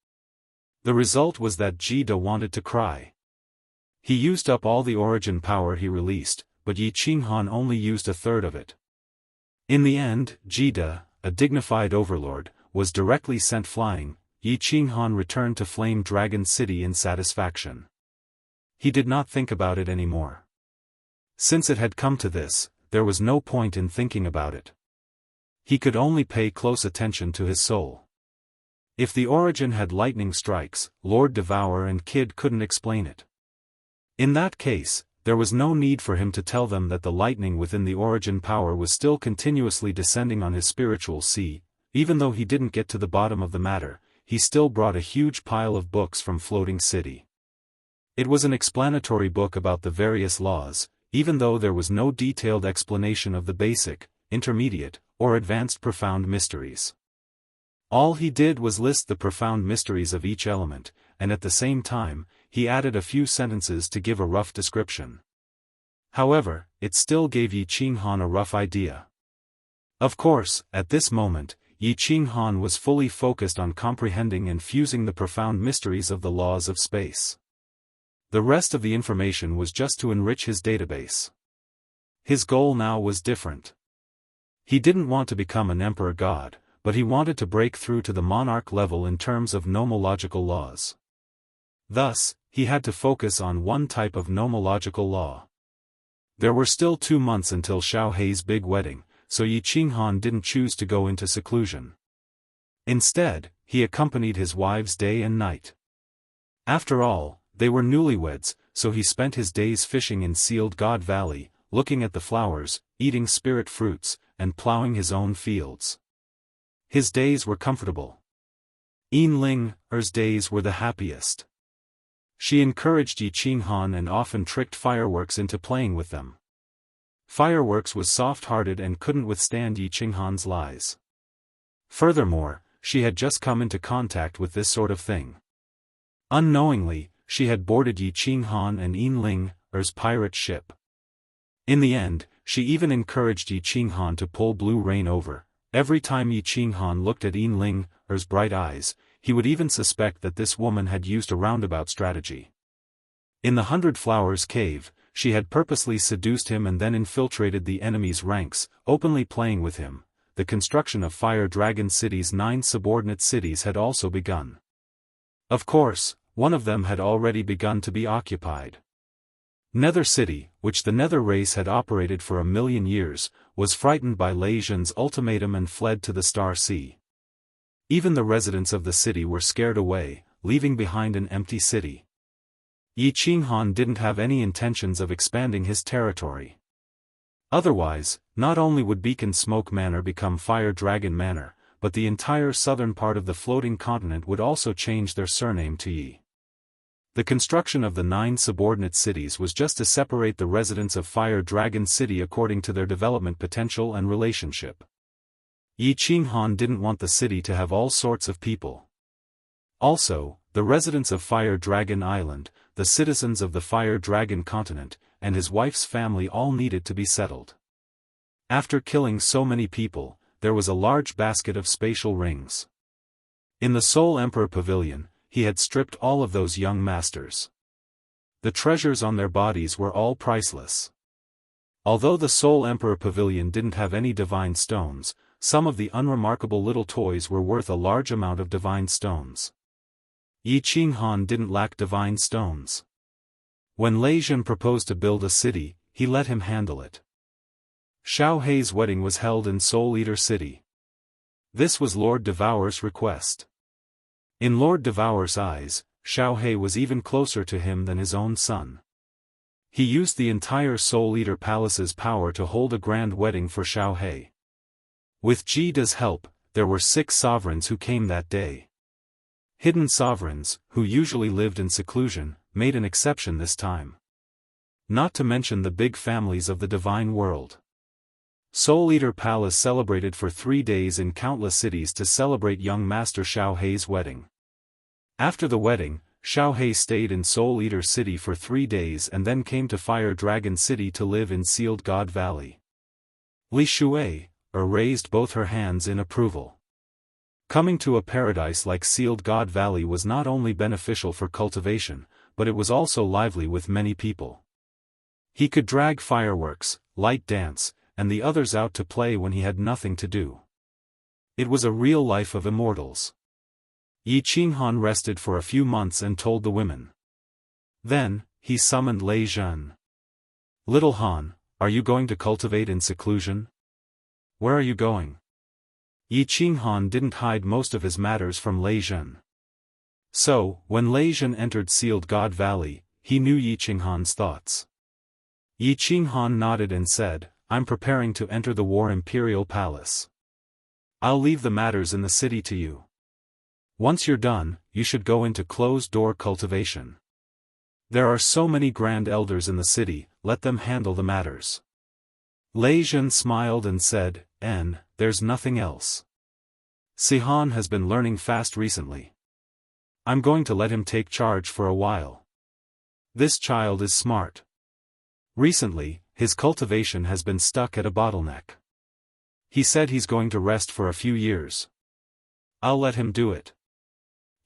The result was that Jida wanted to cry. He used up all the origin power he released, but Yi Qinghan only used 1/3 of it. In the end, Jida, a dignified overlord, was directly sent flying. Yi Qinghan returned to Flame Dragon City in satisfaction. He did not think about it anymore. Since it had come to this, there was no point in thinking about it. He could only pay close attention to his soul. If the origin had lightning strikes, Lord Devourer and Kid couldn't explain it. In that case, there was no need for him to tell them that the lightning within the origin power was still continuously descending on his spiritual sea. Even though he didn't get to the bottom of the matter, he still brought a huge pile of books from Floating City. It was an explanatory book about the various laws, even though there was no detailed explanation of the basic, intermediate, or advanced profound mysteries. All he did was list the profound mysteries of each element, and at the same time, he added a few sentences to give a rough description. However, it still gave Yi Qinghan a rough idea. Of course, at this moment, Yi Qinghan was fully focused on comprehending and fusing the profound mysteries of the laws of space. The rest of the information was just to enrich his database. His goal now was different. He didn't want to become an emperor god, but he wanted to break through to the monarch level in terms of nomological laws. Thus, he had to focus on one type of nomological law. There were still 2 months until Xiao Hei's big wedding, so Yi Qinghan didn't choose to go into seclusion. Instead, he accompanied his wives day and night. After all, they were newlyweds, so he spent his days fishing in Sealed God Valley, looking at the flowers, eating spirit fruits, and plowing his own fields. His days were comfortable. Yinling's days were the happiest. She encouraged Yi Qinghan and often tricked fireworks into playing with them. Fireworks was soft-hearted and couldn't withstand Yi Qinghan's lies. Furthermore, she had just come into contact with this sort of thing. Unknowingly, she had boarded Yi Qinghan and Yinling's pirate ship. In the end, she even encouraged Yi Qinghan to pull Blue Rain over. Every time Yi Qinghan looked at Yinling's bright eyes, he would even suspect that this woman had used a roundabout strategy. In the 100 Flowers cave, she had purposely seduced him and then infiltrated the enemy's ranks, openly playing with him. The construction of Fire Dragon City's 9 subordinate cities had also begun. Of course, one of them had already begun to be occupied. Nether City, which the Nether race had operated for 1,000,000 years, was frightened by Lei Zhen's ultimatum and fled to the Star Sea. Even the residents of the city were scared away, leaving behind an empty city. Yi Qinghan didn't have any intentions of expanding his territory. Otherwise, not only would Beacon Smoke Manor become Fire Dragon Manor, but the entire southern part of the floating continent would also change their surname to Yi. The construction of the 9 subordinate cities was just to separate the residents of Fire Dragon City according to their development potential and relationship. Yi Qinghan didn't want the city to have all sorts of people. Also, the residents of Fire Dragon Island, the citizens of the Fire Dragon continent, and his wife's family all needed to be settled. After killing so many people, there was a large basket of spatial rings. In the Soul Emperor Pavilion, he had stripped all of those young masters. The treasures on their bodies were all priceless. Although the Soul Emperor Pavilion didn't have any divine stones, some of the unremarkable little toys were worth a large amount of divine stones. Yi Qinghan didn't lack divine stones. When Lei Zhen proposed to build a city, he let him handle it. Xiao Hei's wedding was held in Soul Eater City. This was Lord Devour's request. In Lord Devour's eyes, Xiao Hei was even closer to him than his own son. He used the entire Soul Eater Palace's power to hold a grand wedding for Xiao Hei. With Jida's help, there were 6 sovereigns who came that day. Hidden sovereigns, who usually lived in seclusion, made an exception this time. Not to mention the big families of the divine world. Soul Eater Palace celebrated for 3 days in countless cities to celebrate young Master Xiao Hei's wedding. After the wedding, Xiao Hei stayed in Soul Eater City for 3 days and then came to Fire Dragon City to live in Sealed God Valley. Li Shui raised both her hands in approval. Coming to a paradise like Sealed God Valley was not only beneficial for cultivation, but it was also lively with many people. He could drag fireworks, light dance, and the others out to play when he had nothing to do. It was a real life of immortals. Yi Qinghan rested for a few months and told the women. Then, he summoned Lei Zhen. "Little Han, are you going to cultivate in seclusion? Where are you going?" Yi Qinghan didn't hide most of his matters from Lei Zhen. So, when Lei Zhen entered Sealed God Valley, he knew Yi Qinghan's thoughts. Yi Qinghan nodded and said, "I'm preparing to enter the War Imperial Palace. I'll leave the matters in the city to you. Once you're done, you should go into closed-door cultivation. There are so many grand elders in the city, let them handle the matters." Lei Zhen smiled and said, "There's nothing else." Sihan has been learning fast recently. I'm going to let him take charge for a while. This child is smart. Recently, his cultivation has been stuck at a bottleneck. He said he's going to rest for a few years. I'll let him do it.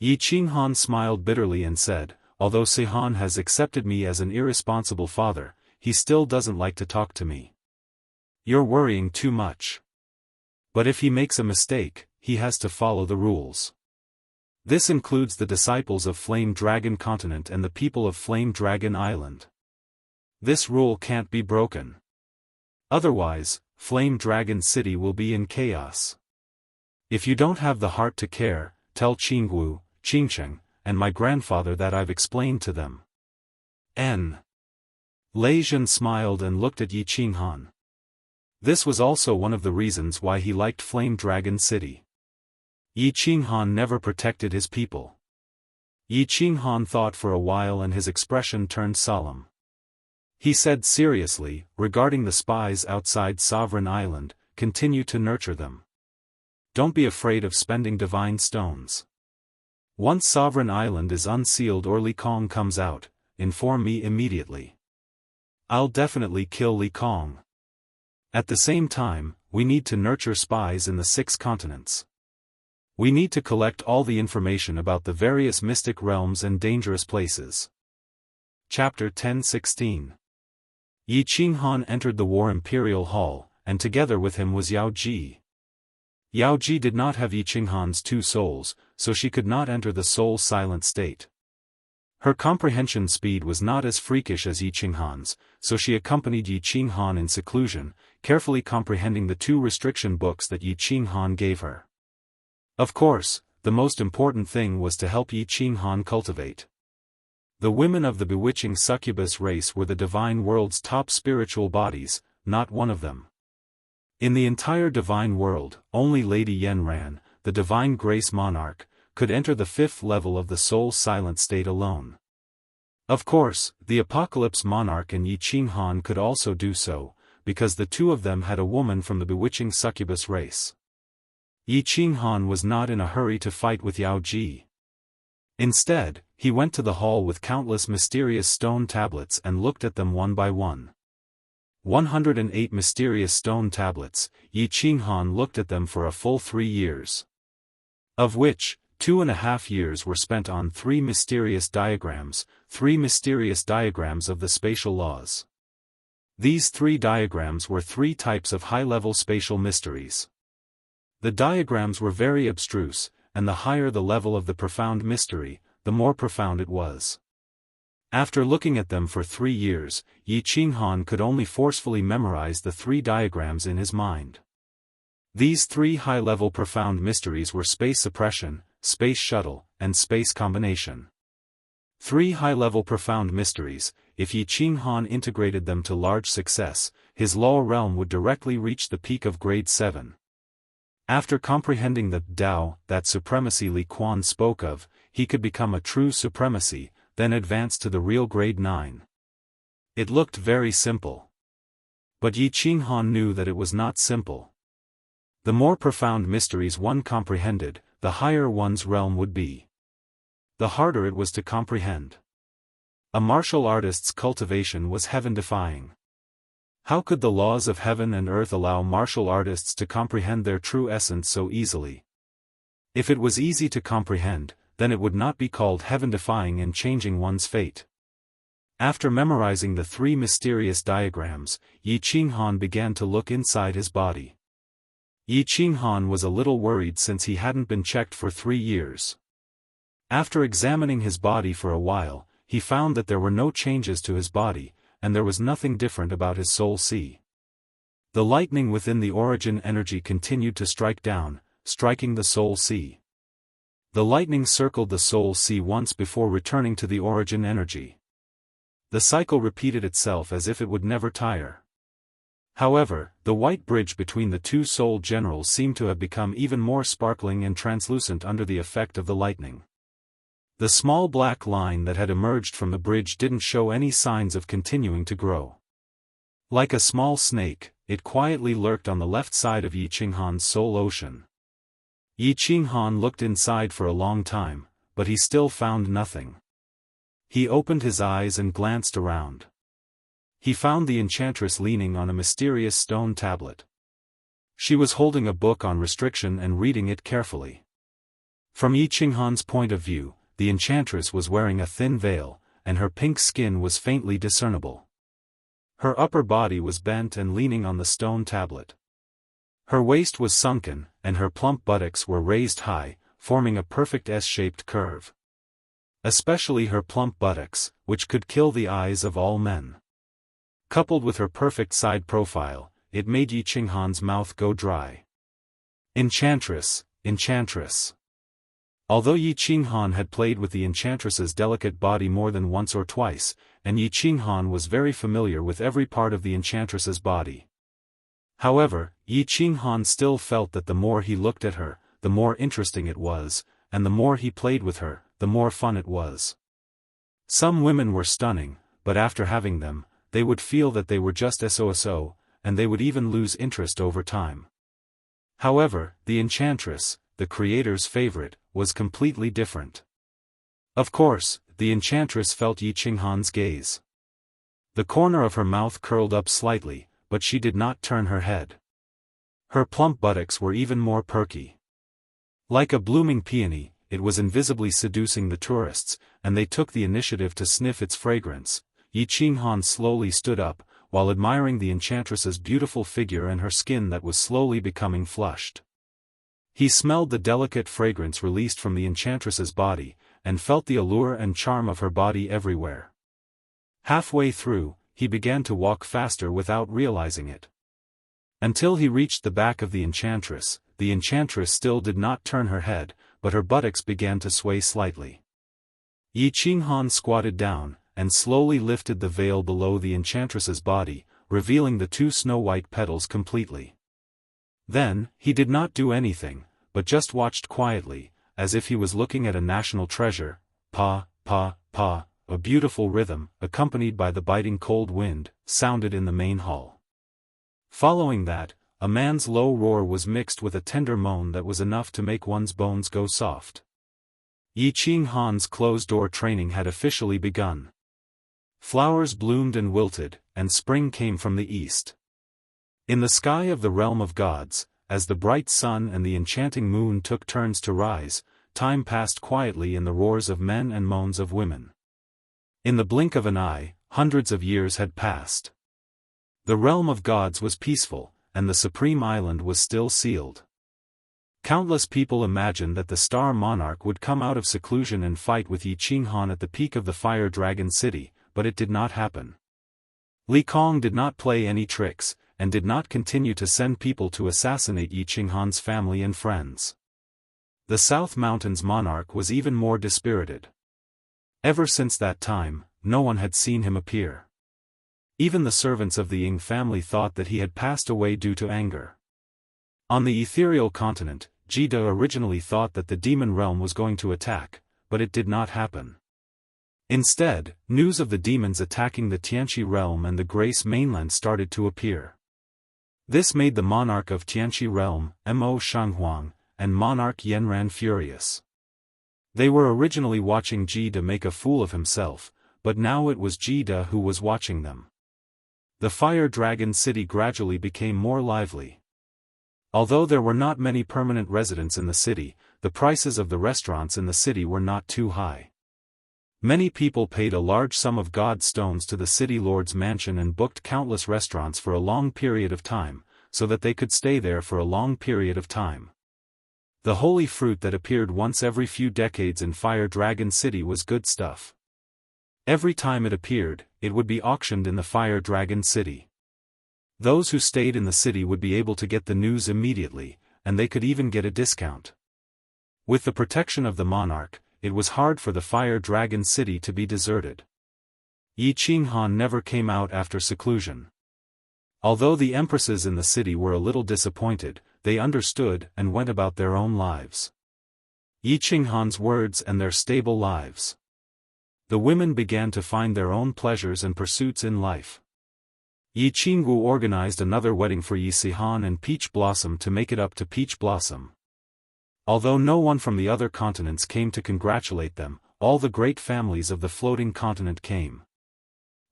Yi Qinghan smiled bitterly and said, although Sihan has accepted me as an irresponsible father, he still doesn't like to talk to me. You're worrying too much. But if he makes a mistake, he has to follow the rules. This includes the disciples of Flame Dragon Continent and the people of Flame Dragon Island. This rule can't be broken. Otherwise, Flame Dragon City will be in chaos. If you don't have the heart to care, tell Jianghu, Qingcheng, and my grandfather that I've explained to them. Lei Zhen smiled and looked at Yi Qinghan. This was also one of the reasons why he liked Flame Dragon City. Yi Qinghan never protected his people. Yi Qinghan thought for a while and his expression turned solemn. He said seriously, regarding the spies outside Sovereign Island, continue to nurture them. Don't be afraid of spending divine stones. Once Sovereign Island is unsealed or Li Kong comes out, inform me immediately. I'll definitely kill Li Kong. At the same time, we need to nurture spies in the 6 continents. We need to collect all the information about the various mystic realms and dangerous places. Chapter 10:16. Yi Qinghan entered the War Imperial Hall, and together with him was Yao Ji. Yao Ji did not have Yi Qinghan's 2 souls, so she could not enter the soul silent state. Her comprehension speed was not as freakish as Yi Qinghan's, so she accompanied Yi Qinghan in seclusion, carefully comprehending the 2 restriction books that Yi Qinghan gave her. Of course, the most important thing was to help Yi Qinghan cultivate. The women of the bewitching succubus race were the divine world's top spiritual bodies, not one of them. In the entire divine world, only Lady Yanran, the divine grace monarch, could enter the 5th level of the soul silent state alone. Of course, the apocalypse monarch and Yi Qinghan could also do so, because the 2 of them had a woman from the bewitching succubus race. Yi Qinghan was not in a hurry to fight with Yao Ji. Instead, he went to the hall with countless mysterious stone tablets and looked at them one by one. 108 mysterious stone tablets. Yi Qinghan looked at them for a full 3 years. Of which, 2.5 years were spent on 3 mysterious diagrams, 3 mysterious diagrams of the spatial laws. These 3 diagrams were 3 types of high-level spatial mysteries. The diagrams were very abstruse, and the higher the level of the profound mystery, the more profound it was. After looking at them for 3 years, Yi Qinghan could only forcefully memorize the 3 diagrams in his mind. These 3 high-level profound mysteries were space suppression, space shuttle, and space combination. 3 high-level profound mysteries. If Yi Qinghan integrated them to large success, his law realm would directly reach the peak of grade 7. After comprehending the Tao, that supremacy Li Quan spoke of, he could become a true supremacy, then advance to the real grade 9. It looked very simple. But Yi Qinghan knew that it was not simple. The more profound mysteries one comprehended, the higher one's realm would be. The harder it was to comprehend. A martial artist's cultivation was heaven-defying. How could the laws of heaven and earth allow martial artists to comprehend their true essence so easily? If it was easy to comprehend, then it would not be called heaven-defying and changing one's fate. After memorizing the 3 mysterious diagrams, Yi Qinghan began to look inside his body. Yi Qinghan was a little worried since he hadn't been checked for 3 years. After examining his body for a while, he found that there were no changes to his body, and there was nothing different about his soul sea. The lightning within the origin energy continued to strike down, striking the soul sea. The lightning circled the soul sea once before returning to the origin energy. The cycle repeated itself as if it would never tire. However, the white bridge between the 2 soul generals seemed to have become even more sparkling and translucent under the effect of the lightning. The small black line that had emerged from the bridge didn't show any signs of continuing to grow. Like a small snake, it quietly lurked on the left side of Yi Qinghan's soul ocean. Yi Qinghan looked inside for a long time, but he still found nothing. He opened his eyes and glanced around. He found the enchantress leaning on a mysterious stone tablet. She was holding a book on restriction and reading it carefully. From Yi Qinghan's point of view, the enchantress was wearing a thin veil, and her pink skin was faintly discernible. Her upper body was bent and leaning on the stone tablet. Her waist was sunken, and her plump buttocks were raised high, forming a perfect S-shaped curve. Especially her plump buttocks, which could kill the eyes of all men. Coupled with her perfect side profile, it made Yi Qinghan's mouth go dry. Enchantress, enchantress. Although Yi Qinghan had played with the enchantress's delicate body more than once or twice, and Yi Qinghan was very familiar with every part of the enchantress's body. However, Yi Qinghan still felt that the more he looked at her, the more interesting it was, and the more he played with her, the more fun it was. Some women were stunning, but after having them, they would feel that they were just so, and they would even lose interest over time. However, the enchantress, the creator's favorite, was completely different. Of course, the enchantress felt Yi Qinghan's gaze. The corner of her mouth curled up slightly, but she did not turn her head. Her plump buttocks were even more perky. Like a blooming peony, it was invisibly seducing the tourists, and they took the initiative to sniff its fragrance. Yi Qinghan slowly stood up, while admiring the enchantress's beautiful figure and her skin that was slowly becoming flushed. He smelled the delicate fragrance released from the enchantress's body, and felt the allure and charm of her body everywhere. Halfway through, he began to walk faster without realizing it. Until he reached the back of the enchantress still did not turn her head, but her buttocks began to sway slightly. Yi Qinghan squatted down, and slowly lifted the veil below the enchantress's body, revealing the two snow-white petals completely. Then, he did not do anything, but just watched quietly, as if he was looking at a national treasure. Pa, pa, pa, a beautiful rhythm, accompanied by the biting cold wind, sounded in the main hall. Following that, a man's low roar was mixed with a tender moan that was enough to make one's bones go soft. Yi Qinghan's closed-door training had officially begun. Flowers bloomed and wilted, and spring came from the east. In the sky of the realm of gods, as the bright sun and the enchanting moon took turns to rise, time passed quietly in the roars of men and moans of women. In the blink of an eye, hundreds of years had passed. The realm of gods was peaceful, and the supreme island was still sealed. Countless people imagined that the star monarch would come out of seclusion and fight with Yi Qinghan at the peak of the fire dragon city, but it did not happen. Li Kong did not play any tricks, and did not continue to send people to assassinate Yi Qinghan's family and friends. The South Mountains monarch was even more dispirited. Ever since that time, no one had seen him appear. Even the servants of the Ying family thought that he had passed away due to anger. On the ethereal continent, Jida originally thought that the demon realm was going to attack, but it did not happen. Instead, news of the demons attacking the Tianqi realm and the Grace mainland started to appear. This made the monarch of Tianqi realm, Mo Shanghuang, and monarch Yanran furious. They were originally watching Jida make a fool of himself, but now it was Jida who was watching them. The fire dragon city gradually became more lively. Although there were not many permanent residents in the city, the prices of the restaurants in the city were not too high. Many people paid a large sum of god stones to the city lord's mansion and booked countless restaurants for a long period of time, so that they could stay there for a long period of time. The holy fruit that appeared once every few decades in Fire Dragon City was good stuff. Every time it appeared, it would be auctioned in the Fire Dragon City. Those who stayed in the city would be able to get the news immediately, and they could even get a discount. With the protection of the monarch, it was hard for the Fire Dragon City to be deserted. Yi Qinghan never came out after seclusion. Although the empresses in the city were a little disappointed, they understood and went about their own lives. Yi Qinghan's words and their stable lives. The women began to find their own pleasures and pursuits in life. Yi Qinggu organized another wedding for Yi Sihan and Peach Blossom to make it up to Peach Blossom. Although no one from the other continents came to congratulate them, all the great families of the floating continent came.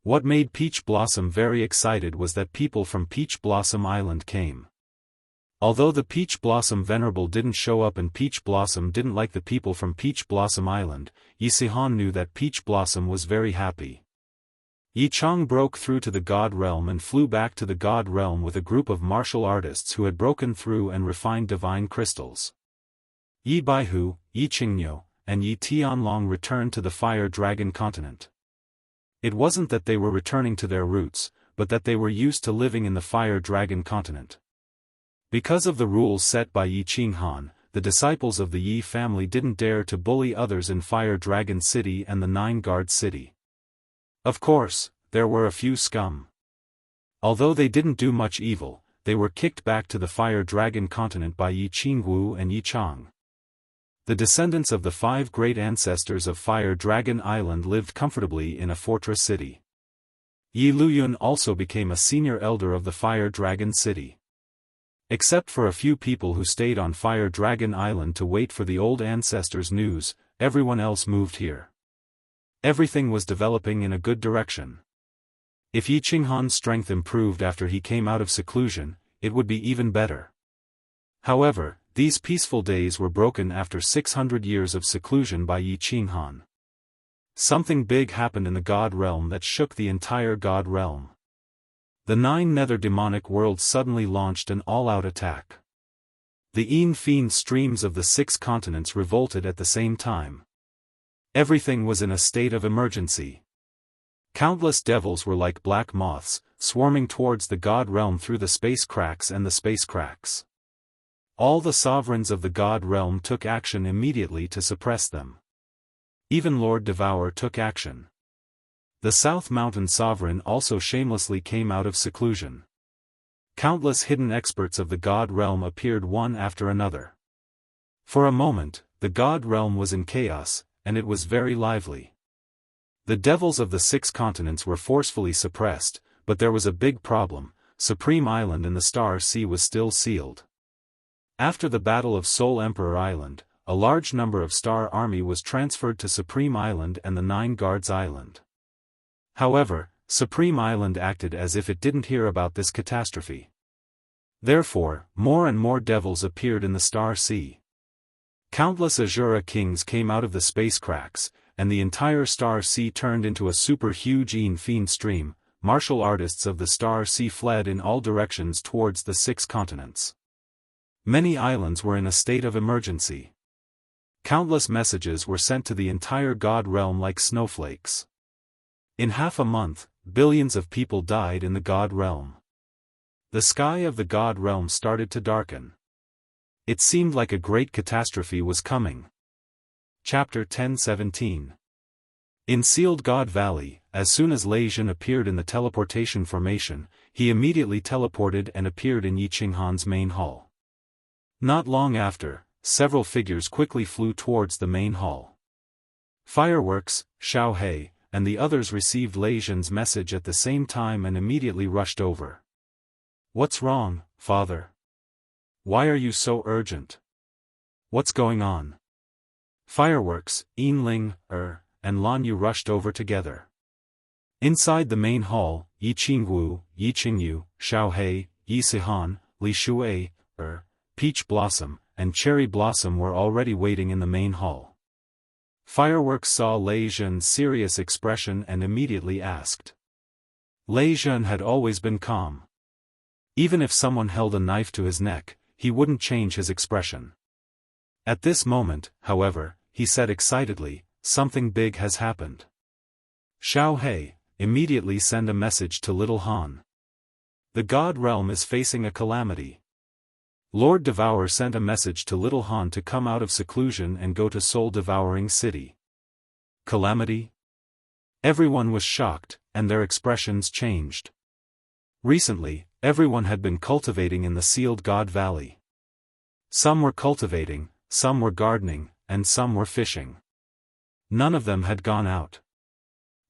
What made Peach Blossom very excited was that people from Peach Blossom Island came. Although the Peach Blossom Venerable didn't show up and Peach Blossom didn't like the people from Peach Blossom Island, Yi Sihan knew that Peach Blossom was very happy. Yi Chang broke through to the God Realm and flew back to the God Realm with a group of martial artists who had broken through and refined divine crystals. Yi Baihu, Yi Qingniu, and Yi Tianlong returned to the Fire Dragon continent. It wasn't that they were returning to their roots, but that they were used to living in the Fire Dragon continent. Because of the rules set by Yi Qinghan, the disciples of the Yi family didn't dare to bully others in Fire Dragon City and the Nine Guard City. Of course, there were a few scum. Although they didn't do much evil, they were kicked back to the Fire Dragon continent by Yi Qingwu and Yi Chang. The descendants of the 5 great ancestors of Fire Dragon Island lived comfortably in a fortress city. Yi Luyun also became a senior elder of the Fire Dragon City. Except for a few people who stayed on Fire Dragon Island to wait for the old ancestors' news, everyone else moved here. Everything was developing in a good direction. If Yi Qinghan's strength improved after he came out of seclusion, it would be even better. However, these peaceful days were broken after 600 years of seclusion by Yi Qinghan. Something big happened in the God Realm that shook the entire God Realm. The 9 nether demonic worlds suddenly launched an all-out attack. The fiend streams of the 6 continents revolted at the same time. Everything was in a state of emergency. Countless devils were like black moths, swarming towards the God Realm through the space cracks and the space cracks. All the sovereigns of the God Realm took action immediately to suppress them. Even Lord Devour took action. The South Mountain Sovereign also shamelessly came out of seclusion. Countless hidden experts of the God Realm appeared one after another. For a moment, the God Realm was in chaos, and it was very lively. The devils of the 6 continents were forcefully suppressed, but there was a big problem: Supreme Island in the Star Sea was still sealed. After the Battle of Soul Emperor Island, a large number of Star Army was transferred to Supreme Island and the 9 Guards Island. However, Supreme Island acted as if it didn't hear about this catastrophe. Therefore, more and more devils appeared in the Star Sea. Countless Azura kings came out of the space cracks, and the entire Star Sea turned into a super huge fiend stream. Martial artists of the Star Sea fled in all directions towards the 6 continents. Many islands were in a state of emergency. Countless messages were sent to the entire God Realm like snowflakes. In half a month, billions of people died in the God Realm. The sky of the God Realm started to darken. It seemed like a great catastrophe was coming. Chapter 10:17. In Sealed God Valley, as soon as Lei Jun appeared in the teleportation formation, he immediately teleported and appeared in Yi Qinghan's main hall. Not long after, several figures quickly flew towards the main hall. Fireworks, Xiao He, and the others received Lei Jun's message at the same time and immediately rushed over. "What's wrong, father? Why are you so urgent? What's going on?" Fireworks, Yin and Lan Yu rushed over together. Inside the main hall, Yi Qingwu, Yi Qingyu, Xiao He, Yi Sihan, Li Shuai, Peach Blossom, and Cherry Blossom were already waiting in the main hall. Fireworks saw Lei Jun's serious expression and immediately asked. Lei Jun had always been calm. Even if someone held a knife to his neck, he wouldn't change his expression. At this moment, however, he said excitedly, "Something big has happened." Xiao He, immediately send a message to Little Han. The God Realm is facing a calamity. Lord Devour sent a message to Little Han to come out of seclusion and go to Soul Devouring City. Calamity? Everyone was shocked, and their expressions changed. Recently, everyone had been cultivating in the Sealed God Valley. Some were cultivating, some were gardening, and some were fishing. None of them had gone out.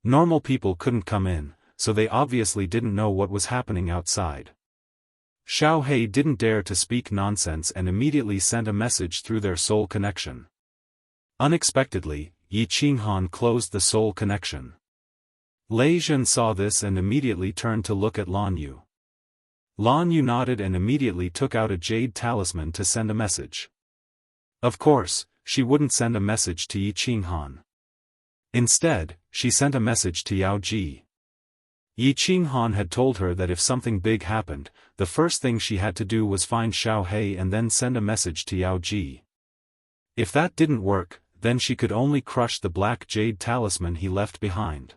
Normal people couldn't come in, so they obviously didn't know what was happening outside. Xiao He didn't dare to speak nonsense and immediately sent a message through their soul connection. Unexpectedly, Yi Qinghan closed the soul connection. Lei Zhen saw this and immediately turned to look at Lan Yu. Lan Yu nodded and immediately took out a jade talisman to send a message. Of course, she wouldn't send a message to Yi Qinghan. Instead, she sent a message to Yao Ji. Yi Qinghan had told her that if something big happened, the first thing she had to do was find Xiao He and then send a message to Yao Ji. If that didn't work, then she could only crush the black jade talisman he left behind.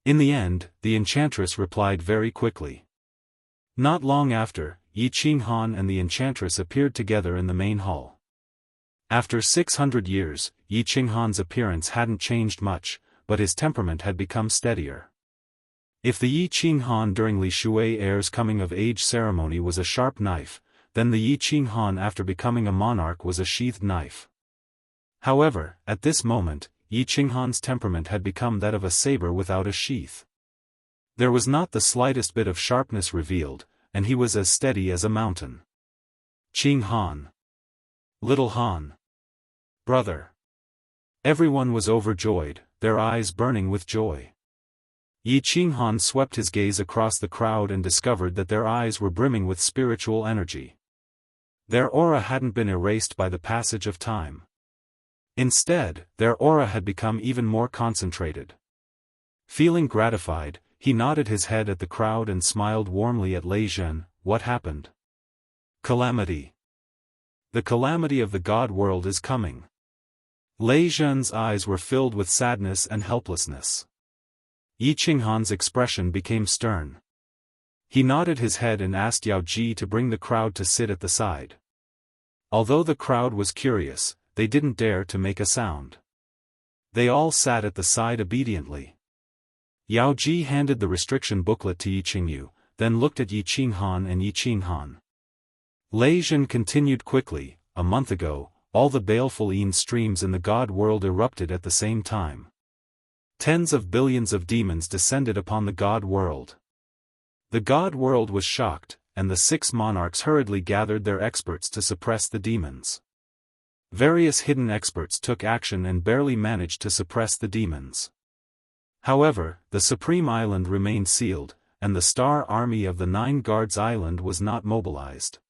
In the end, the enchantress replied very quickly. Not long after, Yi Qinghan and the enchantress appeared together in the main hall. After 600 years, Yi Qinghan's appearance hadn't changed much, but his temperament had become steadier. If the Yi Qinghan during Li Shui heir's coming-of-age ceremony was a sharp knife, then the Yi Qinghan after becoming a monarch was a sheathed knife. However, at this moment, Yi Qinghan's temperament had become that of a saber without a sheath. There was not the slightest bit of sharpness revealed, and he was as steady as a mountain. Qinghan. Little Han. Brother. Everyone was overjoyed, their eyes burning with joy. Yi Qinghan swept his gaze across the crowd and discovered that their eyes were brimming with spiritual energy. Their aura hadn't been erased by the passage of time. Instead, their aura had become even more concentrated. Feeling gratified, he nodded his head at the crowd and smiled warmly at Lei Zhen. What happened? Calamity. The calamity of the god world is coming. Lei Zhen's eyes were filled with sadness and helplessness. Yi Qinghan's expression became stern. He nodded his head and asked Yao Ji to bring the crowd to sit at the side. Although the crowd was curious, they didn't dare to make a sound. They all sat at the side obediently. Yao Ji handed the restriction booklet to Yi Qingyu, then looked at Yi Qinghan and Yi Qinghan. Lei Zhen continued quickly. A month ago, all the baleful Yin streams in the god world erupted at the same time. Tens of billions of demons descended upon the god world. The god world was shocked, and the 6 monarchs hurriedly gathered their experts to suppress the demons. Various hidden experts took action and barely managed to suppress the demons. However, the Supreme Island remained sealed, and the Star Army of the 9 Guards Island was not mobilized.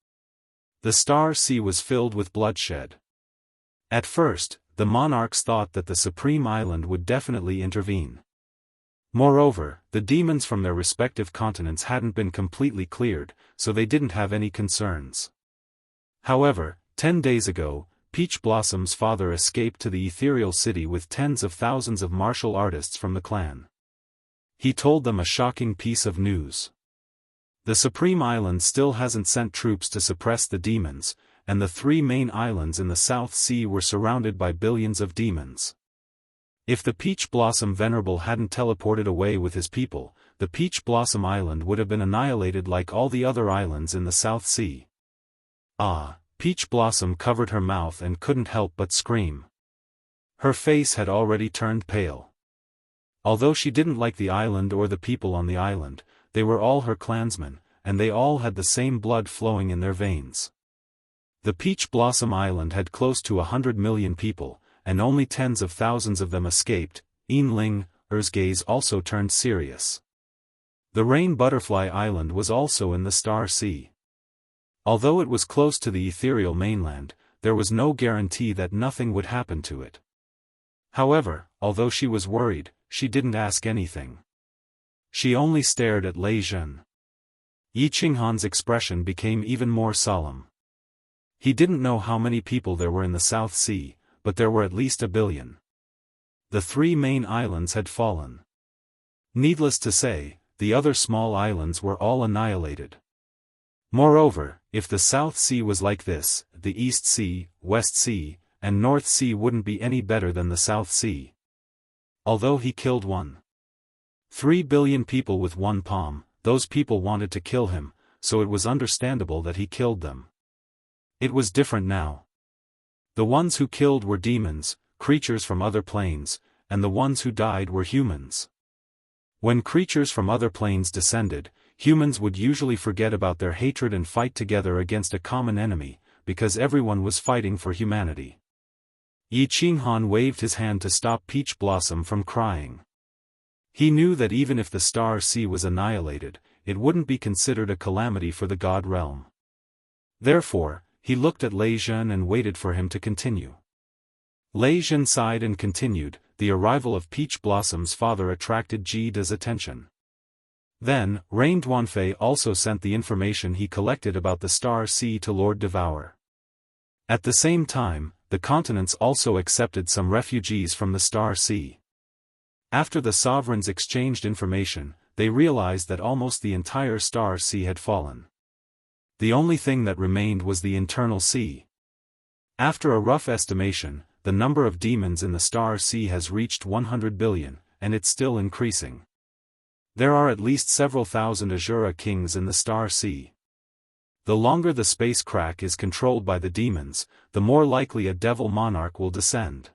The Star Sea was filled with bloodshed. At first, the monarchs thought that the Supreme Island would definitely intervene. Moreover, the demons from their respective continents hadn't been completely cleared, so they didn't have any concerns. However, 10 days ago, Peach Blossom's father escaped to the ethereal city with tens of thousands of martial artists from the clan. He told them a shocking piece of news. The Supreme Island still hasn't sent troops to suppress the demons, and the 3 main islands in the South Sea were surrounded by billions of demons. If the Peach Blossom Venerable hadn't teleported away with his people, the Peach Blossom Island would have been annihilated like all the other islands in the South Sea. Ah! Peach Blossom covered her mouth and couldn't help but scream. Her face had already turned pale. Although she didn't like the island or the people on the island, they were all her clansmen, and they all had the same blood flowing in their veins. The Peach Blossom Island had close to 100 million people, and only tens of thousands of them escaped. Ling Er's gaze also turned serious. The Rain Butterfly Island was also in the Star Sea. Although it was close to the ethereal mainland, there was no guarantee that nothing would happen to it. However, although she was worried, she didn't ask anything. She only stared at Lei Zhen. Yi Qinghan's expression became even more solemn. He didn't know how many people there were in the South Sea, but there were at least 1 billion. The 3 main islands had fallen. Needless to say, the other small islands were all annihilated. Moreover, if the South Sea was like this, the East Sea, West Sea, and North Sea wouldn't be any better than the South Sea. Although he killed 1.3 billion people with 1 palm, those people wanted to kill him, so it was understandable that he killed them. It was different now. The ones who killed were demons, creatures from other planes, and the ones who died were humans. When creatures from other planes descended, humans would usually forget about their hatred and fight together against a common enemy, because everyone was fighting for humanity. Yi Qinghan waved his hand to stop Peach Blossom from crying. He knew that even if the Star Sea was annihilated, it wouldn't be considered a calamity for the God realm. Therefore, he looked at Lei Zhen and waited for him to continue. Lei Zhen sighed and continued. The arrival of Peach Blossom's father attracted Ji Da's attention. Then, Rain Duanfei also sent the information he collected about the Star Sea to Lord Devour. At the same time, the continents also accepted some refugees from the Star Sea. After the sovereigns exchanged information, they realized that almost the entire Star Sea had fallen. The only thing that remained was the internal sea. After a rough estimation, the number of demons in the Star Sea has reached 100 billion, and it's still increasing. There are at least several thousand Azura kings in the Star Sea. The longer the space crack is controlled by the demons, the more likely a devil monarch will descend.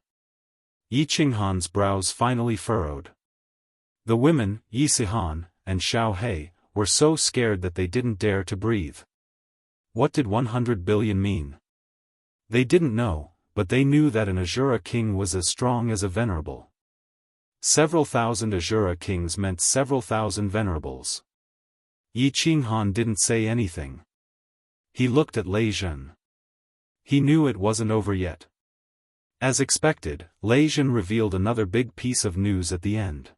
Yi Qinghan's brows finally furrowed. The women, Yi Sihan and Xiao He, were so scared that they didn't dare to breathe. What did 100 billion mean? They didn't know, but they knew that an Azura king was as strong as a venerable. Several thousand Azura kings meant several thousand venerables. Yi Qinghan didn't say anything. He looked at Lei Zhen. He knew it wasn't over yet. As expected, Lei Zhen revealed another big piece of news at the end.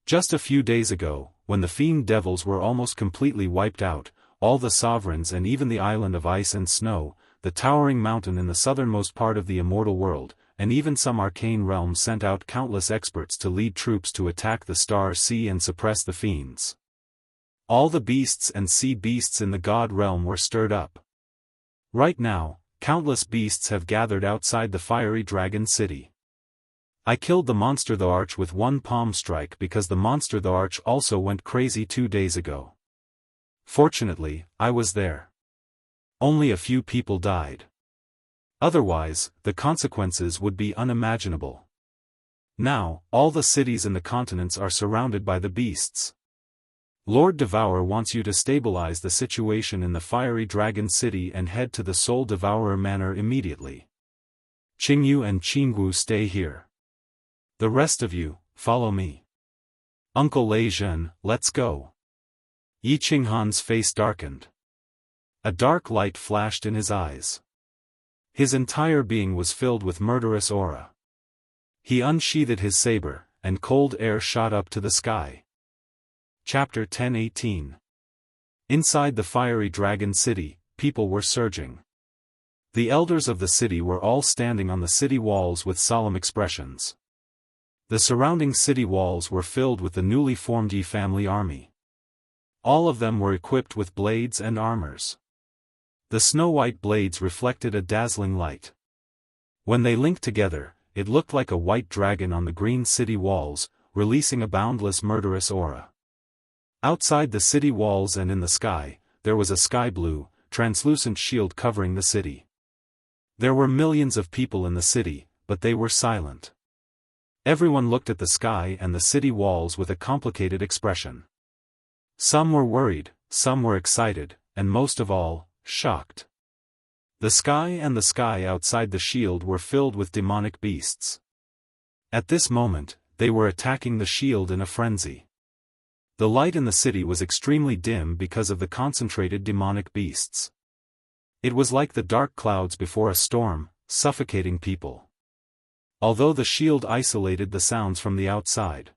Just a few days ago, when the Fiend Devils were almost completely wiped out, all the sovereigns and even the island of ice and snow, the towering mountain in the southernmost part of the immortal world, and even some arcane realms sent out countless experts to lead troops to attack the Star Sea and suppress the fiends. All the beasts and sea beasts in the god realm were stirred up. Right now, countless beasts have gathered outside the fiery dragon city. I killed the monster the Arch with one palm strike because the monster the Arch also went crazy 2 days ago. Fortunately, I was there. Only a few people died. Otherwise, the consequences would be unimaginable. Now, all the cities in the continents are surrounded by the beasts. Lord Devour wants you to stabilize the situation in the fiery dragon city and head to the Soul Devourer Manor immediately. Qingyu and Qingwu stay here. The rest of you, follow me. Uncle Lei Zhen, let's go. Yi Qinghan's face darkened. A dark light flashed in his eyes. His entire being was filled with murderous aura. He unsheathed his saber, and cold air shot up to the sky. Chapter 10:18. Inside the fiery dragon city, people were surging. The elders of the city were all standing on the city walls with solemn expressions. The surrounding city walls were filled with the newly formed Yi family army. All of them were equipped with blades and armors. The snow-white blades reflected a dazzling light. When they linked together, it looked like a white dragon on the green city walls, releasing a boundless murderous aura. Outside the city walls and in the sky, there was a sky-blue, translucent shield covering the city. There were millions of people in the city, but they were silent. Everyone looked at the sky and the city walls with a complicated expression. Some were worried, some were excited, and most of all, shocked. The sky and the sky outside the shield were filled with demonic beasts. At this moment, they were attacking the shield in a frenzy. The light in the city was extremely dim because of the concentrated demonic beasts. It was like the dark clouds before a storm, suffocating people. Although the shield isolated the sounds from the outside,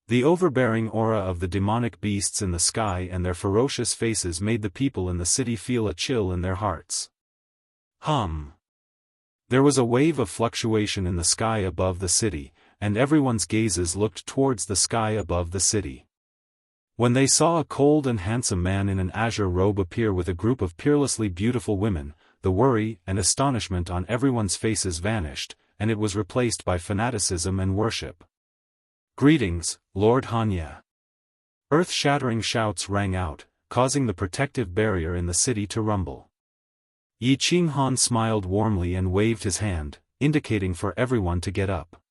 the overbearing aura of the demonic beasts in the sky and their ferocious faces made the people in the city feel a chill in their hearts. There was a wave of fluctuation in the sky above the city, and everyone's gazes looked towards the sky above the city. When they saw a cold and handsome man in an azure robe appear with a group of peerlessly beautiful women, the worry and astonishment on everyone's faces vanished, and it was replaced by fanaticism and worship. "Greetings, Lord Hanya." Earth-shattering shouts rang out, causing the protective barrier in the city to rumble. Yi Qinghan smiled warmly and waved his hand, indicating for everyone to get up.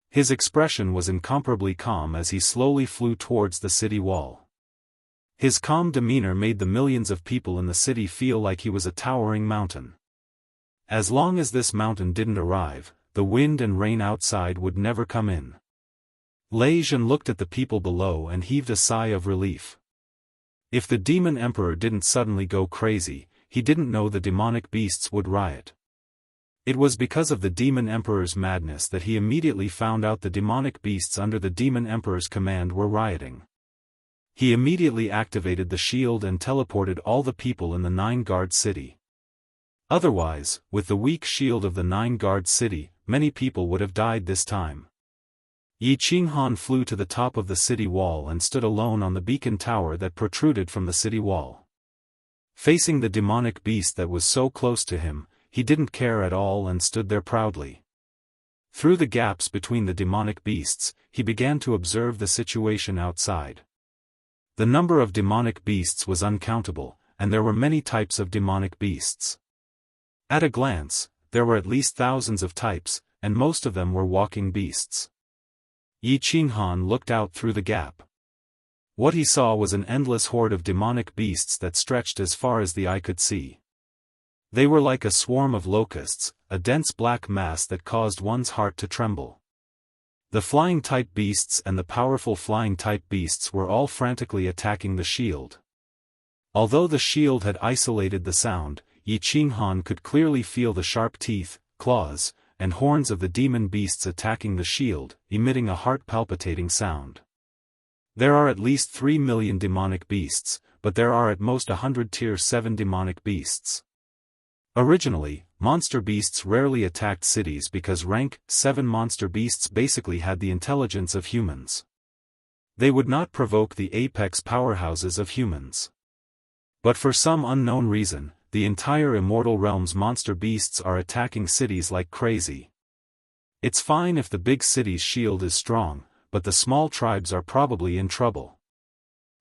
His expression was incomparably calm as he slowly flew towards the city wall. His calm demeanor made the millions of people in the city feel like he was a towering mountain. As long as this mountain didn't arrive, the wind and rain outside would never come in. Lei Zhen looked at the people below and heaved a sigh of relief. If the demon emperor didn't suddenly go crazy, he didn't know the demonic beasts would riot. It was because of the demon emperor's madness that he immediately found out the demonic beasts under the demon emperor's command were rioting. He immediately activated the shield and teleported all the people in the Nine-Guard city. Otherwise, with the weak shield of the Nine-Guard city, many people would have died this time. Yi Qinghan flew to the top of the city wall and stood alone on the beacon tower that protruded from the city wall. Facing the demonic beast that was so close to him, he didn't care at all and stood there proudly. Through the gaps between the demonic beasts, he began to observe the situation outside. The number of demonic beasts was uncountable, and there were many types of demonic beasts. At a glance, there were at least thousands of types, and most of them were walking beasts. Yi Qinghan looked out through the gap. What he saw was an endless horde of demonic beasts that stretched as far as the eye could see. They were like a swarm of locusts, a dense black mass that caused one's heart to tremble. The flying-type beasts and the powerful flying-type beasts were all frantically attacking the shield. Although the shield had isolated the sound, Yi Qinghan could clearly feel the sharp teeth, claws, and horns of the demon beasts attacking the shield, emitting a heart-palpitating sound. There are at least 3 million demonic beasts, but there are at most 100 Tier 7 demonic beasts. Originally, monster beasts rarely attacked cities because rank 7 monster beasts basically had the intelligence of humans. They would not provoke the apex powerhouses of humans. But for some unknown reason, the entire Immortal Realm's monster beasts are attacking cities like crazy. It's fine if the big city's shield is strong, but the small tribes are probably in trouble.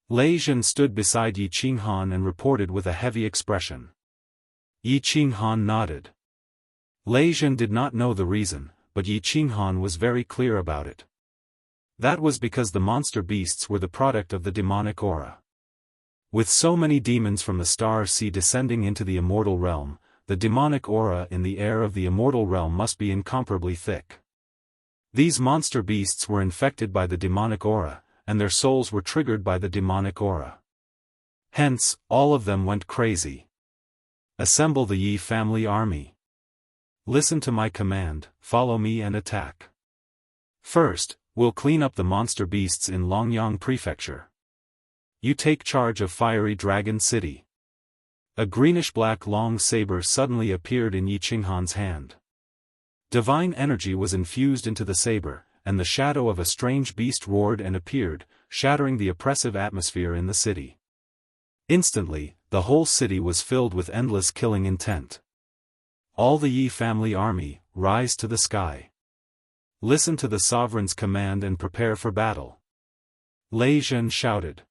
Lei Zhen stood beside Yi Qinghan and reported with a heavy expression. Yi Qinghan nodded. Lei Zhen did not know the reason, but Yi Qinghan was very clear about it. That was because the monster beasts were the product of the demonic aura. With so many demons from the Star Sea descending into the Immortal Realm, the demonic aura in the air of the Immortal Realm must be incomparably thick. These monster beasts were infected by the demonic aura, and their souls were triggered by the demonic aura. Hence, all of them went crazy. Assemble the Yi family army. Listen to my command, follow me and attack. First, we'll clean up the monster beasts in Longyang Prefecture. You take charge of Fiery Dragon City. A greenish-black long saber suddenly appeared in Yi Qinghan's hand. Divine energy was infused into the saber, and the shadow of a strange beast roared and appeared, shattering the oppressive atmosphere in the city. Instantly, the whole city was filled with endless killing intent. All the Yi family army, rise to the sky. Listen to the sovereign's command and prepare for battle. Lei Zhen shouted.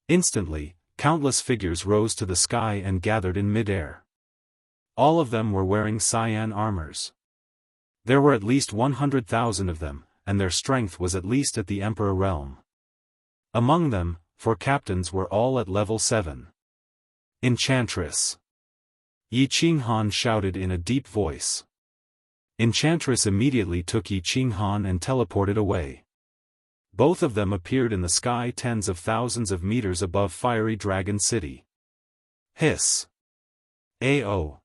Instantly, countless figures rose to the sky and gathered in mid-air. All of them were wearing cyan armors. There were at least 100,000 of them, and their strength was at least at the Emperor realm. Among them, 4 captains were all at level 7. Enchantress. Yi Qinghan shouted in a deep voice. Enchantress immediately took Yi Qinghan and teleported away. Both of them appeared in the sky tens of thousands of meters above Fiery Dragon City. Hiss. Ao.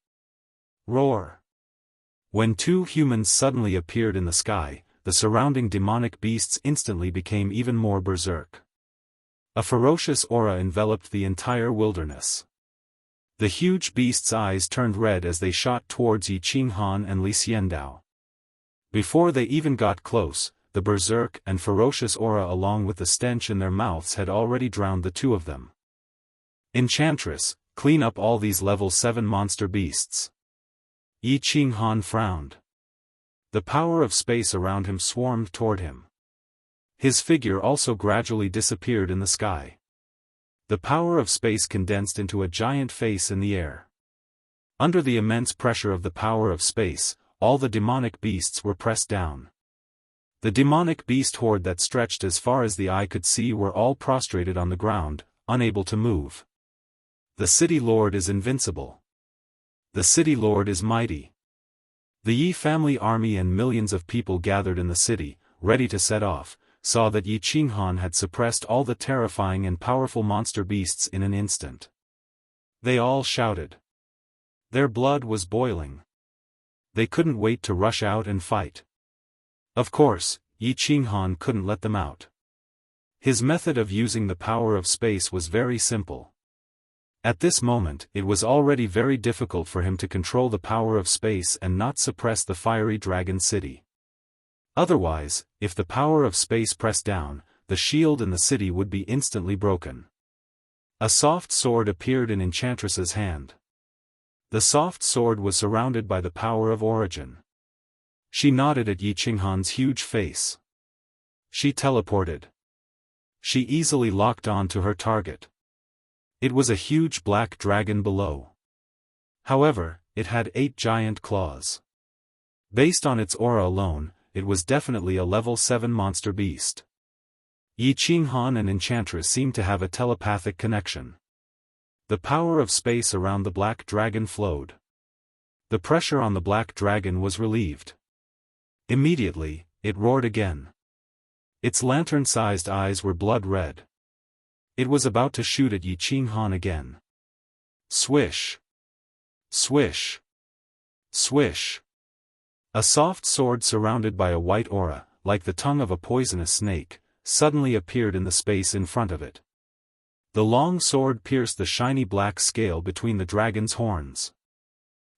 Roar. When 2 humans suddenly appeared in the sky, the surrounding demonic beasts instantly became even more berserk. A ferocious aura enveloped the entire wilderness. The huge beasts' eyes turned red as they shot towards Yi Qinghan and Li Xiandao. Before they even got close, the berserk and ferocious aura along with the stench in their mouths had already drowned the 2 of them. Enchantress, clean up all these level 7 monster beasts. Yi Qinghan frowned. The power of space around him swarmed toward him. His figure also gradually disappeared in the sky. The power of space condensed into a giant face in the air. Under the immense pressure of the power of space, all the demonic beasts were pressed down. The demonic beast horde that stretched as far as the eye could see were all prostrated on the ground, unable to move. The city lord is invincible. The city lord is mighty. The Yi family army and millions of people gathered in the city, ready to set off, saw that Yi Qinghan had suppressed all the terrifying and powerful monster beasts in an instant. They all shouted. Their blood was boiling. They couldn't wait to rush out and fight. Of course, Yi Qinghan couldn't let them out. His method of using the power of space was very simple. At this moment, it was already very difficult for him to control the power of space and not suppress the fiery dragon city. Otherwise, if the power of space pressed down, the shield in the city would be instantly broken. A soft sword appeared in Enchantress's hand. The soft sword was surrounded by the power of origin. She nodded at Yi Qinghan's huge face. She teleported. She easily locked on to her target. It was a huge black dragon below. However, it had 8 giant claws. Based on its aura alone, it was definitely a level 7 monster beast. Yi Qinghan and Enchantress seemed to have a telepathic connection. The power of space around the black dragon flowed. The pressure on the black dragon was relieved. Immediately, it roared again. Its lantern-sized eyes were blood red. It was about to shoot at Yi Qinghan again. Swish! Swish! Swish! A soft sword surrounded by a white aura, like the tongue of a poisonous snake, suddenly appeared in the space in front of it. The long sword pierced the shiny black scale between the dragon's horns.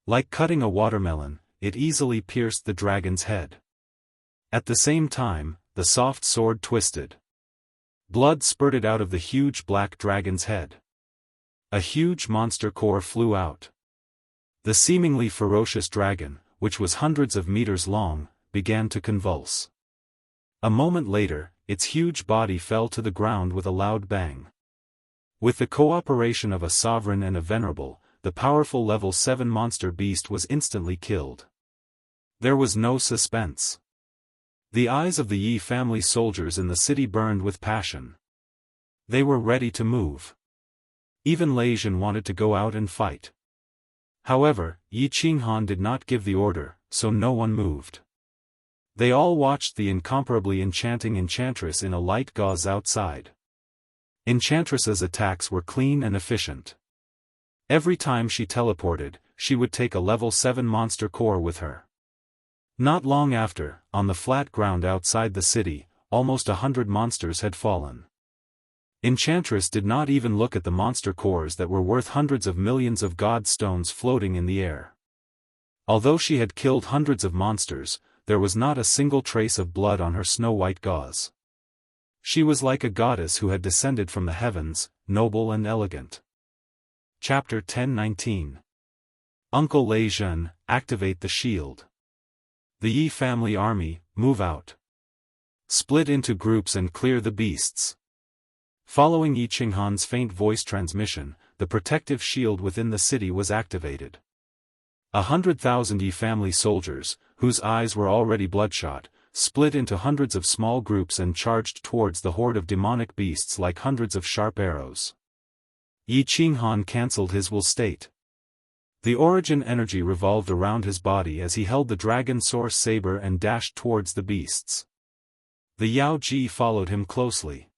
Like cutting a watermelon, it easily pierced the dragon's head. At the same time, the soft sword twisted. Blood spurted out of the huge black dragon's head. A huge monster core flew out. The seemingly ferocious dragon, which was hundreds of meters long, began to convulse. A moment later, its huge body fell to the ground with a loud bang. With the cooperation of a sovereign and a venerable, the powerful level 7 monster beast was instantly killed. There was no suspense. The eyes of the Yi family soldiers in the city burned with passion. They were ready to move. Even Lei Zhen wanted to go out and fight. However, Yi Qinghan did not give the order, so no one moved. They all watched the incomparably enchanting Enchantress in a light gauze outside. Enchantress's attacks were clean and efficient. Every time she teleported, she would take a level 7 monster core with her. Not long after, on the flat ground outside the city, almost 100 monsters had fallen. Enchantress did not even look at the monster cores that were worth hundreds of millions of god stones floating in the air. Although she had killed hundreds of monsters, there was not a single trace of blood on her snow-white gauze. She was like a goddess who had descended from the heavens, noble and elegant. Chapter 1019. Uncle Lei Zhen, activate the shield. The Yi family army, move out. Split into groups and clear the beasts. Following Yi Qinghan's faint voice transmission, the protective shield within the city was activated. 100,000 Yi family soldiers, whose eyes were already bloodshot, split into hundreds of small groups and charged towards the horde of demonic beasts like hundreds of sharp arrows. Yi Qinghan cancelled his will state. The origin energy revolved around his body as he held the dragon source saber and dashed towards the beasts. The Yao Ji followed him closely.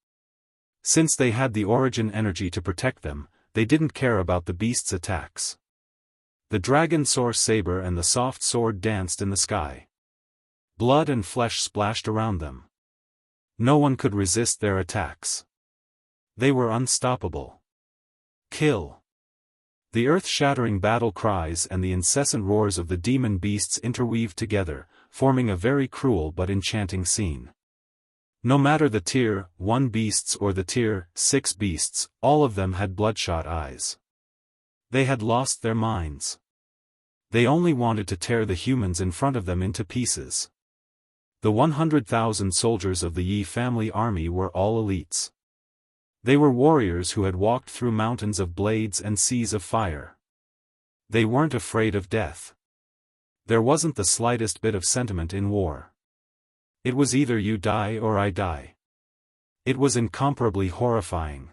Since they had the origin energy to protect them, they didn't care about the beasts' attacks. The dragon source saber and the soft sword danced in the sky. Blood and flesh splashed around them. No one could resist their attacks. They were unstoppable. Kill! The earth-shattering battle cries and the incessant roars of the demon beasts interweaved together, forming a very cruel but enchanting scene. No matter the tier 1 beasts or the tier 6 beasts, all of them had bloodshot eyes. They had lost their minds. They only wanted to tear the humans in front of them into pieces. The 100,000 soldiers of the Yi family army were all elites. They were warriors who had walked through mountains of blades and seas of fire. They weren't afraid of death. There wasn't the slightest bit of sentiment in war. It was either you die or I die. It was incomparably horrifying.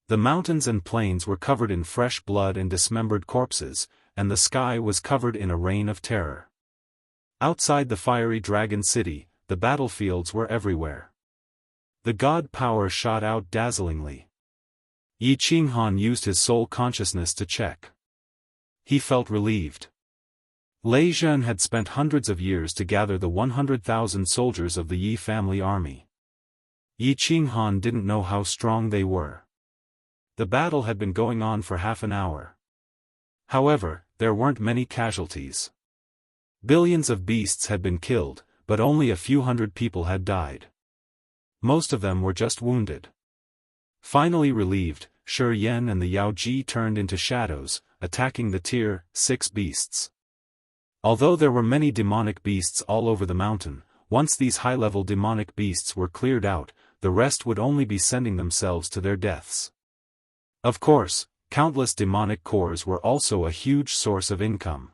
The mountains and plains were covered in fresh blood and dismembered corpses, and the sky was covered in a rain of terror. Outside the fiery dragon city, the battlefields were everywhere. The god power shot out dazzlingly. Yi Qinghan used his soul consciousness to check. He felt relieved. Lei Zhen had spent hundreds of years to gather the 100,000 soldiers of the Yi family army. Yi Qinghan didn't know how strong they were. The battle had been going on for half an hour. However, there weren't many casualties. Billions of beasts had been killed, but only a few hundred people had died. Most of them were just wounded. Finally relieved, Shi Yan and the Yao Ji turned into shadows, attacking the Tier 6 beasts. Although there were many demonic beasts all over the mountain, once these high-level demonic beasts were cleared out, the rest would only be sending themselves to their deaths. Of course, countless demonic cores were also a huge source of income.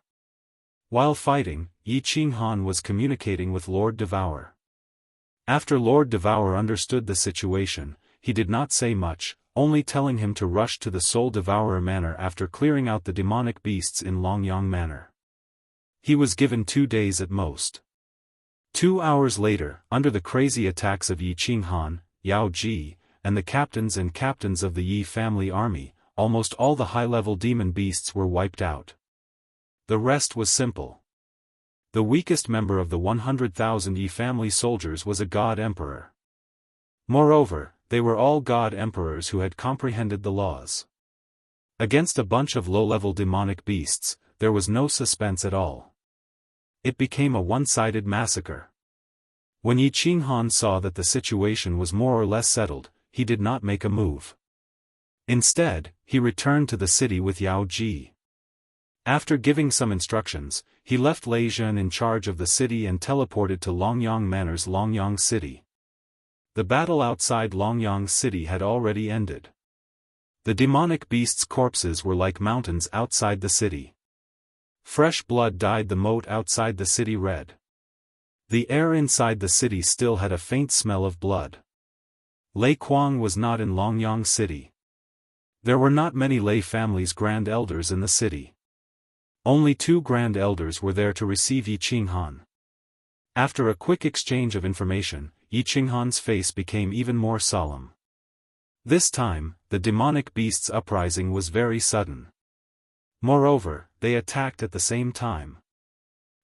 While fighting, Yi Qinghan was communicating with Lord Devour. After Lord Devour understood the situation, he did not say much, only telling him to rush to the Soul Devourer Manor after clearing out the demonic beasts in Longyang Manor. He was given 2 days at most. 2 hours later, under the crazy attacks of Yi Qinghan, Yao Ji, and the captains of the Yi family army, almost all the high-level demon beasts were wiped out. The rest was simple. The weakest member of the 100,000 Yi family soldiers was a god emperor. Moreover, they were all god emperors who had comprehended the laws. Against a bunch of low-level demonic beasts, there was no suspense at all. It became a one-sided massacre. When Yi Qinghan saw that the situation was more or less settled, he did not make a move. Instead, he returned to the city with Yao Ji. After giving some instructions, he left Lei Zhen in charge of the city and teleported to Longyang Manor's Longyang City. The battle outside Longyang City had already ended. The demonic beasts' corpses were like mountains outside the city. Fresh blood dyed the moat outside the city red. The air inside the city still had a faint smell of blood. Lei Kuang was not in Longyang City. There were not many Lei family's grand elders in the city. Only 2 grand elders were there to receive Yi Qinghan. After a quick exchange of information, Yi Qinghan's face became even more solemn. This time, the demonic beasts' uprising was very sudden. Moreover, they attacked at the same time.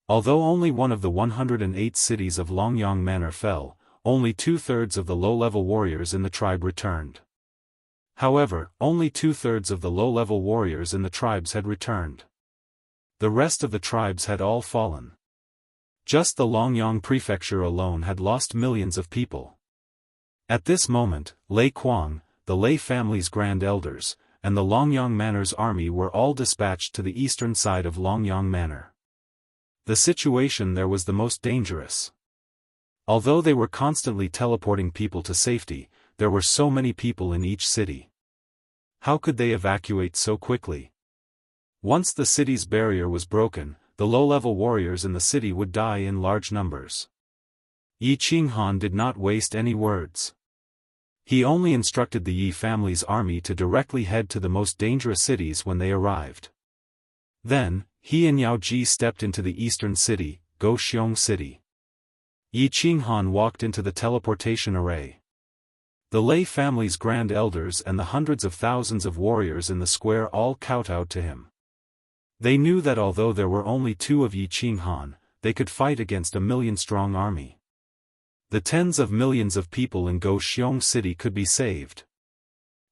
Although only one of the 108 cities of Longyang Manor fell, only 2/3 of the low-level warriors in the tribe returned. However, only 2/3 of the low-level warriors in the tribes had returned. The rest of the tribes had all fallen. Just the Longyang prefecture alone had lost millions of people. At this moment, Lei Kuang, the Lei family's grand elders, and the Longyang Manor's army were all dispatched to the eastern side of Longyang Manor. The situation there was the most dangerous. Although they were constantly teleporting people to safety, there were so many people in each city. How could they evacuate so quickly? Once the city's barrier was broken, the low-level warriors in the city would die in large numbers. Yi Qinghan did not waste any words. He only instructed the Yi family's army to directly head to the most dangerous cities when they arrived. Then, he and Yao Ji stepped into the eastern city, Goxiong City. Yi Qinghan walked into the teleportation array. The Lei family's grand elders and the hundreds of thousands of warriors in the square all kowtowed to him. They knew that although there were only 2 of Yi Qinghan, they could fight against a 1,000,000-strong army. The tens of millions of people in Goxiong City could be saved.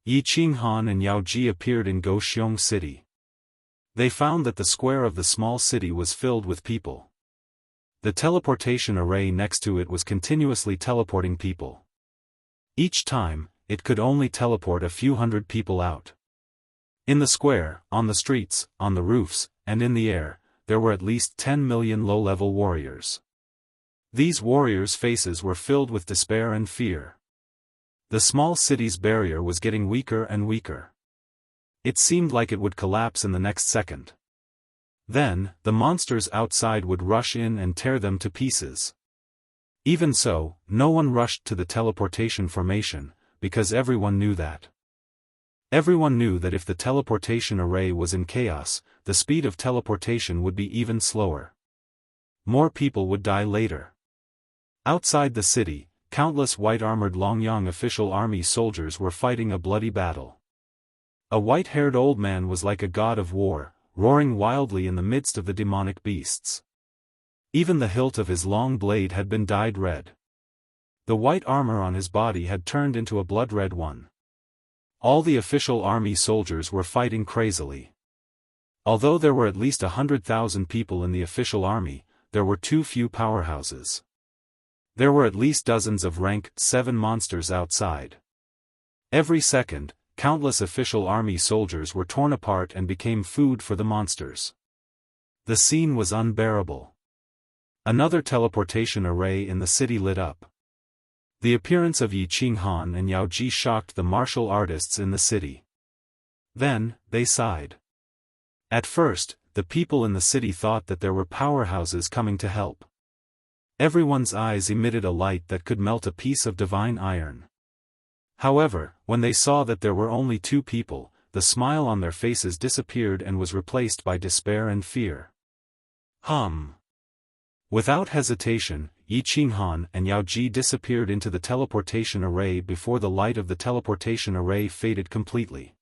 Yi Qinghan and Yao Ji appeared in Goxiong City. They found that the square of the small city was filled with people. The teleportation array next to it was continuously teleporting people. Each time, it could only teleport a few hundred people out. In the square, on the streets, on the roofs, and in the air, there were at least 10 million low-level warriors. These warriors' faces were filled with despair and fear. The small city's barrier was getting weaker and weaker. It seemed like it would collapse in the next second. Then, the monsters outside would rush in and tear them to pieces. Even so, no one rushed to the teleportation formation, because everyone knew that Everyone knew that if the teleportation array was in chaos, the speed of teleportation would be even slower. More people would die later. Outside the city, countless white-armored Longyang official army soldiers were fighting a bloody battle. A white-haired old man was like a god of war, roaring wildly in the midst of the demonic beasts. Even the hilt of his long blade had been dyed red. The white armor on his body had turned into a blood-red one. All the official army soldiers were fighting crazily. Although there were at least 100,000 people in the official army, there were too few powerhouses. There were at least dozens of rank 7 monsters outside. Every second, countless official army soldiers were torn apart and became food for the monsters. The scene was unbearable. Another teleportation array in the city lit up. The appearance of Yi Qinghan and Yao Ji shocked the martial artists in the city. Then, they sighed. At first, the people in the city thought that there were powerhouses coming to help. Everyone's eyes emitted a light that could melt a piece of divine iron. However, when they saw that there were only 2 people, the smile on their faces disappeared and was replaced by despair and fear. Without hesitation, Yi Qinghan and Yao Ji disappeared into the teleportation array before the light of the teleportation array faded completely.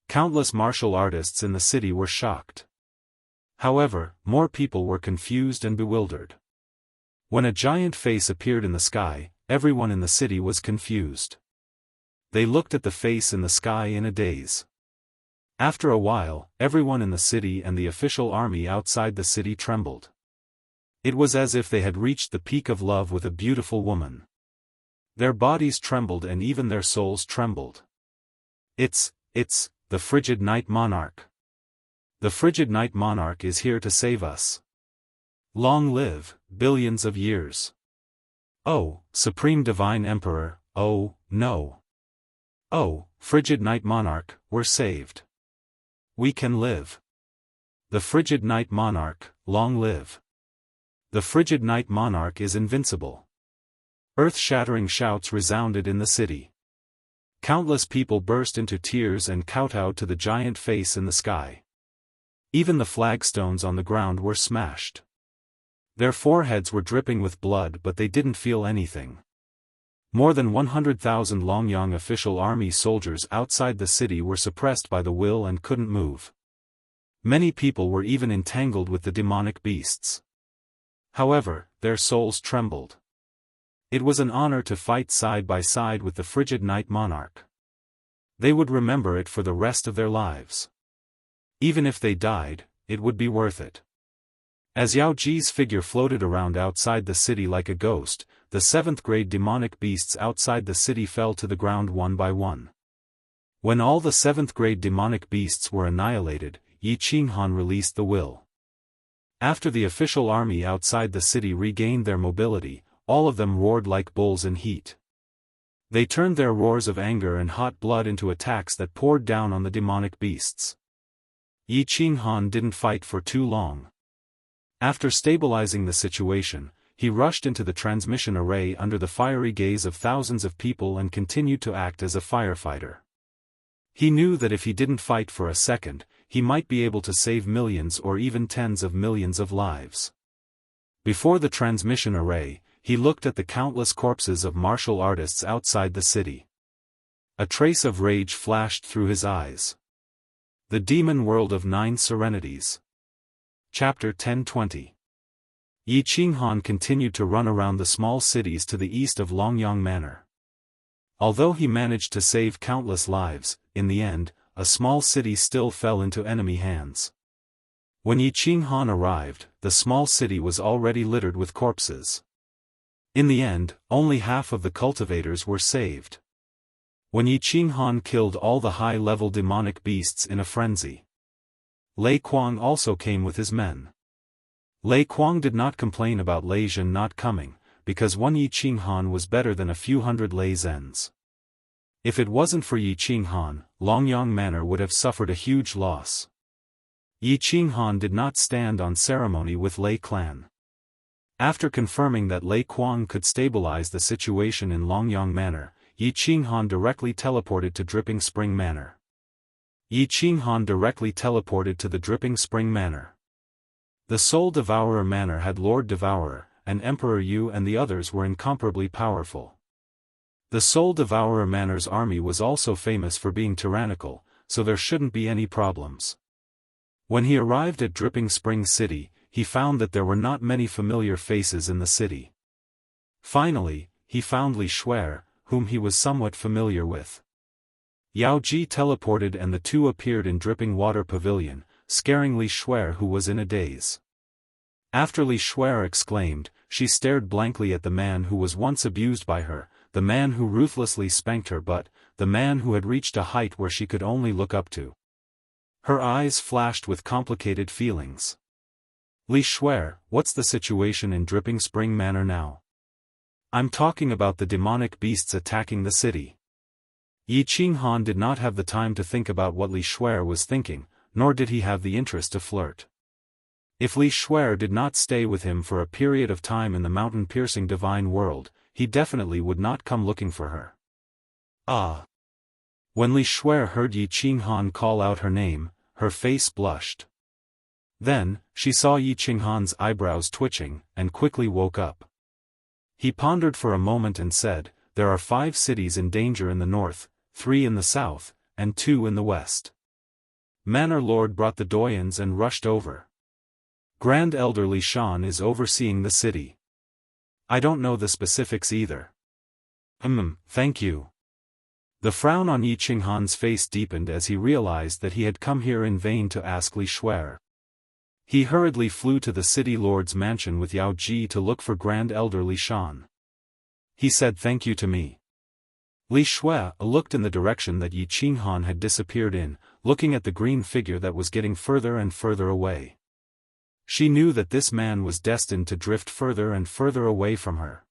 Countless martial artists in the city were shocked. However, more people were confused and bewildered. When a giant face appeared in the sky, everyone in the city was confused. They looked at the face in the sky in a daze. After a while, everyone in the city and the official army outside the city trembled. It was as if they had reached the peak of love with a beautiful woman. Their bodies trembled and even their souls trembled. It's the frigid night monarch. The frigid night monarch is here to save us. Long live, billions of years. Oh, Supreme Divine Emperor, oh, no. Oh, frigid night monarch, we're saved. We can live. The frigid night monarch, long live. The frigid night monarch is invincible. Earth-shattering shouts resounded in the city. Countless people burst into tears and kowtowed to the giant face in the sky. Even the flagstones on the ground were smashed. Their foreheads were dripping with blood, but they didn't feel anything. More than 100,000 Longyang official army soldiers outside the city were suppressed by the will and couldn't move. Many people were even entangled with the demonic beasts. However, their souls trembled. It was an honor to fight side by side with the frigid night monarch. They would remember it for the rest of their lives. Even if they died, it would be worth it. As Yao Ji's figure floated around outside the city like a ghost, the 7th-grade demonic beasts outside the city fell to the ground one by one. When all the 7th-grade demonic beasts were annihilated, Yi Qinghan released the will. After the official army outside the city regained their mobility, all of them roared like bulls in heat. They turned their roars of anger and hot blood into attacks that poured down on the demonic beasts. Yi Qinghan didn't fight for too long. After stabilizing the situation, he rushed into the transmission array under the fiery gaze of thousands of people and continued to act as a firefighter. He knew that if he didn't fight for a second, he might be able to save millions or even tens of millions of lives. Before the transmission array, he looked at the countless corpses of martial artists outside the city. A trace of rage flashed through his eyes. The Demon World of 9 Serenities. Chapter 1020. Yi Qinghan continued to run around the small cities to the east of Longyang Manor. Although he managed to save countless lives, in the end, a small city still fell into enemy hands. When Yi Qinghan arrived, the small city was already littered with corpses. In the end, only half of the cultivators were saved. When Yi Qinghan killed all the high-level demonic beasts in a frenzy, Lei Kuang also came with his men. Lei Kuang did not complain about Lei Zhen not coming, because one Yi Qinghan was better than a few hundred Lei Zhens. If it wasn't for Yi Qinghan, Longyang Manor would have suffered a huge loss. Yi Qinghan did not stand on ceremony with Lei clan. After confirming that Lei Kuang could stabilize the situation in Longyang Manor, Yi Qinghan directly teleported to Dripping Spring Manor. Yi Qinghan directly teleported to the Dripping Spring Manor. The Soul Devourer Manor had Lord Devourer, and Emperor Yu, and the others were incomparably powerful. The Soul Devourer Manor's army was also famous for being tyrannical, so there shouldn't be any problems. When he arrived at Dripping Spring City, he found that there were not many familiar faces in the city. Finally, he found Li Shuer, whom he was somewhat familiar with. Yao Ji teleported and the two appeared in Dripping Water Pavilion, scaring Li Shuer, who was in a daze. After Li Shuer exclaimed, she stared blankly at the man who was once abused by her, the man who ruthlessly spanked her butt, the man who had reached a height where she could only look up to. Her eyes flashed with complicated feelings. Li Shuer, what's the situation in Dripping Spring Manor now? I'm talking about the demonic beasts attacking the city. Yi Qinghan did not have the time to think about what Li Shuer was thinking, nor did he have the interest to flirt. If Li Shuer did not stay with him for a period of time in the mountain-piercing divine world, he definitely would not come looking for her. Ah! When Li Shuer heard Yi Qinghan call out her name, her face blushed. Then, she saw Yi Qinghan's eyebrows twitching, and quickly woke up. He pondered for a moment and said, "There are 5 cities in danger in the north, 3 in the south, and 2 in the west." Manor Lord brought the doyens and rushed over. Grand Elder Li Shan is overseeing the city. I don't know the specifics either. Thank you. The frown on Yi Qinghan's face deepened as he realized that he had come here in vain to ask Li Shuer. He hurriedly flew to the city lord's mansion with Yao Ji to look for Grand Elder Li Shan. He said thank you to me. Li Shuer looked in the direction that Yi Qinghan had disappeared in, looking at the green figure that was getting further and further away. She knew that this man was destined to drift further and further away from her.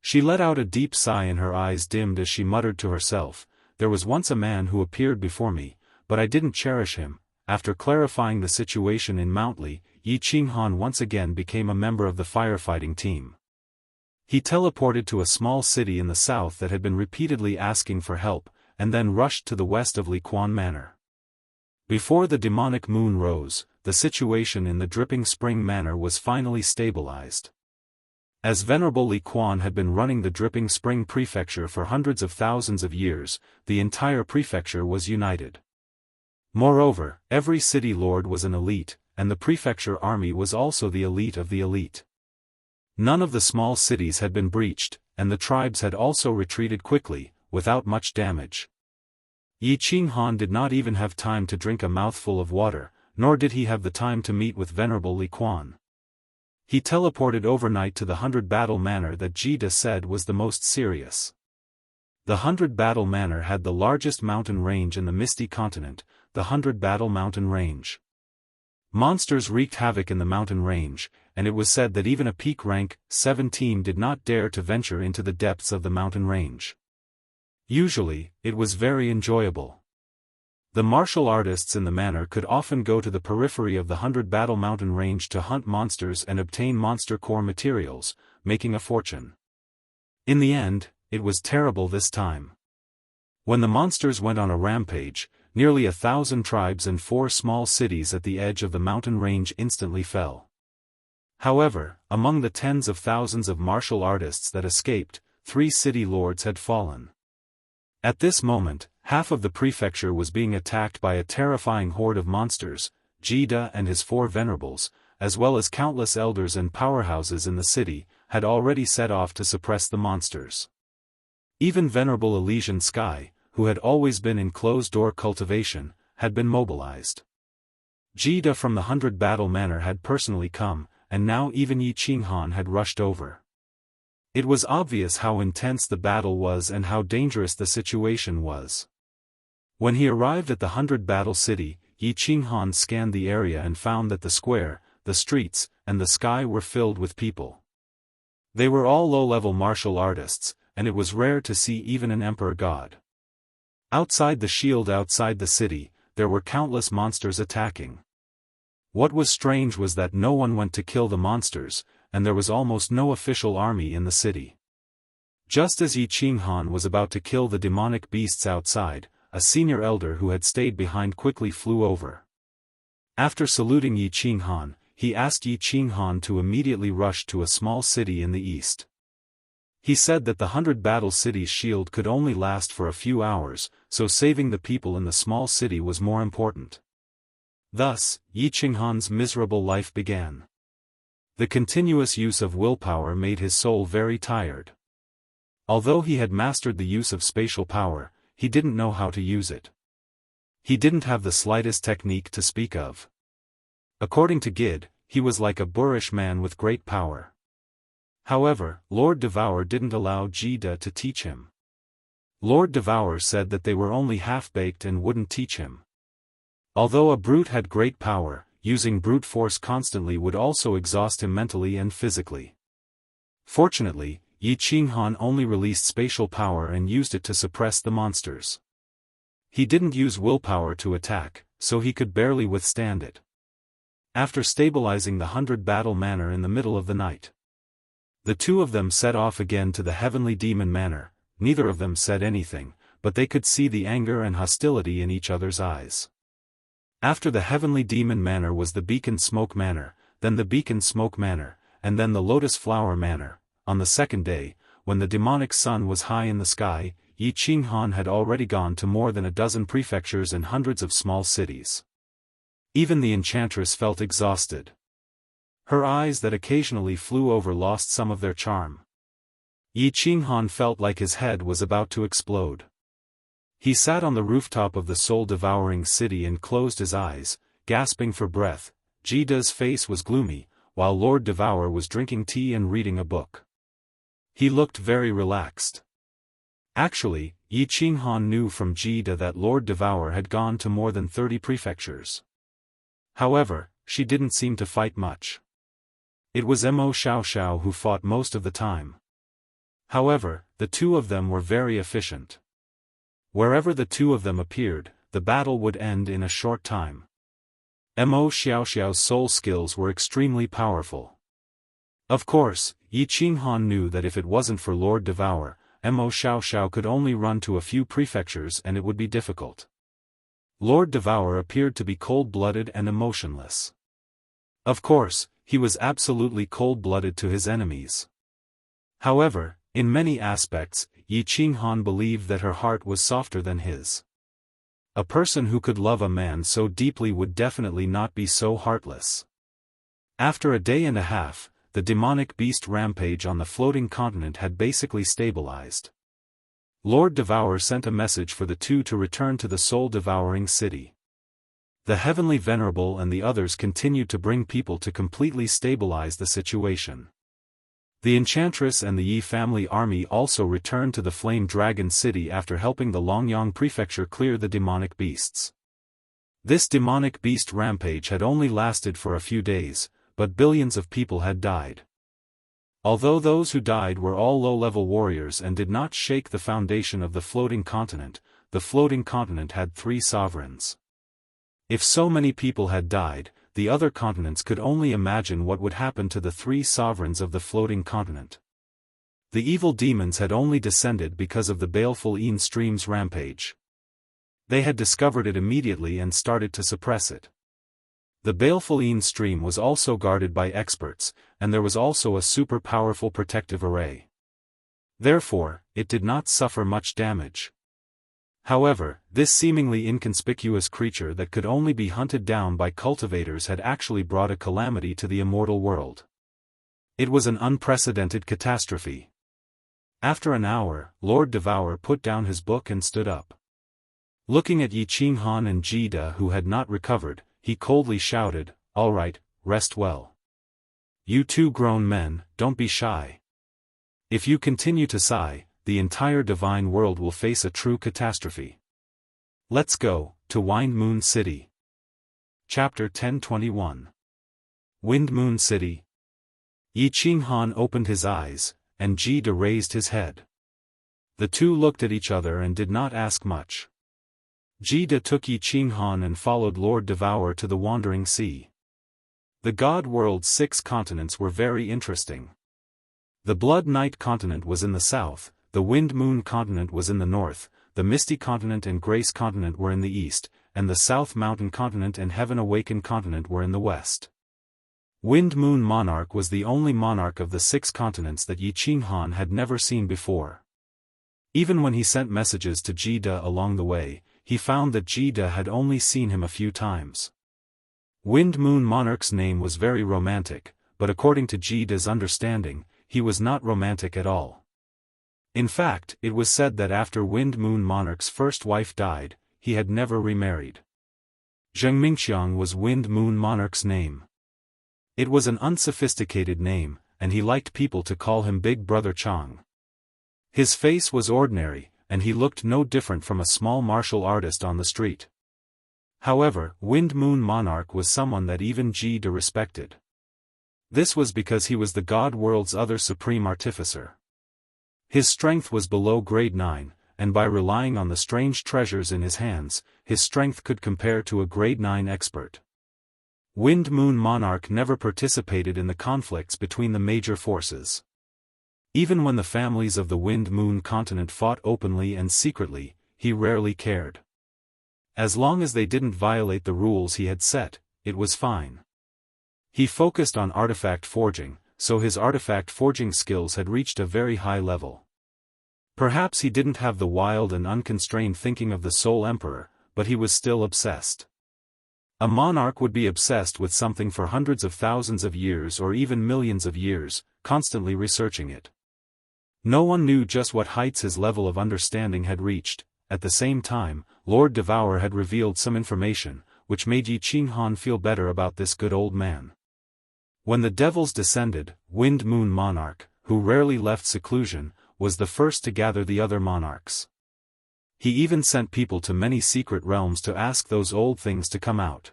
She let out a deep sigh and her eyes dimmed as she muttered to herself, "There was once a man who appeared before me, but I didn't cherish him." After clarifying the situation in Mount Li, Yi Qinghan once again became a member of the firefighting team. He teleported to a small city in the south that had been repeatedly asking for help, and then rushed to the west of Li Quan Manor. Before the demonic moon rose, the situation in the Dripping Spring Manor was finally stabilized. As Venerable Li Quan had been running the Dripping Spring Prefecture for hundreds of thousands of years, the entire prefecture was united. Moreover, every city lord was an elite, and the prefecture army was also the elite of the elite. None of the small cities had been breached, and the tribes had also retreated quickly, without much damage. Yi Qinghan did not even have time to drink a mouthful of water, nor did he have the time to meet with Venerable Li Quan. He teleported overnight to the 100 Battle Manor that Jida said was the most serious. The 100 Battle Manor had the largest mountain range in the Misty Continent, the 100 Battle Mountain Range. Monsters wreaked havoc in the mountain range, and it was said that even a peak rank 17 did not dare to venture into the depths of the mountain range. Usually, it was very enjoyable. The martial artists in the manor could often go to the periphery of the 100 Battle Mountain Range to hunt monsters and obtain monster core materials, making a fortune. In the end, it was terrible this time. When the monsters went on a rampage, nearly 1,000 tribes and 4 small cities at the edge of the mountain range instantly fell. However, among the tens of thousands of martial artists that escaped, 3 city lords had fallen. At this moment, half of the prefecture was being attacked by a terrifying horde of monsters. Jida and his 4 venerables, as well as countless elders and powerhouses in the city, had already set off to suppress the monsters. Even Venerable Elysian Sky, who had always been in closed-door cultivation, had been mobilized. Jida from the 100 Battle Manor had personally come, and now even Yi Qinghan had rushed over. It was obvious how intense the battle was and how dangerous the situation was. When he arrived at the 100 Battle City, Yi Qinghan scanned the area and found that the square, the streets, and the sky were filled with people. They were all low-level martial artists, and it was rare to see even an emperor god. Outside the shield outside the city, there were countless monsters attacking. What was strange was that no one went to kill the monsters, and there was almost no official army in the city. Just as Yi Qinghan was about to kill the demonic beasts outside, a senior elder who had stayed behind quickly flew over. After saluting Yi Qinghan, he asked Yi Qinghan to immediately rush to a small city in the east. He said that the 100-battle city's shield could only last for a few hours, so saving the people in the small city was more important. Thus, Yi Qinghan's miserable life began. The continuous use of willpower made his soul very tired. Although he had mastered the use of spatial power, he didn't know how to use it. He didn't have the slightest technique to speak of. According to Gid, he was like a boorish man with great power. However, Lord Devour didn't allow Jida to teach him. Lord Devour said that they were only half-baked and wouldn't teach him. Although a brute had great power, using brute force constantly would also exhaust him mentally and physically. Fortunately, Yi Qinghan only released spatial power and used it to suppress the monsters. He didn't use willpower to attack, so he could barely withstand it. After stabilizing the 100-battle manor in the middle of the night, the two of them set off again to the heavenly demon manor. Neither of them said anything, but they could see the anger and hostility in each other's eyes. After the heavenly demon manor was the beacon smoke manor, then the beacon smoke manor, and then the lotus flower manor. On the second day, when the demonic sun was high in the sky, Yi Qinghan had already gone to more than a dozen prefectures and hundreds of small cities. Even the enchantress felt exhausted. Her eyes that occasionally flew over lost some of their charm. Yi Qinghan felt like his head was about to explode. He sat on the rooftop of the soul-devouring city and closed his eyes, gasping for breath. Jida's face was gloomy, while Lord Devour was drinking tea and reading a book. He looked very relaxed. Actually, Yi Qinghan knew from Jida that Lord Devour had gone to more than 30 prefectures. However, she didn't seem to fight much. It was Mo Xiaoxiao who fought most of the time. However, the two of them were very efficient. Wherever the two of them appeared, the battle would end in a short time. Mo Xiaoxiao's soul skills were extremely powerful. Of course, Yi Qinghan knew that if it wasn't for Lord Devour, Mo Xiaoxiao could only run to a few prefectures and it would be difficult. Lord Devour appeared to be cold-blooded and emotionless. Of course, he was absolutely cold-blooded to his enemies. However, in many aspects, Yi Qinghan believed that her heart was softer than his. A person who could love a man so deeply would definitely not be so heartless. After a day and a half, the demonic beast rampage on the floating continent had basically stabilized. Lord Devour sent a message for the two to return to the soul-devouring city. The Heavenly Venerable and the others continued to bring people to completely stabilize the situation. The Enchantress and the Yi family army also returned to the Flame Dragon City after helping the Longyang Prefecture clear the demonic beasts. This demonic beast rampage had only lasted for a few days, but billions of people had died. Although those who died were all low-level warriors and did not shake the foundation of the floating continent had 3 sovereigns. If so many people had died, the other continents could only imagine what would happen to the 3 sovereigns of the floating continent. The evil demons had only descended because of the baleful Yin Stream's rampage. They had discovered it immediately and started to suppress it. The baleful Yin Stream was also guarded by experts, and there was also a super powerful protective array. Therefore, it did not suffer much damage. However, this seemingly inconspicuous creature that could only be hunted down by cultivators had actually brought a calamity to the immortal world. It was an unprecedented catastrophe. After an hour, Lord Devour put down his book and stood up. Looking at Yi Qinghan and Jida who had not recovered, he coldly shouted, "All right, rest well. You 2 grown men, don't be shy. If you continue to sigh, the entire divine world will face a true catastrophe. Let's go, to Wind Moon City." Chapter 10:21. Wind Moon City. Yi Qinghan opened his eyes, and Jida raised his head. The two looked at each other and did not ask much. Jida took Yi Qinghan and followed Lord Devour to the Wandering Sea. The God World's 6 continents were very interesting. The Blood Night continent was in the south, the Wind Moon continent was in the north, the Misty Continent and Grace Continent were in the east, and the South Mountain Continent and Heaven Awakened Continent were in the west. Wind Moon Monarch was the only monarch of the 6 continents that Yi Qinghan had never seen before. Even when he sent messages to Jida along the way, he found that Jida had only seen him a few times. Wind Moon Monarch's name was very romantic, but according to Jida's understanding, he was not romantic at all. In fact, it was said that after Wind Moon Monarch's first wife died, he had never remarried. Zheng Mingxiang was Wind Moon Monarch's name. It was an unsophisticated name, and he liked people to call him Big Brother Chang. His face was ordinary, and he looked no different from a small martial artist on the street. However, Wind Moon Monarch was someone that even Jida respected. This was because he was the God World's other supreme artificer. His strength was below grade 9, and by relying on the strange treasures in his hands, his strength could compare to a grade 9 expert. Wind Moon Monarch never participated in the conflicts between the major forces. Even when the families of the Wind Moon continent fought openly and secretly, he rarely cared. As long as they didn't violate the rules he had set, it was fine. He focused on artifact forging, so his artifact forging skills had reached a very high level. Perhaps he didn't have the wild and unconstrained thinking of the Soul Emperor, but he was still obsessed. A monarch would be obsessed with something for hundreds of thousands of years or even millions of years, constantly researching it. No one knew just what heights his level of understanding had reached. At the same time, Lord Devourer had revealed some information, which made Yi Qinghan feel better about this good old man. When the devils descended, Wind Moon Monarch, who rarely left seclusion, was the first to gather the other monarchs. He even sent people to many secret realms to ask those old things to come out.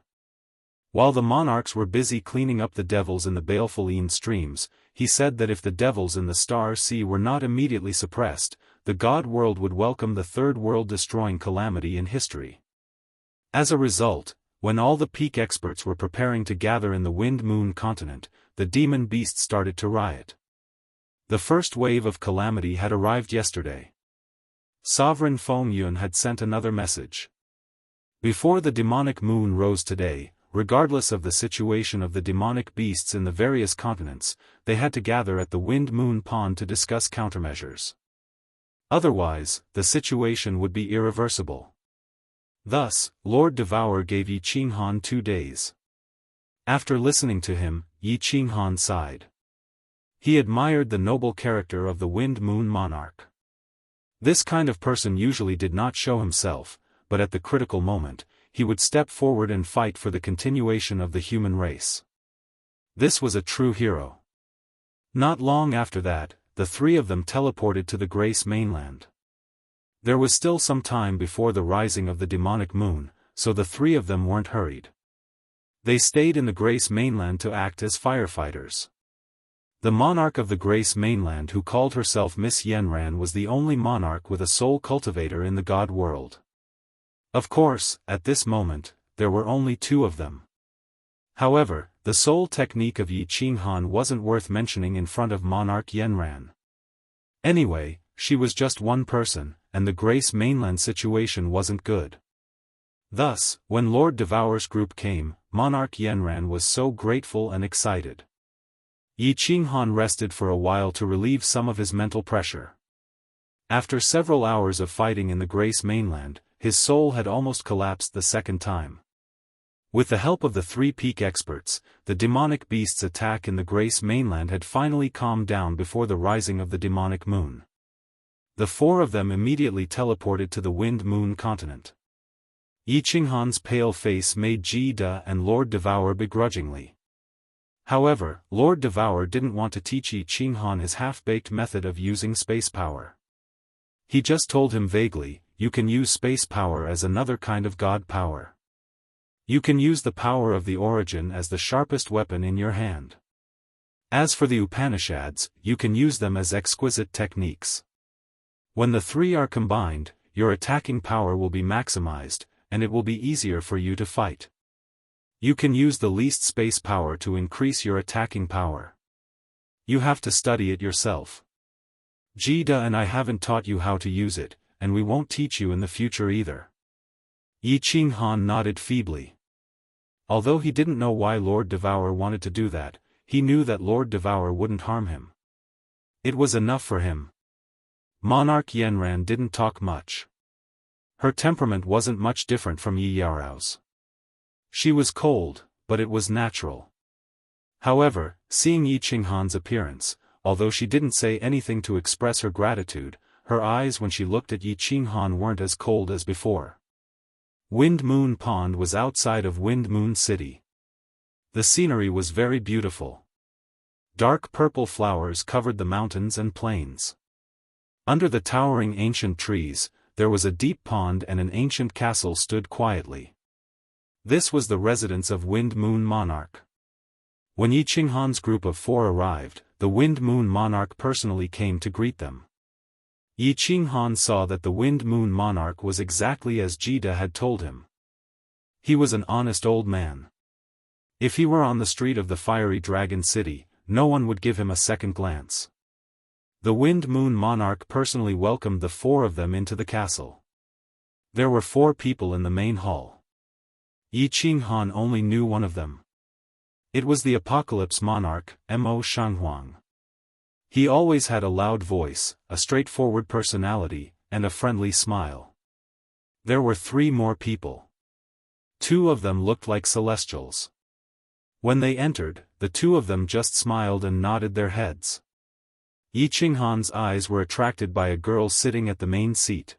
While the monarchs were busy cleaning up the devils in the Balefulene streams, he said that if the devils in the Star Sea were not immediately suppressed, the God World would welcome the third world-destroying calamity in history. As a result, when all the peak experts were preparing to gather in the Wind Moon continent, the demon beasts started to riot. The first wave of calamity had arrived yesterday. Sovereign Feng Yun had sent another message. Before the demonic moon rose today, regardless of the situation of the demonic beasts in the various continents, they had to gather at the Wind Moon Pond to discuss countermeasures. Otherwise, the situation would be irreversible. Thus, Lord Devourer gave Yi Qinghan 2 days. After listening to him, Yi Qinghan sighed. He admired the noble character of the Wind Moon Monarch. This kind of person usually did not show himself, but at the critical moment, he would step forward and fight for the continuation of the human race. This was a true hero. Not long after that, the 3 of them teleported to the Grace mainland. There was still some time before the rising of the demonic moon, so the 3 of them weren't hurried. They stayed in the Grace mainland to act as firefighters. The monarch of the Grace mainland who called herself Miss Yenran was the only monarch with a soul cultivator in the God world. Of course, at this moment, there were only 2 of them. However, the soul technique of Yi Qinghan wasn't worth mentioning in front of Monarch Yenran. Anyway, she was just one person, and the Grace mainland situation wasn't good. Thus, when Lord Devourer's group came, Monarch Yenran was so grateful and excited. Yi Qinghan rested for a while to relieve some of his mental pressure. After several hours of fighting in the Grace mainland, his soul had almost collapsed the second time. With the help of the 3 peak experts, the demonic beast's attack in the Grace mainland had finally calmed down before the rising of the demonic moon. The 4 of them immediately teleported to the Wind Moon continent. Yi Qinghan's pale face made Jida and Lord Devourer begrudgingly. However, Lord Devourer didn't want to teach Yi Qinghan his half-baked method of using space power. He just told him vaguely, you can use space power as another kind of god power. You can use the power of the origin as the sharpest weapon in your hand. As for the Upanishads, you can use them as exquisite techniques. When the 3 are combined, your attacking power will be maximized, and it will be easier for you to fight. You can use the least space power to increase your attacking power. You have to study it yourself. Jida and I haven't taught you how to use it, and we won't teach you in the future either. Yi Qinghan nodded feebly. Although he didn't know why Lord Devour wanted to do that, he knew that Lord Devour wouldn't harm him. It was enough for him. Monarch Yanran didn't talk much. Her temperament wasn't much different from Yi Yaorao's. She was cold, but it was natural. However, seeing Yi Qinghan's appearance, although she didn't say anything to express her gratitude, her eyes when she looked at Yi Qinghan weren't as cold as before. Wind Moon Pond was outside of Wind Moon City. The scenery was very beautiful. Dark purple flowers covered the mountains and plains. Under the towering ancient trees, there was a deep pond and an ancient castle stood quietly. This was the residence of Wind Moon Monarch. When Yi Qinghan's group of 4 arrived, the Wind Moon Monarch personally came to greet them. Yi Qinghan saw that the Wind Moon Monarch was exactly as Jida had told him. He was an honest old man. If he were on the street of the fiery dragon city, no one would give him a second glance. The Wind Moon Monarch personally welcomed the 4 of them into the castle. There were 4 people in the main hall. Yi Qinghan only knew one of them. It was the Apocalypse Monarch, Mo Shanghuang. He always had a loud voice, a straightforward personality, and a friendly smile. There were 3 more people. 2 of them looked like celestials. When they entered, the 2 of them just smiled and nodded their heads. Yi Qinghan's eyes were attracted by a girl sitting at the main seat.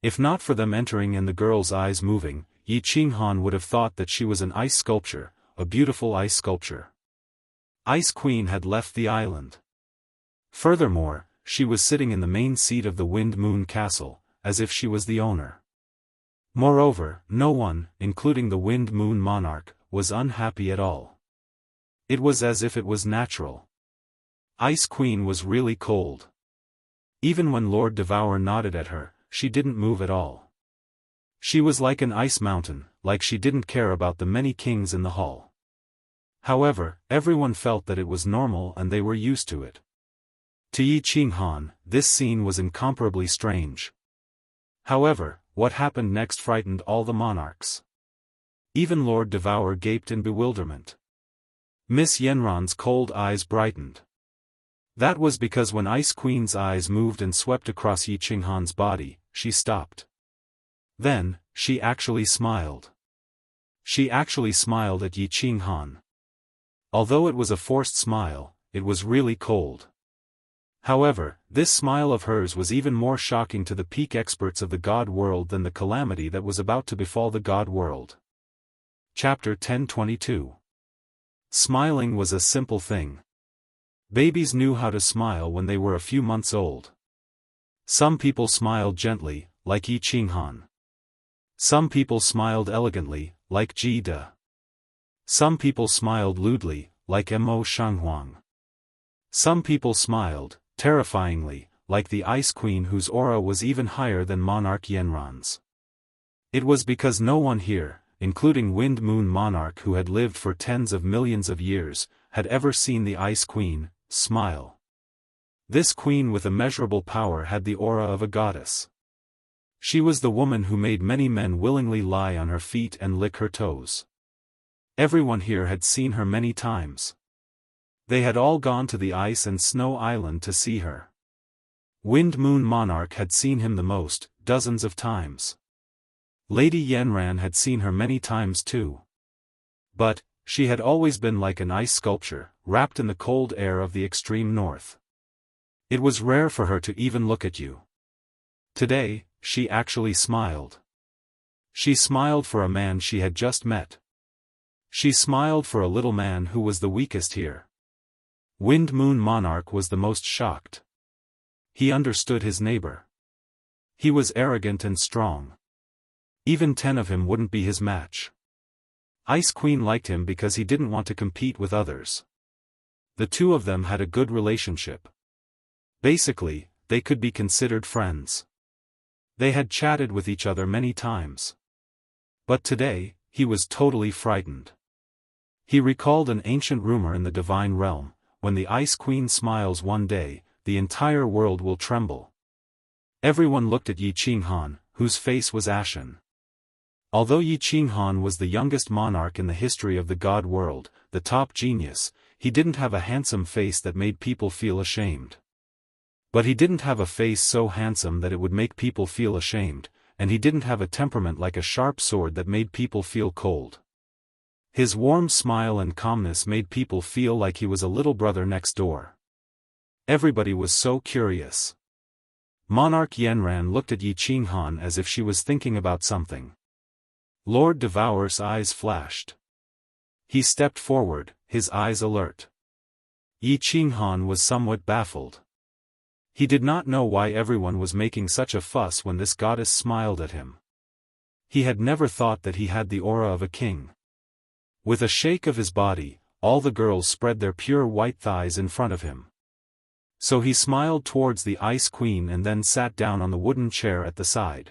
If not for them entering and the girl's eyes moving, Yi Qinghan would have thought that she was an ice sculpture, a beautiful ice sculpture. Ice Queen had left the island. Furthermore, she was sitting in the main seat of the Wind Moon Castle, as if she was the owner. Moreover, no one, including the Wind Moon Monarch, was unhappy at all. It was as if it was natural. Ice Queen was really cold. Even when Lord Devour nodded at her, she didn't move at all. She was like an ice mountain, like she didn't care about the many kings in the hall. However, everyone felt that it was normal and they were used to it. To Yi Qinghan, this scene was incomparably strange. However, what happened next frightened all the monarchs. Even Lord Devour gaped in bewilderment. Miss Yanran's cold eyes brightened. That was because when Ice Queen's eyes moved and swept across Yi Qinghan's body, she stopped. Then, she actually smiled. She actually smiled at Yi Qinghan. Although it was a forced smile, it was really cold. However, this smile of hers was even more shocking to the peak experts of the God world than the calamity that was about to befall the God world. Chapter 1022. Smiling was a simple thing. Babies knew how to smile when they were a few months old. Some people smiled gently, like Yi Qinghan. Some people smiled elegantly, like Jida. Some people smiled lewdly, like Mo Shanghuang. Some people smiled, terrifyingly, like the Ice Queen whose aura was even higher than Monarch Yanran's. It was because no one here, including Wind Moon Monarch who had lived for tens of millions of years, had ever seen the Ice Queen smile. This queen with immeasurable power had the aura of a goddess. She was the woman who made many men willingly lie on her feet and lick her toes. Everyone here had seen her many times. They had all gone to the ice and snow island to see her. Wind Moon Monarch had seen him the most, dozens of times. Lady Yanran had seen her many times too. But, she had always been like an ice sculpture, wrapped in the cold air of the extreme north. It was rare for her to even look at you. Today, she actually smiled. She smiled for a man she had just met. She smiled for a little man who was the weakest here. Wind Moon Monarch was the most shocked. He understood his neighbor. He was arrogant and strong. Even 10 of him wouldn't be his match. Ice Queen liked him because he didn't want to compete with others. The 2 of them had a good relationship. Basically, they could be considered friends. They had chatted with each other many times. But today, he was totally frightened. He recalled an ancient rumor in the divine realm: when the Ice Queen smiles one day, the entire world will tremble. Everyone looked at Yi Qinghan, whose face was ashen. Although Yi Qinghan was the youngest monarch in the history of the god world, the top genius, he didn't have a handsome face that made people feel ashamed. But he didn't have a face so handsome that it would make people feel ashamed, and he didn't have a temperament like a sharp sword that made people feel cold. His warm smile and calmness made people feel like he was a little brother next door. Everybody was so curious. Monarch Yanran looked at Yi Qinghan as if she was thinking about something. Lord Devour's eyes flashed. He stepped forward, his eyes alert. Yi Qinghan was somewhat baffled. He did not know why everyone was making such a fuss when this goddess smiled at him. He had never thought that he had the aura of a king. With a shake of his body, all the girls spread their pure white thighs in front of him. So he smiled towards the Ice Queen and then sat down on the wooden chair at the side.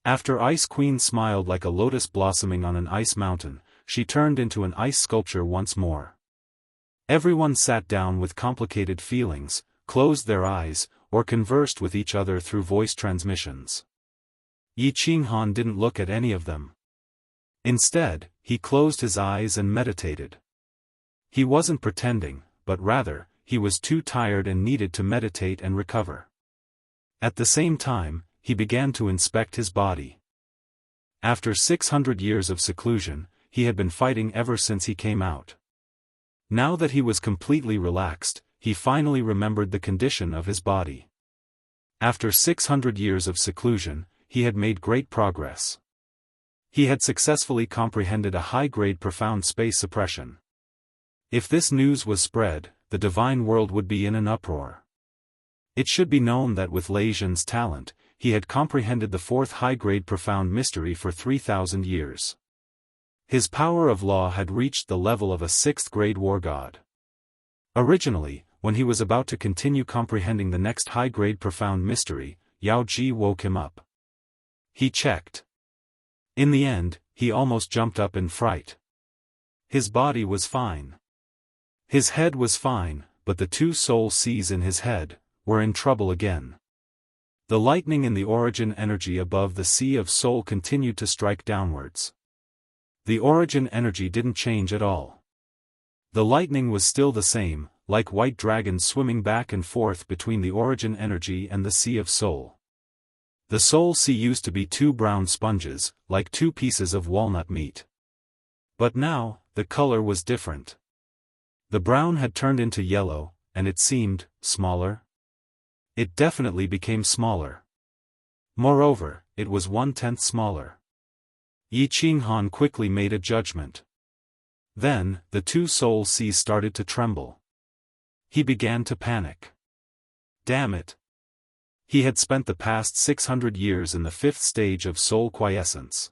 After Ice Queen smiled like a lotus blossoming on an ice mountain, she turned into an ice sculpture once more. Everyone sat down with complicated feelings, closed their eyes, or conversed with each other through voice transmissions. Yi Qinghan didn't look at any of them. Instead, he closed his eyes and meditated. He wasn't pretending, but rather, he was too tired and needed to meditate and recover. At the same time, he began to inspect his body. After 600 years of seclusion, he had been fighting ever since he came out. Now that he was completely relaxed, he finally remembered the condition of his body. After 600 years of seclusion, he had made great progress. He had successfully comprehended a high-grade profound space suppression. If this news was spread, the divine world would be in an uproar. It should be known that with Lei Zhen's talent, he had comprehended the fourth high-grade profound mystery for 3,000 years. His power of law had reached the level of a sixth-grade war god. Originally, when he was about to continue comprehending the next high-grade profound mystery, Yao Ji woke him up. He checked. In the end, he almost jumped up in fright. His body was fine. His head was fine, but the two soul seas in his head were in trouble again. The lightning in the origin energy above the sea of soul continued to strike downwards. The origin energy didn't change at all. The lightning was still the same, like white dragons swimming back and forth between the origin energy and the sea of soul. The soul sea used to be two brown sponges, like two pieces of walnut meat. But now, the color was different. The brown had turned into yellow, and it seemed smaller. It definitely became smaller. Moreover, it was 1/10 smaller. Yi Qinghan quickly made a judgment. Then, the two soul seas started to tremble. He began to panic. Damn it! He had spent the past 600 years in the fifth stage of soul quiescence.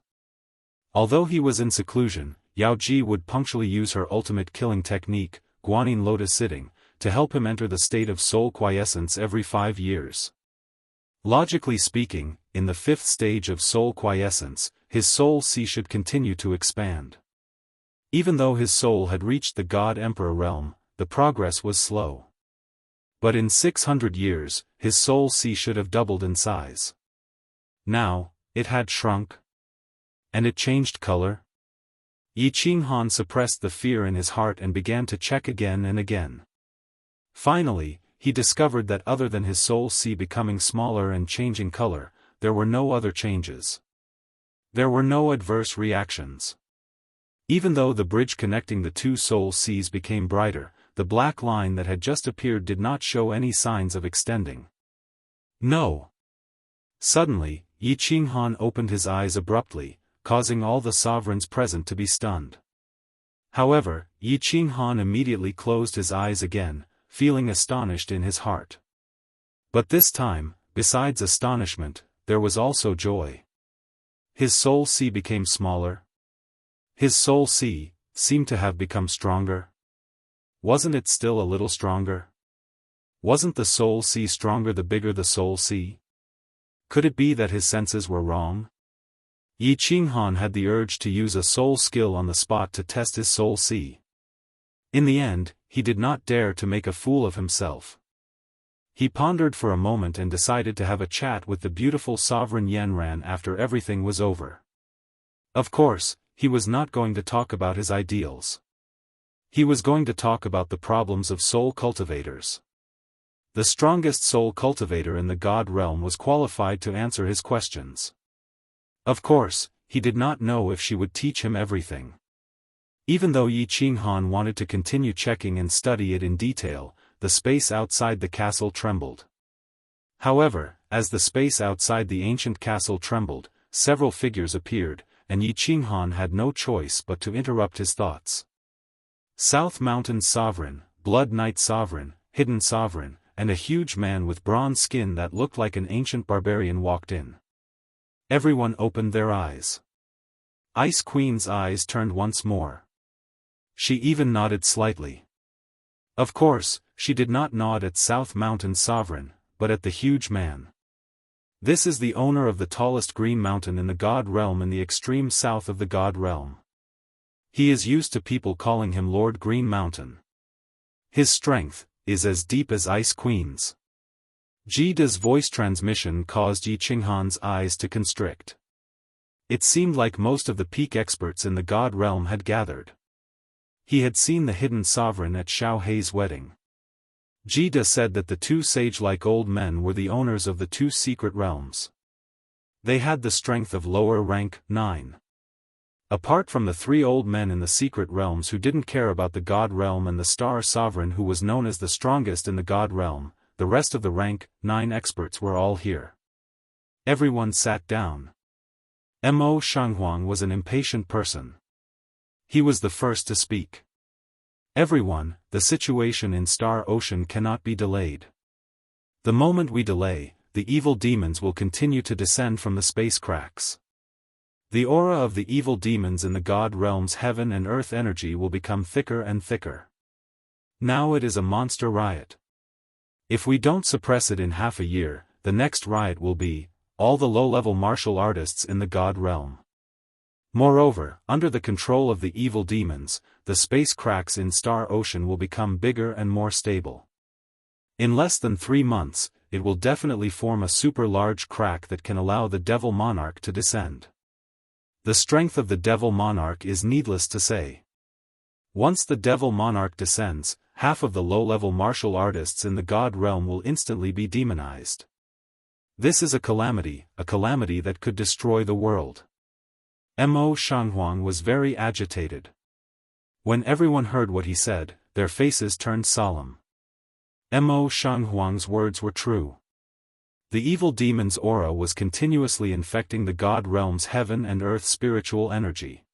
Although he was in seclusion, Yao Ji would punctually use her ultimate killing technique, Guanyin Lotus Sitting, to help him enter the state of soul quiescence every 5 years. Logically speaking, in the fifth stage of soul quiescence, his soul sea should continue to expand. Even though his soul had reached the God-Emperor realm, the progress was slow. But in 600 years, his soul sea should have doubled in size. Now, it had shrunk. And it changed color. Yi Qinghan suppressed the fear in his heart and began to check again and again. Finally, he discovered that other than his soul sea becoming smaller and changing color, there were no other changes. There were no adverse reactions. Even though the bridge connecting the two soul seas became brighter, the black line that had just appeared did not show any signs of extending. No. Suddenly, Yi Qinghan opened his eyes abruptly, causing all the sovereigns present to be stunned. However, Yi Qinghan immediately closed his eyes again, feeling astonished in his heart. But this time, besides astonishment, there was also joy. His soul sea became smaller. His soul sea seemed to have become stronger. Wasn't it still a little stronger? Wasn't the soul sea stronger the bigger the soul sea? Could it be that his senses were wrong? Yi Qinghan had the urge to use a soul skill on the spot to test his soul sea. In the end, he did not dare to make a fool of himself. He pondered for a moment and decided to have a chat with the beautiful sovereign Yanran after everything was over. Of course, he was not going to talk about his ideals. He was going to talk about the problems of soul cultivators. The strongest soul cultivator in the God realm was qualified to answer his questions. Of course, he did not know if she would teach him everything. Even though Yi Qinghan wanted to continue checking and study it in detail, the space outside the castle trembled. However, as the space outside the ancient castle trembled, several figures appeared, and Yi Qinghan had no choice but to interrupt his thoughts. South Mountain Sovereign, Blood Knight Sovereign, Hidden Sovereign, and a huge man with bronze skin that looked like an ancient barbarian walked in. Everyone opened their eyes. Ice Queen's eyes turned once more. She even nodded slightly. Of course, she did not nod at South Mountain Sovereign, but at the huge man. This is the owner of the tallest green mountain in the God realm in the extreme south of the God realm. He is used to people calling him Lord Green Mountain. His strength is as deep as Ice Queen's. Jida's voice transmission caused Yi Qinghan's eyes to constrict. It seemed like most of the peak experts in the God realm had gathered. He had seen the hidden sovereign at Xiao Hei's wedding. Jida said that the two sage-like old men were the owners of the two secret realms. They had the strength of lower rank 9. Apart from the three old men in the secret realms who didn't care about the God realm and the star sovereign who was known as the strongest in the God realm, the rest of the rank 9 experts were all here. Everyone sat down. Mo Shanghuang was an impatient person. He was the first to speak. Everyone, the situation in Star Ocean cannot be delayed. The moment we delay, the evil demons will continue to descend from the space cracks. The aura of the evil demons in the God realm's heaven and earth energy will become thicker and thicker. Now it is a monster riot. If we don't suppress it in half a year, the next riot will be all the low-level martial artists in the God realm. Moreover, under the control of the evil demons, the space cracks in Star Ocean will become bigger and more stable. In less than 3 months, it will definitely form a super large crack that can allow the Devil Monarch to descend. The strength of the Devil Monarch is needless to say. Once the Devil Monarch descends, half of the low-level martial artists in the God realm will instantly be demonized. This is a calamity that could destroy the world. Mo Shanghuang was very agitated. When everyone heard what he said, their faces turned solemn. Mo Shanghuang's words were true. The evil demon's aura was continuously infecting the God realm's heaven and earth spiritual energy.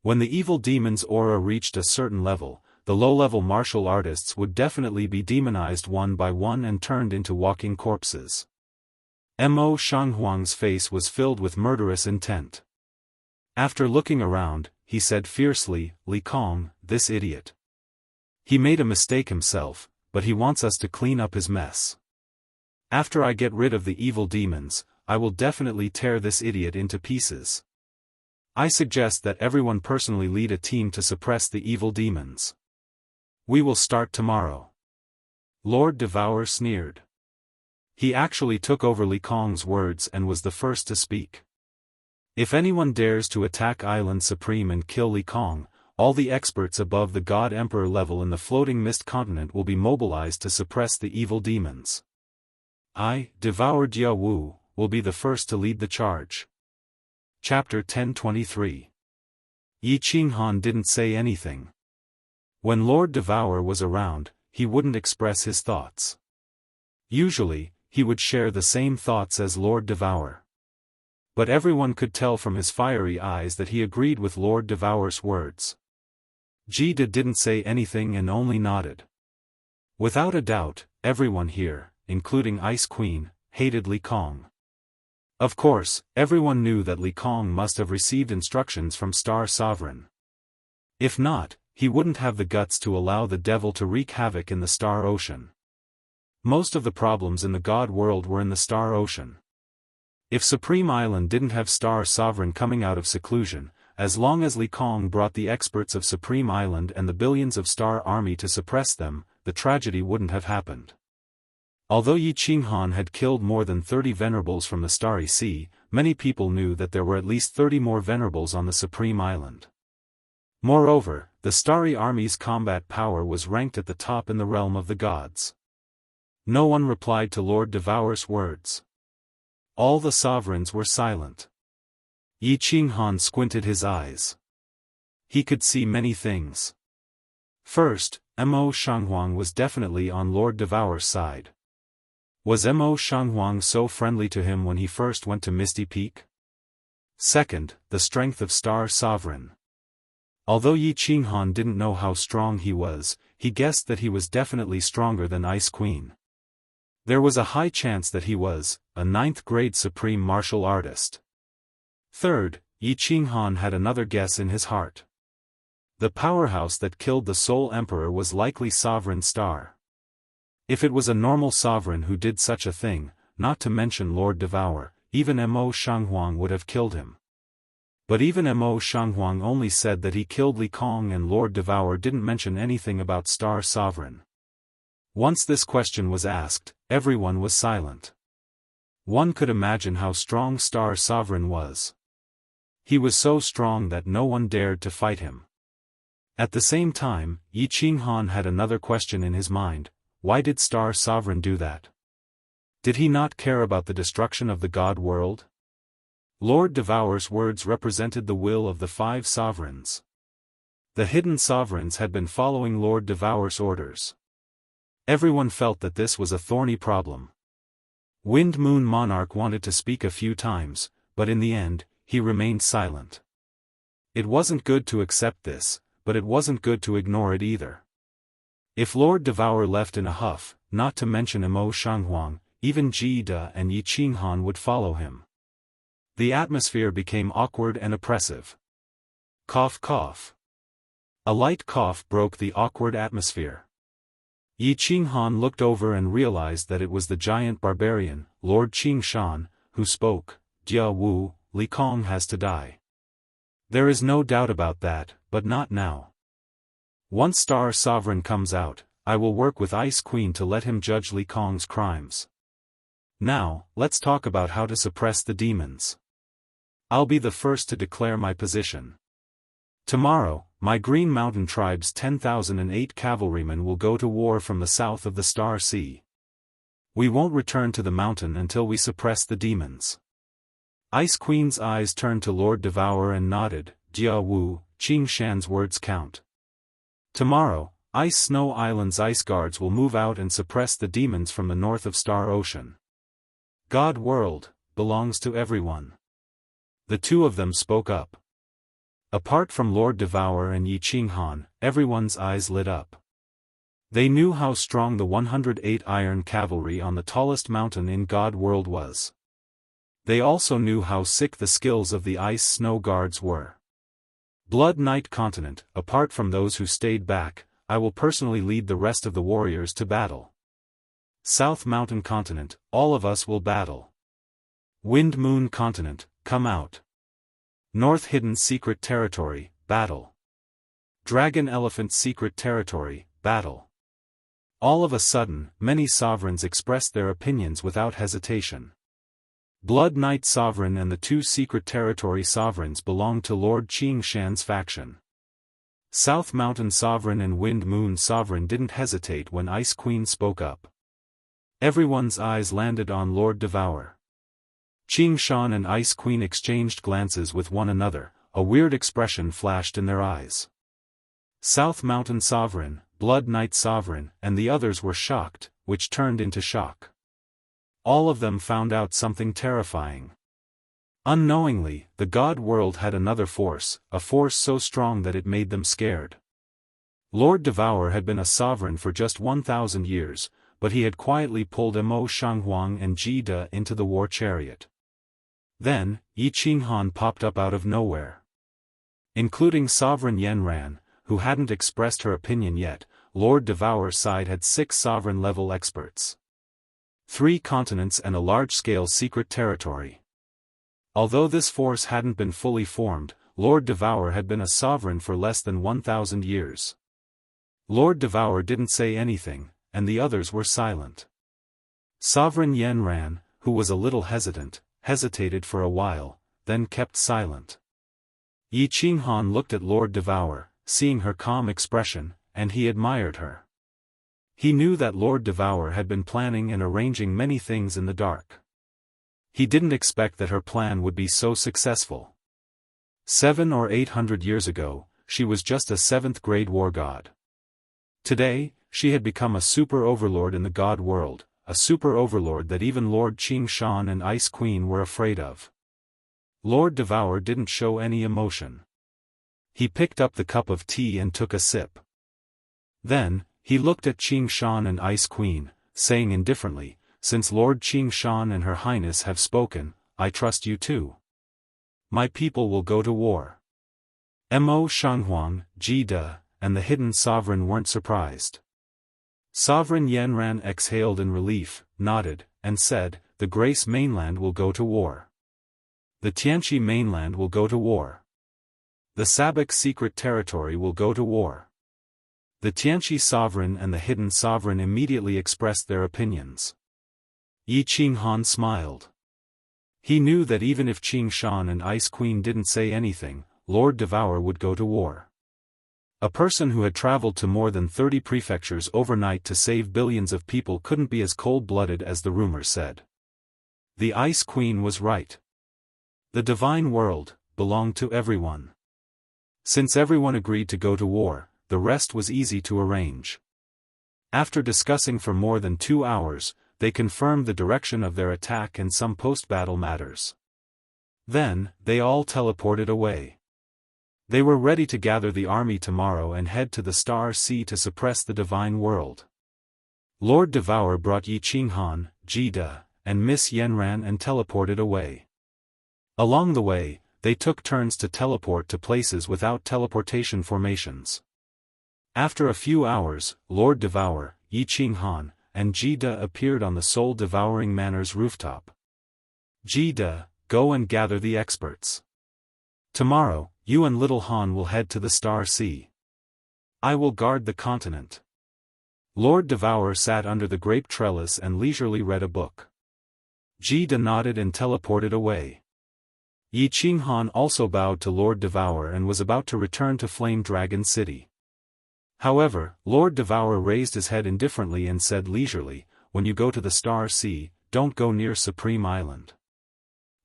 When the evil demon's aura reached a certain level, the low-level martial artists would definitely be demonized one by one and turned into walking corpses. Mo Shanghuang's face was filled with murderous intent. After looking around, he said fiercely, "Li Kong, this idiot. He made a mistake himself, but he wants us to clean up his mess. After I get rid of the evil demons, I will definitely tear this idiot into pieces. I suggest that everyone personally lead a team to suppress the evil demons. We will start tomorrow." Lord Devour sneered. He actually took over Li Kong's words and was the first to speak. If anyone dares to attack Island Supreme and kill Li Kong, all the experts above the God Emperor level in the floating mist continent will be mobilized to suppress the evil demons. I, Devour Jianghu, will be the first to lead the charge. Chapter 1023. Yi Qinghan didn't say anything. When Lord Devour was around, he wouldn't express his thoughts. Usually, he would share the same thoughts as Lord Devour. But everyone could tell from his fiery eyes that he agreed with Lord Devour's words. Jida didn't say anything and only nodded. Without a doubt, everyone here, including Ice Queen, hated Li Kong. Of course, everyone knew that Li Kong must have received instructions from Star Sovereign. If not, he wouldn't have the guts to allow the devil to wreak havoc in the Star Ocean. Most of the problems in the God world were in the Star Ocean. If Supreme Island didn't have Star Sovereign coming out of seclusion, as long as Li Kong brought the experts of Supreme Island and the billions of Star Army to suppress them, the tragedy wouldn't have happened. Although Yi Qinghan had killed more than 30 venerables from the Starry Sea, many people knew that there were at least 30 more venerables on the Supreme Island. Moreover, the Starry Army's combat power was ranked at the top in the realm of the gods. No one replied to Lord Devour's words. All the sovereigns were silent. Yi Qinghan squinted his eyes. He could see many things. First, Mo Shanghuang was definitely on Lord Devour's side. Was Mo Shanghuang so friendly to him when he first went to Misty Peak? Second, the strength of Star Sovereign. Although Yi Qinghan didn't know how strong he was, he guessed that he was definitely stronger than Ice Queen. There was a high chance that he was a 9th-grade supreme martial artist. Third, Yi Qinghan had another guess in his heart. The powerhouse that killed the Soul Emperor was likely Sovereign Star. If it was a normal sovereign who did such a thing, not to mention Lord Devour, even Mo Shanghuang would have killed him. But even Mo Shanghuang only said that he killed Li Kong, and Lord Devour didn't mention anything about Star Sovereign. Once this question was asked, everyone was silent. One could imagine how strong Star Sovereign was. He was so strong that no one dared to fight him. At the same time, Yi Qinghan had another question in his mind: why did Star Sovereign do that? Did he not care about the destruction of the God world? Lord Devour's words represented the will of the 5 sovereigns. The hidden sovereigns had been following Lord Devour's orders. Everyone felt that this was a thorny problem. Wind Moon Monarch wanted to speak a few times, but in the end, he remained silent. It wasn't good to accept this, but it wasn't good to ignore it either. If Lord Devour left in a huff, not to mention Mo Shanghuang, even Ji De and Yi Qinghan would follow him. The atmosphere became awkward and oppressive. Cough cough. A light cough broke the awkward atmosphere. Yi Qinghan looked over and realized that it was the giant barbarian, Lord Qingshan, who spoke. Jia Wu, Li Kong has to die. There is no doubt about that, but not now. Once Star Sovereign comes out, I will work with Ice Queen to let him judge Li Kong's crimes. Now, let's talk about how to suppress the demons. I'll be the first to declare my position. Tomorrow, my Green Mountain Tribe's 10,008 cavalrymen will go to war from the south of the Star Sea. We won't return to the mountain until we suppress the demons. Ice Queen's eyes turned to Lord Devour and nodded. Jia Wu, Qing Shan's words count. Tomorrow, Ice Snow Island's ice guards will move out and suppress the demons from the north of Star Ocean. God world belongs to everyone. The two of them spoke up. Apart from Lord Devour and Yi Qinghan, everyone's eyes lit up. They knew how strong the 108 Iron Cavalry on the tallest mountain in God world was. They also knew how sick the skills of the Ice Snow Guards were. Blood Knight Continent, apart from those who stayed back, I will personally lead the rest of the warriors to battle. South Mountain Continent, all of us will battle. Wind Moon Continent, come out. North Hidden Secret Territory, battle. Dragon Elephant Secret Territory, battle. All of a sudden, many sovereigns expressed their opinions without hesitation. Blood Knight Sovereign and the 2 Secret Territory Sovereigns belonged to Lord Qingshan's faction. South Mountain Sovereign and Wind Moon Sovereign didn't hesitate when Ice Queen spoke up. Everyone's eyes landed on Lord Devour. Qingshan and Ice Queen exchanged glances with one another, a weird expression flashed in their eyes. South Mountain Sovereign, Blood Knight Sovereign, and the others were shocked, which turned into shock. All of them found out something terrifying. Unknowingly, the God world had another force, a force so strong that it made them scared. Lord Devour had been a sovereign for just 1,000 years, but he had quietly pulled Mo Shanghuang and Ji De into the war chariot. Then, Yi Qinghan popped up out of nowhere. Including Sovereign Yanran, who hadn't expressed her opinion yet, Lord Devour's side had 6 sovereign-level experts. 3 continents and a large-scale secret territory. Although this force hadn't been fully formed, Lord Devour had been a sovereign for less than 1,000 years. Lord Devour didn't say anything, and the others were silent. Sovereign Yanran, who was a little hesitant, hesitated for a while, then kept silent. Yi Qinghan looked at Lord Devour, seeing her calm expression, and he admired her. He knew that Lord Devour had been planning and arranging many things in the dark. He didn't expect that her plan would be so successful. 700 or 800 years ago, she was just a 7th-grade war god. Today, she had become a super overlord in the god world, a super overlord that even Lord Qing Shan and Ice Queen were afraid of. Lord Devour didn't show any emotion. He picked up the cup of tea and took a sip. Then, he looked at Qing Shan and Ice Queen, saying indifferently, "Since Lord Qing Shan and Her Highness have spoken, I trust you too. My people will go to war." Mo Shanghuang, Ji De, and the hidden sovereign weren't surprised. Sovereign Yanran exhaled in relief, nodded, and said, "The Grace mainland will go to war. The Tianqi mainland will go to war. The Sabak secret territory will go to war." The Tianqi sovereign and the hidden sovereign immediately expressed their opinions. Yi Qinghan smiled. He knew that even if Qing Shan and Ice Queen didn't say anything, Lord Devour would go to war. A person who had traveled to more than 30 prefectures overnight to save billions of people couldn't be as cold-blooded as the rumor said. The Ice Queen was right. The divine world belonged to everyone. Since everyone agreed to go to war, the rest was easy to arrange. After discussing for more than 2 hours, they confirmed the direction of their attack and some post-battle matters. Then, they all teleported away. They were ready to gather the army tomorrow and head to the Star Sea to suppress the divine world. Lord Devour brought Yi Qinghan, Ji De, and Miss Yanran and teleported away. Along the way, they took turns to teleport to places without teleportation formations. After a few hours, Lord Devour, Yi Qinghan, and Ji De appeared on the soul-devouring manor's rooftop. Ji De, go and gather the experts. Tomorrow, you and Little Han will head to the Star Sea. I will guard the continent. Lord Devour sat under the grape trellis and leisurely read a book. Ji De nodded and teleported away. Yi Qinghan also bowed to Lord Devour and was about to return to Flame Dragon City. However, Lord Devour raised his head indifferently and said leisurely, "When you go to the Star Sea, don't go near Supreme Island.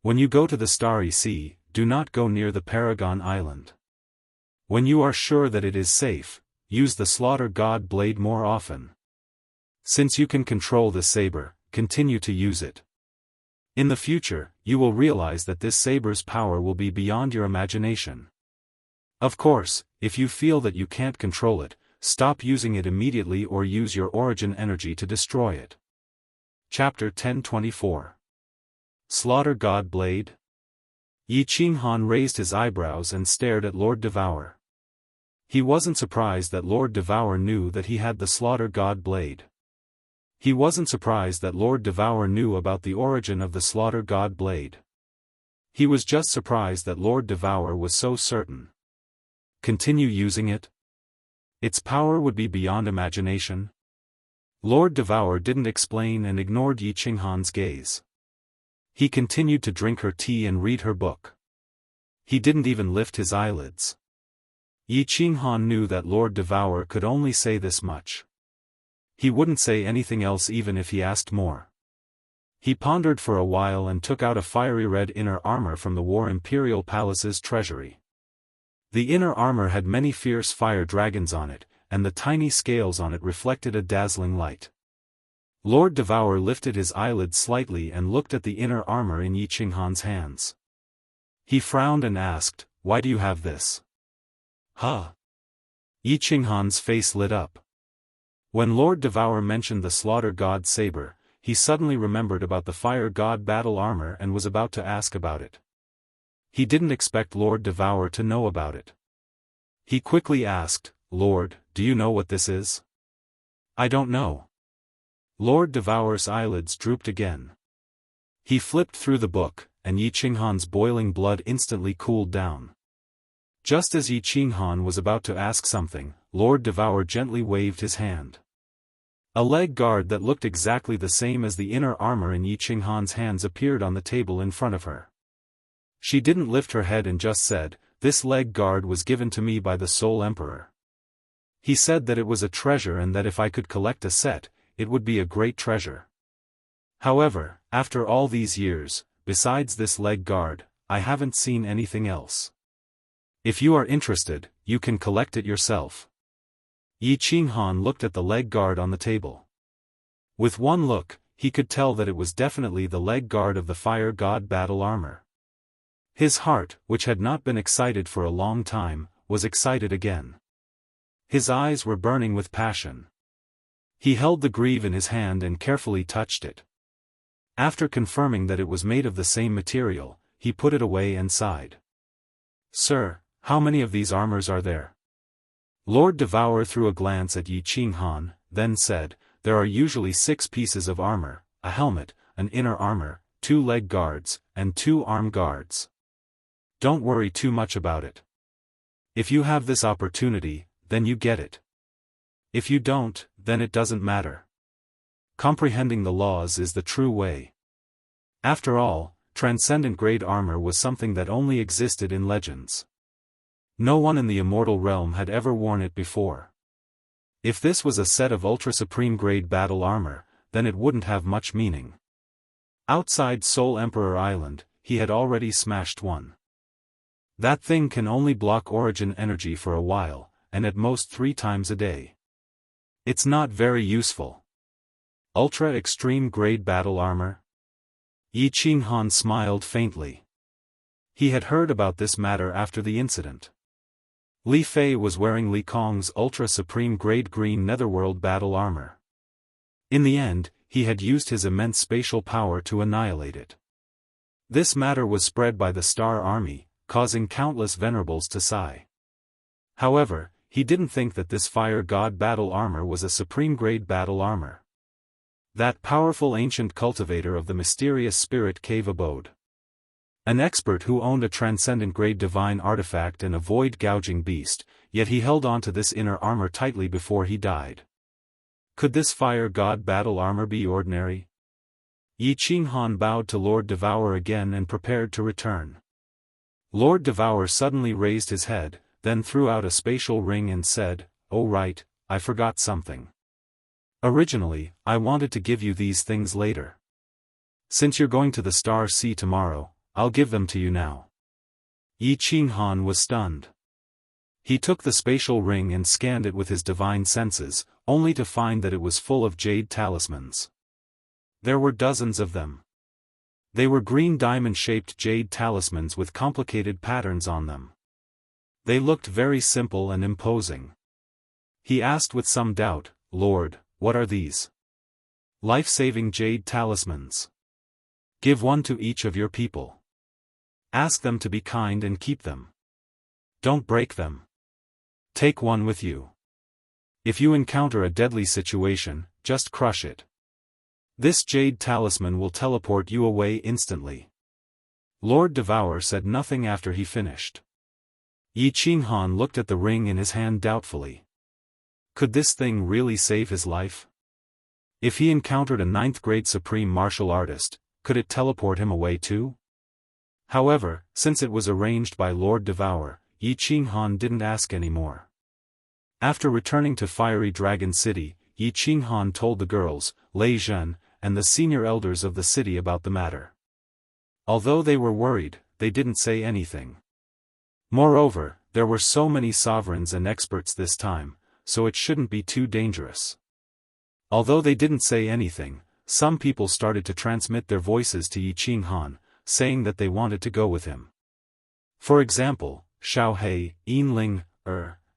When you go to the Starry Sea, do not go near the Paragon Island. When you are sure that it is safe, use the Slaughter God blade more often. Since you can control the saber, continue to use it. In the future, you will realize that this saber's power will be beyond your imagination. Of course, if you feel that you can't control it, stop using it immediately or use your origin energy to destroy it." Chapter 1024. Slaughter God Blade? Yi Qinghan raised his eyebrows and stared at Lord Devour. He wasn't surprised that Lord Devour knew that he had the Slaughter God Blade. He wasn't surprised that Lord Devour knew about the origin of the Slaughter God Blade. He was just surprised that Lord Devour was so certain. Continue using it? Its power would be beyond imagination? Lord Devour didn't explain and ignored Yi Qinghan's gaze. He continued to drink her tea and read her book. He didn't even lift his eyelids. Yi Qinghan knew that Lord Devour could only say this much. He wouldn't say anything else even if he asked more. He pondered for a while and took out a fiery red inner armor from the War Imperial Palace's treasury. The inner armor had many fierce fire dragons on it, and the tiny scales on it reflected a dazzling light. Lord Devour lifted his eyelids slightly and looked at the inner armor in Yi Qinghan's hands. He frowned and asked, "Why do you have this?" "Huh?" Yi Qinghan's face lit up. When Lord Devour mentioned the Slaughter God saber, he suddenly remembered about the Fire God battle armor and was about to ask about it. He didn't expect Lord Devour to know about it. He quickly asked, "Lord, do you know what this is?" "I don't know." Lord Devour's eyelids drooped again. He flipped through the book, and Yi Qinghan's boiling blood instantly cooled down. Just as Yi Qinghan was about to ask something, Lord Devour gently waved his hand. A leg guard that looked exactly the same as the inner armor in Yi Qinghan's hands appeared on the table in front of her. She didn't lift her head and just said, "This leg guard was given to me by the Soul Emperor. He said that it was a treasure and that if I could collect a set, it would be a great treasure. However, after all these years, besides this leg guard, I haven't seen anything else. If you are interested, you can collect it yourself." Yi Qinghan looked at the leg guard on the table. With one look, he could tell that it was definitely the leg guard of the fire god battle armor. His heart, which had not been excited for a long time, was excited again. His eyes were burning with passion. He held the greave in his hand and carefully touched it. After confirming that it was made of the same material, he put it away and sighed. "Sir, how many of these armors are there?" Lord Devourer threw a glance at Yi Qinghan, then said, "There are usually 6 pieces of armor, a helmet, an inner armor, 2 leg guards, and 2 arm guards. Don't worry too much about it. If you have this opportunity, then you get it. If you don't, then it doesn't matter. Comprehending the laws is the true way." After all, transcendent grade armor was something that only existed in legends. No one in the immortal realm had ever worn it before. If this was a set of ultra-supreme grade battle armor, then it wouldn't have much meaning. Outside Soul Emperor Island, he had already smashed one. That thing can only block origin energy for a while, and at most 3 times a day. It's not very useful. Ultra-extreme grade battle armor? Yi Qinghan smiled faintly. He had heard about this matter after the incident. Li Fei was wearing Li Kong's ultra-supreme grade green netherworld battle armor. In the end, he had used his immense spatial power to annihilate it. This matter was spread by the Star Army, causing countless venerables to sigh. However, he didn't think that this fire god battle armor was a supreme grade battle armor. That powerful ancient cultivator of the mysterious spirit cave abode. An expert who owned a transcendent grade divine artifact and a void gouging beast, yet he held on to this inner armor tightly before he died. Could this fire god battle armor be ordinary? Yi Qinghan bowed to Lord Devourer again and prepared to return. Lord Devourer suddenly raised his head, then threw out a spatial ring and said, "Oh right, I forgot something. Originally, I wanted to give you these things later. Since you're going to the Star Sea tomorrow, I'll give them to you now." Yi Qinghan was stunned. He took the spatial ring and scanned it with his divine senses, only to find that it was full of jade talismans. There were dozens of them. They were green diamond-shaped jade talismans with complicated patterns on them. They looked very simple and imposing. He asked with some doubt, "Lord, what are these?" "Life-saving jade talismans. Give one to each of your people. Ask them to be kind and keep them. Don't break them. Take one with you. If you encounter a deadly situation, just crush it. This jade talisman will teleport you away instantly." Lord Devourer said nothing after he finished. Yi Qinghan looked at the ring in his hand doubtfully. Could this thing really save his life? If he encountered a 9th grade supreme martial artist, could it teleport him away too? However, since it was arranged by Lord Devourer, Yi Qinghan didn't ask any more. After returning to Fiery Dragon City, Yi Qinghan told the girls, Lei Zhen, and the senior elders of the city about the matter. Although they were worried, they didn't say anything. Moreover, there were so many sovereigns and experts this time, so it shouldn't be too dangerous. Although they didn't say anything, some people started to transmit their voices to Yi Qinghan, saying that they wanted to go with him. For example, Xiao He, Yinling,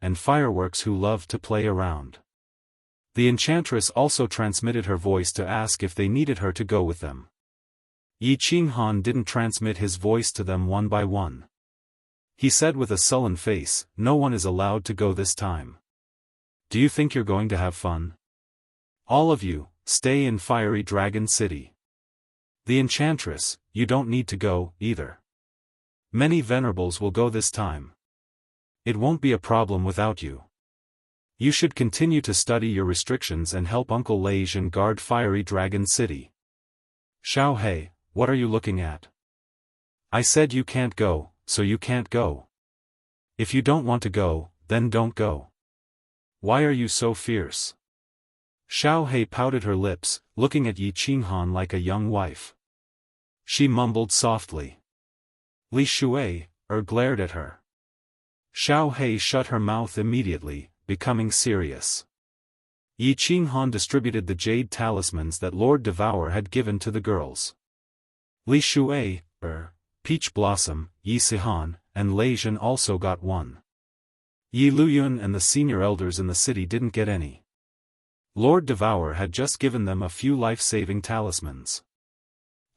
and Fireworks who loved to play around. The enchantress also transmitted her voice to ask if they needed her to go with them. Yi Qinghan didn't transmit his voice to them one by one. He said with a sullen face, "No one is allowed to go this time. Do you think you're going to have fun? All of you, stay in Fiery Dragon City. The enchantress, you don't need to go, either. Many venerables will go this time. It won't be a problem without you." You should continue to study your restrictions and help Uncle Lei Zhen guard Fiery Dragon City. Xiao He, what are you looking at? I said you can't go, so you can't go. If you don't want to go, then don't go. Why are you so fierce? Xiao He pouted her lips, looking at Yi Qinghan like a young wife. She mumbled softly. Li Shui glared at her. Xiao He shut her mouth immediately, becoming serious. Yi Qinghan distributed the jade talismans that Lord Devour had given to the girls. Li Shui, Peach Blossom, Yi Sihan, and Lei Zhen also got one. Yi Luyun and the senior elders in the city didn't get any. Lord Devour had just given them a few life-saving talismans.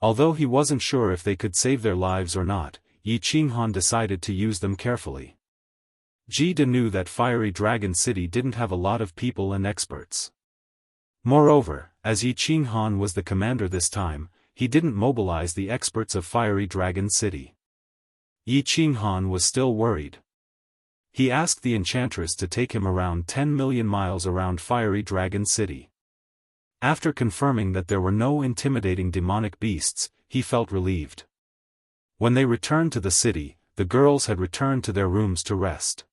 Although he wasn't sure if they could save their lives or not, Yi Qinghan decided to use them carefully. Ji De knew that Fiery Dragon City didn't have a lot of people and experts. Moreover, as Yi Qinghan was the commander this time, he didn't mobilize the experts of Fiery Dragon City. Yi Qinghan was still worried. He asked the enchantress to take him around 10 million miles around Fiery Dragon City. After confirming that there were no intimidating demonic beasts, he felt relieved. When they returned to the city, the girls had returned to their rooms to rest.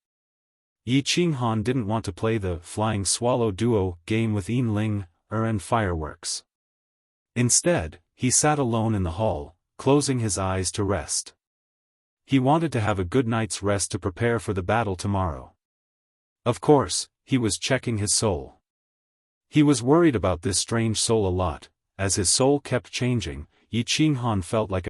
Yi Qinghan didn't want to play the Flying Swallow Duo game with Yin Ling, and fireworks. Instead, he sat alone in the hall, closing his eyes to rest. He wanted to have a good night's rest to prepare for the battle tomorrow. Of course, he was checking his soul. He was worried about this strange soul a lot. As his soul kept changing, Yi Qinghan felt like